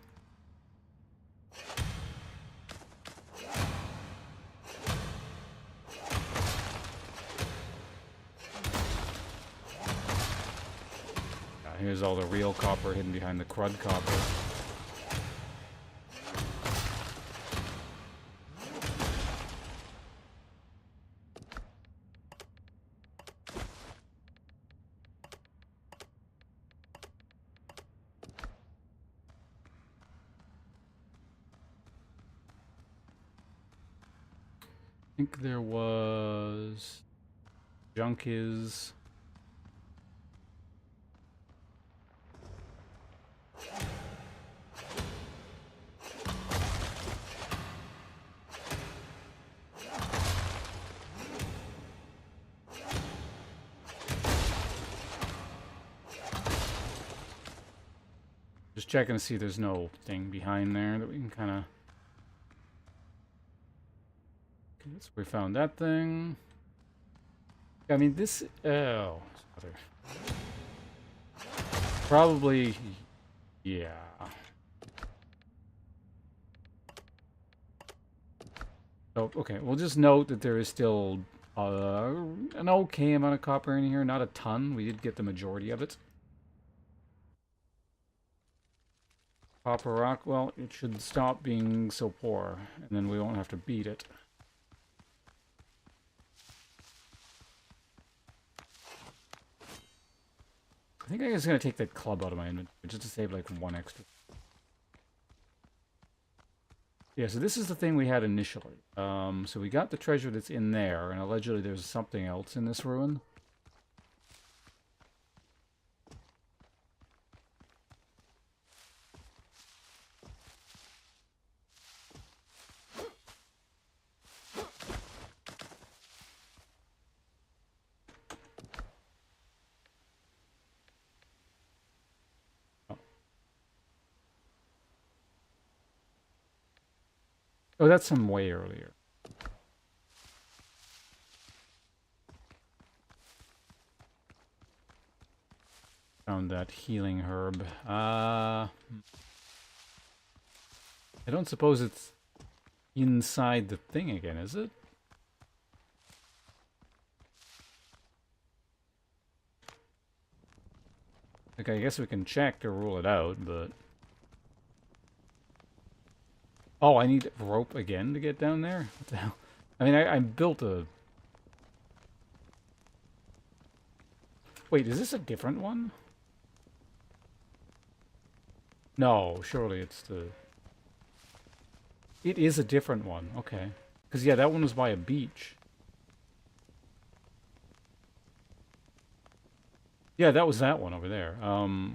Here's all the real copper hidden behind the crud copper. I think there was... Junk is... Just checking to see there's no thing behind there that we can kind of... Okay, so we found that thing. I mean, this... Oh. Probably... Yeah. So, okay, we'll just note that there is still an okay amount of copper in here. Not a ton. We did get the majority of it. Copper rock, well, it should stop being so poor, and then we won't have to beat it. I think I'm just going to take that club out of my inventory, just to save like one extra. Yeah, so this is the thing we had initially. So we got the treasure that's in there, and allegedly there's something else in this ruin. Oh, that's some way earlier. Found that healing herb. I don't suppose it's inside the thing again, is it? Okay, I guess we can check to rule it out, but... Oh, I need rope again to get down there? What the hell? I mean, I built a... Wait, is this a different one? No, surely it's the... It is a different one, okay. Because, yeah, that one was by a beach. Yeah, that was that one over there.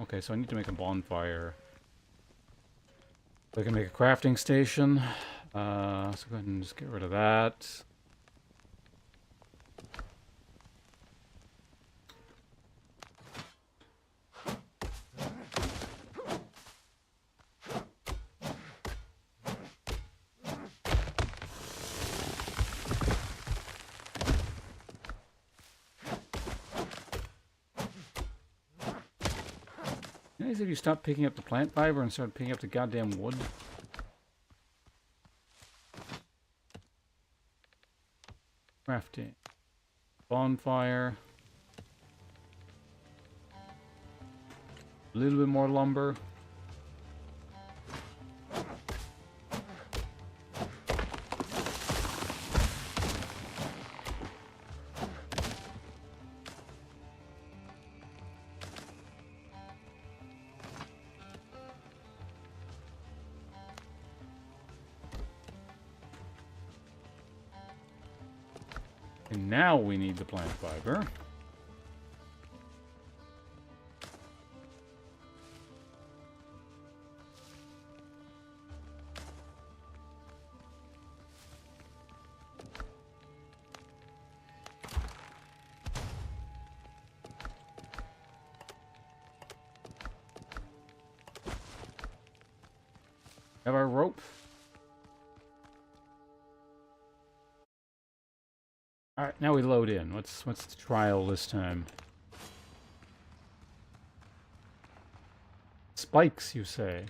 Okay, so I need to make a bonfire. I can make a crafting station. So go ahead and just get rid of that. Nice if you stop picking up the plant fiber and start picking up the goddamn wood. Crafting. Bonfire. A little bit more lumber. And now we need the plant fiber. Have our rope. Alright, now we load in. What's the trial this time? Spikes, you say?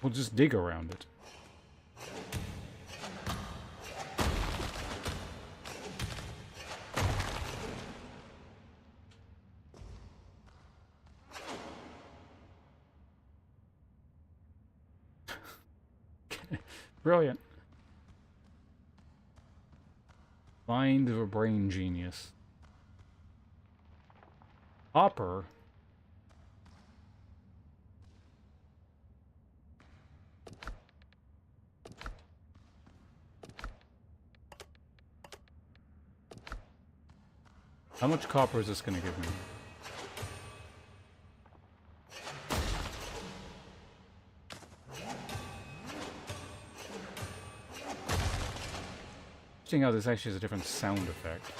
We'll just dig around it. Brilliant. Mind of a brain genius. Hopper. How much copper is this going to give me? Interesting how this actually has a different sound effect.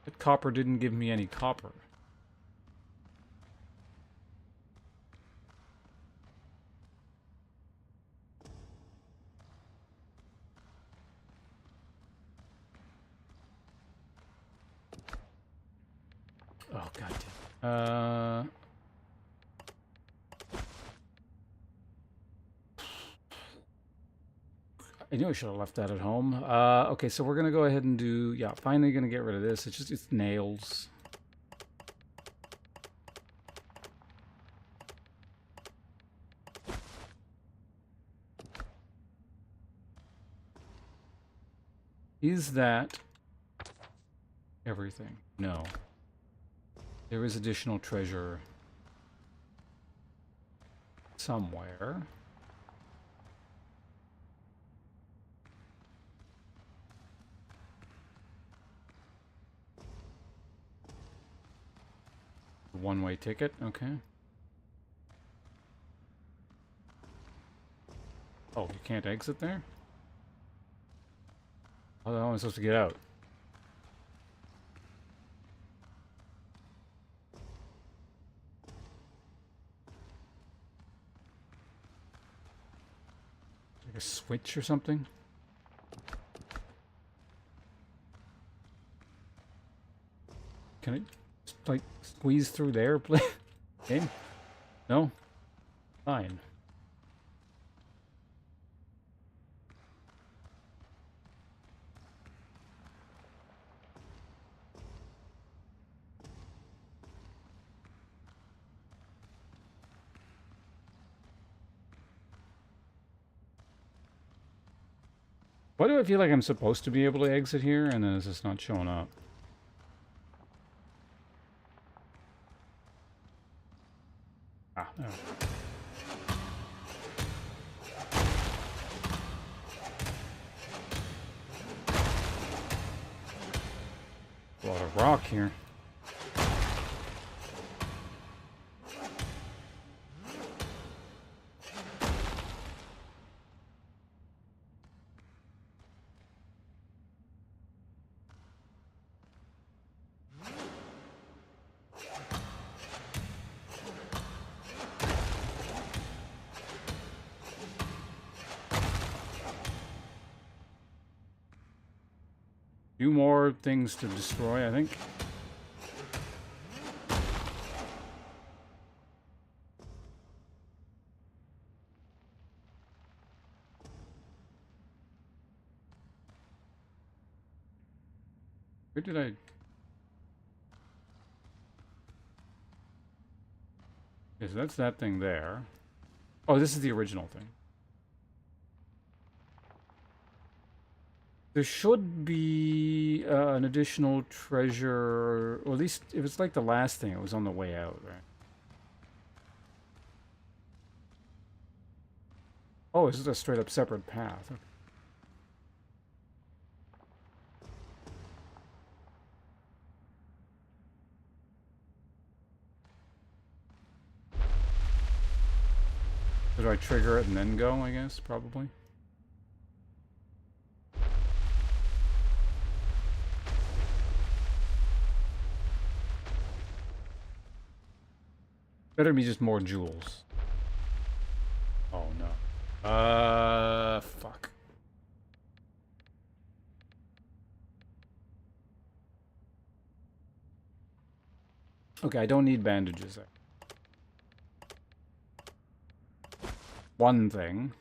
But copper didn't give me any copper. Oh, goddamn. I knew I should have left that at home. Okay, so we're gonna go ahead and do... Yeah, finally gonna get rid of this. It's nails. Is that everything? No. There is additional treasure somewhere. One-way ticket, okay. Oh, you can't exit there? How the hell am I supposed to get out? switch or something? Can it just, like, squeeze through there, please? Okay. No? Fine. Why do I feel like I'm supposed to be able to exit here, and then it's just not showing up? Ah, there. A lot of rock here. Few more things to destroy, I think. Where did I... Yes, that's that thing there. Oh, this is the original thing. There should be an additional treasure, or at least if it's like the last thing, it was on the way out, right? Oh, this is a straight up separate path. Okay. Do I trigger it and then go, I guess, probably? Better be just more jewels. Oh no. Fuck. Okay, I don't need bandages. One thing.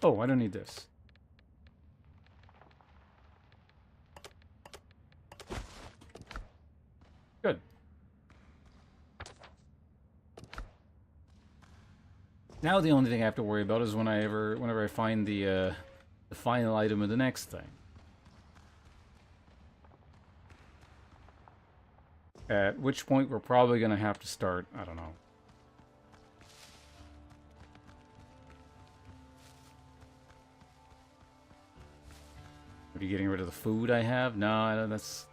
Oh, I don't need this. Good. Now the only thing I have to worry about is whenever I find the final item of the next thing. At which point we're probably going to have to start, I don't know. Maybe getting rid of the food I have? No, that's...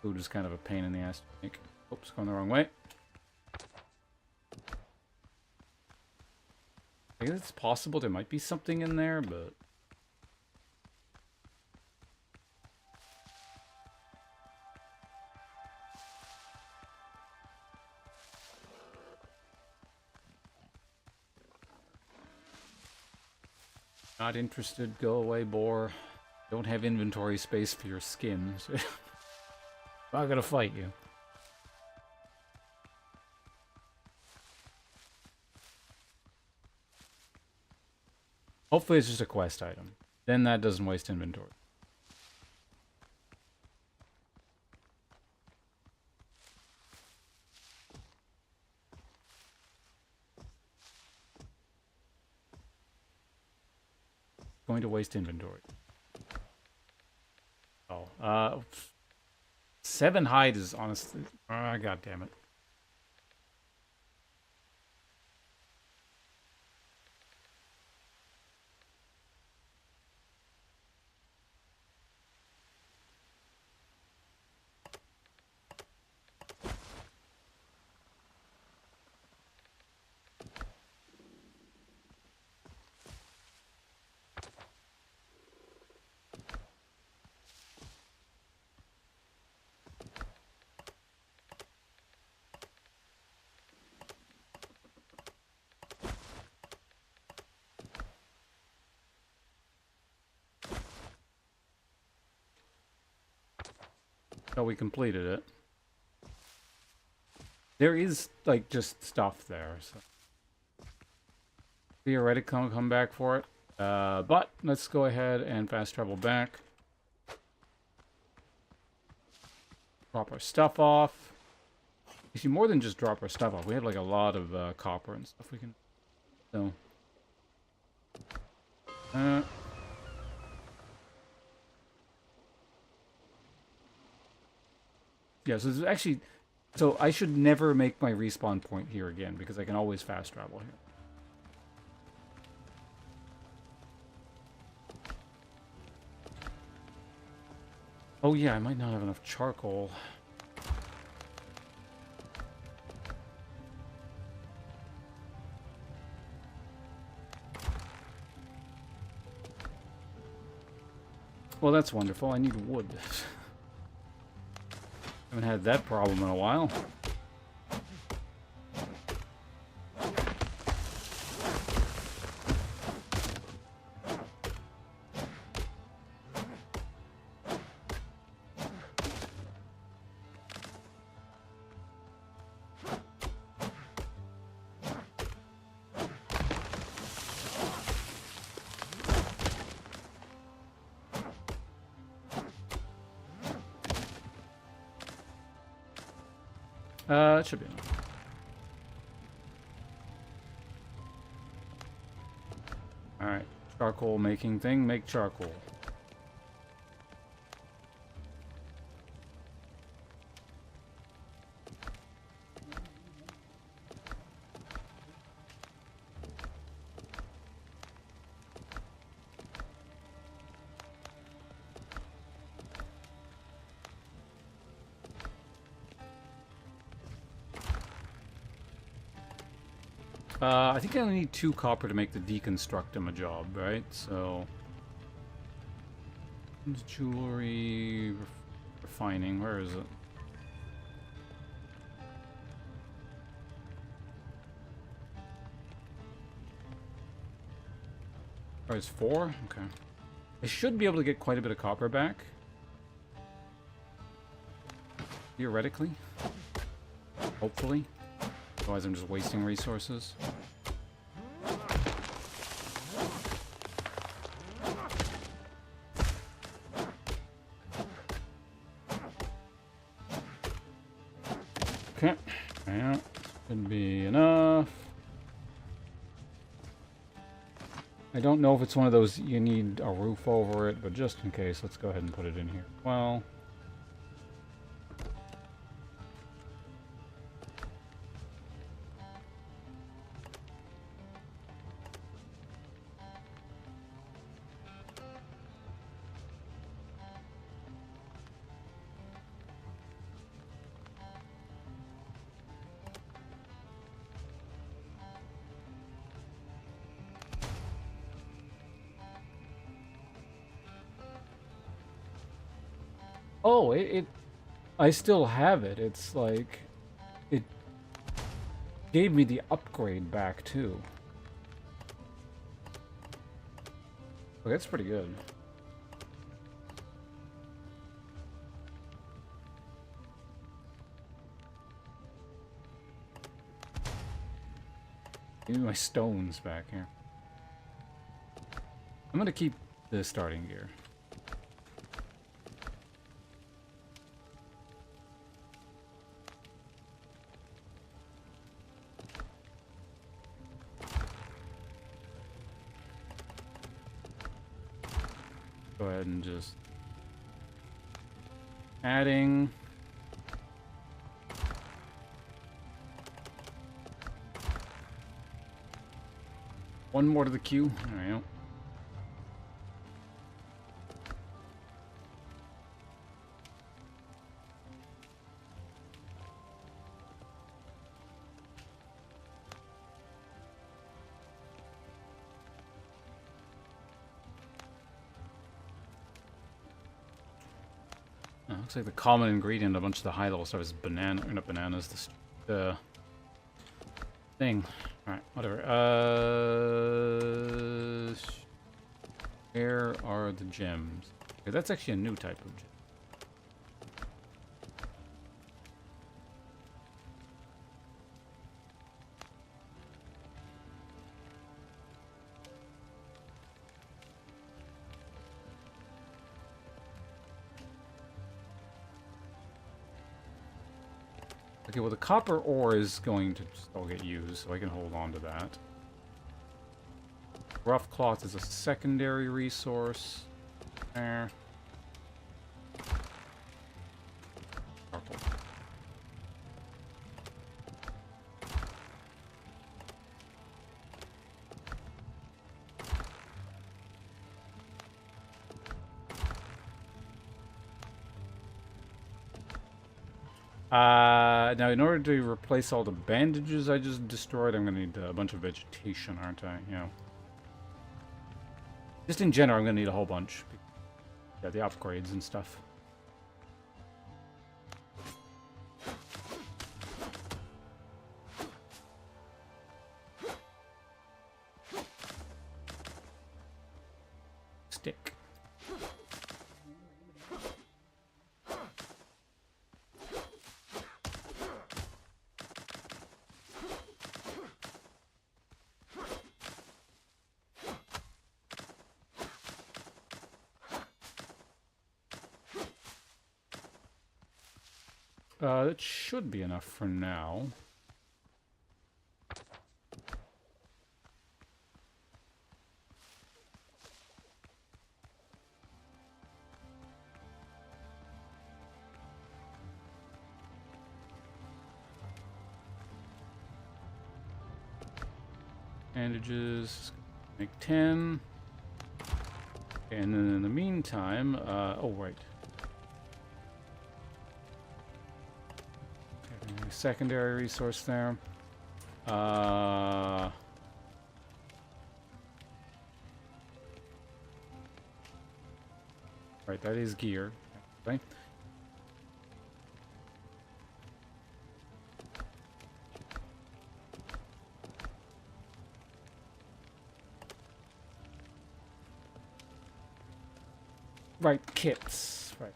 Food is kind of a pain in the ass to make. Oops, going the wrong way. I guess it's possible there might be something in there, but... Not interested, go away, boar. Don't have inventory space for your skin. So I'm not gonna fight you. Hopefully it's just a quest item. Then that doesn't waste inventory. Going to waste inventory. Oh, 7 hide is honestly... God damn it. So we completed it. There is, like, just stuff there, so... Theoretically, I'll come back for it. But let's go ahead and fast travel back. Drop our stuff off. Actually, more than just drop our stuff off. We have, like, a lot of copper and stuff we can... So... yeah, so this is actually... So I should never make my respawn point here again, because I can always fast travel here. Oh yeah, I might not have enough charcoal. Well, that's wonderful. I need wood. Haven't had that problem in a while. It should be enough. Alright, charcoal making thing, make charcoal. I think I only need 2 copper to make the deconstructum a job, right? So... jewelry... refining, where is it? Oh, it's 4? Okay. I should be able to get quite a bit of copper back. Theoretically. Hopefully. Otherwise I'm just wasting resources. Okay. Yeah. Should be enough. I don't know if it's one of those you need a roof over it, but just in case, let's go ahead and put it in here. Well... Oh, I still have it. It's like, it gave me the upgrade back too. Oh, that's pretty good. Give me my stones back here. I'm gonna keep the starting gear. Go ahead and just adding. One more to the queue. There we go. Looks like the common ingredient of a bunch of the high-level stuff is banana, or not bananas, the thing. Alright, whatever. Where are the gems? Okay, that's actually a new type of gem. Okay, well the copper ore is going to still get used, so I can hold on to that. Rough cloth is a secondary resource. There. Purple. Now in order to replace all the bandages I just destroyed, I'm gonna need a bunch of vegetation, aren't I? Yeah. Just in general, I'm gonna need a whole bunch. Yeah, the upgrades and stuff. Stick. That should be enough for now. Bandages, make 10. And then in the meantime, oh, right. Okay, secondary resource there. Right, that is gear. Okay. Right, kits. Right.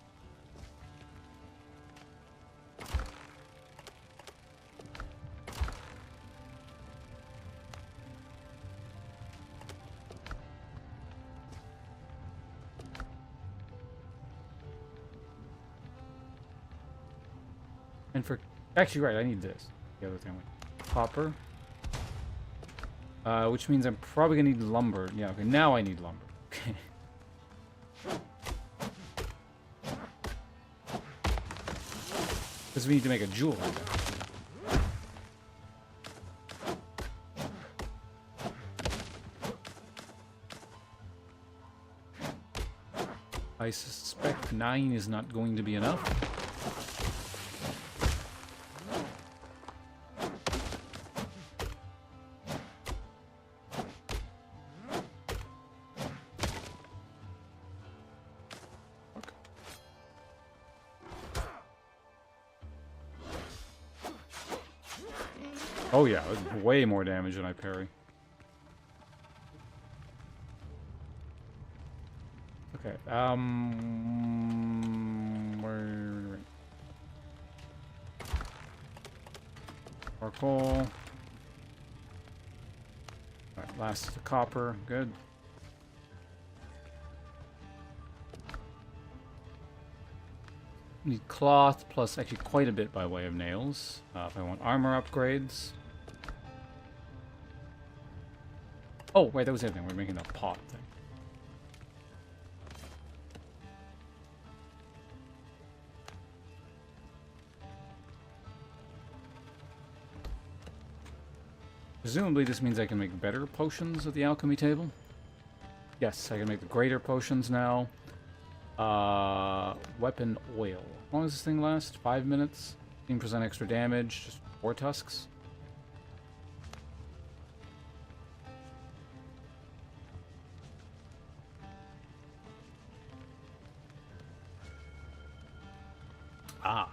And for actually, right, I need this. The other thing, copper. Which means I'm probably gonna need lumber. Yeah. Okay. Now I need lumber. Okay. Because we need to make a jewel. I suspect 9 is not going to be enough. Oh yeah, it was way more damage than I parry. Okay, where... Charcoal. Alright, last the copper, good. Need cloth, plus actually quite a bit by way of nails, if I want armor upgrades. Oh, wait, that was the other thing. We're making that pot thing. Presumably this means I can make better potions at the alchemy table. Yes, I can make the greater potions now. Weapon oil. How long does this thing last? 5 minutes? 15% extra damage, just 4 tusks. Ah.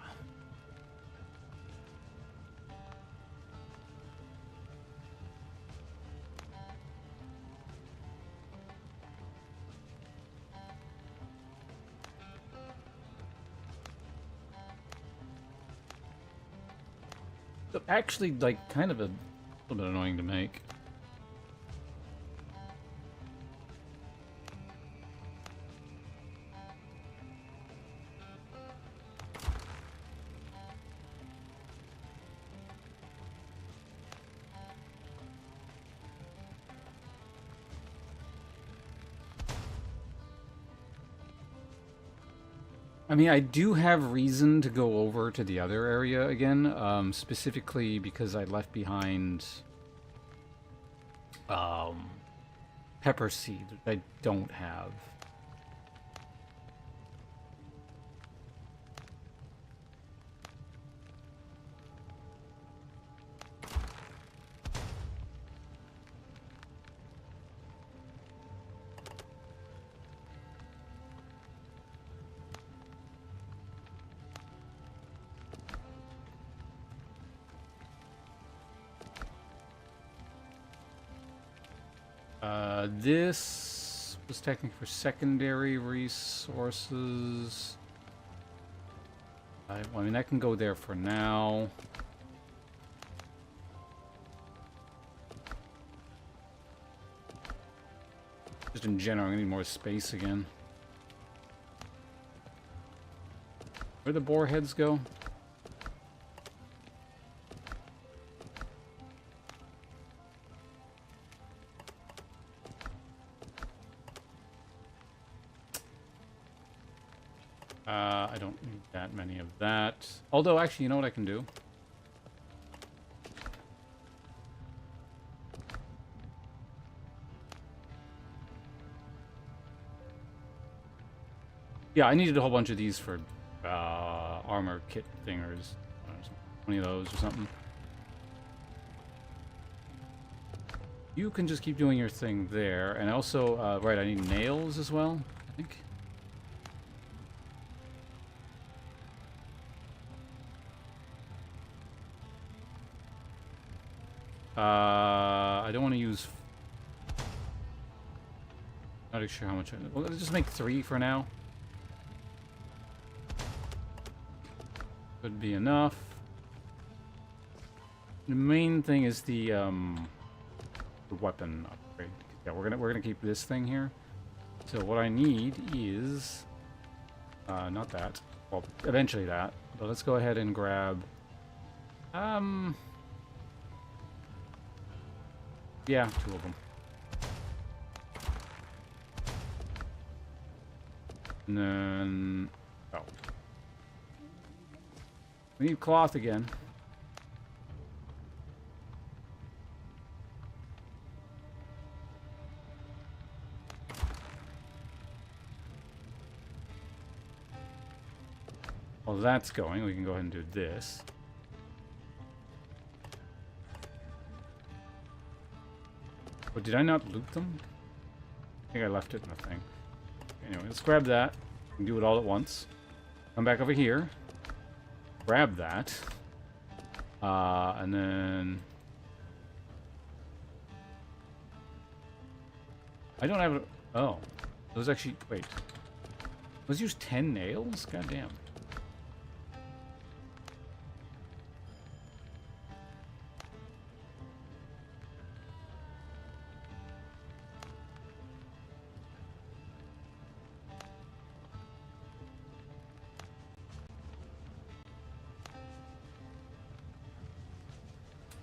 Actually, like, kind of a little bit annoying to make. I mean, I do have reason to go over to the other area again, specifically because I left behind pepper seed that I don't have. This was technically for secondary resources. I mean, I can go there for now. Just in general, I need more space again. Where'd the boar heads go? I don't need that many of that. Although, actually, you know what I can do? Yeah, I needed a whole bunch of these for armor kit thingers. 20 of those or something. You can just keep doing your thing there. And also, right, I need nails as well, I think. I don't want to use... Not sure how much... Well, let's just make 3 for now. Could be enough. The main thing is the weapon upgrade. Yeah, we're gonna keep this thing here. So what I need is... not that. Well, eventually that. But let's go ahead and grab... Yeah, 2 of them. And then... Oh. We need cloth again. While that's going, we can go ahead and do this. But did I not loot them? I think I left it in the thing. Anyway, let's grab that. We can do it all at once. Come back over here. Grab that. And then... I don't have... Oh. Those actually... Wait. Let's use 10 nails? God damn.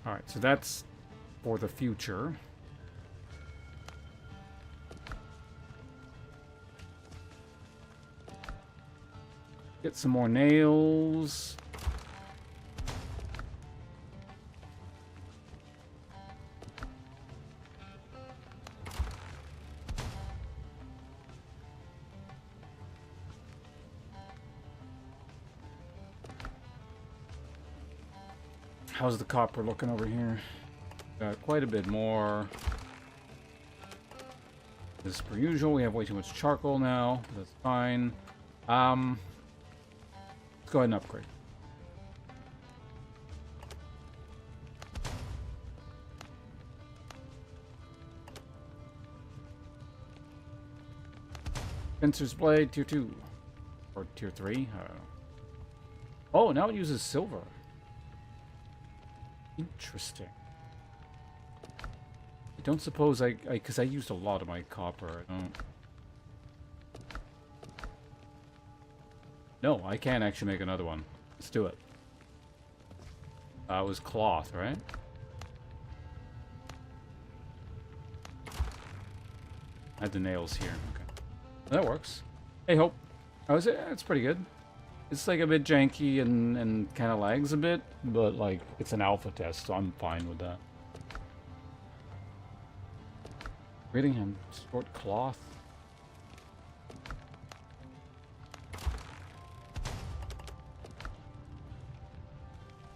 Alright, so that's for the future. Get some more nails. How's the copper looking over here? Got quite a bit more. As per usual, we have way too much charcoal now. But that's fine. Let's go ahead and upgrade. Fencer's Blade, tier 2. Or tier 3? I don't know. Oh, now it uses silver. Interesting. I don't suppose because I used a lot of my copper. I don't... No, I can actually make another one. Let's do it. It was cloth, right? I had the nails here. Okay. That works. Hey, Hope. How is it? It's pretty good. It's like a bit janky and kind of lags a bit, but like it's an alpha test, so I'm fine with that. Reading him short cloth.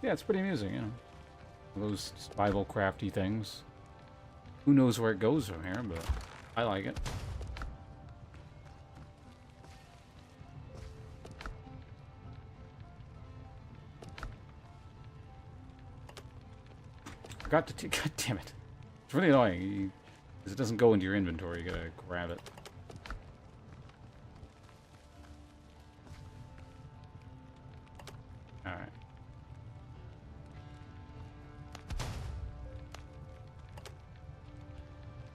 Yeah, it's pretty amusing, you know. Those survival crafty things. Who knows where it goes from here, but I like it. Forgot to God damn it. It's really annoying. Because it doesn't go into your inventory, you gotta grab it. Alright.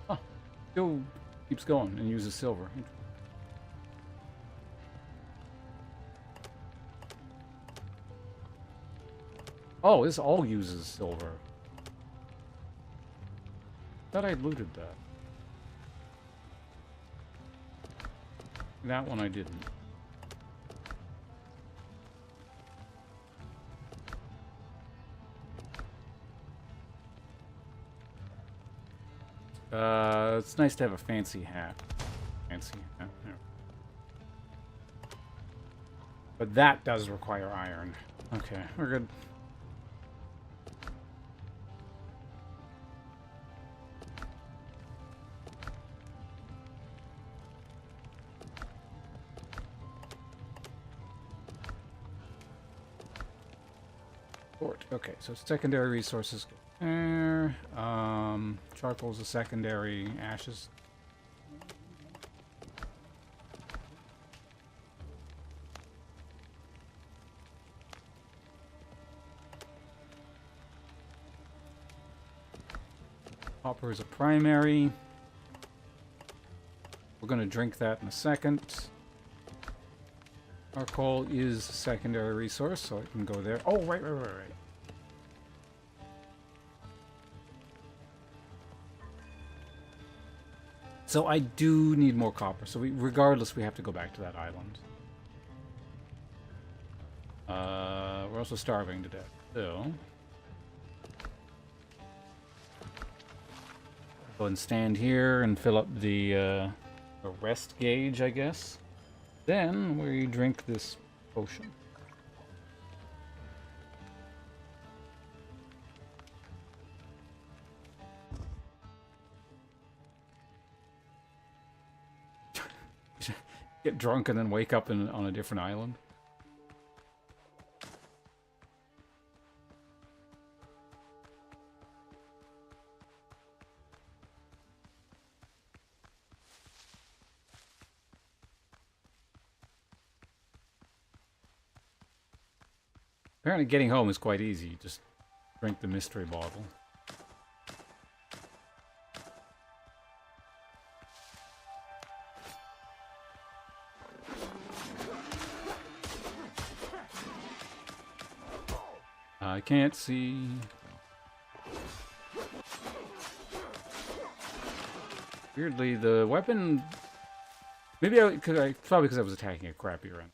Oh, still keeps going and uses silver. Oh, this all uses silver. Thought I looted that. That one I didn't. It's nice to have a fancy hat. Fancy hat. Yeah. But that does require iron. Okay, we're good. Okay, so secondary resources go there. Charcoal's a secondary. Ashes. Copper is a primary. We're going to drink that in a second. Charcoal is a secondary resource, so it can go there. Oh, right. So I do need more copper. So regardless, we have to go back to that island. We're also starving to death. So go and stand here and fill up the rest gauge, I guess. Then we drink this potion. Get drunk and then wake up on a different island. Apparently getting home is quite easy. Just drink the mystery bottle. I can't see. Weirdly, the weapon... Maybe probably because I was attacking a crappy run.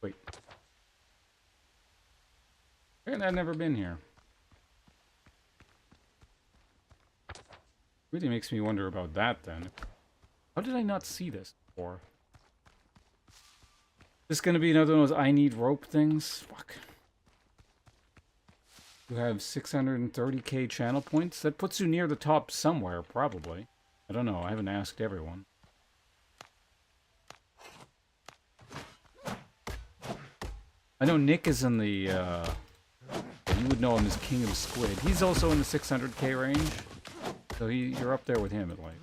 Wait. And I've never been here. Really makes me wonder about that then. How did I not see this before? Is this gonna be another one of those I need rope things? Fuck. You have 630k channel points? That puts you near the top somewhere, probably. I don't know, I haven't asked everyone. I know Nick is in the, you would know him as King of Squid. He's also in the 600k range. So you're up there with him at like.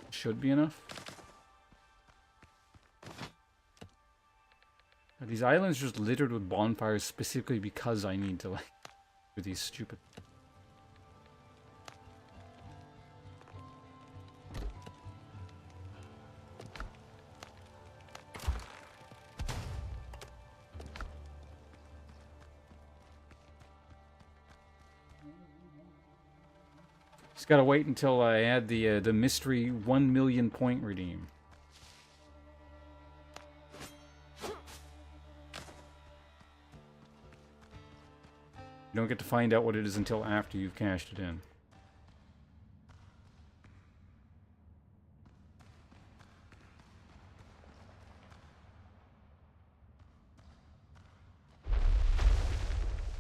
Should be enough. I'd These islands are just littered with bonfires specifically because I need to, like, do these stupid... Just gotta wait until I add the mystery 1 million point redeem. You don't get to find out what it is until after you've cashed it in.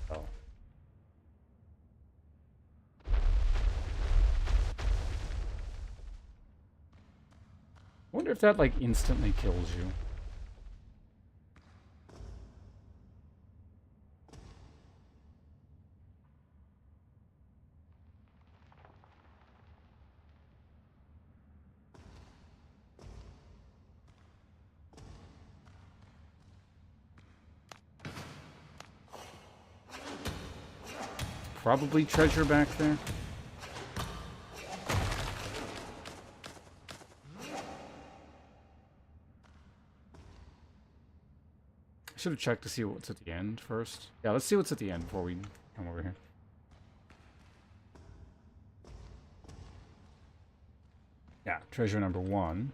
Oh. I wonder if that, like, instantly kills you. Probably treasure back there. I should have checked to see what's at the end first. Yeah, let's see what's at the end before we come over here. Yeah, treasure number 1.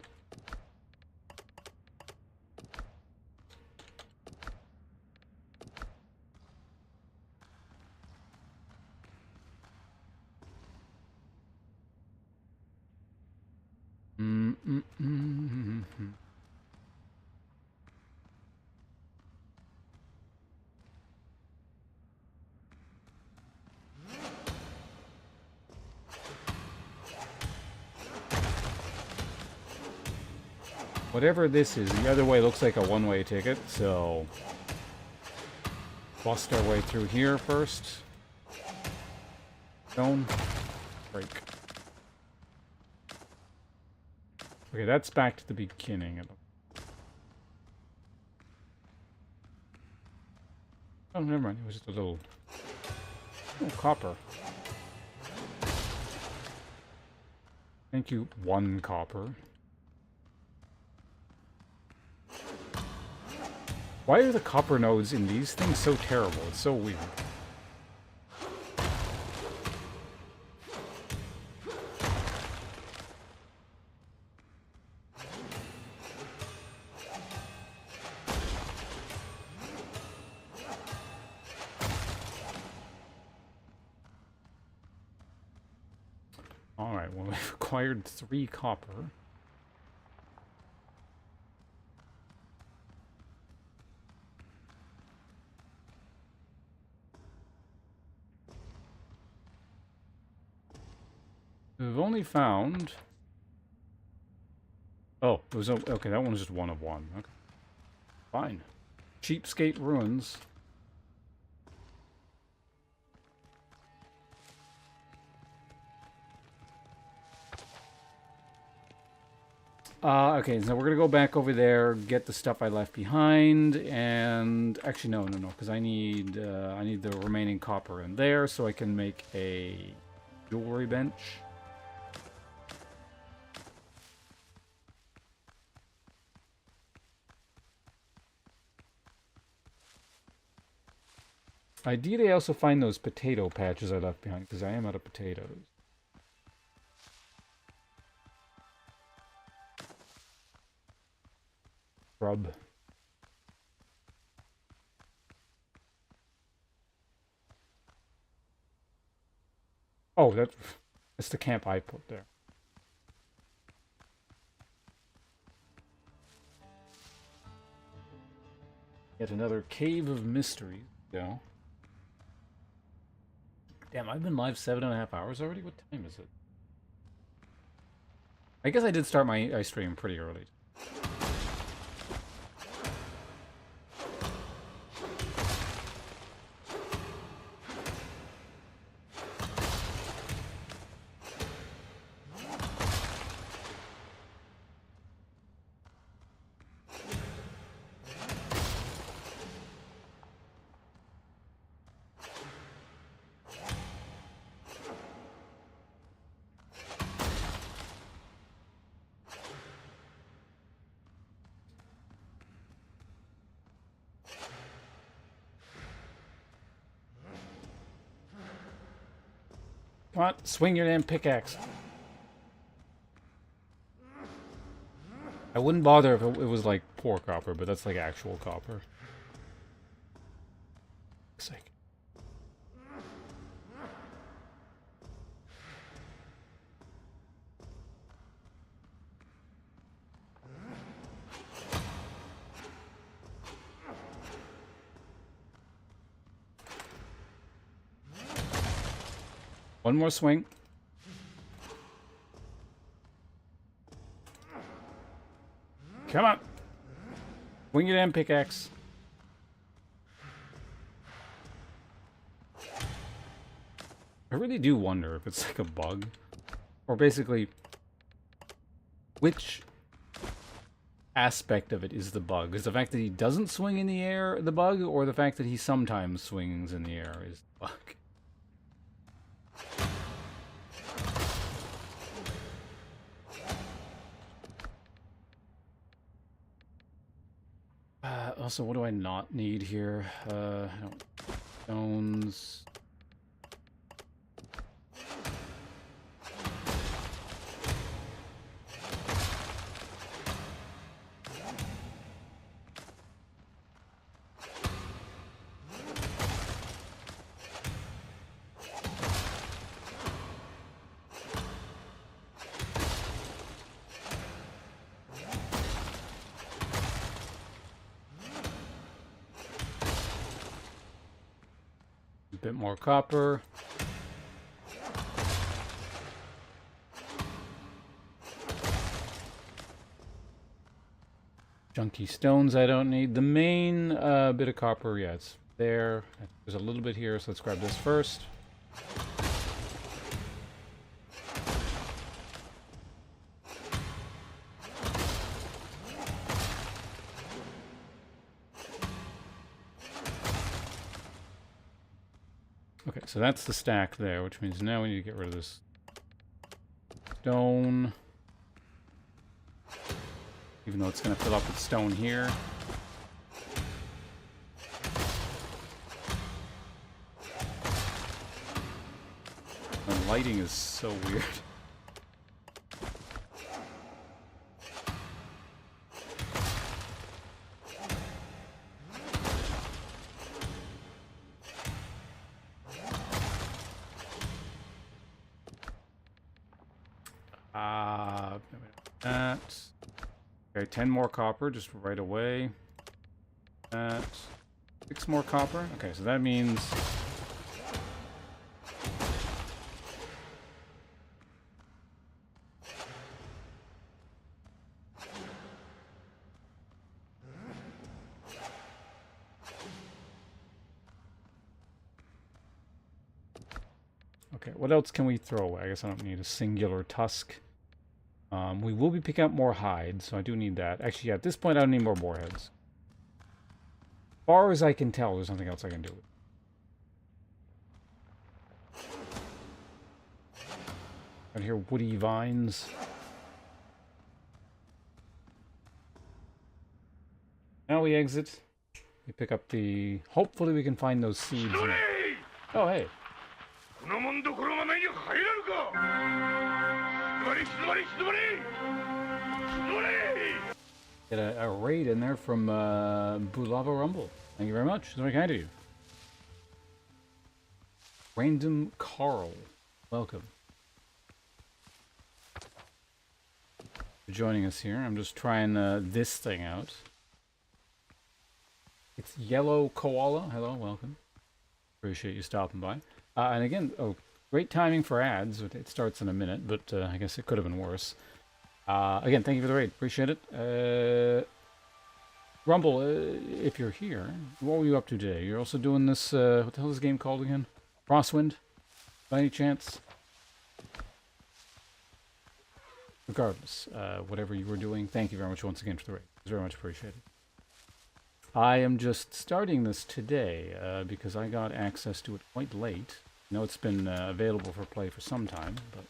Whatever this is, the other way looks like a one-way ticket, so... Bust our way through here first. Stone. Break. Okay, that's back to the beginning. Oh, never mind. It was just a little copper. Thank you, 1 copper. Why are the copper nodes in these things so terrible? It's so weird. Alright, well, we've acquired 3 copper. We've only found... Oh, it was... Okay, that one was just 1 of 1. Okay. Fine. Cheapskate ruins. Okay, so we're gonna go back over there, get the stuff I left behind, and... Actually, no, because I need the remaining copper in there so I can make a jewelry bench. Ideally, I also find those potato patches I left behind, because I am out of potatoes. Rub. Oh, that's the camp I put there. Yet another cave of mystery. Yeah. Damn, I've been live 7.5 hours already? What time is it? I guess I did start my stream pretty early. Come on, swing your damn pickaxe. I wouldn't bother if it was like poor copper, but that's like actual copper. Sake. One more swing. Come on. Swing your damn pickaxe. I really do wonder if it's like a bug. Or basically, which aspect of it is the bug? Is the fact that he doesn't swing in the air the bug, or the fact that he sometimes swings in the air is the bug? Also, what do I not need here? I don't... Stones... A bit more copper. Junky stones I don't need. The main bit of copper, yeah, it's there. There's a little bit here, so let's grab this first. Okay, so that's the stack there, which means now we need to get rid of this stone. Even though it's going to fill up with stone here. The lighting is so weird. That. Okay, 10 more copper just right away. That. 6 more copper. Okay, so that means... Okay, what else can we throw away? I guess I don't need a singular tusk. We will be picking up more hides, so I do need that. Actually, yeah, at this point, I don't need more boarheads. As far as I can tell, there's nothing else I can do. Out here, woody vines. Now we exit. We pick up the... Hopefully we can find those seeds. Oh, hey. Get a raid in there from Bulava Rumble. Thank you very much. It's very kind of you. Random Carl. Welcome. For joining us here. I'm just trying this thing out. It's Yellow Koala. Hello, welcome. Appreciate you stopping by. And again, great timing for ads. It starts in a minute, but I guess it could have been worse. Again, thank you for the raid. Appreciate it. Rumble, if you're here, what were you up to today? You're also doing this, what the hell is this game called again? Crosswind? By any chance? Regardless, whatever you were doing, thank you very much once again for the raid. It's very much appreciated. I am just starting this today because I got access to it quite late. I know it's been available for play for some time, but...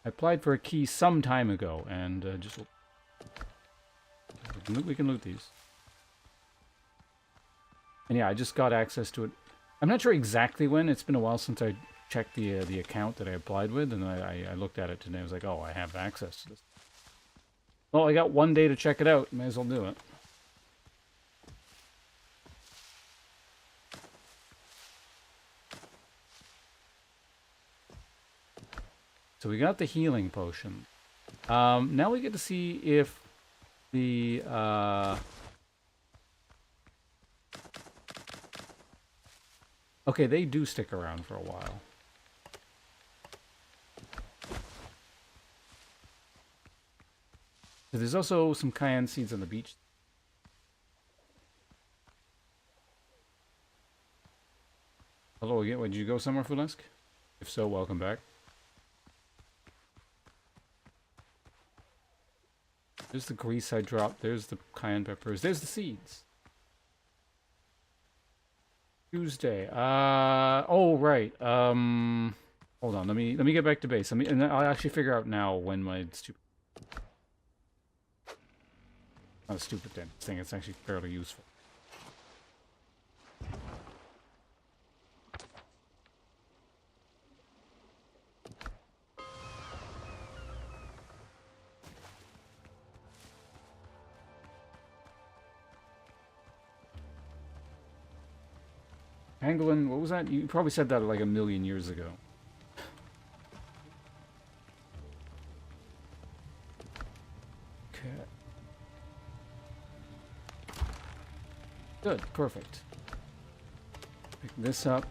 I applied for a key some time ago, and just... We can loot these. And yeah, I just got access to it. I'm not sure exactly when. It's been a while since I checked the account that I applied with, and I looked at it today. I was like, oh, I have access to this. Well, I got one day to check it out. May as well do it. So we got the healing potion. Now we get to see if the okay, they do stick around for a while. So there's also some cayenne seeds on the beach. Hello again. Did you go somewhere, Fulesk? If so, welcome back. There's the grease I dropped. There's the cayenne peppers. There's the seeds. Tuesday. Oh right. Hold on. Let me get back to base. And I'll actually figure out now when my stupid. Not a stupid thing. It's actually fairly useful. Pangolin, what was that? You probably said that like a million years ago. Okay. Good, perfect. Pick this up.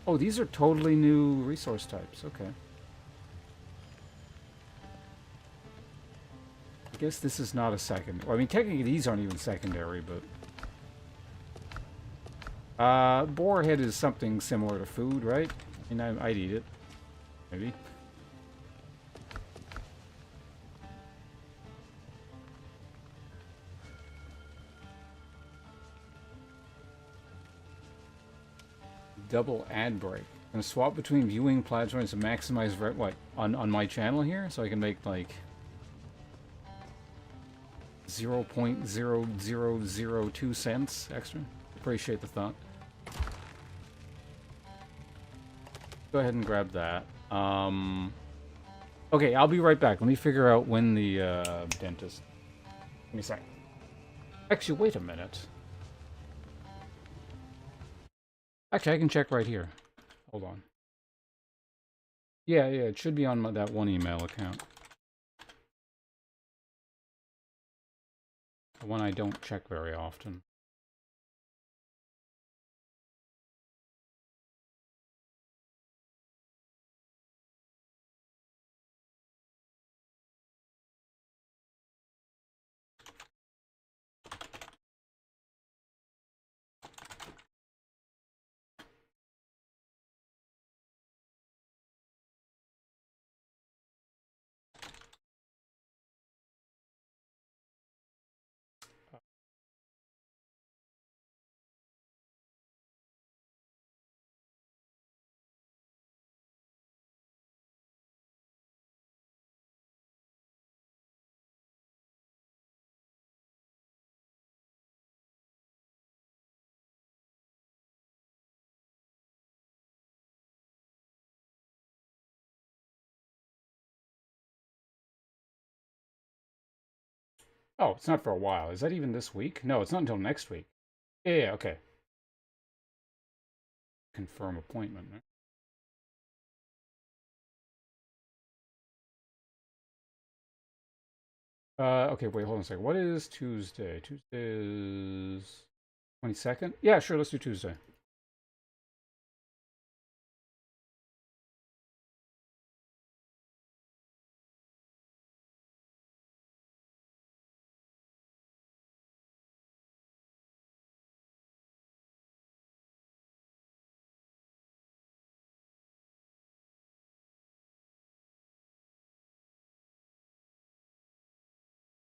Oh, these are totally new resource types. Okay. I guess this is not a second. Well, I mean, technically these aren't even secondary, but... boarhead is something similar to food, right? I mean, I'd eat it. Maybe. Double ad break. I'm gonna swap between viewing platforms to maximize what on my channel here, so I can make like 0.0002 cents extra. Appreciate the thought. Go ahead and grab that. Okay, I'll be right back. Let me figure out when the dentist. Give me a sec. Actually, wait a minute. Actually, I can check right here. Hold on. Yeah, it should be on that one email account. The one I don't check very often. Oh, it's not for a while. Is that even this week? No, it's not until next week. Yeah, okay. Confirm appointment. Okay, wait, hold on a second. What is Tuesday? Tuesday is 22nd? Yeah, sure, let's do Tuesday.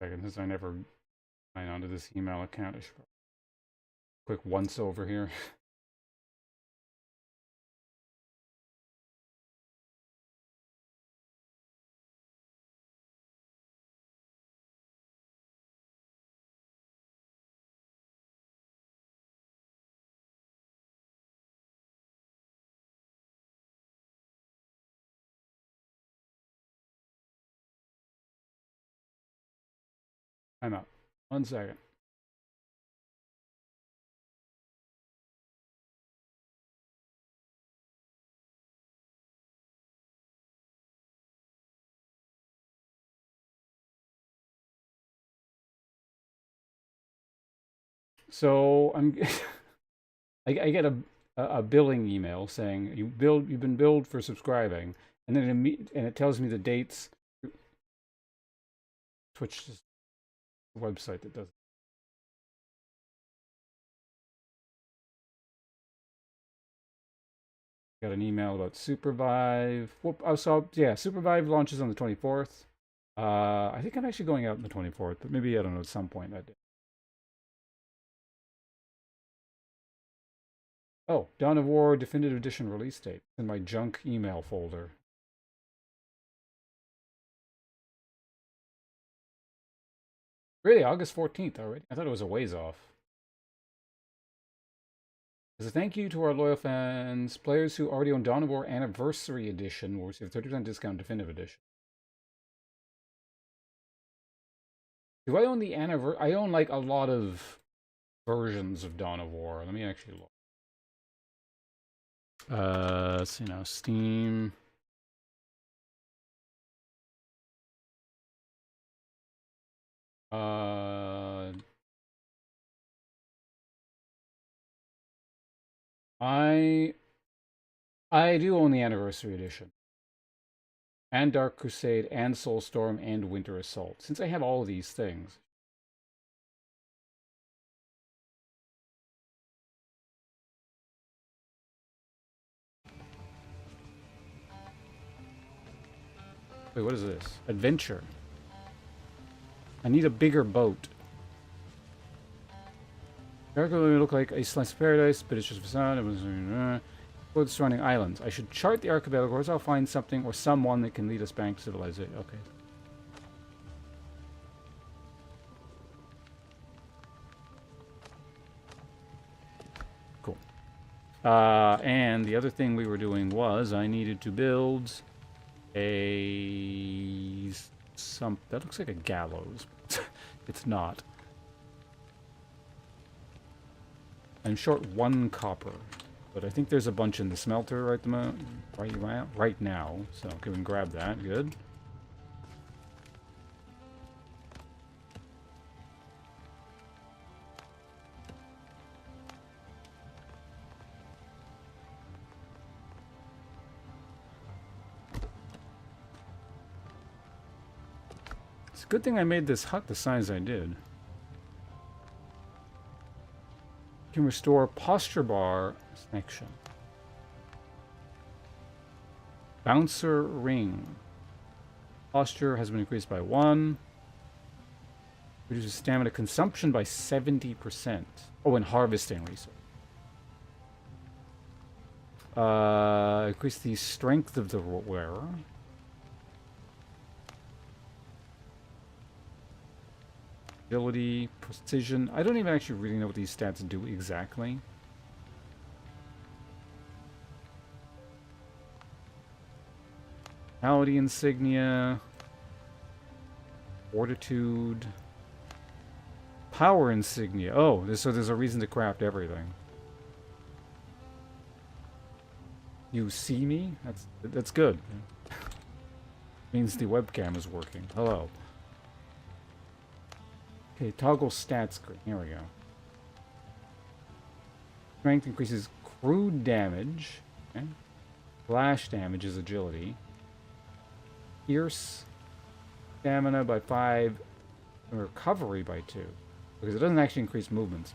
second, since I never sign onto this email account. I should quick once over here. I'm out. 1 second. So I'm I get a billing email saying you've been billed for subscribing, and then it tells me the dates. Twitch is a website that does. Got an email about Supervive. Whoop, oh, so yeah, Supervive launches on the 24th. I think I'm actually going out on the 24th, but maybe I don't know at some point that day. Oh, Dawn of War Definitive Edition release date in my junk email folder. Really, August 14th already? I thought it was a ways off. As a thank you to our loyal fans, players who already own Dawn of War Anniversary Edition will receive 30% discount Definitive Edition. Do I own the anniversary? I own like a lot of versions of Dawn of War. Let me actually look. Let's see now. Steam. I do own the Anniversary Edition. And Dark Crusade, and Soulstorm, and Winter Assault. Since I have all of these things. Wait, what is this? Adventure. I need a bigger boat. Dark will look like a slice of paradise, but it's just a facade. It was for the surrounding islands. I should chart the archipelago, or else I'll find something or someone that can lead us back to civilization. Okay. Cool. And the other thing we were doing was I needed to build that looks like a gallows. It's not. I'm short 1 copper, but I think there's a bunch in the smelter right now. So we can grab that. Good. It's a good thing I made this hut the size I did. Can restore posture bar section. Bouncer ring. Posture has been increased by 1. Reduces stamina consumption by 70%. Oh, and harvesting resource. Increase the strength of the wearer. Agility, precision. I don't even actually really know what these stats do exactly. Vitality insignia. Fortitude. Power insignia. Oh, so there's a reason to craft everything. You see me? That's good. Means the webcam is working. Hello. Okay, toggle stat screen. Here we go. Strength increases crude damage. Okay. Flash damage is agility. Pierce stamina by 5 and recovery by 2. Because it doesn't actually increase movements.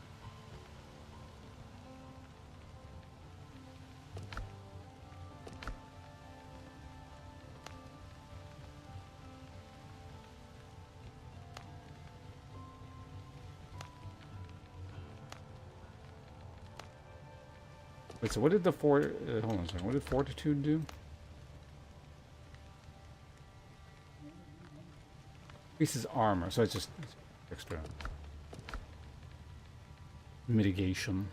Wait, so what did the hold on a second. What did Fortitude do? Increases armor, so it's just extra mitigation.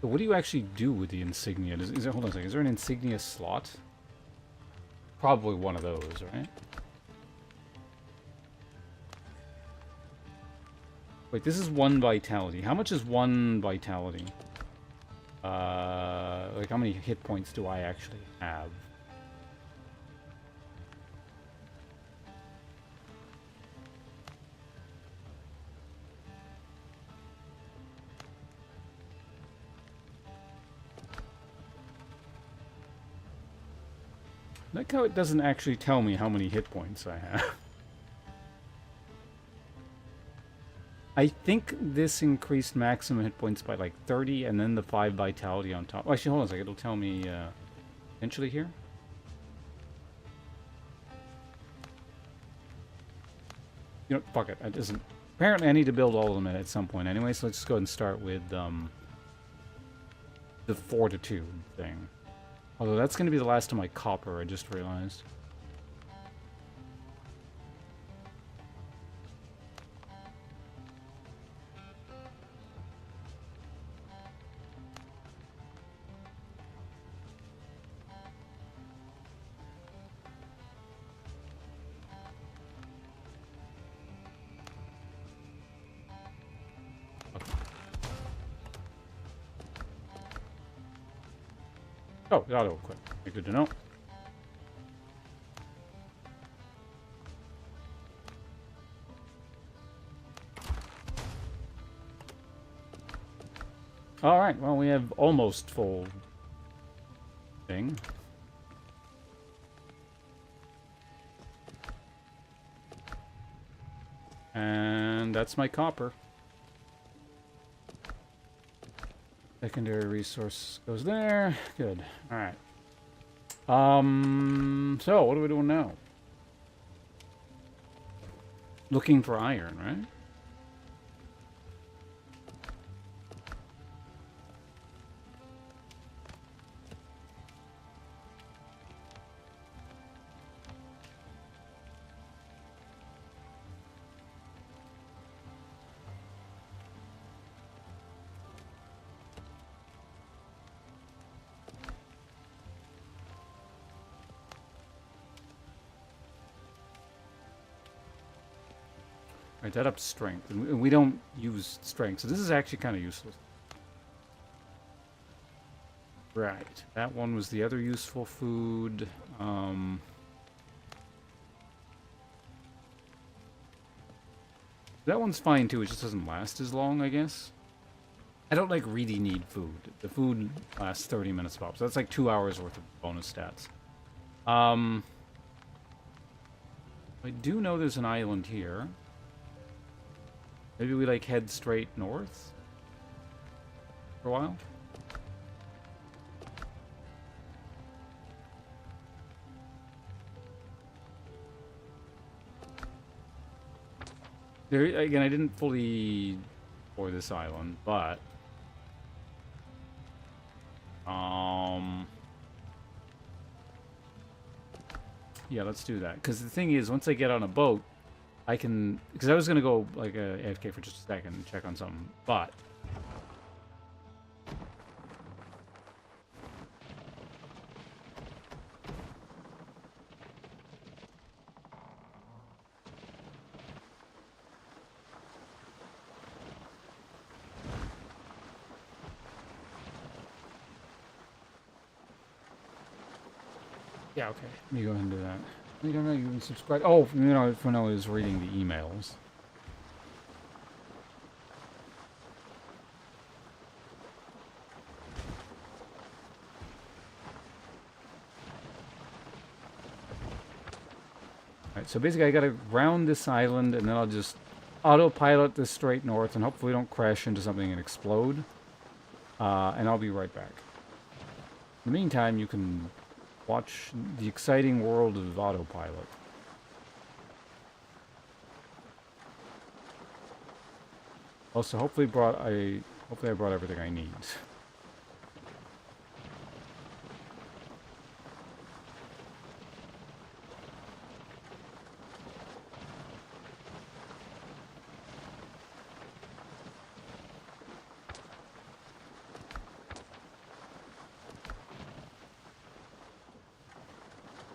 So what do you actually do with the insignia? Is there, hold on a second, is there an insignia slot? Probably one of those, right? Wait, this is 1 vitality. How much is 1 vitality? Like how many hit points do I actually have? Like how it doesn't actually tell me how many hit points I have. I think this increased maximum hit points by like 30 and then the 5 vitality on top. Oh, actually, hold on a second. It'll tell me potentially here. You know, fuck it. It doesn't. Apparently, I need to build all of them at some point anyway, so let's just go ahead and start with the Fortitude thing. Although that's going to be the last of my copper, I just realized. Oh, it auto-equip. Good to know. Alright, well, we have almost full thing. And that's my copper. Secondary resource goes there. Good. Alright. So what are we doing now? Looking for iron, right? Right, that ups strength, and we don't use strength, so this is actually kind of useless. Right, that one was the other useful food. That one's fine too, it just doesn't last as long, I guess. I don't like really need food. The food lasts 30 minutes pop, so that's like 2 hours worth of bonus stats. I do know there's an island here. Maybe we like head straight north for a while. There again, I didn't fully explore this island, but yeah, let's do that. Because the thing is, once I get on a boat, I can, because I was going to go like AFK for just a second and check on something, but yeah, okay. Let me go ahead and do that. I don't know, you can subscribe. Oh, you know, for now is reading the emails. Alright, so basically I gotta round this island and then I'll just autopilot this straight north and hopefully don't crash into something and explode. And I'll be right back. In the meantime, you can watch the exciting world of autopilot. Also, hopefully brought a Hopefully I brought everything I need.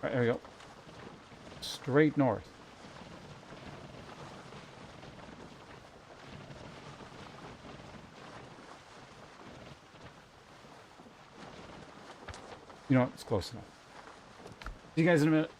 Alright, there we go. Straight north. You know what? It's close enough. See you guys in a minute.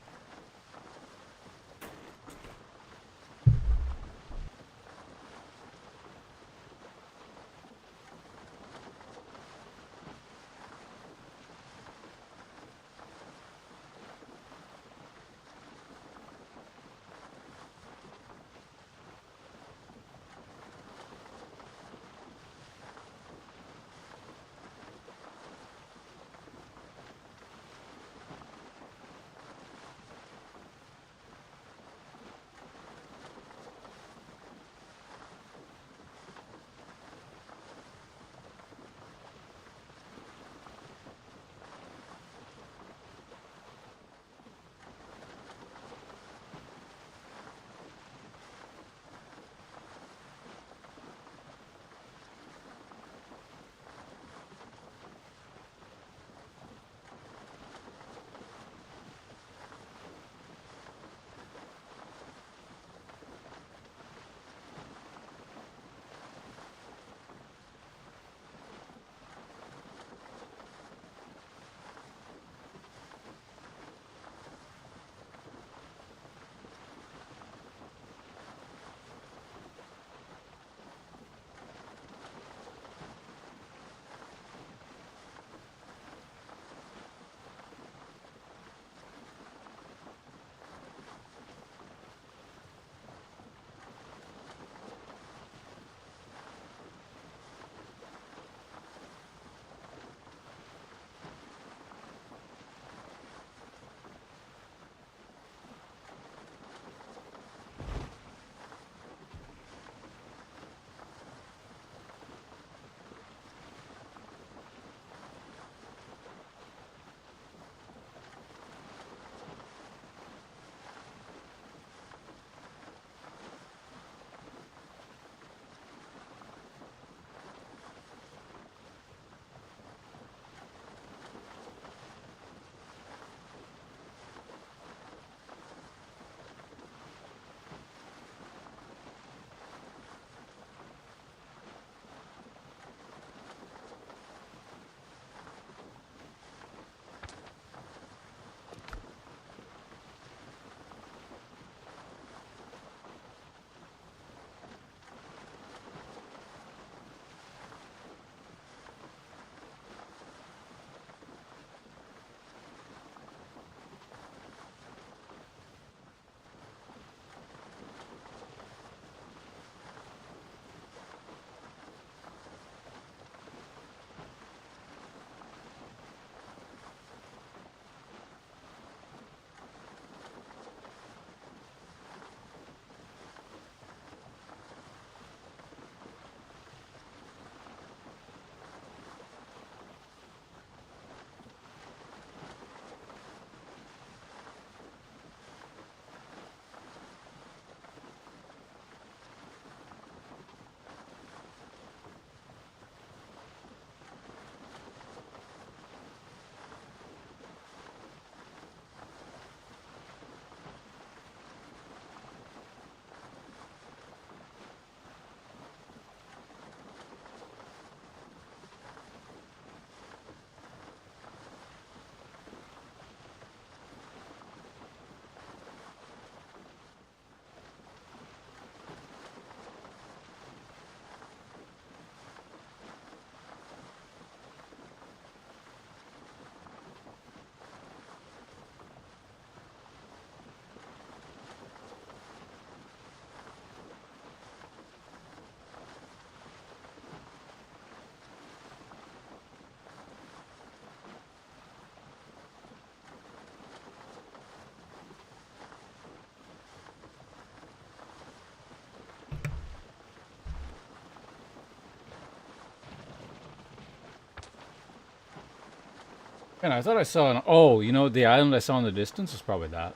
And I thought I saw an... Oh, you know, the island I saw in the distance was probably that.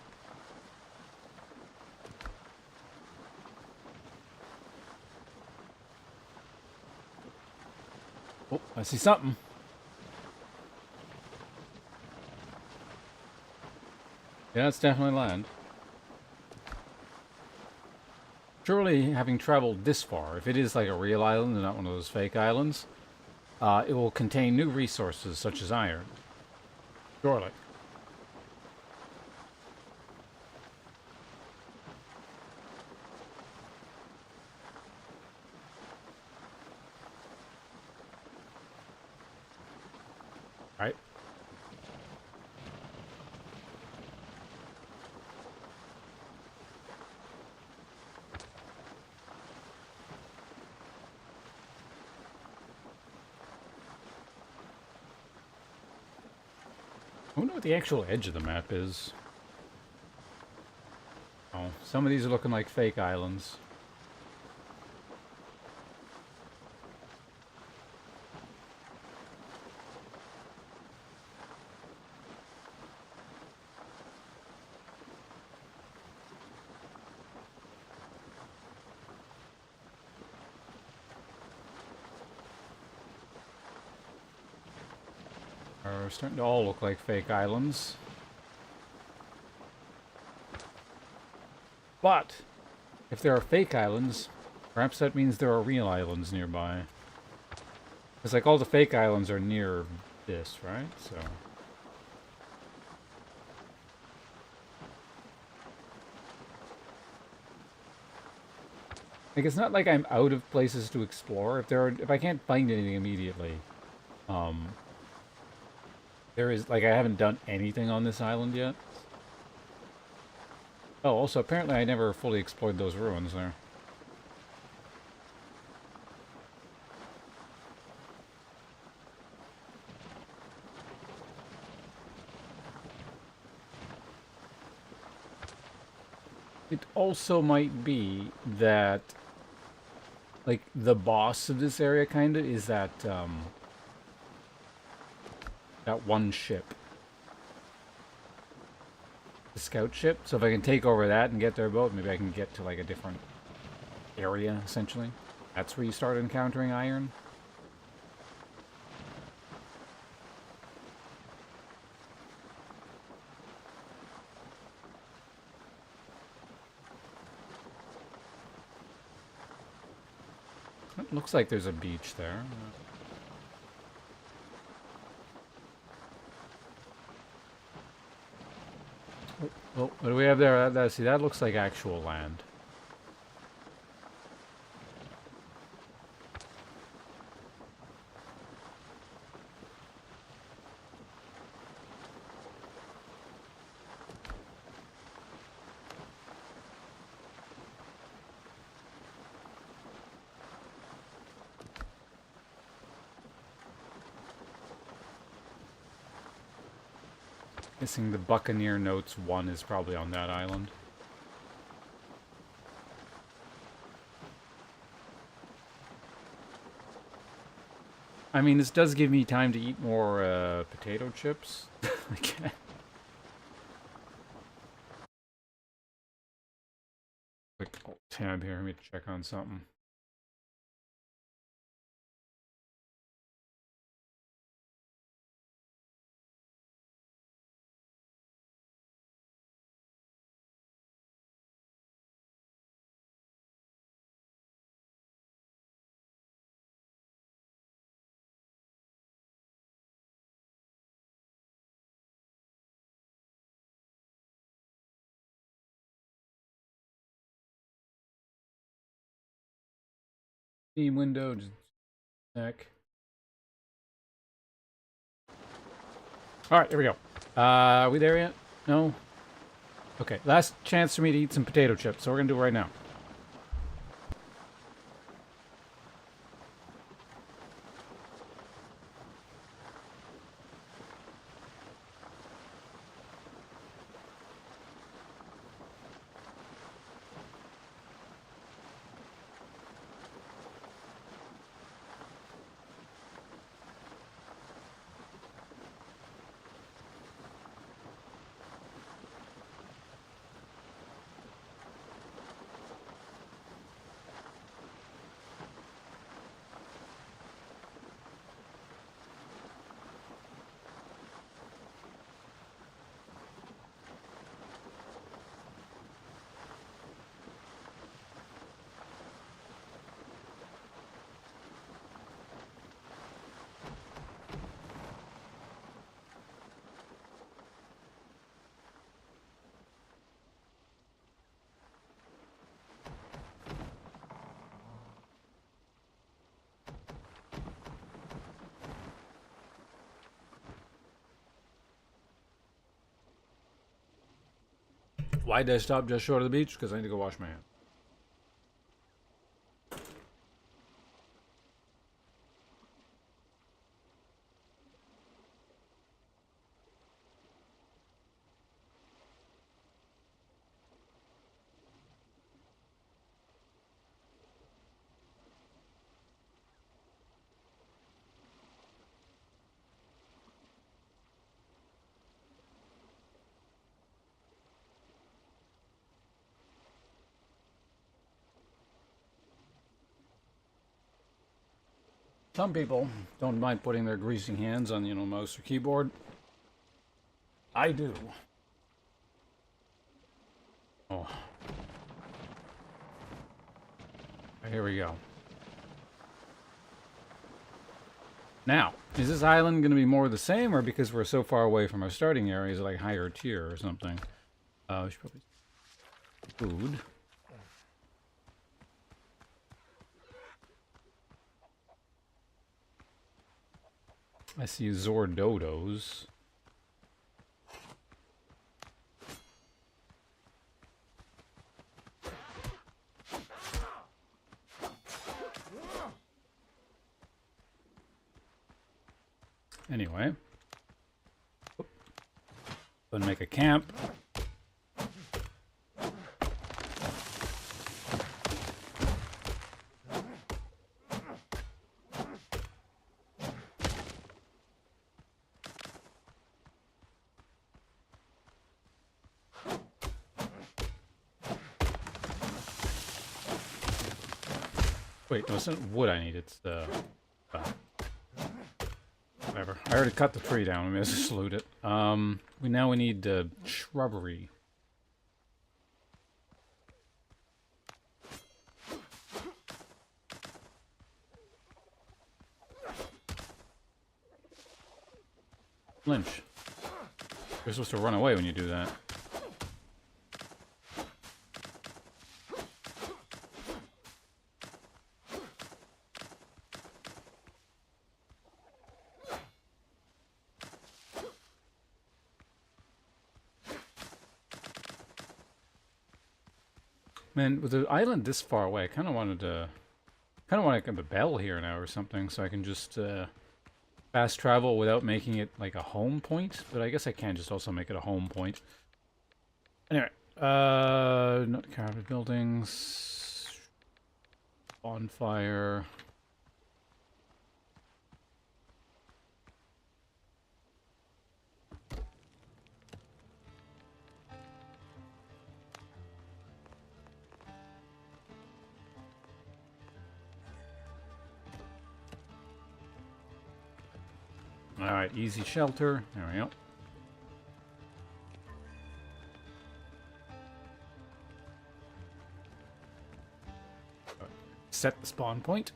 Oh, I see something. Yeah, it's definitely land. Surely, having traveled this far, if it is like a real island and not one of those fake islands, it will contain new resources such as iron. Surely. Right? I wonder what the actual edge of the map is. Oh, some of these are looking like fake islands. Are starting to all look like fake islands. But, if there are fake islands, perhaps that means there are real islands nearby. It's like all the fake islands are near this, right? So... Like, it's not like I'm out of places to explore. If I can't find anything immediately, there is, like, I haven't done anything on this island yet. Oh, also, apparently I never fully explored those ruins there. It also might be that, like, the boss of this area, kinda, is that one ship. The scout ship. So if I can take over that and get their boat, maybe I can get to, like, a different area, essentially. That's where you start encountering iron. It looks like there's a beach there. Oh, what do we have there? See, that looks like actual land. Guessing the Buccaneer Notes 1 is probably on that island. I mean, this does give me time to eat more potato chips. Okay. Quick tab here, let me check on something. Steam window, just sec. Alright, here we go. Are we there yet? No? Okay, last chance for me to eat some potato chips, so we're gonna do it right now. Why did I stop just short of the beach? Because I need to go wash my hands. Some people don't mind putting their greasy hands on, mouse or keyboard. I do. Oh. Here we go. Now, is this island going to be more the same, or because we're so far away from our starting area, is it like higher tier or something? We should probably... Food. I see Zordodos. Anyway. Gonna make a camp. Wait, no, it's not wood I need, it's the... whatever. I already cut the tree down, I may as well just loot it. We need shrubbery. Lynch. You're supposed to run away when you do that. Man, with the island this far away, I kind of want to have a bell here now or something, so I can just fast travel without making it like a home point. But I guess I can just also make it a home point. Anyway, not carpet buildings, bonfire. Alright, easy shelter. There we go. Set the spawn point.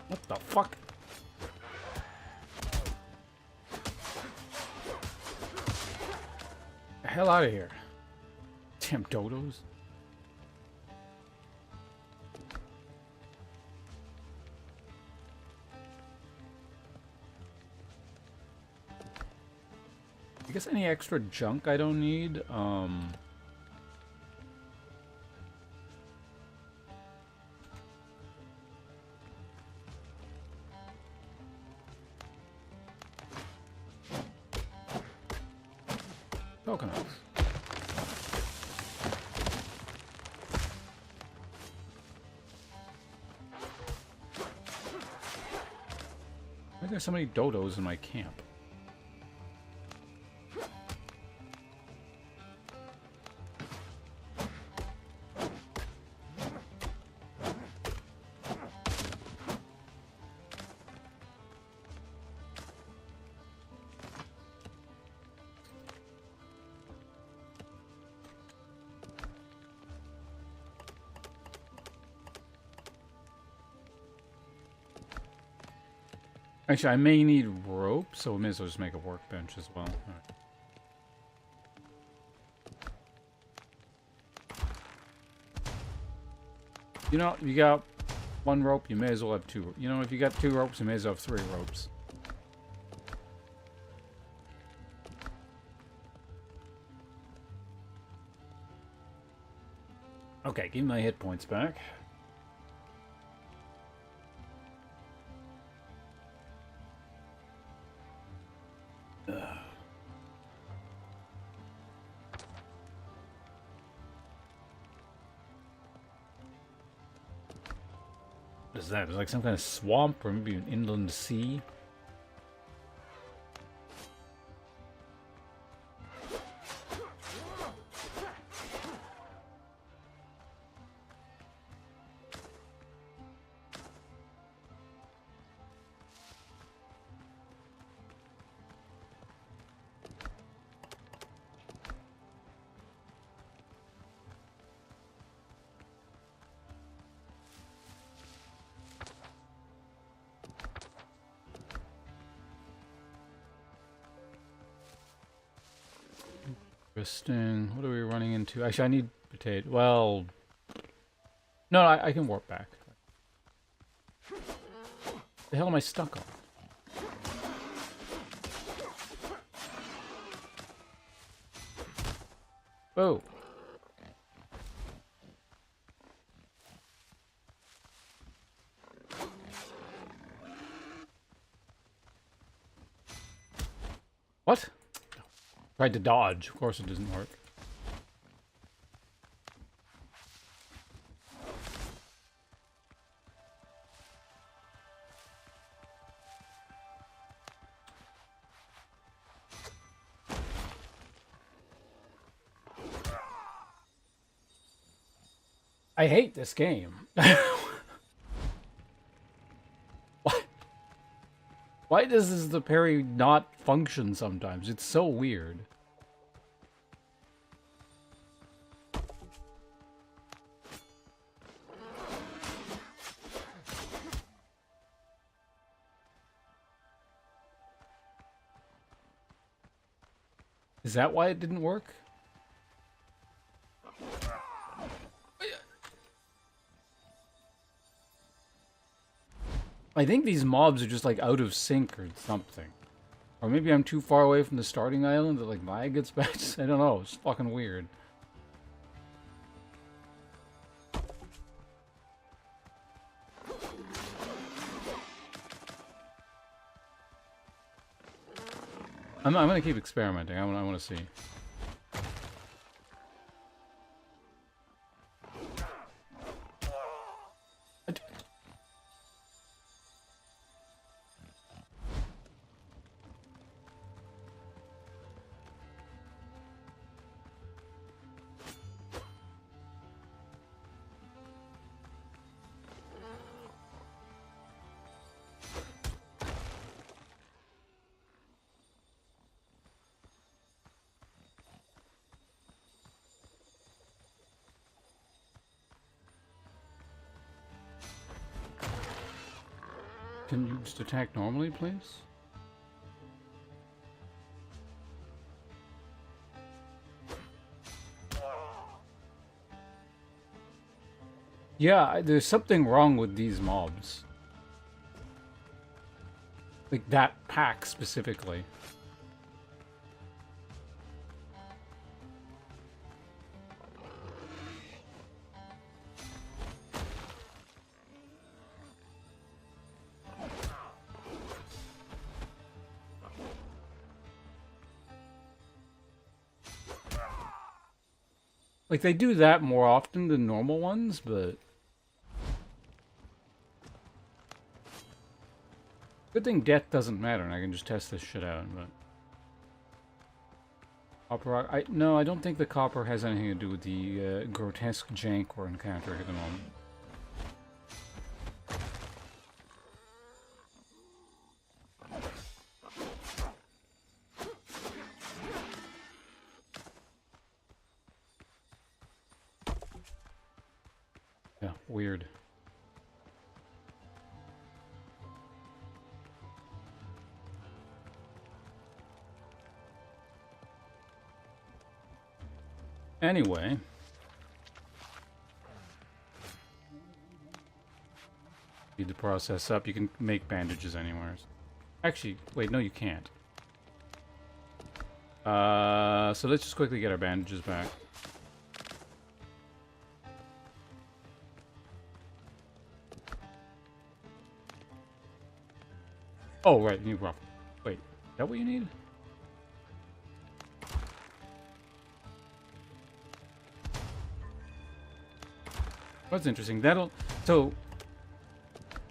What the fuck? Get the hell out of here. Damn dodos. I guess any extra junk I don't need, coconuts. Why are there so many dodos in my camp? Actually, I may need rope, so we may as well just make a workbench as well. All right. You know, you got one rope, you may as well have two. You know, if you got 2 ropes, you may as well have 3 ropes. Okay, give me my hit points back. What is that? It's like some kind of swamp or maybe an inland sea. Interesting. What are we running into? Actually, I need potato. Well, no, I can warp back. The hell am I stuck on? Oh. What? Tried to dodge. Of course it doesn't work. I hate this game. Why does the parry not function sometimes? It's so weird. Is that why it didn't work? I think these mobs are just like out of sync or something. Or maybe I'm too far away from the starting island that like lag gets back. I don't know, it's fucking weird. I'm gonna keep experimenting. I want to see. Can you just attack normally, please? Yeah, there's something wrong with these mobs. Like that pack specifically. Like, they do that more often than normal ones, but... Good thing death doesn't matter, and I can just test this shit out, but... Copper... No, I don't think the copper has anything to do with the grotesque jank we're encountering at the moment. Yeah, weird. Anyway. Need to process up. You can make bandages anywhere. Actually, wait, no, you can't. So let's just quickly get our bandages back. Oh, right, you need rough. Wait, is that what you need? That's interesting. So,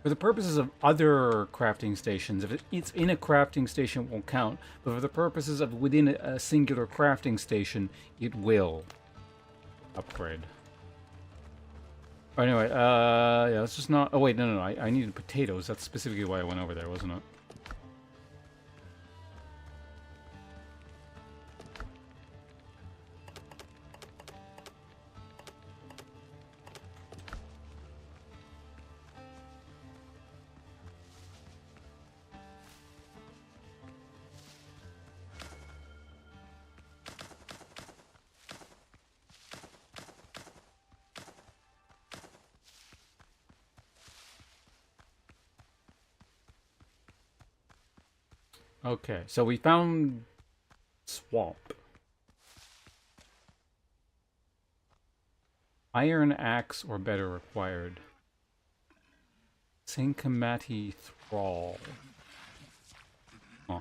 for the purposes of other crafting stations, if it's in a crafting station, it won't count. But for the purposes of within a singular crafting station, it will upgrade. Anyway, yeah, let's just not... Oh, wait, no. I needed potatoes. That's specifically why I went over there, wasn't it? Okay, so we found swamp. Iron axe or better required. Sinkamati thrall. Huh.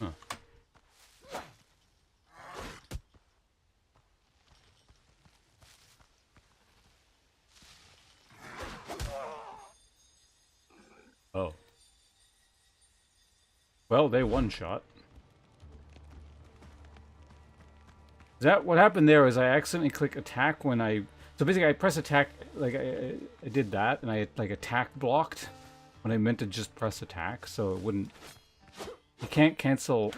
Huh. Oh. Well, they one-shot. That what happened there is I accidentally click attack when I... So basically I press attack, like I did that, and I like attack blocked when I meant to just press attack, so it wouldn't... You can't cancel...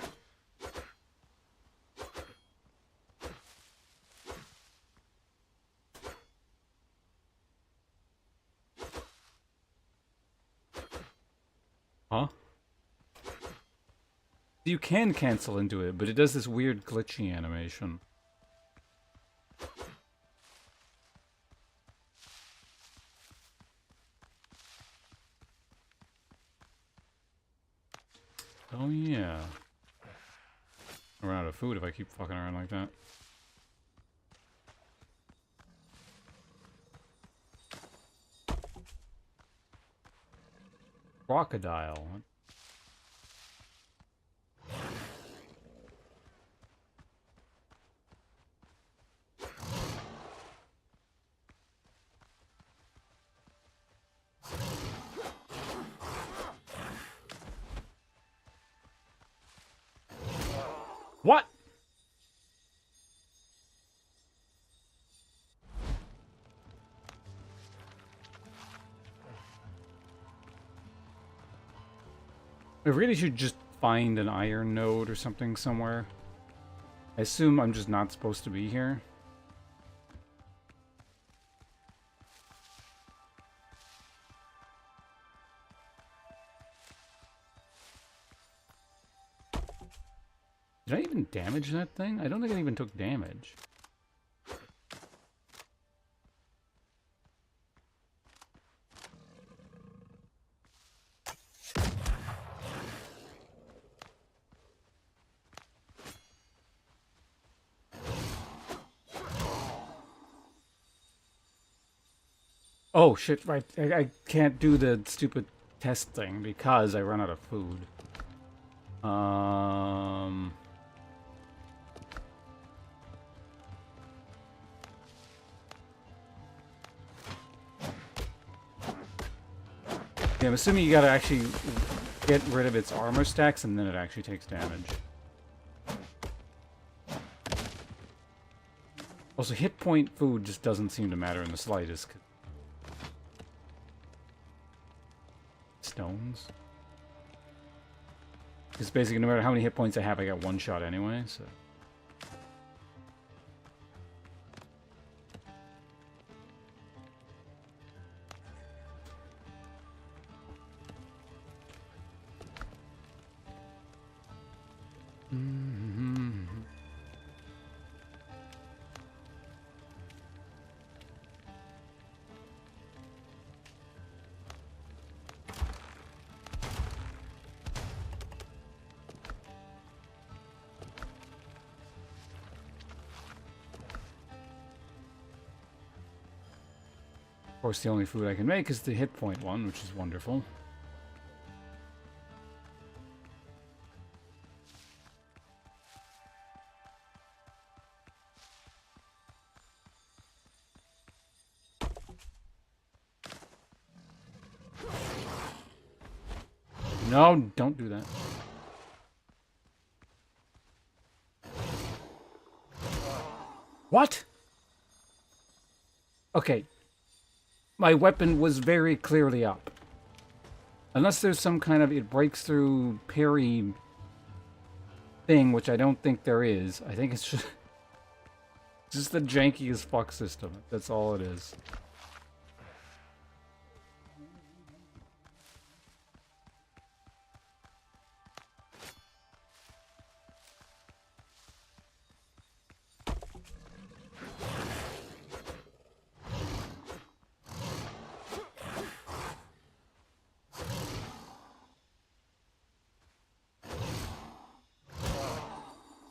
Huh? You can cancel into it, but it does this weird glitchy animation. Oh yeah. I'll run out of food if I keep fucking around like that. Crocodile. What? I really should just find an iron node or something somewhere. I assume I'm just not supposed to be here. Did I even damage that thing? I don't think I even took damage. Oh shit, right. I can't do the stupid test thing because I run out of food. Yeah, I'm assuming you gotta actually get rid of its armor stacks and then it actually takes damage. Also, hit point food just doesn't seem to matter in the slightest. Stones. Because basically no matter how many hit points I have, I got one shot anyway, so... course, the only food I can make is the hit point one, which is wonderful. No, don't do that. What? Okay. My weapon was very clearly up. Unless there's some kind of it breaks through parry thing, which I don't think there is. I think it's just the jankiest fuck system. That's all it is.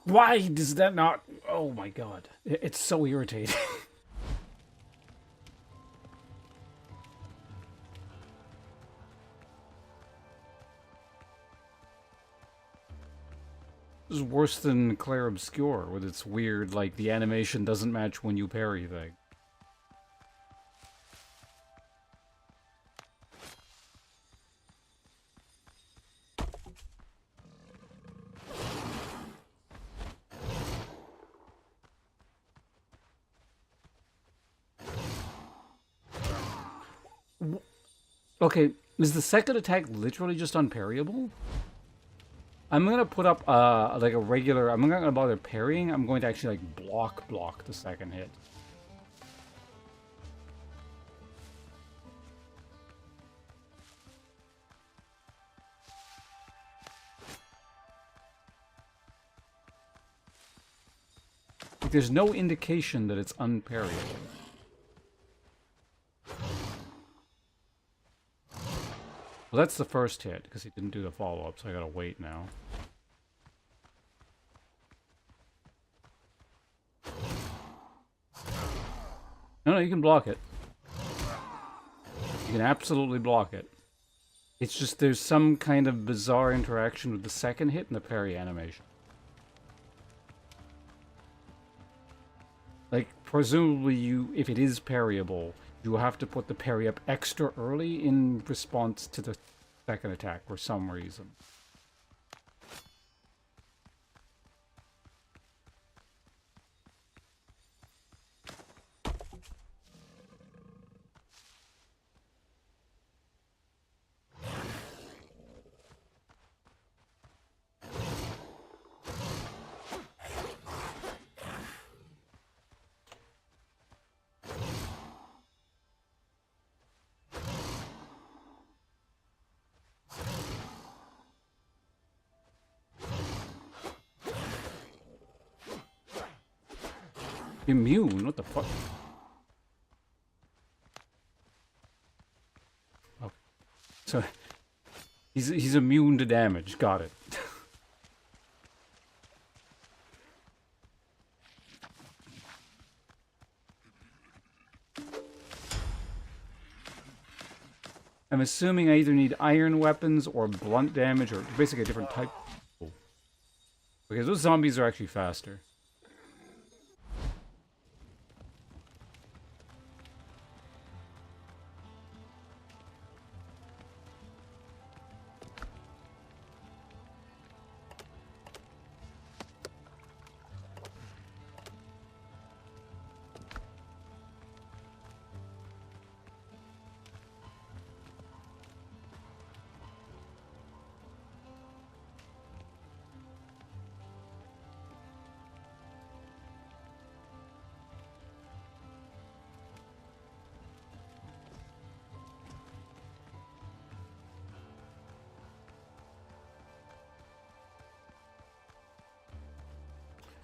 Why does that not... Oh my god. It's so irritating. This is worse than Claire Obscure, with its weird, like, the animation doesn't match when you parry thing. Okay, is the second attack literally just unparryable? I'm gonna put up like a regular. I'm not gonna bother parrying. I'm going to actually like block the second hit. Like, there's no indication that it's unparryable. Well, that's the first hit, because he didn't do the follow-up, so I gotta wait now. No, you can block it. You can absolutely block it. It's just there's some kind of bizarre interaction with the second hit and the parry animation. Like, presumably if it is parryable, you have to put the parry up extra early in response to the second attack for some reason. Immune? What the fuck? Oh. So, he's immune to damage. Got it. I'm assuming I either need iron weapons or blunt damage, or basically a different type. Oh. Okay, those zombies are actually faster.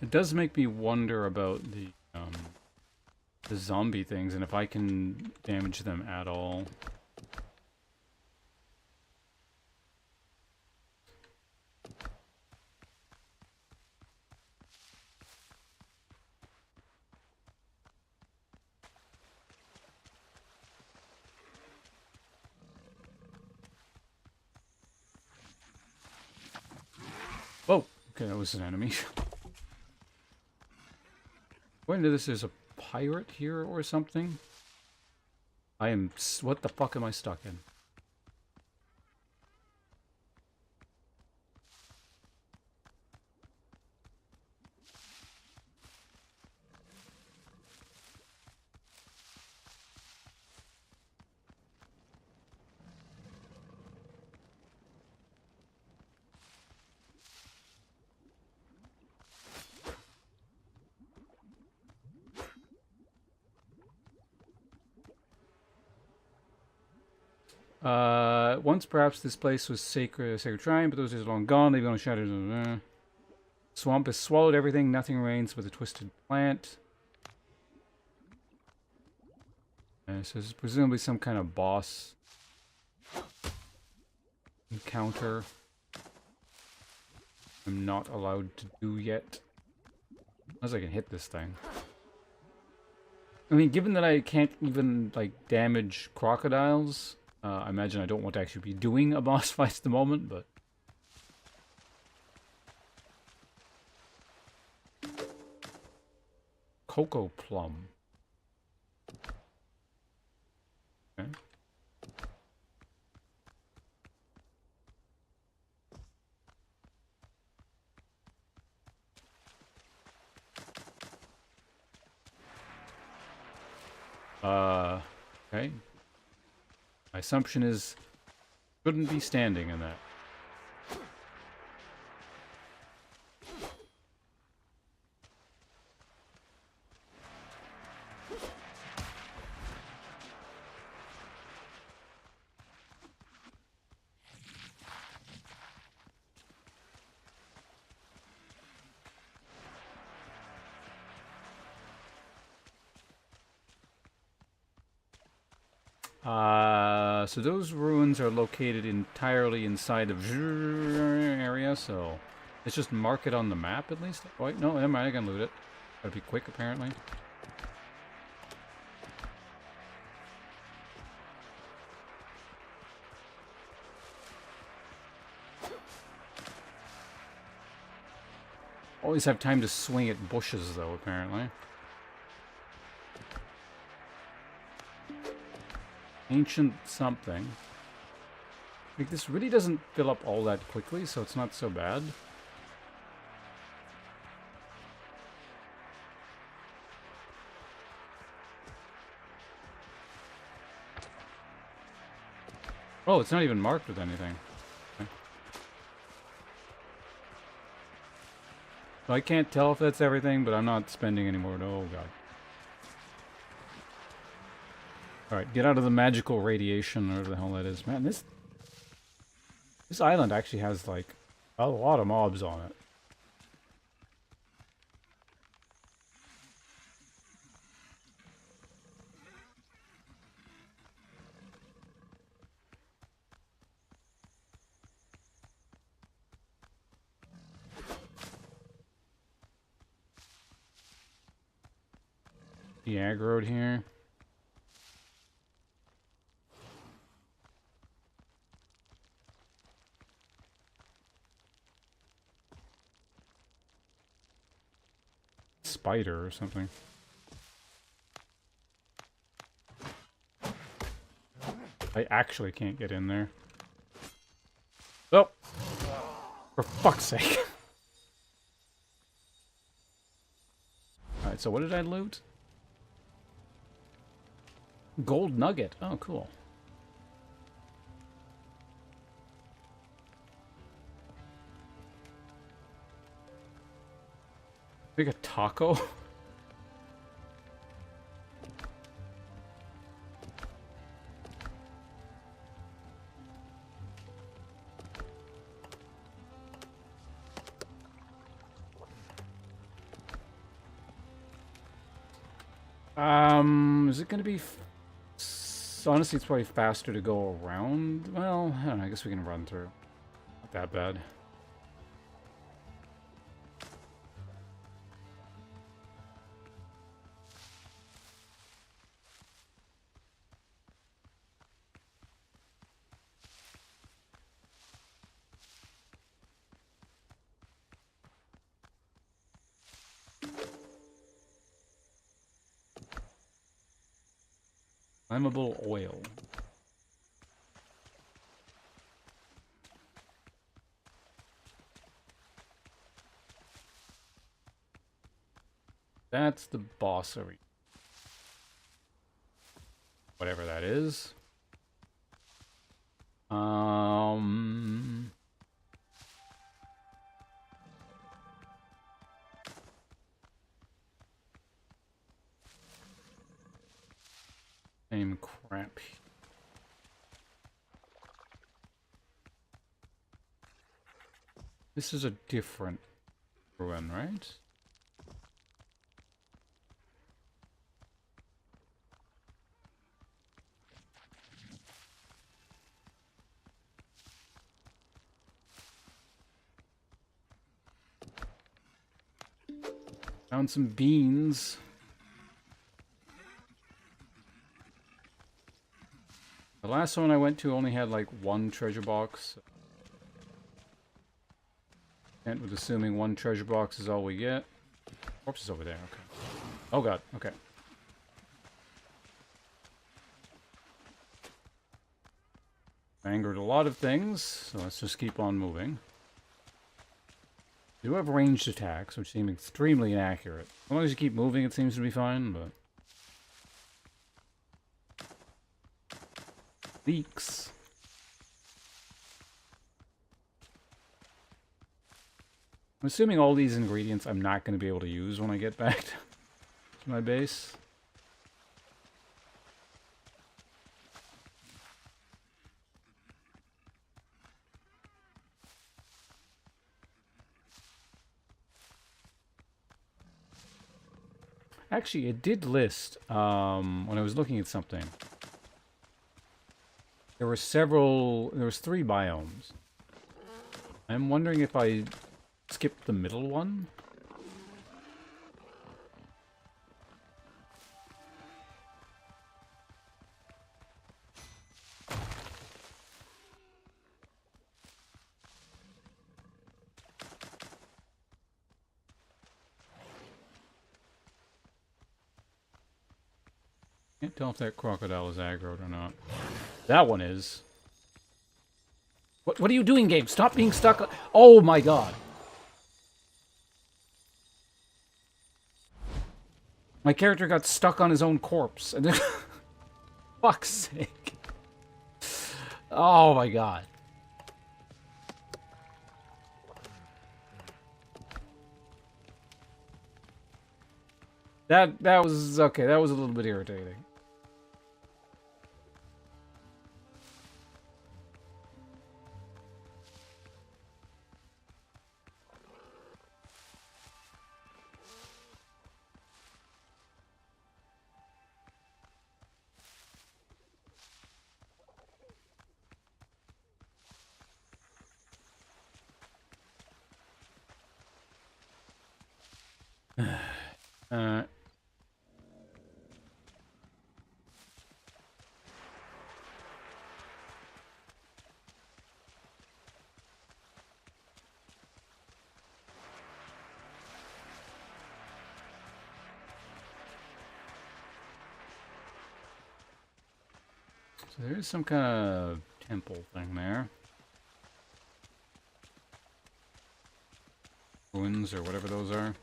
It does make me wonder about the zombie things and if I can damage them at all. Whoa! Okay, that was an enemy. According to this, there's a pirate here or something. I am... What the fuck am I stuck in? Once perhaps this place was sacred shrine, but those days are long gone. They've gone shattered. Swamp has swallowed everything. Nothing remains but a twisted plant. So this is presumably some kind of boss encounter. I'm not allowed to do yet. Unless I can hit this thing. I mean, given that I can't even, like, damage crocodiles, I imagine I don't want to actually be doing a boss fight at the moment, but... Cocoa plum. Okay. Okay. My assumption is shouldn't be standing in that. So those ruins are located entirely inside of area, so let's just mark it on the map at least. Oh, wait, no, never mind, I can loot it. Gotta be quick, apparently. Always have time to swing at bushes, though, apparently. Ancient something. Like, this really doesn't fill up all that quickly, so it's not so bad. Oh, it's not even marked with anything. Okay. So I can't tell if that's everything, but I'm not spending any more. Oh, God. Alright, get out of the magical radiation, or whatever the hell that is. Man, this island actually has, like, a lot of mobs on it. The aggroed here. Spider or something. I actually can't get in there. Oh! For fuck's sake. Alright, so what did I loot? Gold nugget. Oh, cool. Like a taco? Is it gonna be... Honestly, it's probably faster to go around. Well, I don't know, I guess we can run through. Not that bad. Flammable oil. That's the boss arena. Whatever that is. Same crap. This is a different ruin, right? Found some beans. The last one I went to only had like one treasure box. And with assuming one treasure box is all we get. Corpse is over there, okay. Oh god, okay. Angered a lot of things, so let's just keep on moving. We do have ranged attacks, which seem extremely inaccurate. As long as you keep moving, it seems to be fine, but... Leaks. I'm assuming all these ingredients I'm not going to be able to use when I get back to my base. Actually, it did list, when I was looking at something. There was 3 biomes. I'm wondering if I skipped the middle one. Can't tell if that crocodile is aggroed or not. That one is. What are you doing, game? Stop being stuck. Oh my god. My character got stuck on his own corpse. And then fuck's sake. Oh my god. That was okay, that was a little bit irritating. So there is some kind of temple thing there. Ruins or whatever those are.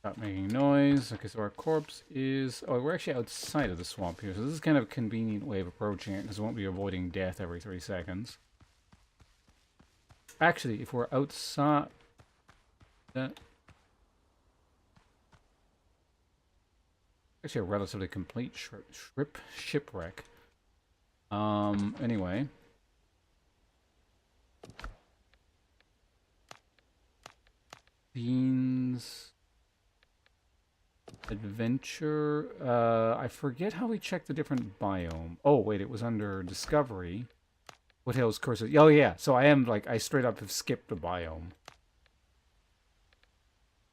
Stop making noise. Okay, so our corpse is... Oh, we're actually outside of the swamp here. So this is kind of a convenient way of approaching it, because we won't be avoiding death every 3 seconds. Actually, if we're outside... Actually a relatively complete shipwreck. Anyway. Beans... Adventure. I forget how we checked the different biome. Oh, wait, it was under Discovery. Foothills courses. Oh, yeah. So I am, like, I straight up have skipped the biome.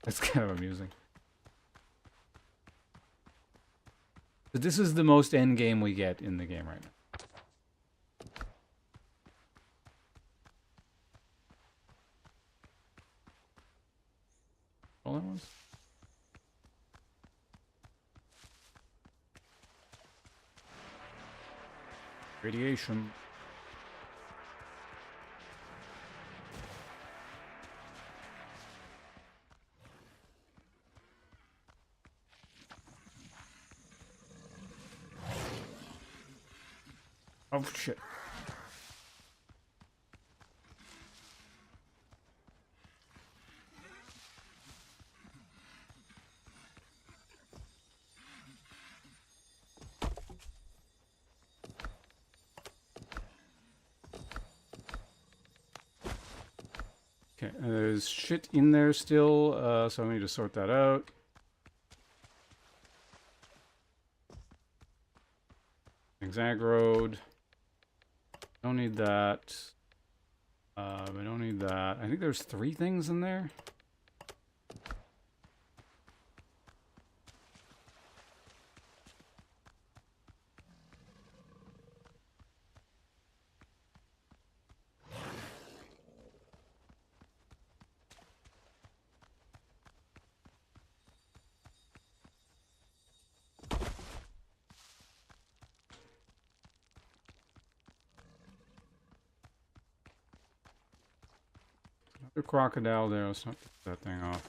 That's kind of amusing. But this is the most end game we get in the game right now. All that was? Radiation. Oh shit. Okay, there's shit in there still, so I need to sort that out. Zigzag road. Don't need that. We don't need that. I think there's 3 things in there. The crocodile there. Let's not get that thing off.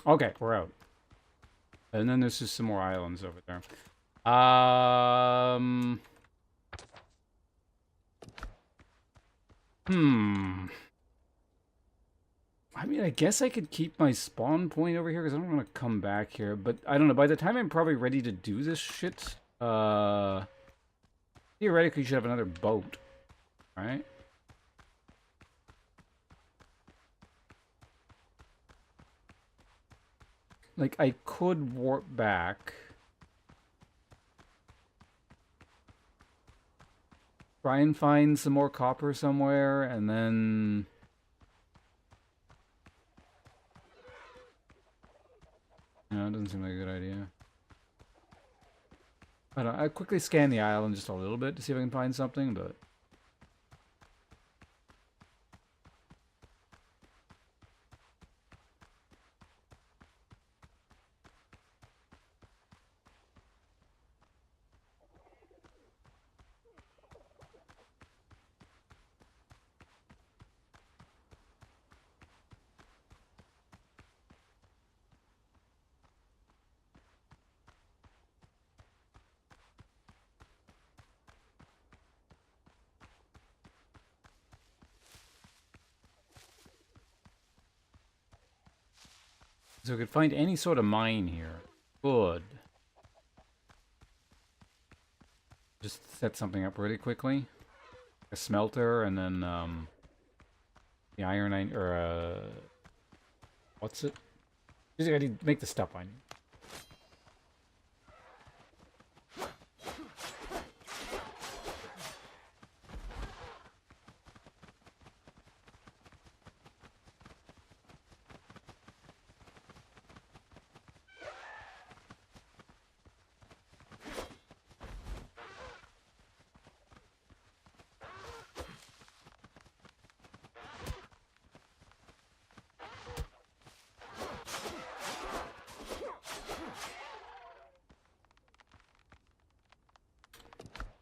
Okay, we're out. And then there's just some more islands over there. I mean, I guess I could keep my spawn point over here because I don't want to come back here. But I don't know. By the time I'm probably ready to do this shit, theoretically, you should have another boat, right? Like, I could warp back. Try and find some more copper somewhere, and then... No, it doesn't seem like a good idea. I don't know, I quickly scan the island just a little bit to see if I can find something, but... So I could find any sort of mine here. Good. Just set something up really quickly. A smelter, and then, the iron, or, what's it? Just gotta make the stuff I need.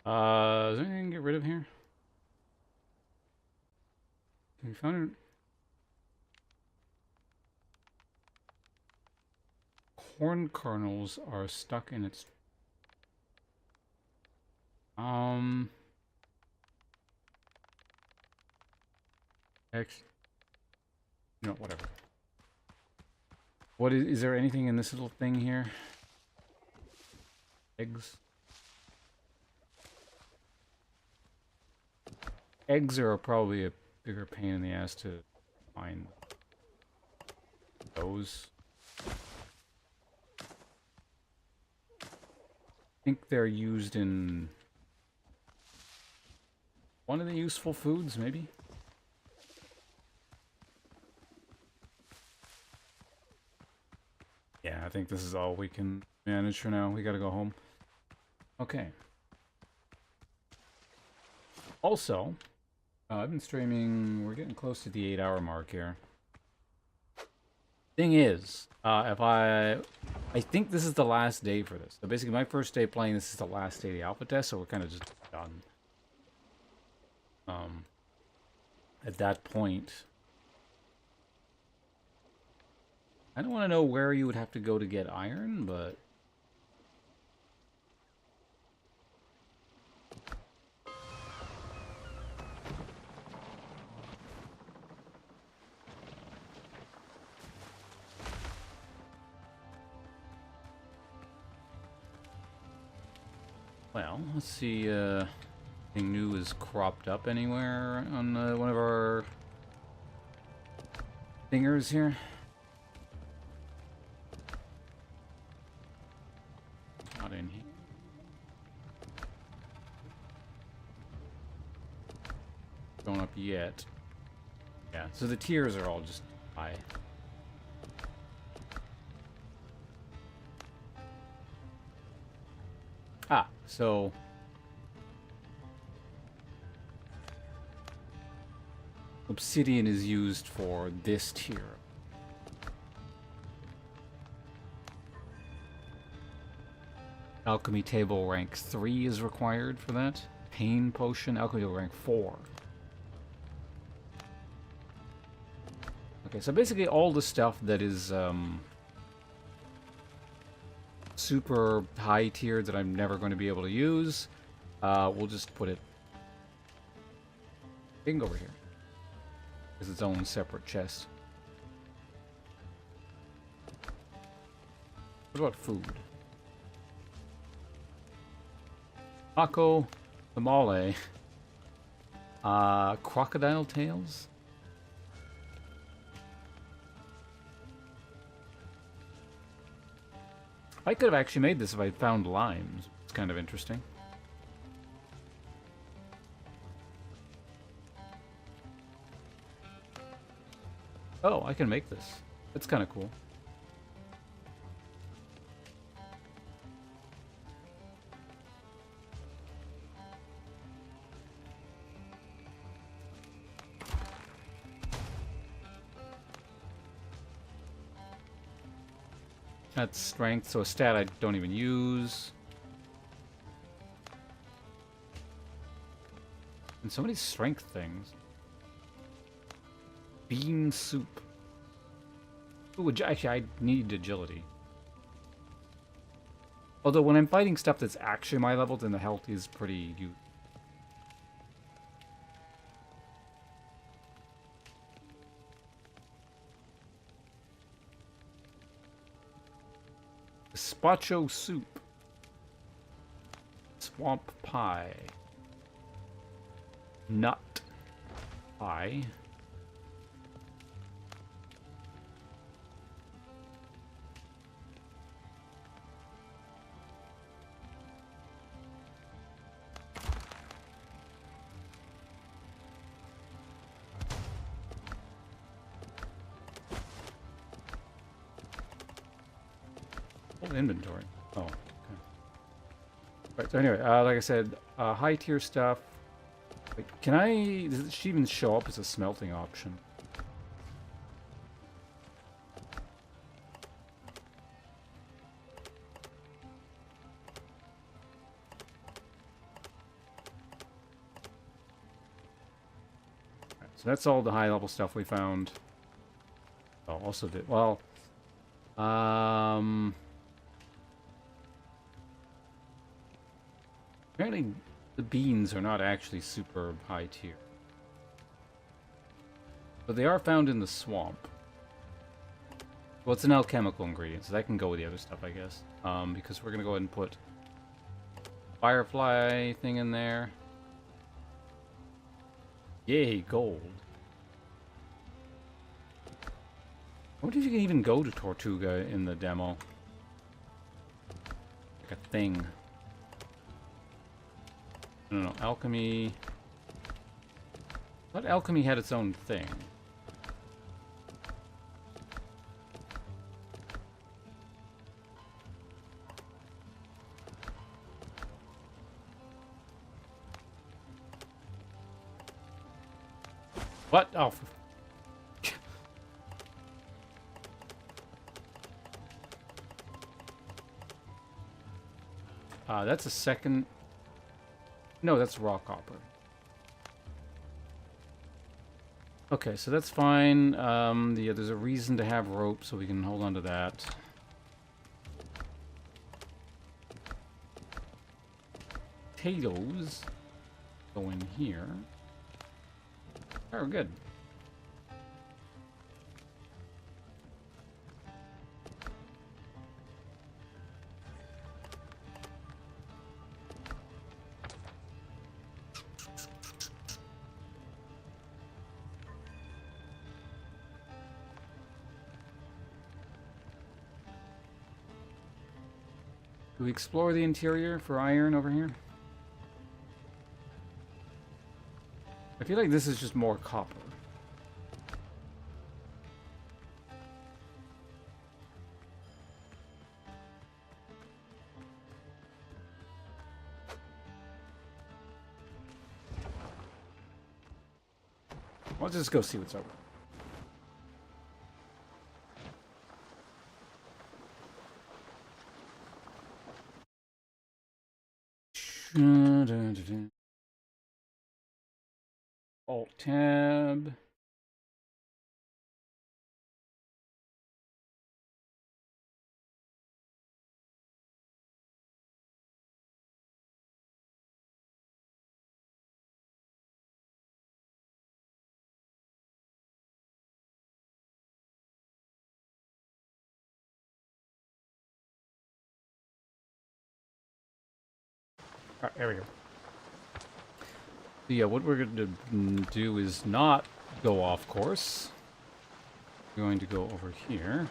Is there anything I can get rid of here? Can we find it? Corn kernels are stuck in its... No, whatever. What is there anything in this little thing here? Eggs? Eggs are probably a bigger pain in the ass to find. Those. I think they're used in one of the useful foods, maybe? Yeah, I think this is all we can manage for now. We gotta go home. Okay. Also, I've been streaming. We're getting close to the 8-hour mark here. Thing is, if I think this is the last day for this. So basically, my first day playing this is the last day of the alpha test, so we're kind of just done. At that point, I don't want to know where you would have to go to get iron, but well, let's see. Anything new is cropped up anywhere on one of our thingers here? Not in here. Going up yet. Yeah, so the tiers are all just high. Ah, so obsidian is used for this tier. Alchemy table rank 3 is required for that. Pain potion, alchemy table rank 4. Okay, so basically all the stuff that is super high tier that I'm never going to be able to use, we'll just put it over here. It's its own separate chest. What about food? Taco, tamale, crocodile tails. I could have actually made this if I found limes. It's kind of interesting. Oh, I can make this. That's kind of cool. That's strength, so a stat I don't even use. And so many strength things. Bean soup. Ooh, actually, I need agility. Although when I'm fighting stuff that's actually my level, then the health is pretty useful. Gazpacho soup. Swamp pie. Nut pie. Inventory. Oh, okay. Right, so anyway, like I said, high tier stuff. Wait, can I... Does it even show up as a smelting option? Right, so that's all the high level stuff we found. Oh, also did... Well... Apparently, the beans are not actually super high tier. But they are found in the swamp. Well, it's an alchemical ingredient, so that can go with the other stuff, I guess. Because we're going to go ahead and put firefly thing in there. Yay, gold. I wonder if you can even go to Tortuga in the demo. Like a thing. No, alchemy. I thought alchemy had its own thing. What? Oh, that's a second... No, that's raw copper. Okay, so that's fine. Yeah, there's a reason to have rope, so we can hold on to that. Potatoes go in here. Oh, good. Do we explore the interior for iron over here? I feel like this is just more copper. Let's just go see what's over. Alt tab. Alright, there we go. So yeah, what we're going to do is not go off course. We're going to go over here.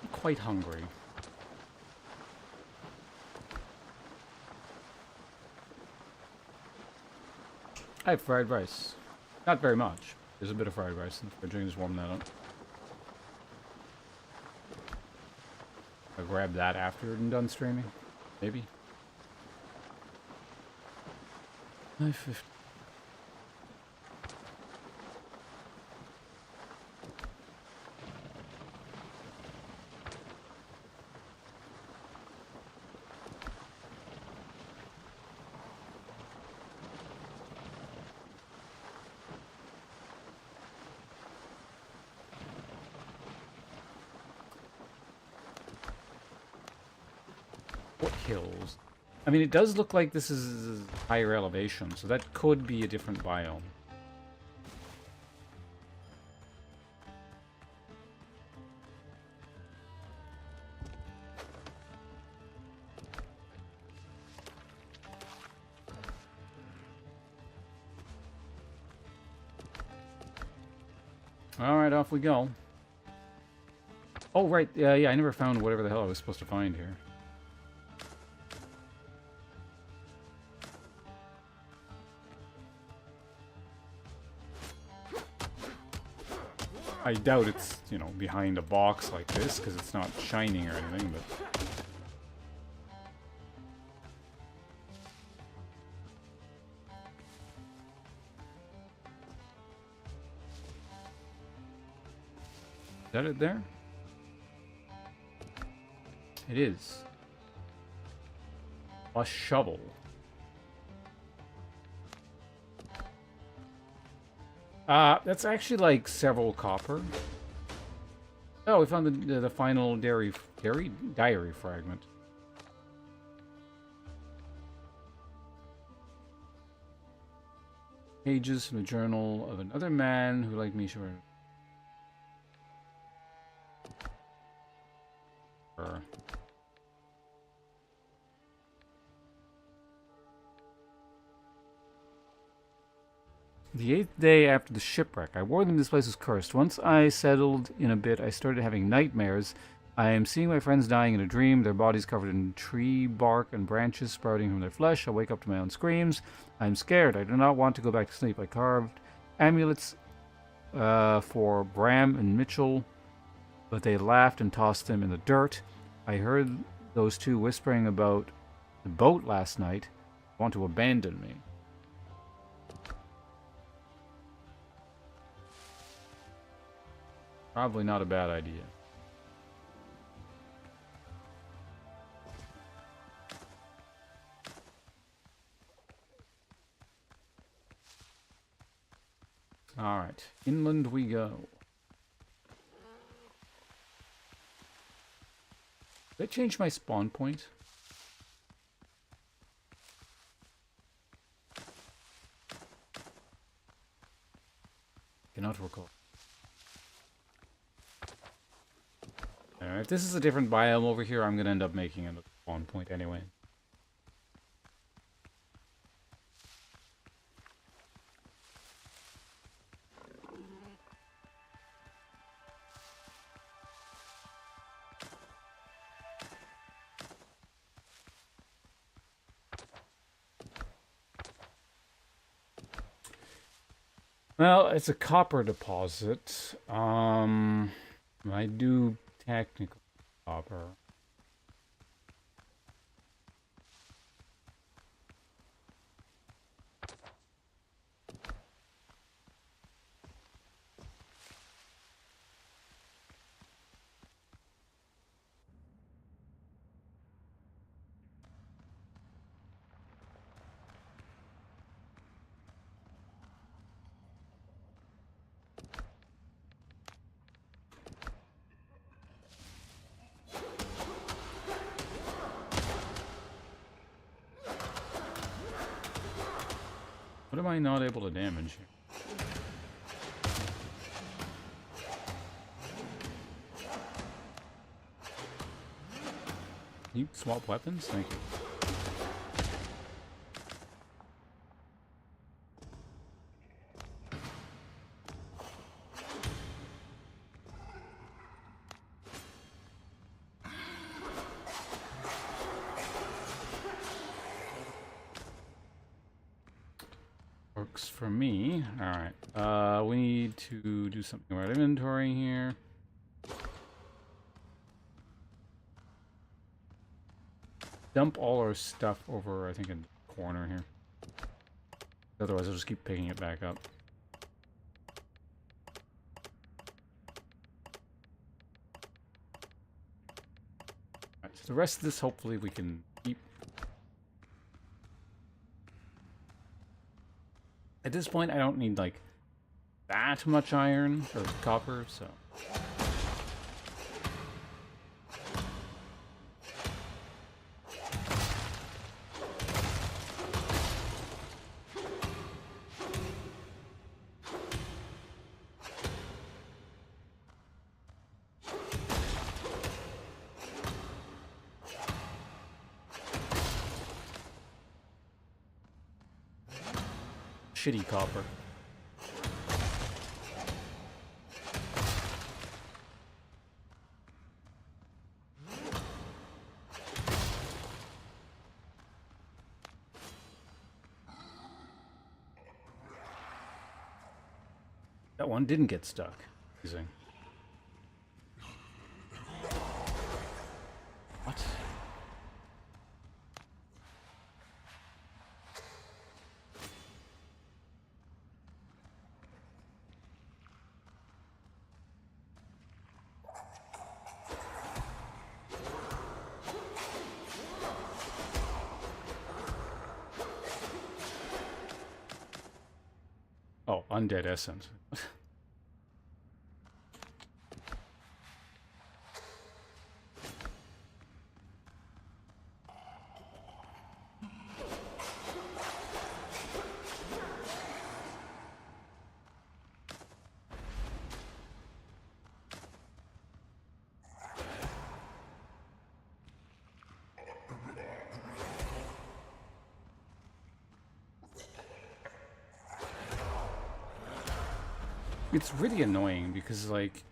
I'm quite hungry. I have fried rice. Not very much. There's a bit of fried rice in the fridge. I can just warm that up. I'll grab that after I'm done streaming. Maybe. 550. What hills? I mean, it does look like this is higher elevation, so that could be a different biome. Alright, off we go. Oh, right. Yeah, I never found whatever the hell I was supposed to find here. I doubt it's, you know, behind a box like this, because it's not shining or anything, but... Is that it there? It is. A shovel. That's actually like several copper. Oh, we found the final diary fragment. Pages from the journal of another man who, like me, sure. The 8th day after the shipwreck, I warned them this place was cursed. Once I settled in a bit, I started having nightmares. I am seeing my friends dying in a dream, their bodies covered in tree bark and branches sprouting from their flesh. I wake up to my own screams. I'm scared. I do not want to go back to sleep. I carved amulets for Bram and Mitchell. but they laughed and tossed them in the dirt. I heard those two whispering about the boat last night. Want to abandon me. Probably not a bad idea. Alright, inland we go. Did I change my spawn point? Cannot recall. If this is a different biome over here, I'm gonna end up making it a spawn point anyway. Well, it's a copper deposit. I do technical copper. What am I not able to damage here? Can you swap weapons? Thank you. Works for me. Alright. We need to do something about inventory here. Dump all our stuff over, I think, in the corner here. Otherwise, I'll just keep picking it back up. Alright, so the rest of this, hopefully, we can keep. At this point, I don't need, like, that much iron or copper, so. Shitty copper. That one didn't get stuck. Amazing. What? Oh, undead essence. It's really annoying because, like,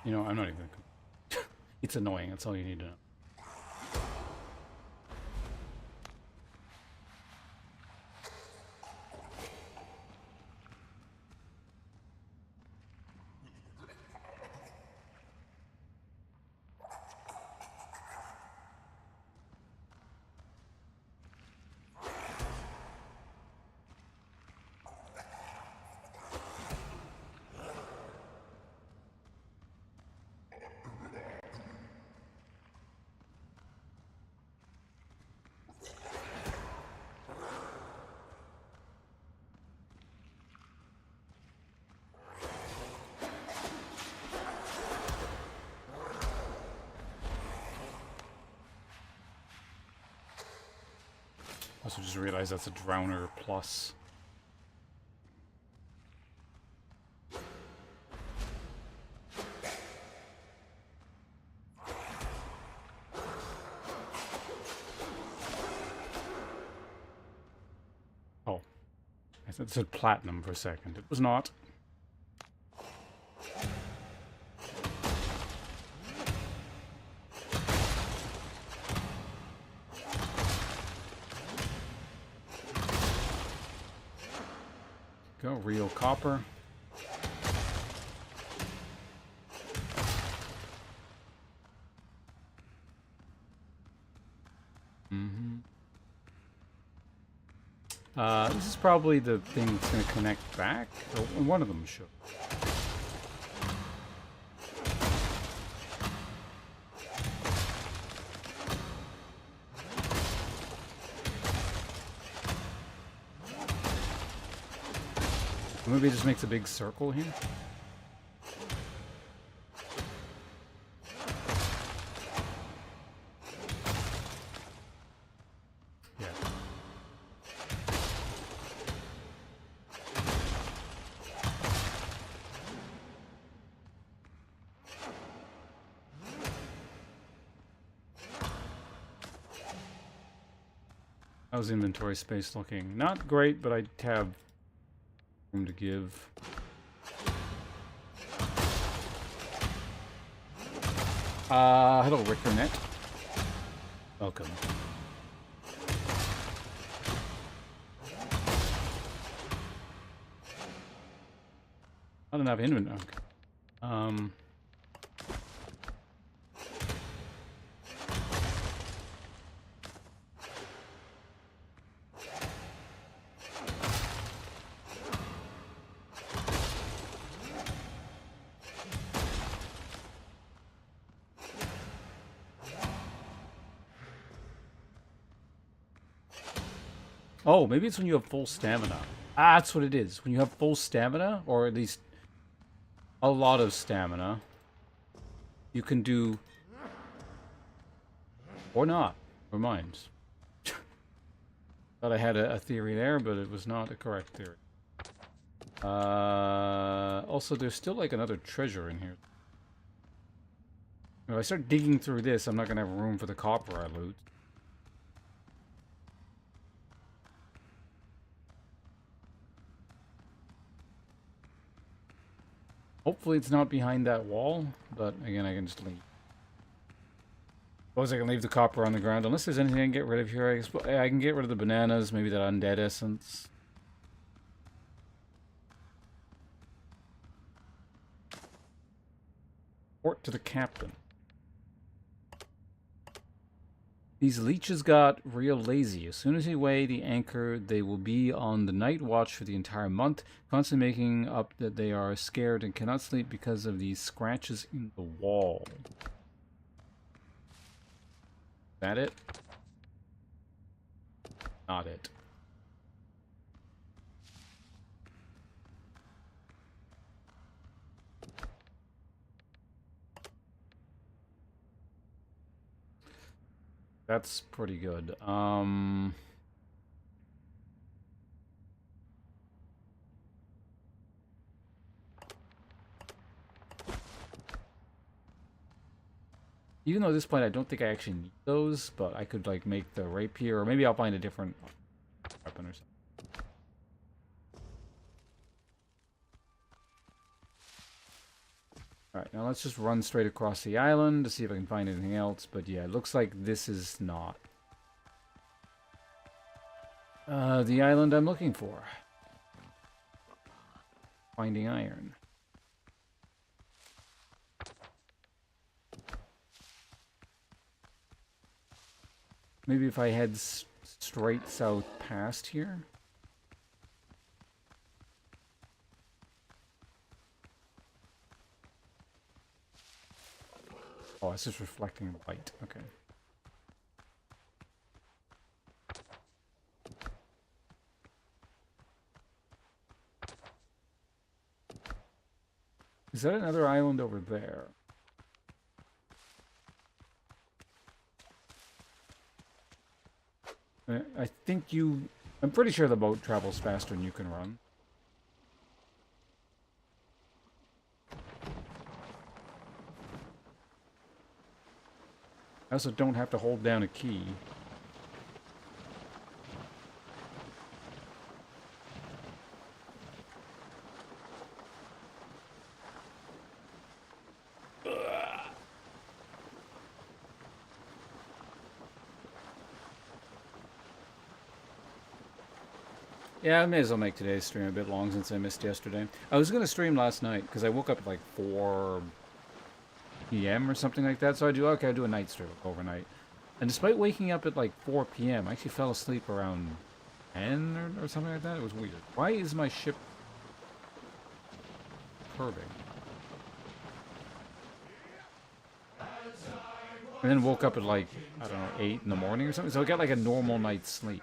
you know, I'm not even gonna... It's annoying, that's all you need to know. Also just realized that's a Drowner plus. Oh. I thought it said platinum for a second. It was not. Go, real copper. This is probably the thing that's going to connect back. Or one of them should. Maybe it just makes a big circle here. Yeah. How's inventory space looking? Not great, but I have room to give. Hello, Rickernet. Welcome. Not enough inventory. Okay. Oh, maybe it's when you have full stamina. Ah, that's what it is. When you have full stamina, or at least a lot of stamina, you can do... Or not. Never mind. Thought I had a theory there, but it was not a correct theory. Also, there's still like another treasure in here. If I start digging through this, I'm not going to have room for the copper I loot. Hopefully it's not behind that wall, but again, I can just leave. Suppose I can leave the copper on the ground, unless there's anything I can get rid of here. I can get rid of the bananas, maybe that undead essence. Report to the captain. These leeches got real lazy. As soon as they weigh the anchor, they will be on the night watch for the entire month, constantly making up that they are scared and cannot sleep because of these scratches in the wall. Is that it? Not it. That's pretty good. Even though at this point I don't think I actually need those, but I could like make the rapier, or maybe I'll find a different weapon or something. Alright, now let's just run straight across the island to see if I can find anything else, but yeah, it looks like this is not the island I'm looking for. Finding iron. Maybe if I head straight south past here. Oh, it's just reflecting light. Okay. Is that another island over there? I think you... I'm pretty sure the boat travels faster than you can run. I also don't have to hold down a key. Yeah, I may as well make today's stream a bit long since I missed yesterday. I was going to stream last night because I woke up at like 4 p.m. or something like that. So I do a night stream overnight. And despite waking up at like 4 p.m., I actually fell asleep around 10 or something like that. It was weird. Why is my ship curving? And then woke up at like, I don't know, 8 in the morning or something. So I got like a normal night's sleep.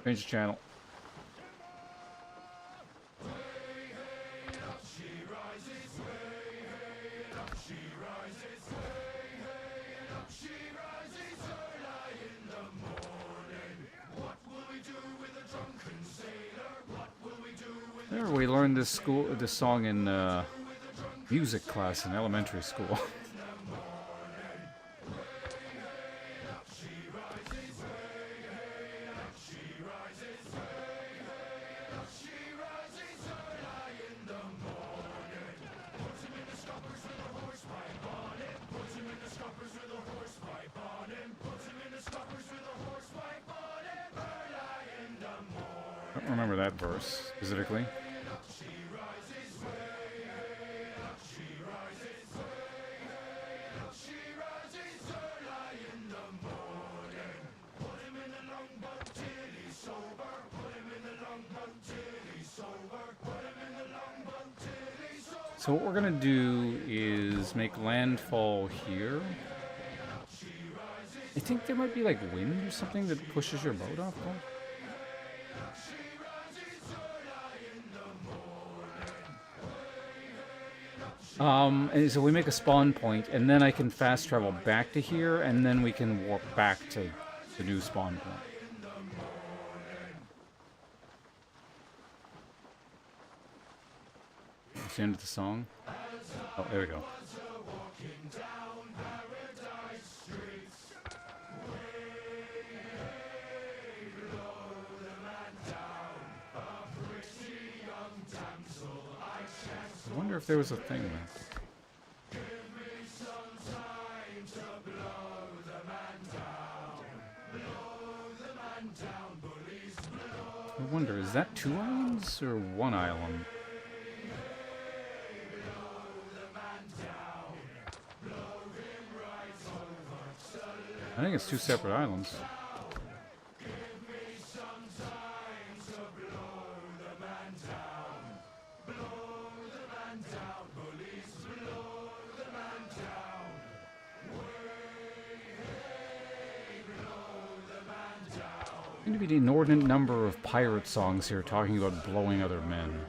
Change the channel. Remember we learned this song in music class in elementary school. I don't remember that verse specifically. So what we're gonna do is make landfall here. I think there might be like wind or something that pushes your boat off course. And so we make a spawn point, and then I can fast travel back to here, and then we can warp back to the new spawn point. That's the end of the song. Oh, there we go. I wonder if there was a thing there. I wonder, is that 2 islands or 1 island? I think it's 2 separate islands. There seem to be an inordinate number of pirate songs here talking about blowing other men.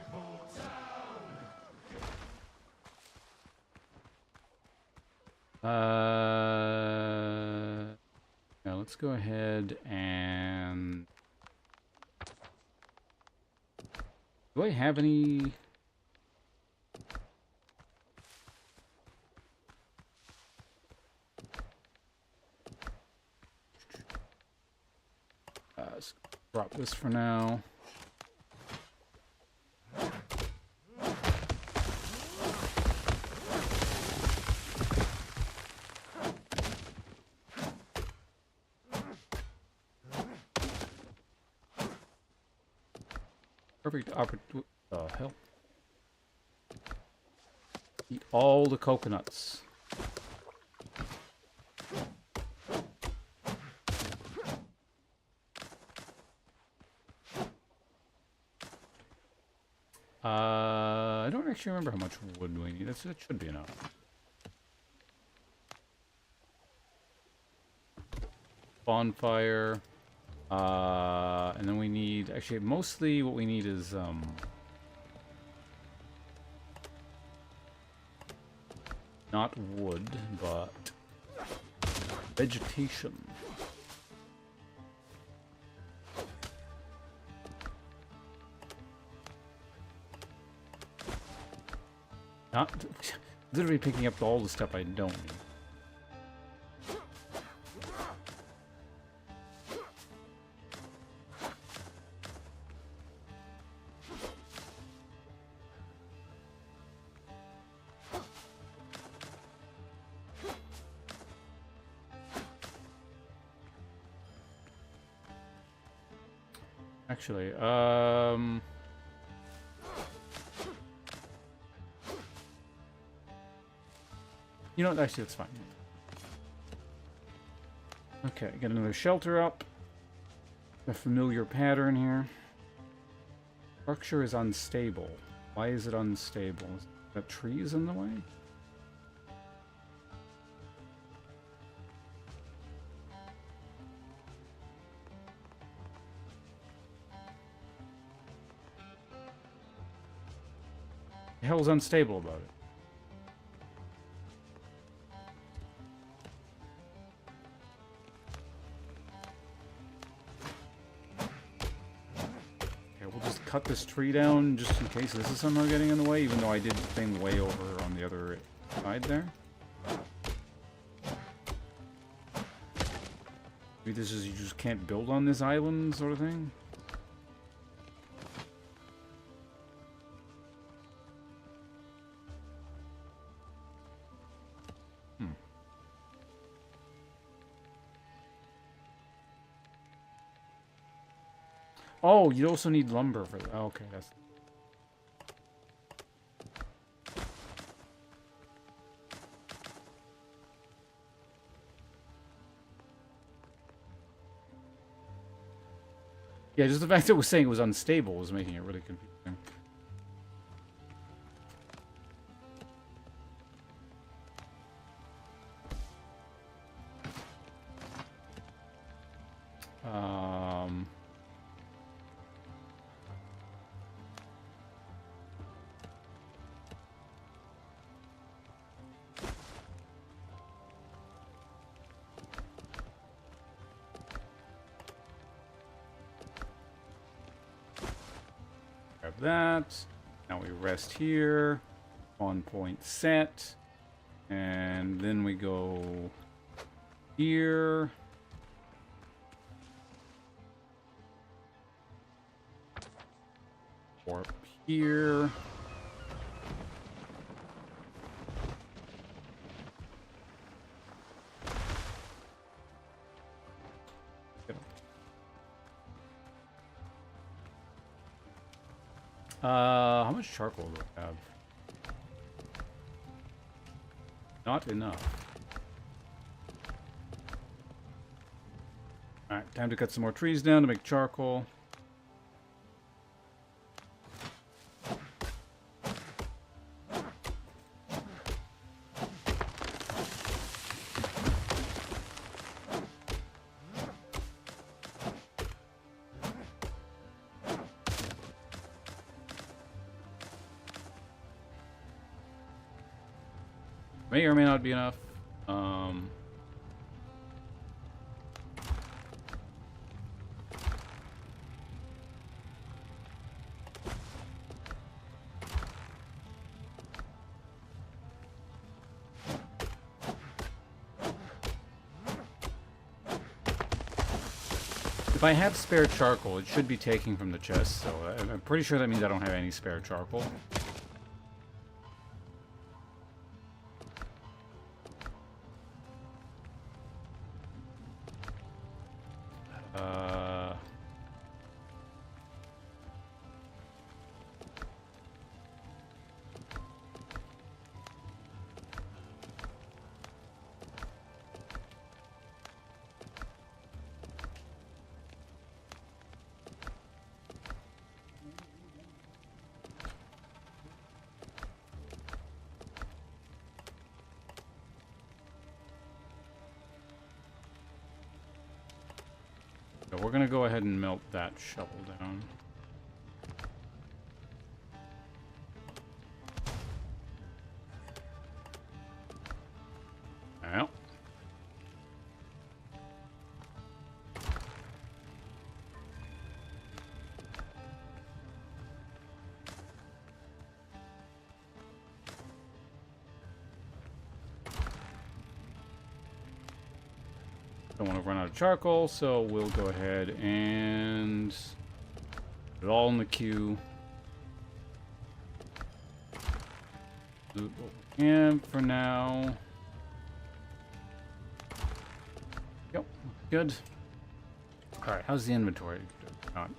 Now let's go ahead and... Do I have any... Let's drop this for now. Perfect opportunity. Hell. Eat all the coconuts. I don't actually remember how much wood we need. That should be enough. Bonfire. And then we need, actually, mostly what we need is, Not wood, but vegetation. Not literally picking up all the stuff I don't need. Actually, you know what? Actually, that's fine. Okay, get another shelter up. A familiar pattern here. Structure is unstable. Why is it unstable? Is that trees in the way? The hell's unstable about it? Okay, we'll just cut this tree down just in case this is somehow getting in the way, even though I did the thing way over on the other side there. Maybe this is you just can't build on this island sort of thing? Oh, you also need lumber for that. Oh, okay, that's... Yeah, just the fact that it was saying it was unstable was making it really confusing. Grab that. Now we rest here. On point set. And then we go here. Warp here. How much charcoal do I have? Not enough. Alright, time to cut some more trees down to make charcoal. May or may not be enough. If I have spare charcoal, it should be taking from the chest, so I'm pretty sure that means I don't have any spare charcoal. So we're gonna go ahead and melt that shovel down. Don't want to run out of charcoal, so we'll go ahead and put it all in the queue. Do what we can for now. Yep, good. Alright, how's the inventory? Not.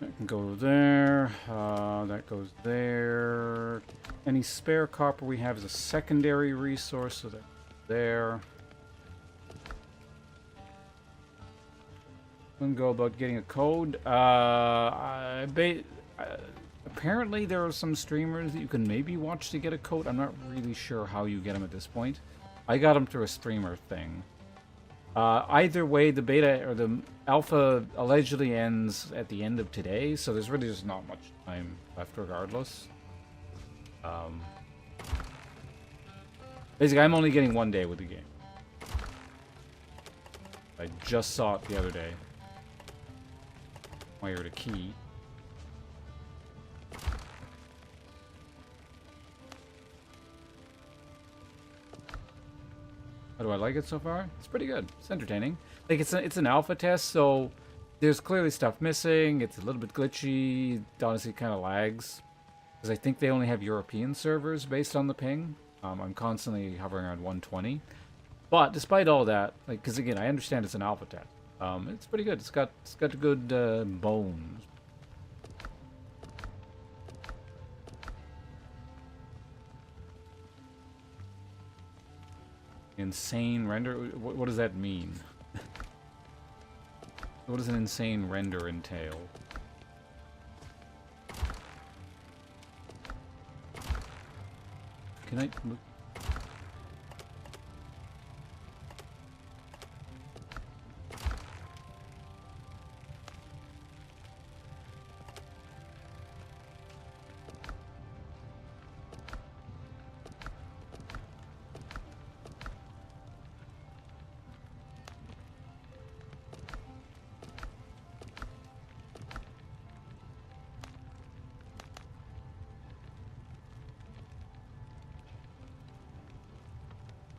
That can go there. That goes there. Any spare copper we have is a secondary resource, so that's there. Gonna go about getting a code. Apparently there are some streamers that you can maybe watch to get a code. I'm not really sure how you get them at this point. I got them through a streamer thing. Either way, the beta or the alpha allegedly ends at the end of today, so there's really just not much time left regardless. Basically, I'm only getting 1 day with the game. I just saw it the other day. Wired a key. How do I like it so far? It's pretty good. It's entertaining. Like, it's an alpha test, so there's clearly stuff missing. It's a little bit glitchy. It honestly kind of lags. Because I think they only have European servers based on the ping. I'm constantly hovering around 120. But despite all that, like, because again, I understand it's an alpha test. It's pretty good. It's got good bones. Insane render? What does that mean? What does an insane render entail? Can I...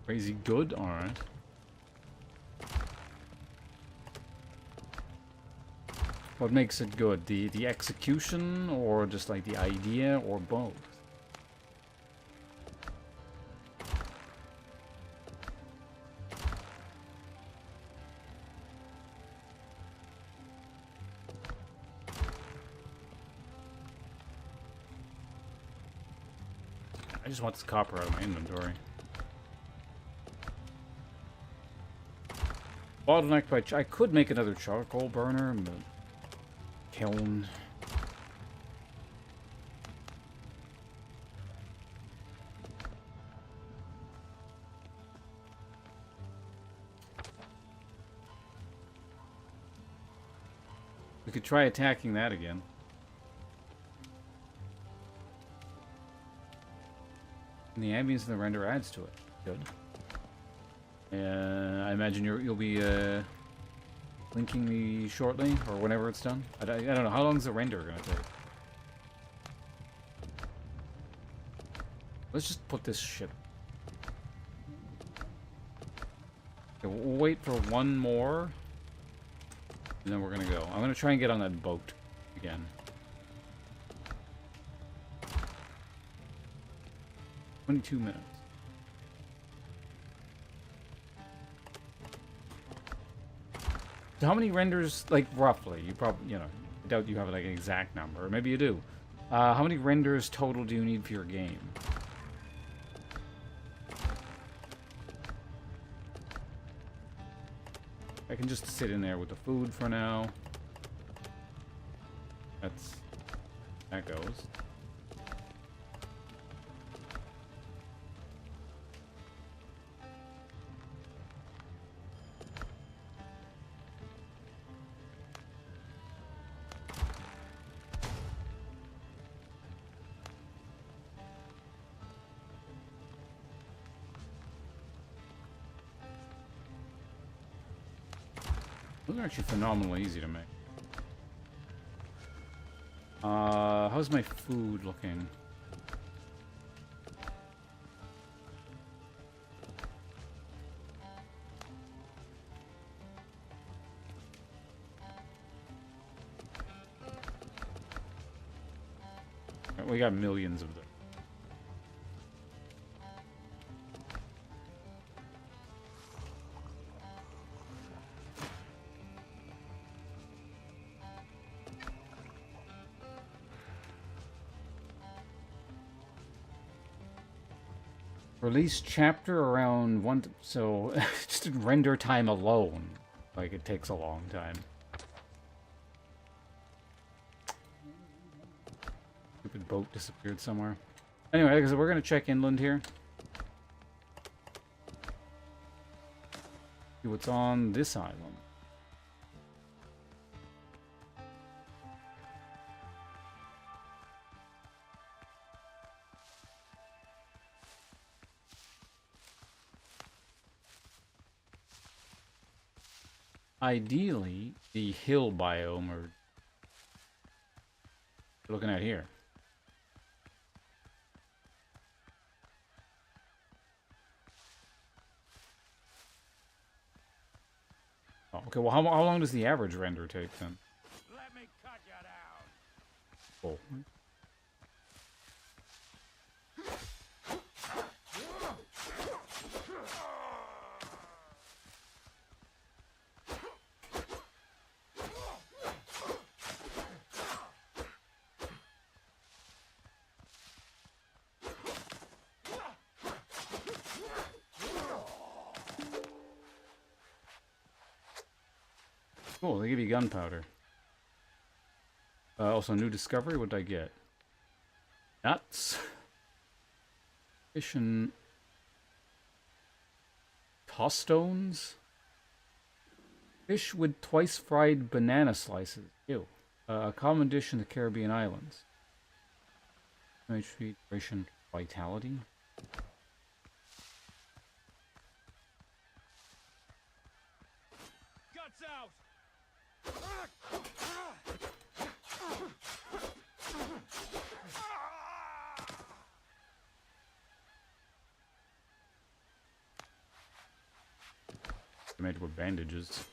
Crazy good? Alright. What makes it good? The execution, or just like the idea, or both? I just want this copper out of my inventory. Bottleneck by... I could make another charcoal burner, but... Kiln. We could try attacking that again. And the ambience in the render adds to it. Good. I imagine you'll be linking me shortly, or whenever it's done. I don't know. How long is the render going to take? Let's just put this shit. Okay, we'll wait for one more, and then we're going to go. I'm going to try and get on that boat again. "22 minutes. So how many renders, like, roughly? You probably, you know, I doubt you have, like, an exact number. Or maybe you do. How many renders total do you need for your game? I can just sit in there with the food for now. That goes. Those are actually phenomenally easy to make. How's my food looking? We got millions of them. Release chapter around one, so just in render time alone, like it takes a long time. Stupid boat disappeared somewhere. Anyway, because we're gonna check inland here. See what's on this island. Ideally, the hill biome are looking at here. Oh, okay, well, how long does the average render take then? Let me cut you down. Cool. Cool, they give you gunpowder. Also, new discovery, what did I get? Nuts. Fish and tostones? Fish with twice fried banana slices. Ew. A common dish in the Caribbean islands. HP, duration, vitality. Guts out. Made with bandages.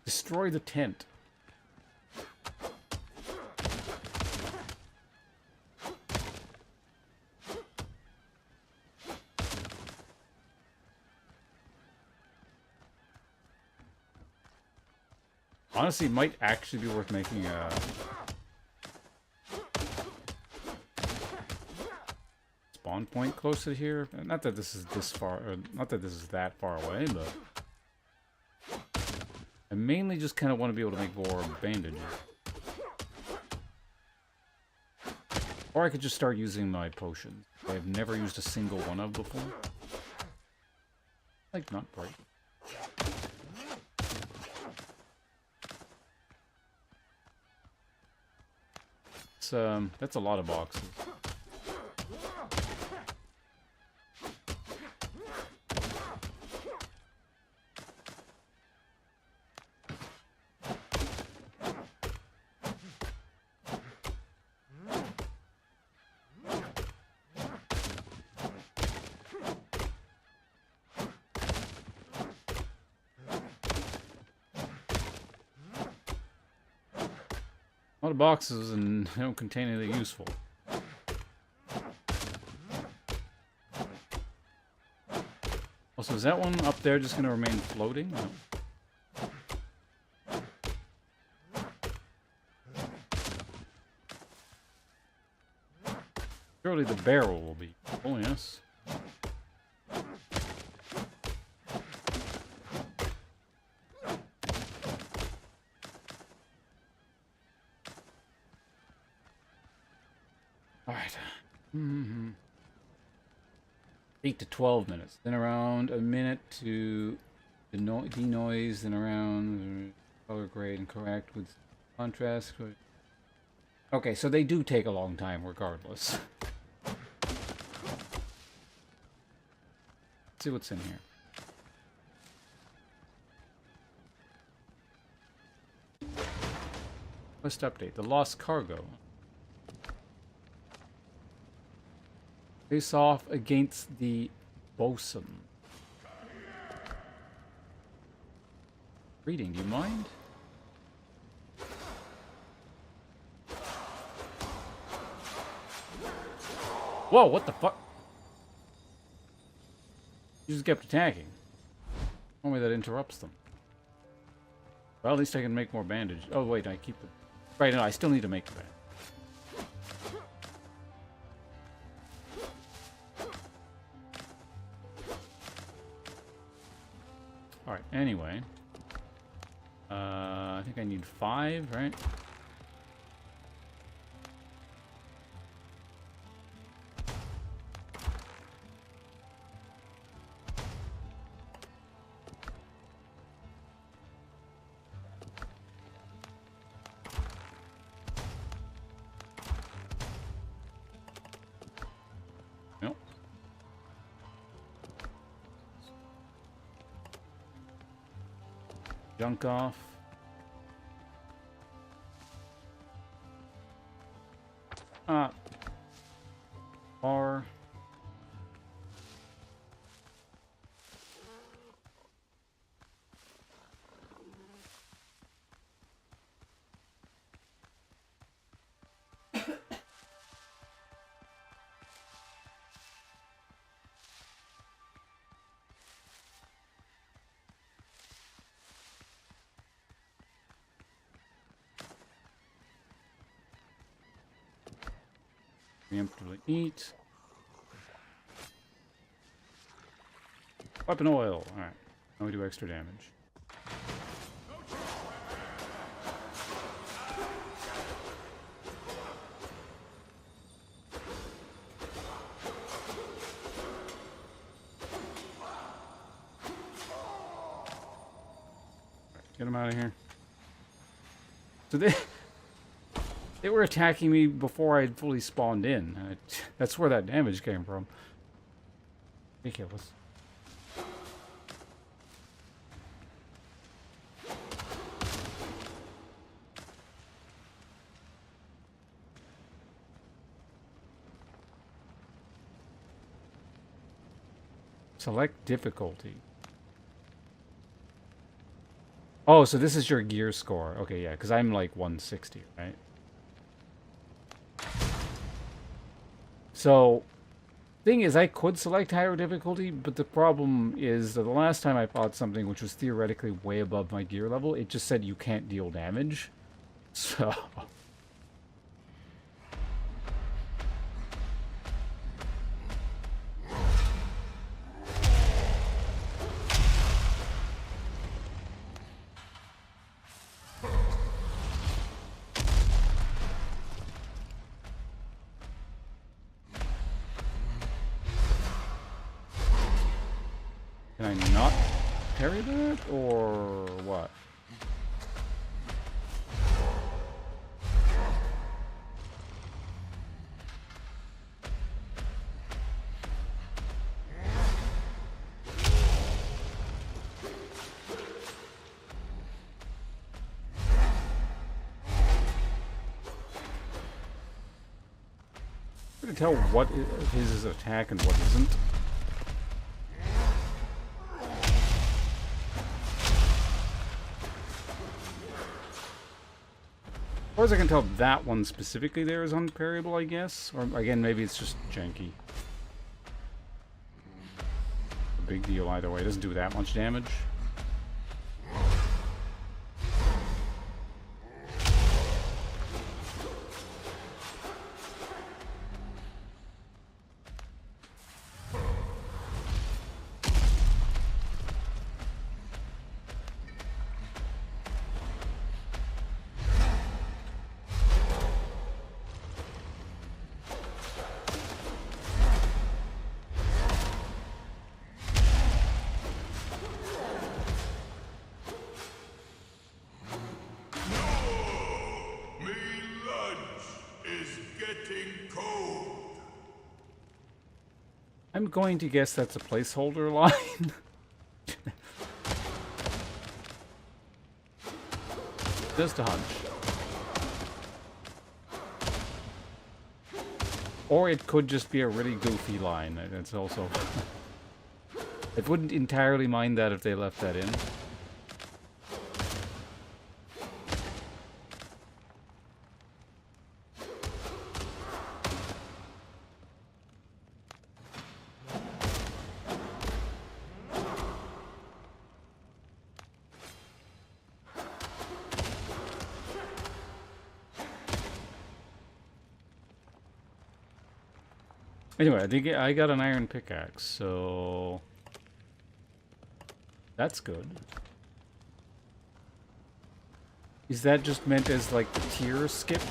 Destroy the tent. Honestly, it might actually be worth making a spawn point close to here. Not that this is this far, or not that this is that far away, but I mainly just kind of want to be able to make more bandages. Or I could just start using my potions. I've never used a single one of before. Like, not bright. That's a lot of boxes. A lot of boxes and they don't contain anything useful. Also, is that one up there just going to remain floating? No. Surely the barrel will be. Oh, yes. Alright. 8 to 12 minutes. Then around a minute to denoise, then around color grade and correct with contrast. Okay, so they do take a long time regardless. Let's see what's in here. Quest update. The lost cargo. Face off against the bosun. Reading, do you mind? Whoa, what the fuck? You just kept attacking. Tell me that interrupts them. Well, at least I can make more bandage. Oh, wait, I keep the... Right, no, I still need to make the bandage. Alright, anyway. I think I need 5, right? Nope. Junk off. R. Preemptively eat. Weapon oil. Alright. Now we do extra damage. Get him out of here. So they were attacking me before I'd fully spawned in. That's where that damage came from. Ridiculous. Select difficulty. Oh, so this is your gear score. Okay, yeah, because I'm like 160, right? So, thing is, I could select higher difficulty, but the problem is that the last time I fought something which was theoretically way above my gear level, it just said you can't deal damage. So... Can I not parry that, or what? I'm gonna tell what is his attack and what isn't. As far as I can tell, that one specifically there is unparryable, I guess. Or, again, maybe it's just janky. A big deal either way. It doesn't do that much damage. I'm going to guess that's a placeholder line. Just a hunch. Or it could just be a really goofy line. That's also... I wouldn't entirely mind that if they left that in. Anyway, I think I got an iron pickaxe, so that's good. Is that just meant as like the tier skip?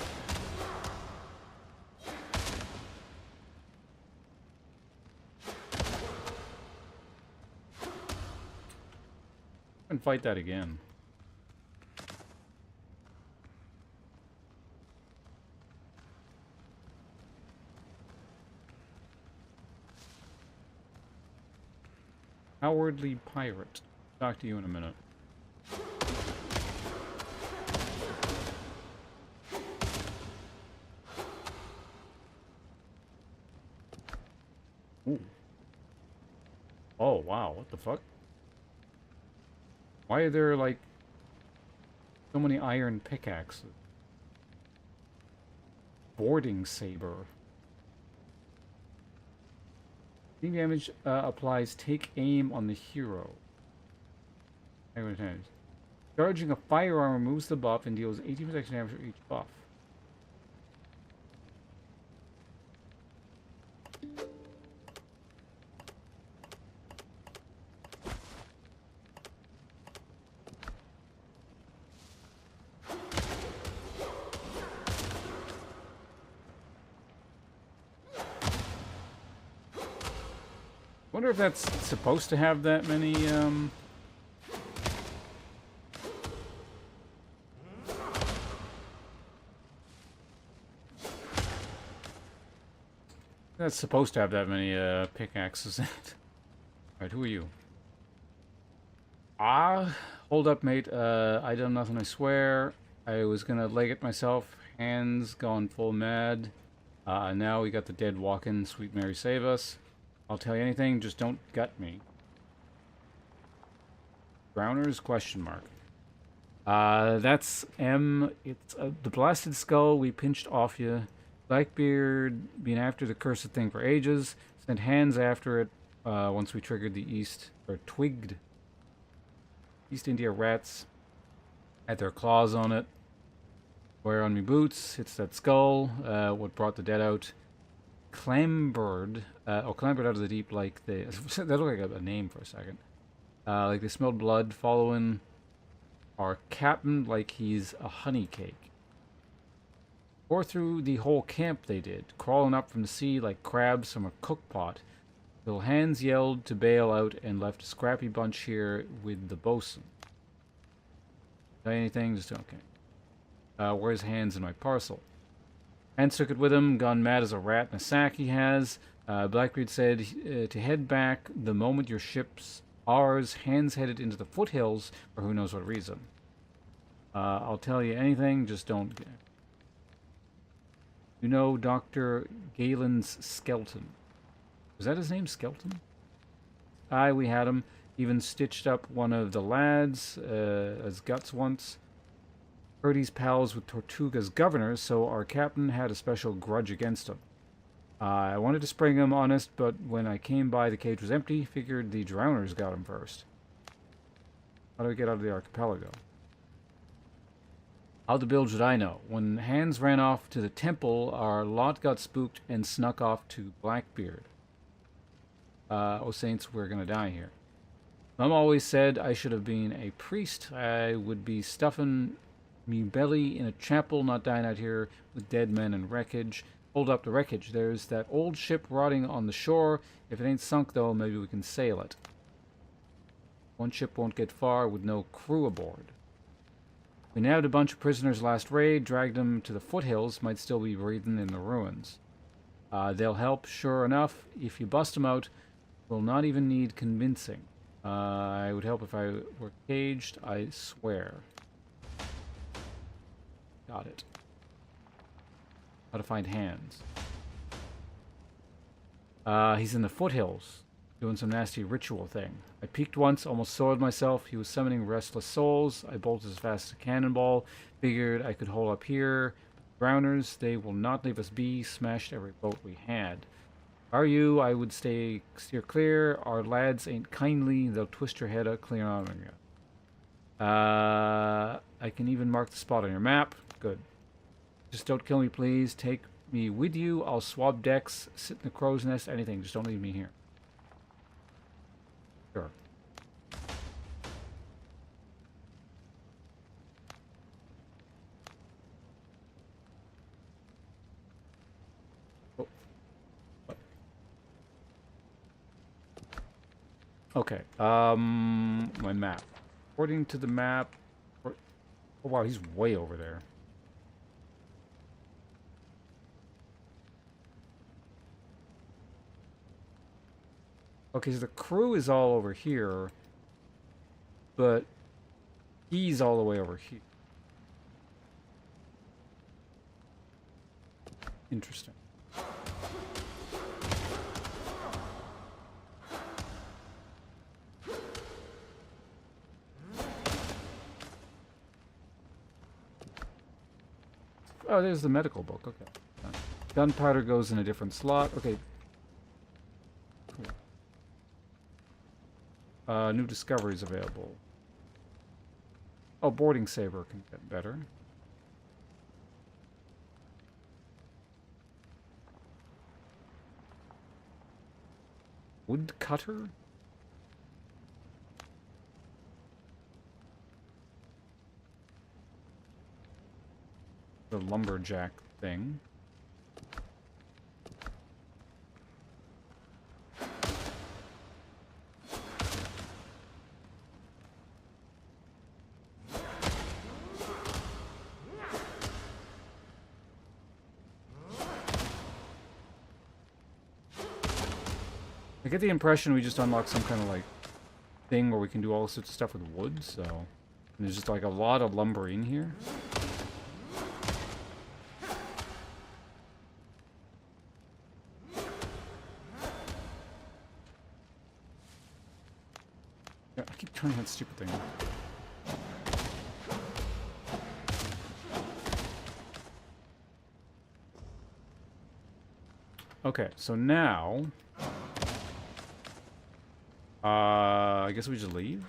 And fight that again. Cowardly pirate. Talk to you in a minute. Ooh. Oh, wow. What the fuck? Why are there, like, so many iron pickaxes? Boarding saber. Team damage applies. Take aim on the hero. Charging a firearm removes the buff and deals 18% damage for each buff. Wonder if that's supposed to have that many, That's supposed to have that many, pickaxes in it. Alright, who are you? Hold up, mate. I done nothing, I swear. I was gonna leg it myself. Hands gone full mad. Now we got the dead walking. Sweet Mary save us. I'll tell you anything, just don't gut me. Drowners? Question mark. That's M. It's the blasted skull we pinched off you. Blackbeard been after the cursed thing for ages. Sent hands after it once we triggered the twigged East India rats. Had their claws on it. Wear on me boots. Hits that skull. What brought the dead out. Clambered out of the deep like they... that looked like a name for a second. Like they smelled blood, following our captain like he's a honey cake. Tore through the whole camp they did, crawling up from the sea like crabs from a cook pot, till Hands yelled to bail out and left a scrappy bunch here with the bosun. Say anything? Just okay. Where's Hands in my parcel? Hands took it with him, gone mad as a rat in a sack he has. Blackbeard said to head back the moment your ship's ours. Hands headed into the foothills for who knows what reason. I'll tell you anything, just don't... You know Dr. Galen's skeleton. Was that his name, Skeleton? Aye, we had him. Even stitched up one of the lads as guts once. Heard he's pals with Tortuga's governor, so our captain had a special grudge against him. I wanted to spring him, honest, but when I came by, the cage was empty. Figured the drowners got him first. How do we get out of the archipelago? How the bill should I know? When Hands ran off to the temple, our lot got spooked and snuck off to Blackbeard. Oh saints, we're gonna die here. Mom always said I should have been a priest. I would be stuffing me belly in a chapel, not dying out here with dead men and wreckage. Hold up the wreckage. There's that old ship rotting on the shore. If it ain't sunk, though, maybe we can sail it. One ship won't get far with no crew aboard. We nabbed a bunch of prisoners last raid, dragged them to the foothills, might still be breathing in the ruins. They'll help, sure enough. If you bust them out, we'll not even need convincing. I would help if I were caged, I swear. Got it. How to find Hands. He's in the foothills, doing some nasty ritual thing. I peeked once, almost soiled myself. He was summoning restless souls. I bolted as fast as a cannonball. Figured I could hold up here. Drowners, they will not leave us be. Smashed every boat we had. Are you? I would steer clear. Our lads ain't kindly. They'll twist your head out clear on you. I can even mark the spot on your map. Good. Just don't kill me, please. Take me with you. I'll swab decks, sit in the crow's nest, anything. Just don't leave me here. Sure. Oh. Okay. My map. According to the map... Oh, wow, he's way over there. Okay, so the crew is all over here, but he's all the way over here. Interesting. Oh, there's the medical book. Okay. Gunpowder goes in a different slot. Okay. Cool. New discoveries available. Oh, boarding saber can get better. Wood cutter? The lumberjack thing. I get the impression we just unlocked some kind of like thing where we can do all sorts of stuff with wood, so and there's just like a lot of lumber in here. Yeah, I keep turning that stupid thing off. Okay, so now I guess we just leave.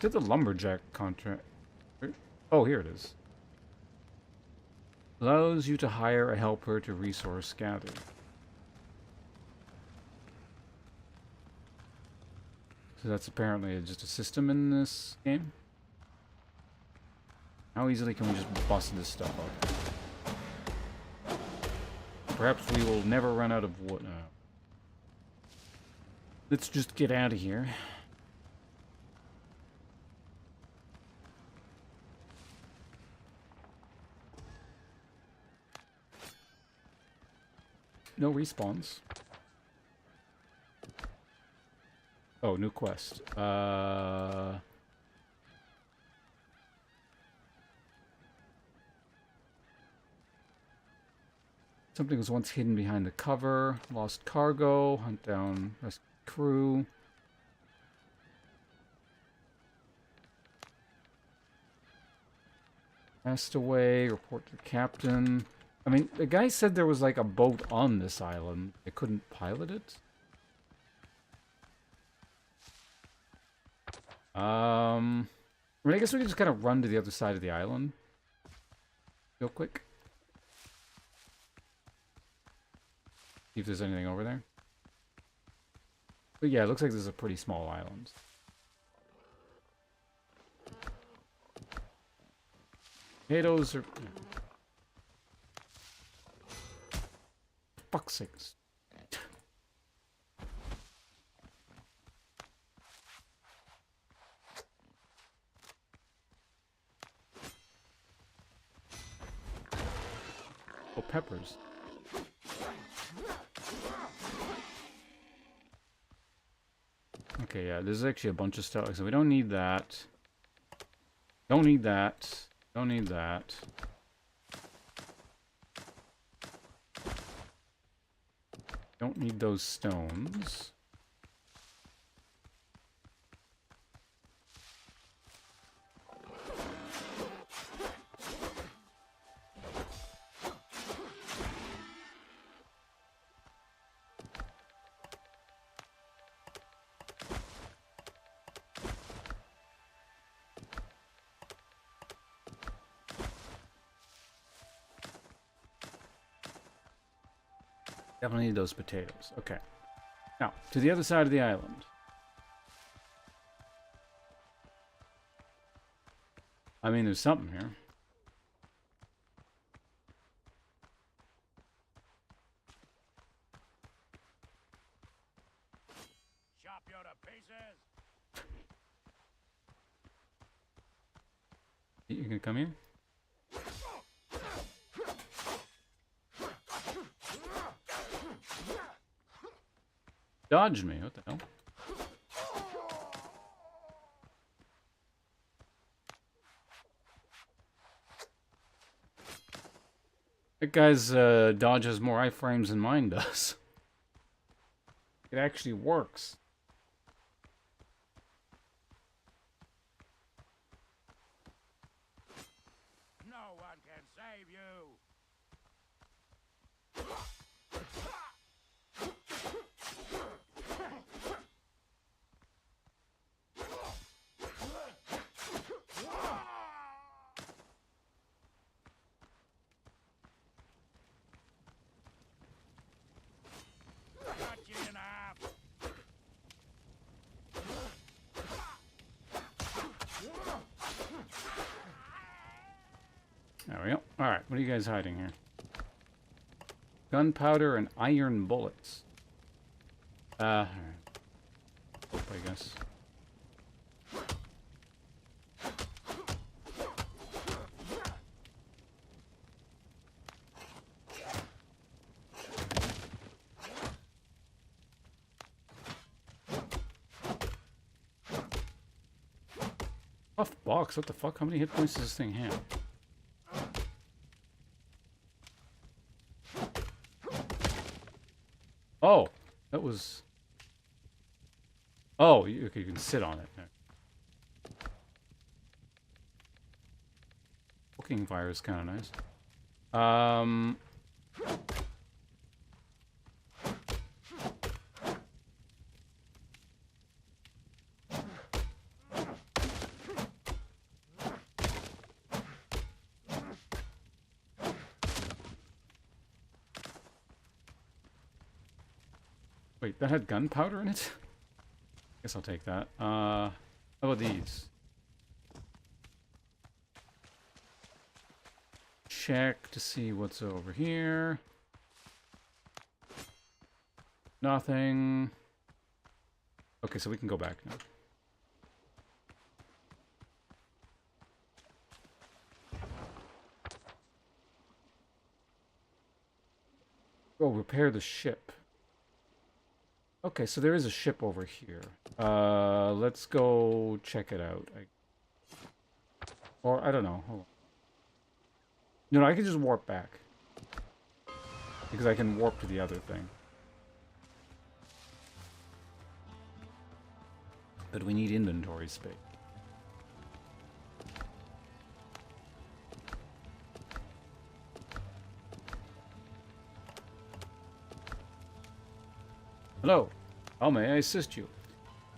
Did the lumberjack contract? Oh, here it is. Allows you to hire a helper to resource gather. So that's apparently just a system in this game. How easily can we just bust this stuff up? Perhaps we will never run out of wood. Let's just get out of here. No respawns. Oh, new quest. Something was once hidden behind the cover. Lost cargo. Hunt down rescue crew. Cast away. Report to the captain. I mean, the guy said there was like a boat on this island. They couldn't pilot it. I mean, I guess we could just kind of run to the other side of the island. Real quick. See if there's anything over there. But yeah, it looks like this is a pretty small island. Potatoes are... Fuck's sakes. Oh, peppers. Okay, yeah, there's actually a bunch of stuff. So we don't need that. Don't need that. Don't need that. Don't need those stones. Definitely need those potatoes. Okay. Now, to the other side of the island. I mean, there's something here. Chop you to pieces. You gonna come here? Dodged me. What the hell? That guy's dodge has more iframes than mine does. It actually works. No one can save you. Cut you in half. There we go. Alright, what are you guys hiding here? Gunpowder and iron bullets. Alright. Hope, I guess. Tough box, what the fuck? How many hit points does this thing have? Oh, that was... Oh, okay, you can sit on it. Cooking fire is kind of nice. Wait, that had gunpowder in it? Guess I'll take that. How about these? Check to see what's over here. Nothing. Okay, so we can go back now. Go repair the ship. Okay, so there is a ship over here. Let's go check it out. Or, I don't know. Hold on. No, I can just warp back. Because I can warp to the other thing. But we need inventory space. Hello. How may I assist you?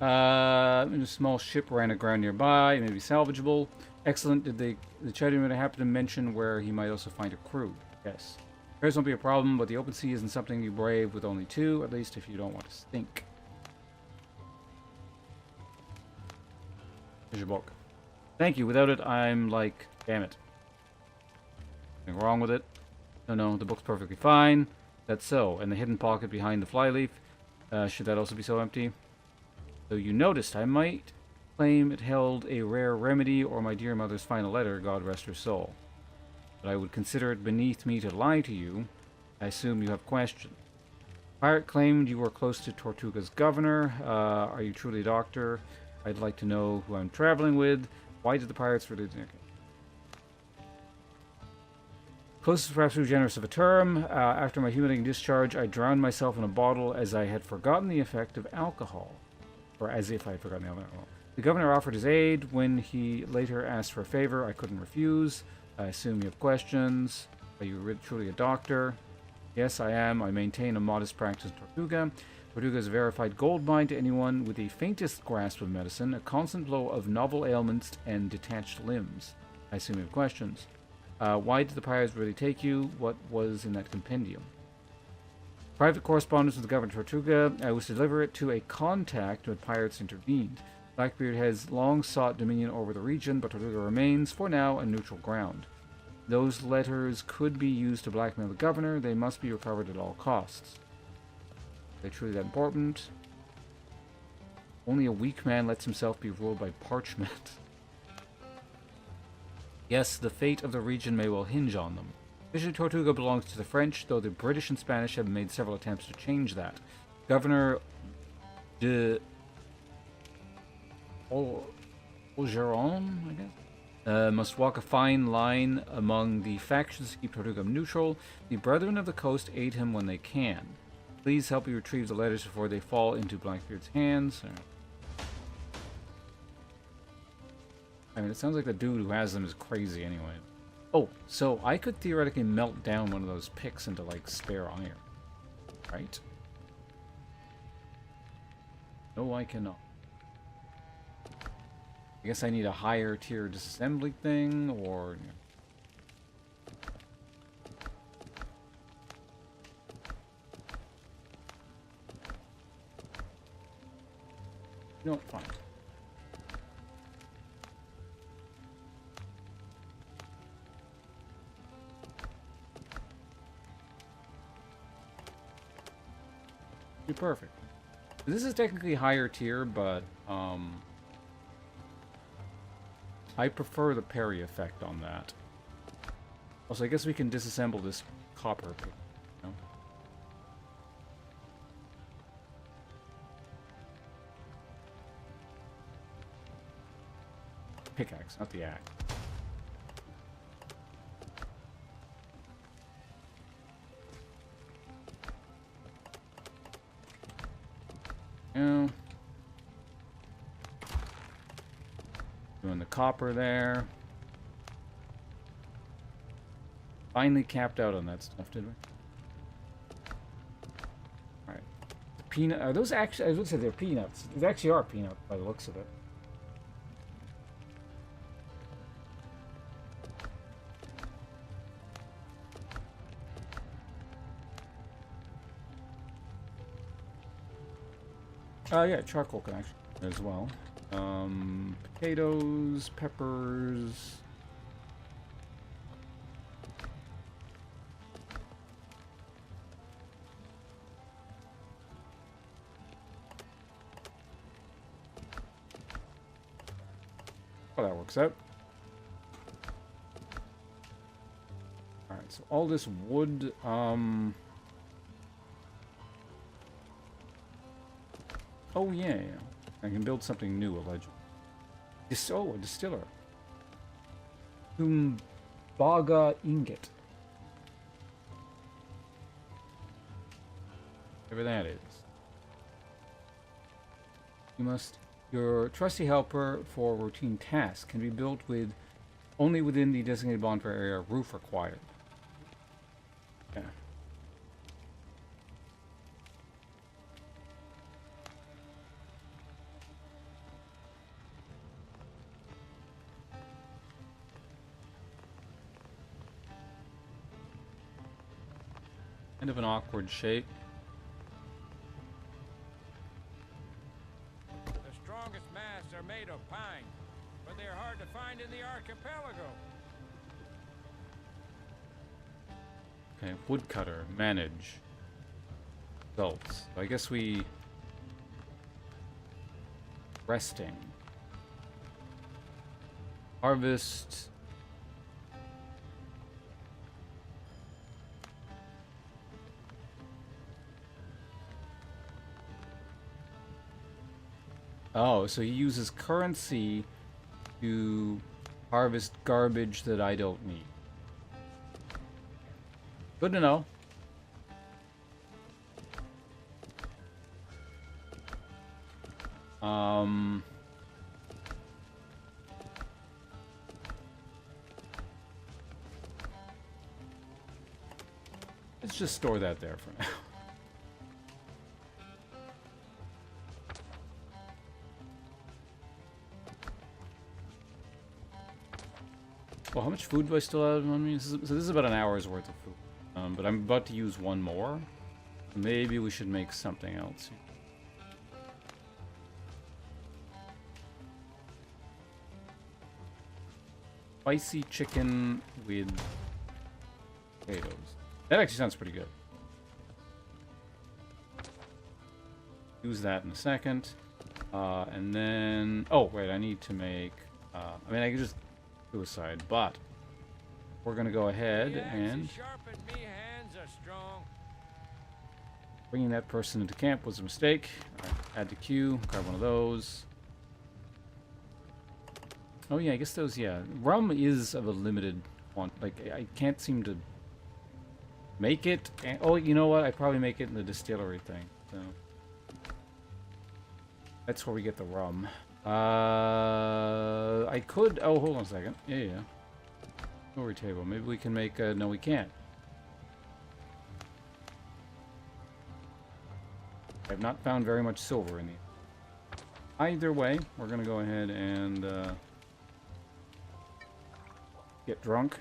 A small ship ran aground nearby. It may be salvageable. Excellent. Did the chatterman happen to mention where he might also find a crew? Yes. Repairs won't be a problem, but the open sea isn't something you brave with only two, at least if you don't want to stink. Here's your book. Thank you. Without it, I'm like, damn it. Nothing wrong with it. No, the book's perfectly fine. That's so. And the hidden pocket behind the flyleaf. Should that also be so empty? Though you noticed, I might claim it held a rare remedy or my dear mother's final letter, God rest her soul. But I would consider it beneath me to lie to you. I assume you have questions. Pirate claimed you were close to Tortuga's governor. Are you truly a doctor? I'd like to know who I'm traveling with. Why did the pirates really... Okay. Close is perhaps too generous of a term. After my humiliating discharge, I drowned myself in a bottle as I had forgotten the effect of alcohol. Or as if I had forgotten the alcohol. The governor offered his aid. When he later asked for a favor, I couldn't refuse. I assume you have questions. Are you truly a doctor? Yes, I am. I maintain a modest practice in Tortuga. Tortuga is a verified gold mine to anyone with the faintest grasp of medicine, a constant flow of novel ailments and detached limbs. I assume you have questions. Why did the pirates really take you? What was in that compendium? Private correspondence with the governor of Tortuga. I was to deliver it to a contact, but pirates intervened. Blackbeard has long sought dominion over the region, but Tortuga remains, for now, a neutral ground. Those letters could be used to blackmail the governor. They must be recovered at all costs. Are they truly that important? Only a weak man lets himself be ruled by parchment. Yes, the fate of the region may well hinge on them. Officially, Tortuga belongs to the French, though the British and Spanish have made several attempts to change that. Governor de Ogeron, I guess, must walk a fine line among the factions to keep Tortuga neutral. The Brethren of the Coast aid him when they can. Please help me retrieve the letters before they fall into Blackbeard's hands. I mean, it sounds like the dude who has them is crazy anyway. Oh, so I could theoretically melt down one of those picks into, like, spare iron. Right? No, I cannot. I guess I need a higher tier disassembly thing, or... No, fine. Be perfect. This is technically higher tier, but I prefer the parry effect on that. Also, I guess we can disassemble this copper pick. You know? Pickaxe, not the axe. Yeah. Doing the copper there. Finally capped out on that stuff, did we? Alright. The peanut. Are those actually. I would say they're peanuts. They actually are peanuts by the looks of it. Yeah, charcoal can actually as well. Potatoes, peppers. Oh, that works out. Alright, so all this wood, oh, yeah. I can build something new, allegedly. Oh, a distiller. Tumbaga ingot. Whatever that is. Your trusty helper for routine tasks can be built with only within the designated bonfire area, roof required. Yeah. Kind of an awkward shape. The strongest masts are made of pine, but they are hard to find in the archipelago. Okay, woodcutter, manage. Results. So I guess we... Resting. Harvest... Oh, so he uses currency to harvest garbage that I don't need. Good to know. Let's just store that there for now. Well, how much food do I still have on me? So this is about an hour's worth of food. But I'm about to use one more. Maybe we should make something else. Spicy chicken with potatoes. That actually sounds pretty good. Use that in a second. And then... Oh, wait, I need to make... I mean, I can just suicide, but we're going to go ahead and... Bringing that person into camp was a mistake. All right, add to queue. Grab one of those. Oh, yeah, I guess those, yeah. Rum is of a limited quantity. Like, I can't seem to make it. And, oh, you know what? I probably make it in the distillery thing. So that's where we get the rum. I could... Oh, hold on a second. Yeah. Story table. Maybe we can make... no, we can't. I've not found very much silver in these. Either way, we're going to go ahead and get drunk,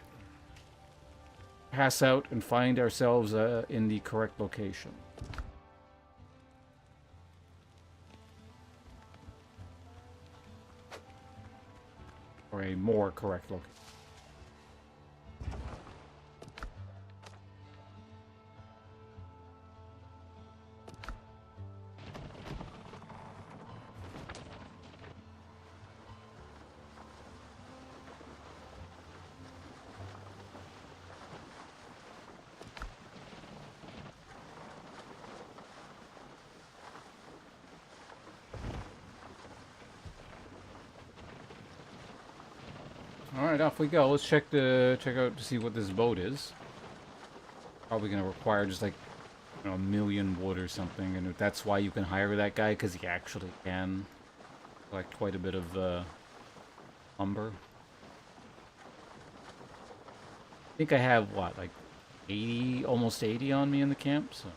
pass out, and find ourselves in the correct location. Or a more correct location. Alright, off we go. Let's check out to see what this boat is. Probably gonna require just like, you know, 1 million wood or something, and if that's why you can hire that guy, because he actually can collect quite a bit of lumber. I think I have what, like 80, almost 80 on me in the camp, so.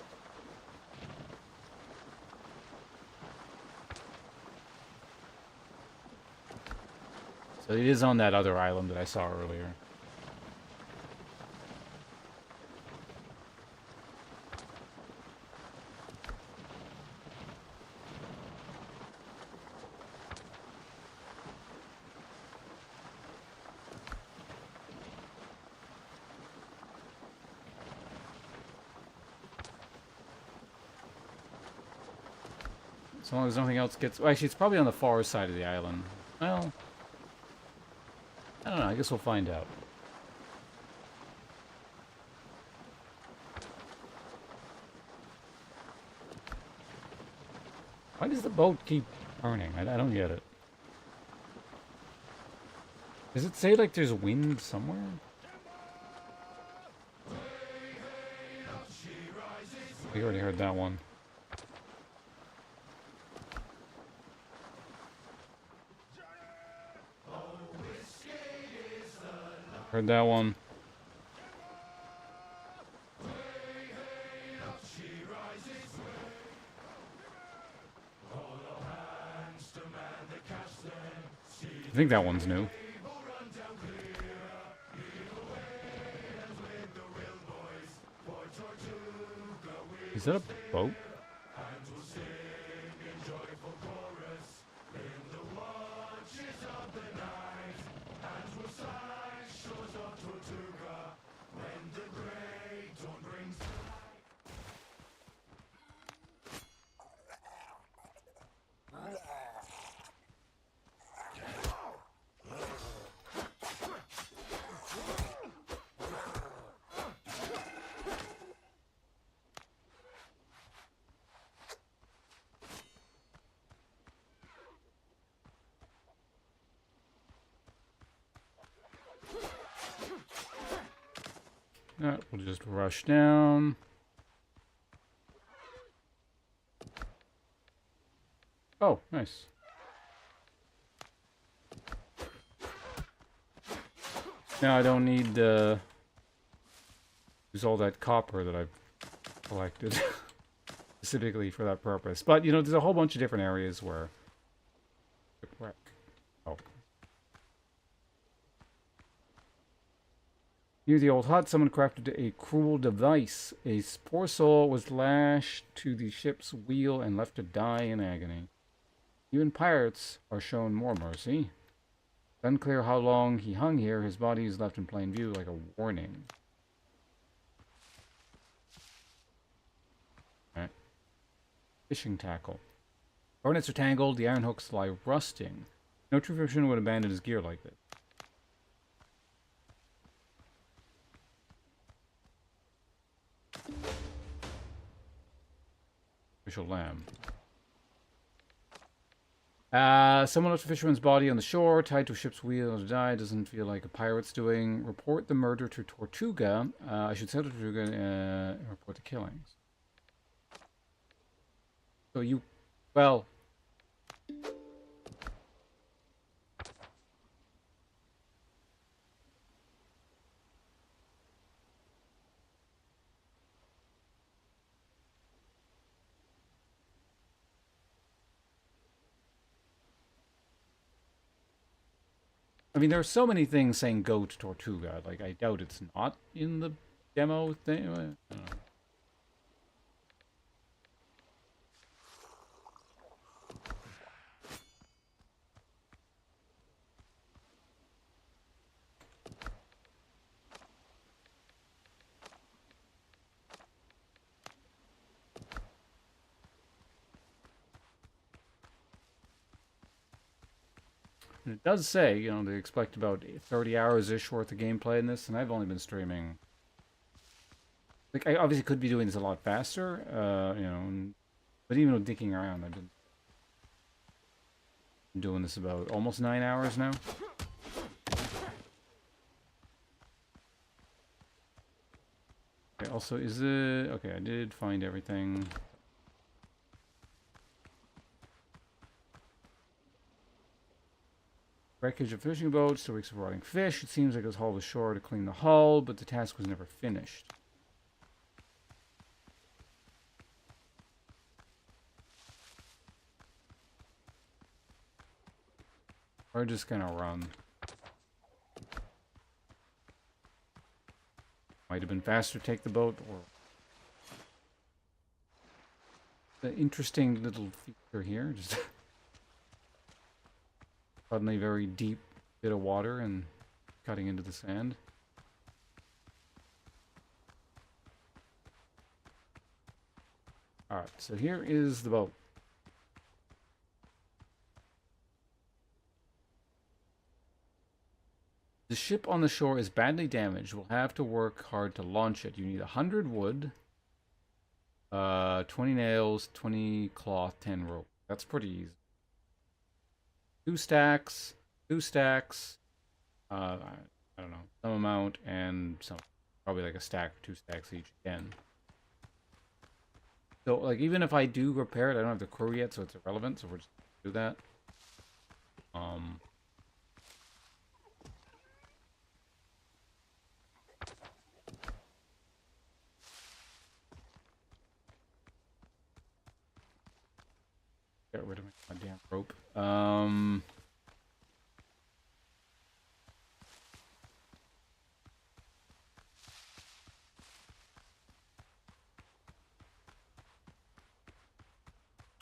So it is on that other island that I saw earlier. As long as nothing else gets... Well, actually, it's probably on the far side of the island. Well... I don't know, I guess we'll find out. Why does the boat keep turning? I don't get it. Does it say like there's wind somewhere? We already heard that one. Heard that one. I think that one's new. Is that a boat? that, we'll just rush down. Oh, nice. Now I don't need to use all that copper that I've collected specifically for that purpose. But, you know, there's a whole bunch of different areas where... Oh. Near the old hut, someone crafted a cruel device. A poor soul was lashed to the ship's wheel and left to die in agony. Even pirates are shown more mercy. It's unclear how long he hung here. His body is left in plain view like a warning. Right. Fishing tackle. Hornets are tangled, the iron hooks lie rusting. No true fisherman would abandon his gear like this. Official lamb. Someone left a fisherman's body on the shore, tied to a ship's wheel to die. Doesn't feel like a pirate's doing. Report the murder to Tortuga. I should send to Tortuga and report the killings. So you... Well... I mean, there are so many things saying go to Tortuga. Like, I doubt it's not in the demo thing. I don't know. And it does say, you know, they expect about 30 hours-ish worth of gameplay in this, and I've only been streaming... Like, I obviously could be doing this a lot faster, you know, but even with dicking around, I've been doing this about almost 9 hours now. Okay, also, is it... Okay, I did find everything. Wreckage of fishing boats, 2 weeks of rotting fish. It seems like it was hauled ashore to clean the hull, but the task was never finished. Or just gonna run. Might have been faster to take the boat, or... The interesting little feature here, just... Suddenly very deep bit of water and cutting into the sand. Alright, so here is the boat. The ship on the shore is badly damaged. We'll have to work hard to launch it. You need 100 wood, 20 nails, 20 cloth, 10 rope. That's pretty easy. 2 stacks, I don't know, some amount, and some, probably like a stack, 2 stacks each again. So, like, even if I do repair it, I don't have the crew yet, so it's irrelevant, so we're just gonna do that. Get rid of my damn rope.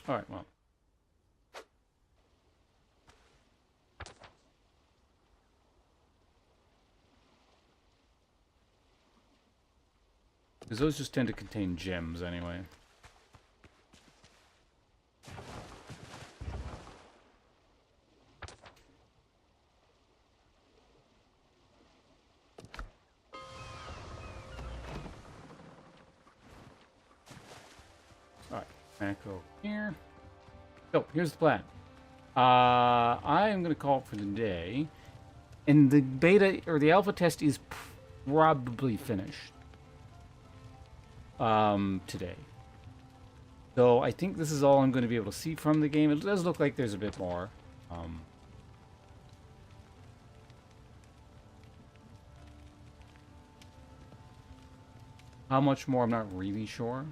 Alright, well. Because those just tend to contain gems anyway. Back over here. So, here's the plan. I am going to call it for the day. And the beta, or the alpha test is probably finished. today. So I think this is all I'm going to be able to see from the game. It does look like there's a bit more. How much more, I'm not really sure.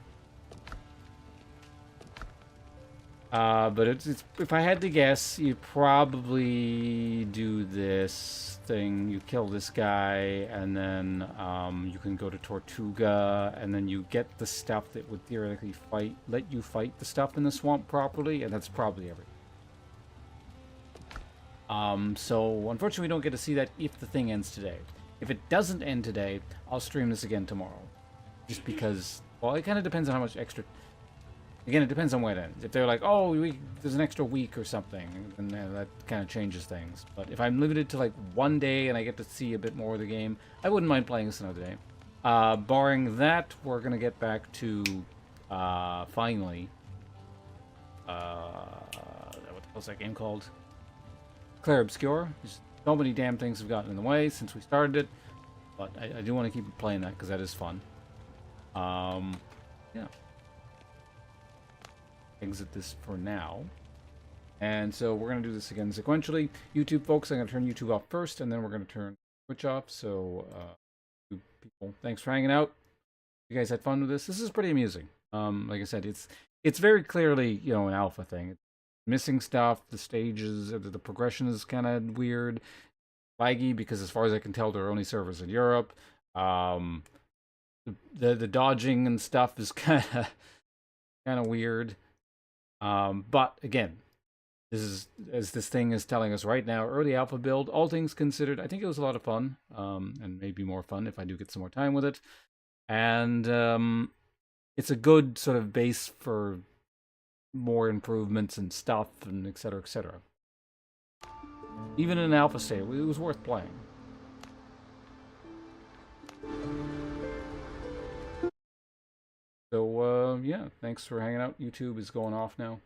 But it's if I had to guess, you probably do this thing. You kill this guy, and then you can go to Tortuga, and then you get the stuff that would theoretically let you fight the stuff in the swamp properly, and that's probably everything. So unfortunately, we don't get to see that if the thing ends today. If it doesn't end today, I'll stream this again tomorrow. Just because, well, it kind of depends on how much extra... Again, it depends on when it ends. If they're like, oh, there's an extra week or something, then that kind of changes things. But if I'm limited to like one day and I get to see a bit more of the game, I wouldn't mind playing this another day. Barring that, we're going to get back to, finally, what the hell's that game called? Clair Obscur. There's so many damn things have gotten in the way since we started it. But I do want to keep playing that because that is fun. Yeah. Exit this for now. And so we're going to do this again sequentially. YouTube, folks, I'm going to turn YouTube off first, and then we're going to turn Twitch off. So, people, thanks for hanging out. You guys had fun with this. This is pretty amusing. Like I said, it's very clearly, you know, an alpha thing. It's missing stuff. The stages, the progression is kind of weird. Laggy, because as far as I can tell, there are only servers in Europe. The dodging and stuff is kind of weird. But again, this is, as this thing is telling us right now, early alpha build. All things considered, I think it was a lot of fun, and maybe more fun if I do get some more time with it. And it's a good sort of base for more improvements and stuff, and etc., etc. Even in an alpha state, it was worth playing. So, yeah, thanks for hanging out. YouTube is going off now.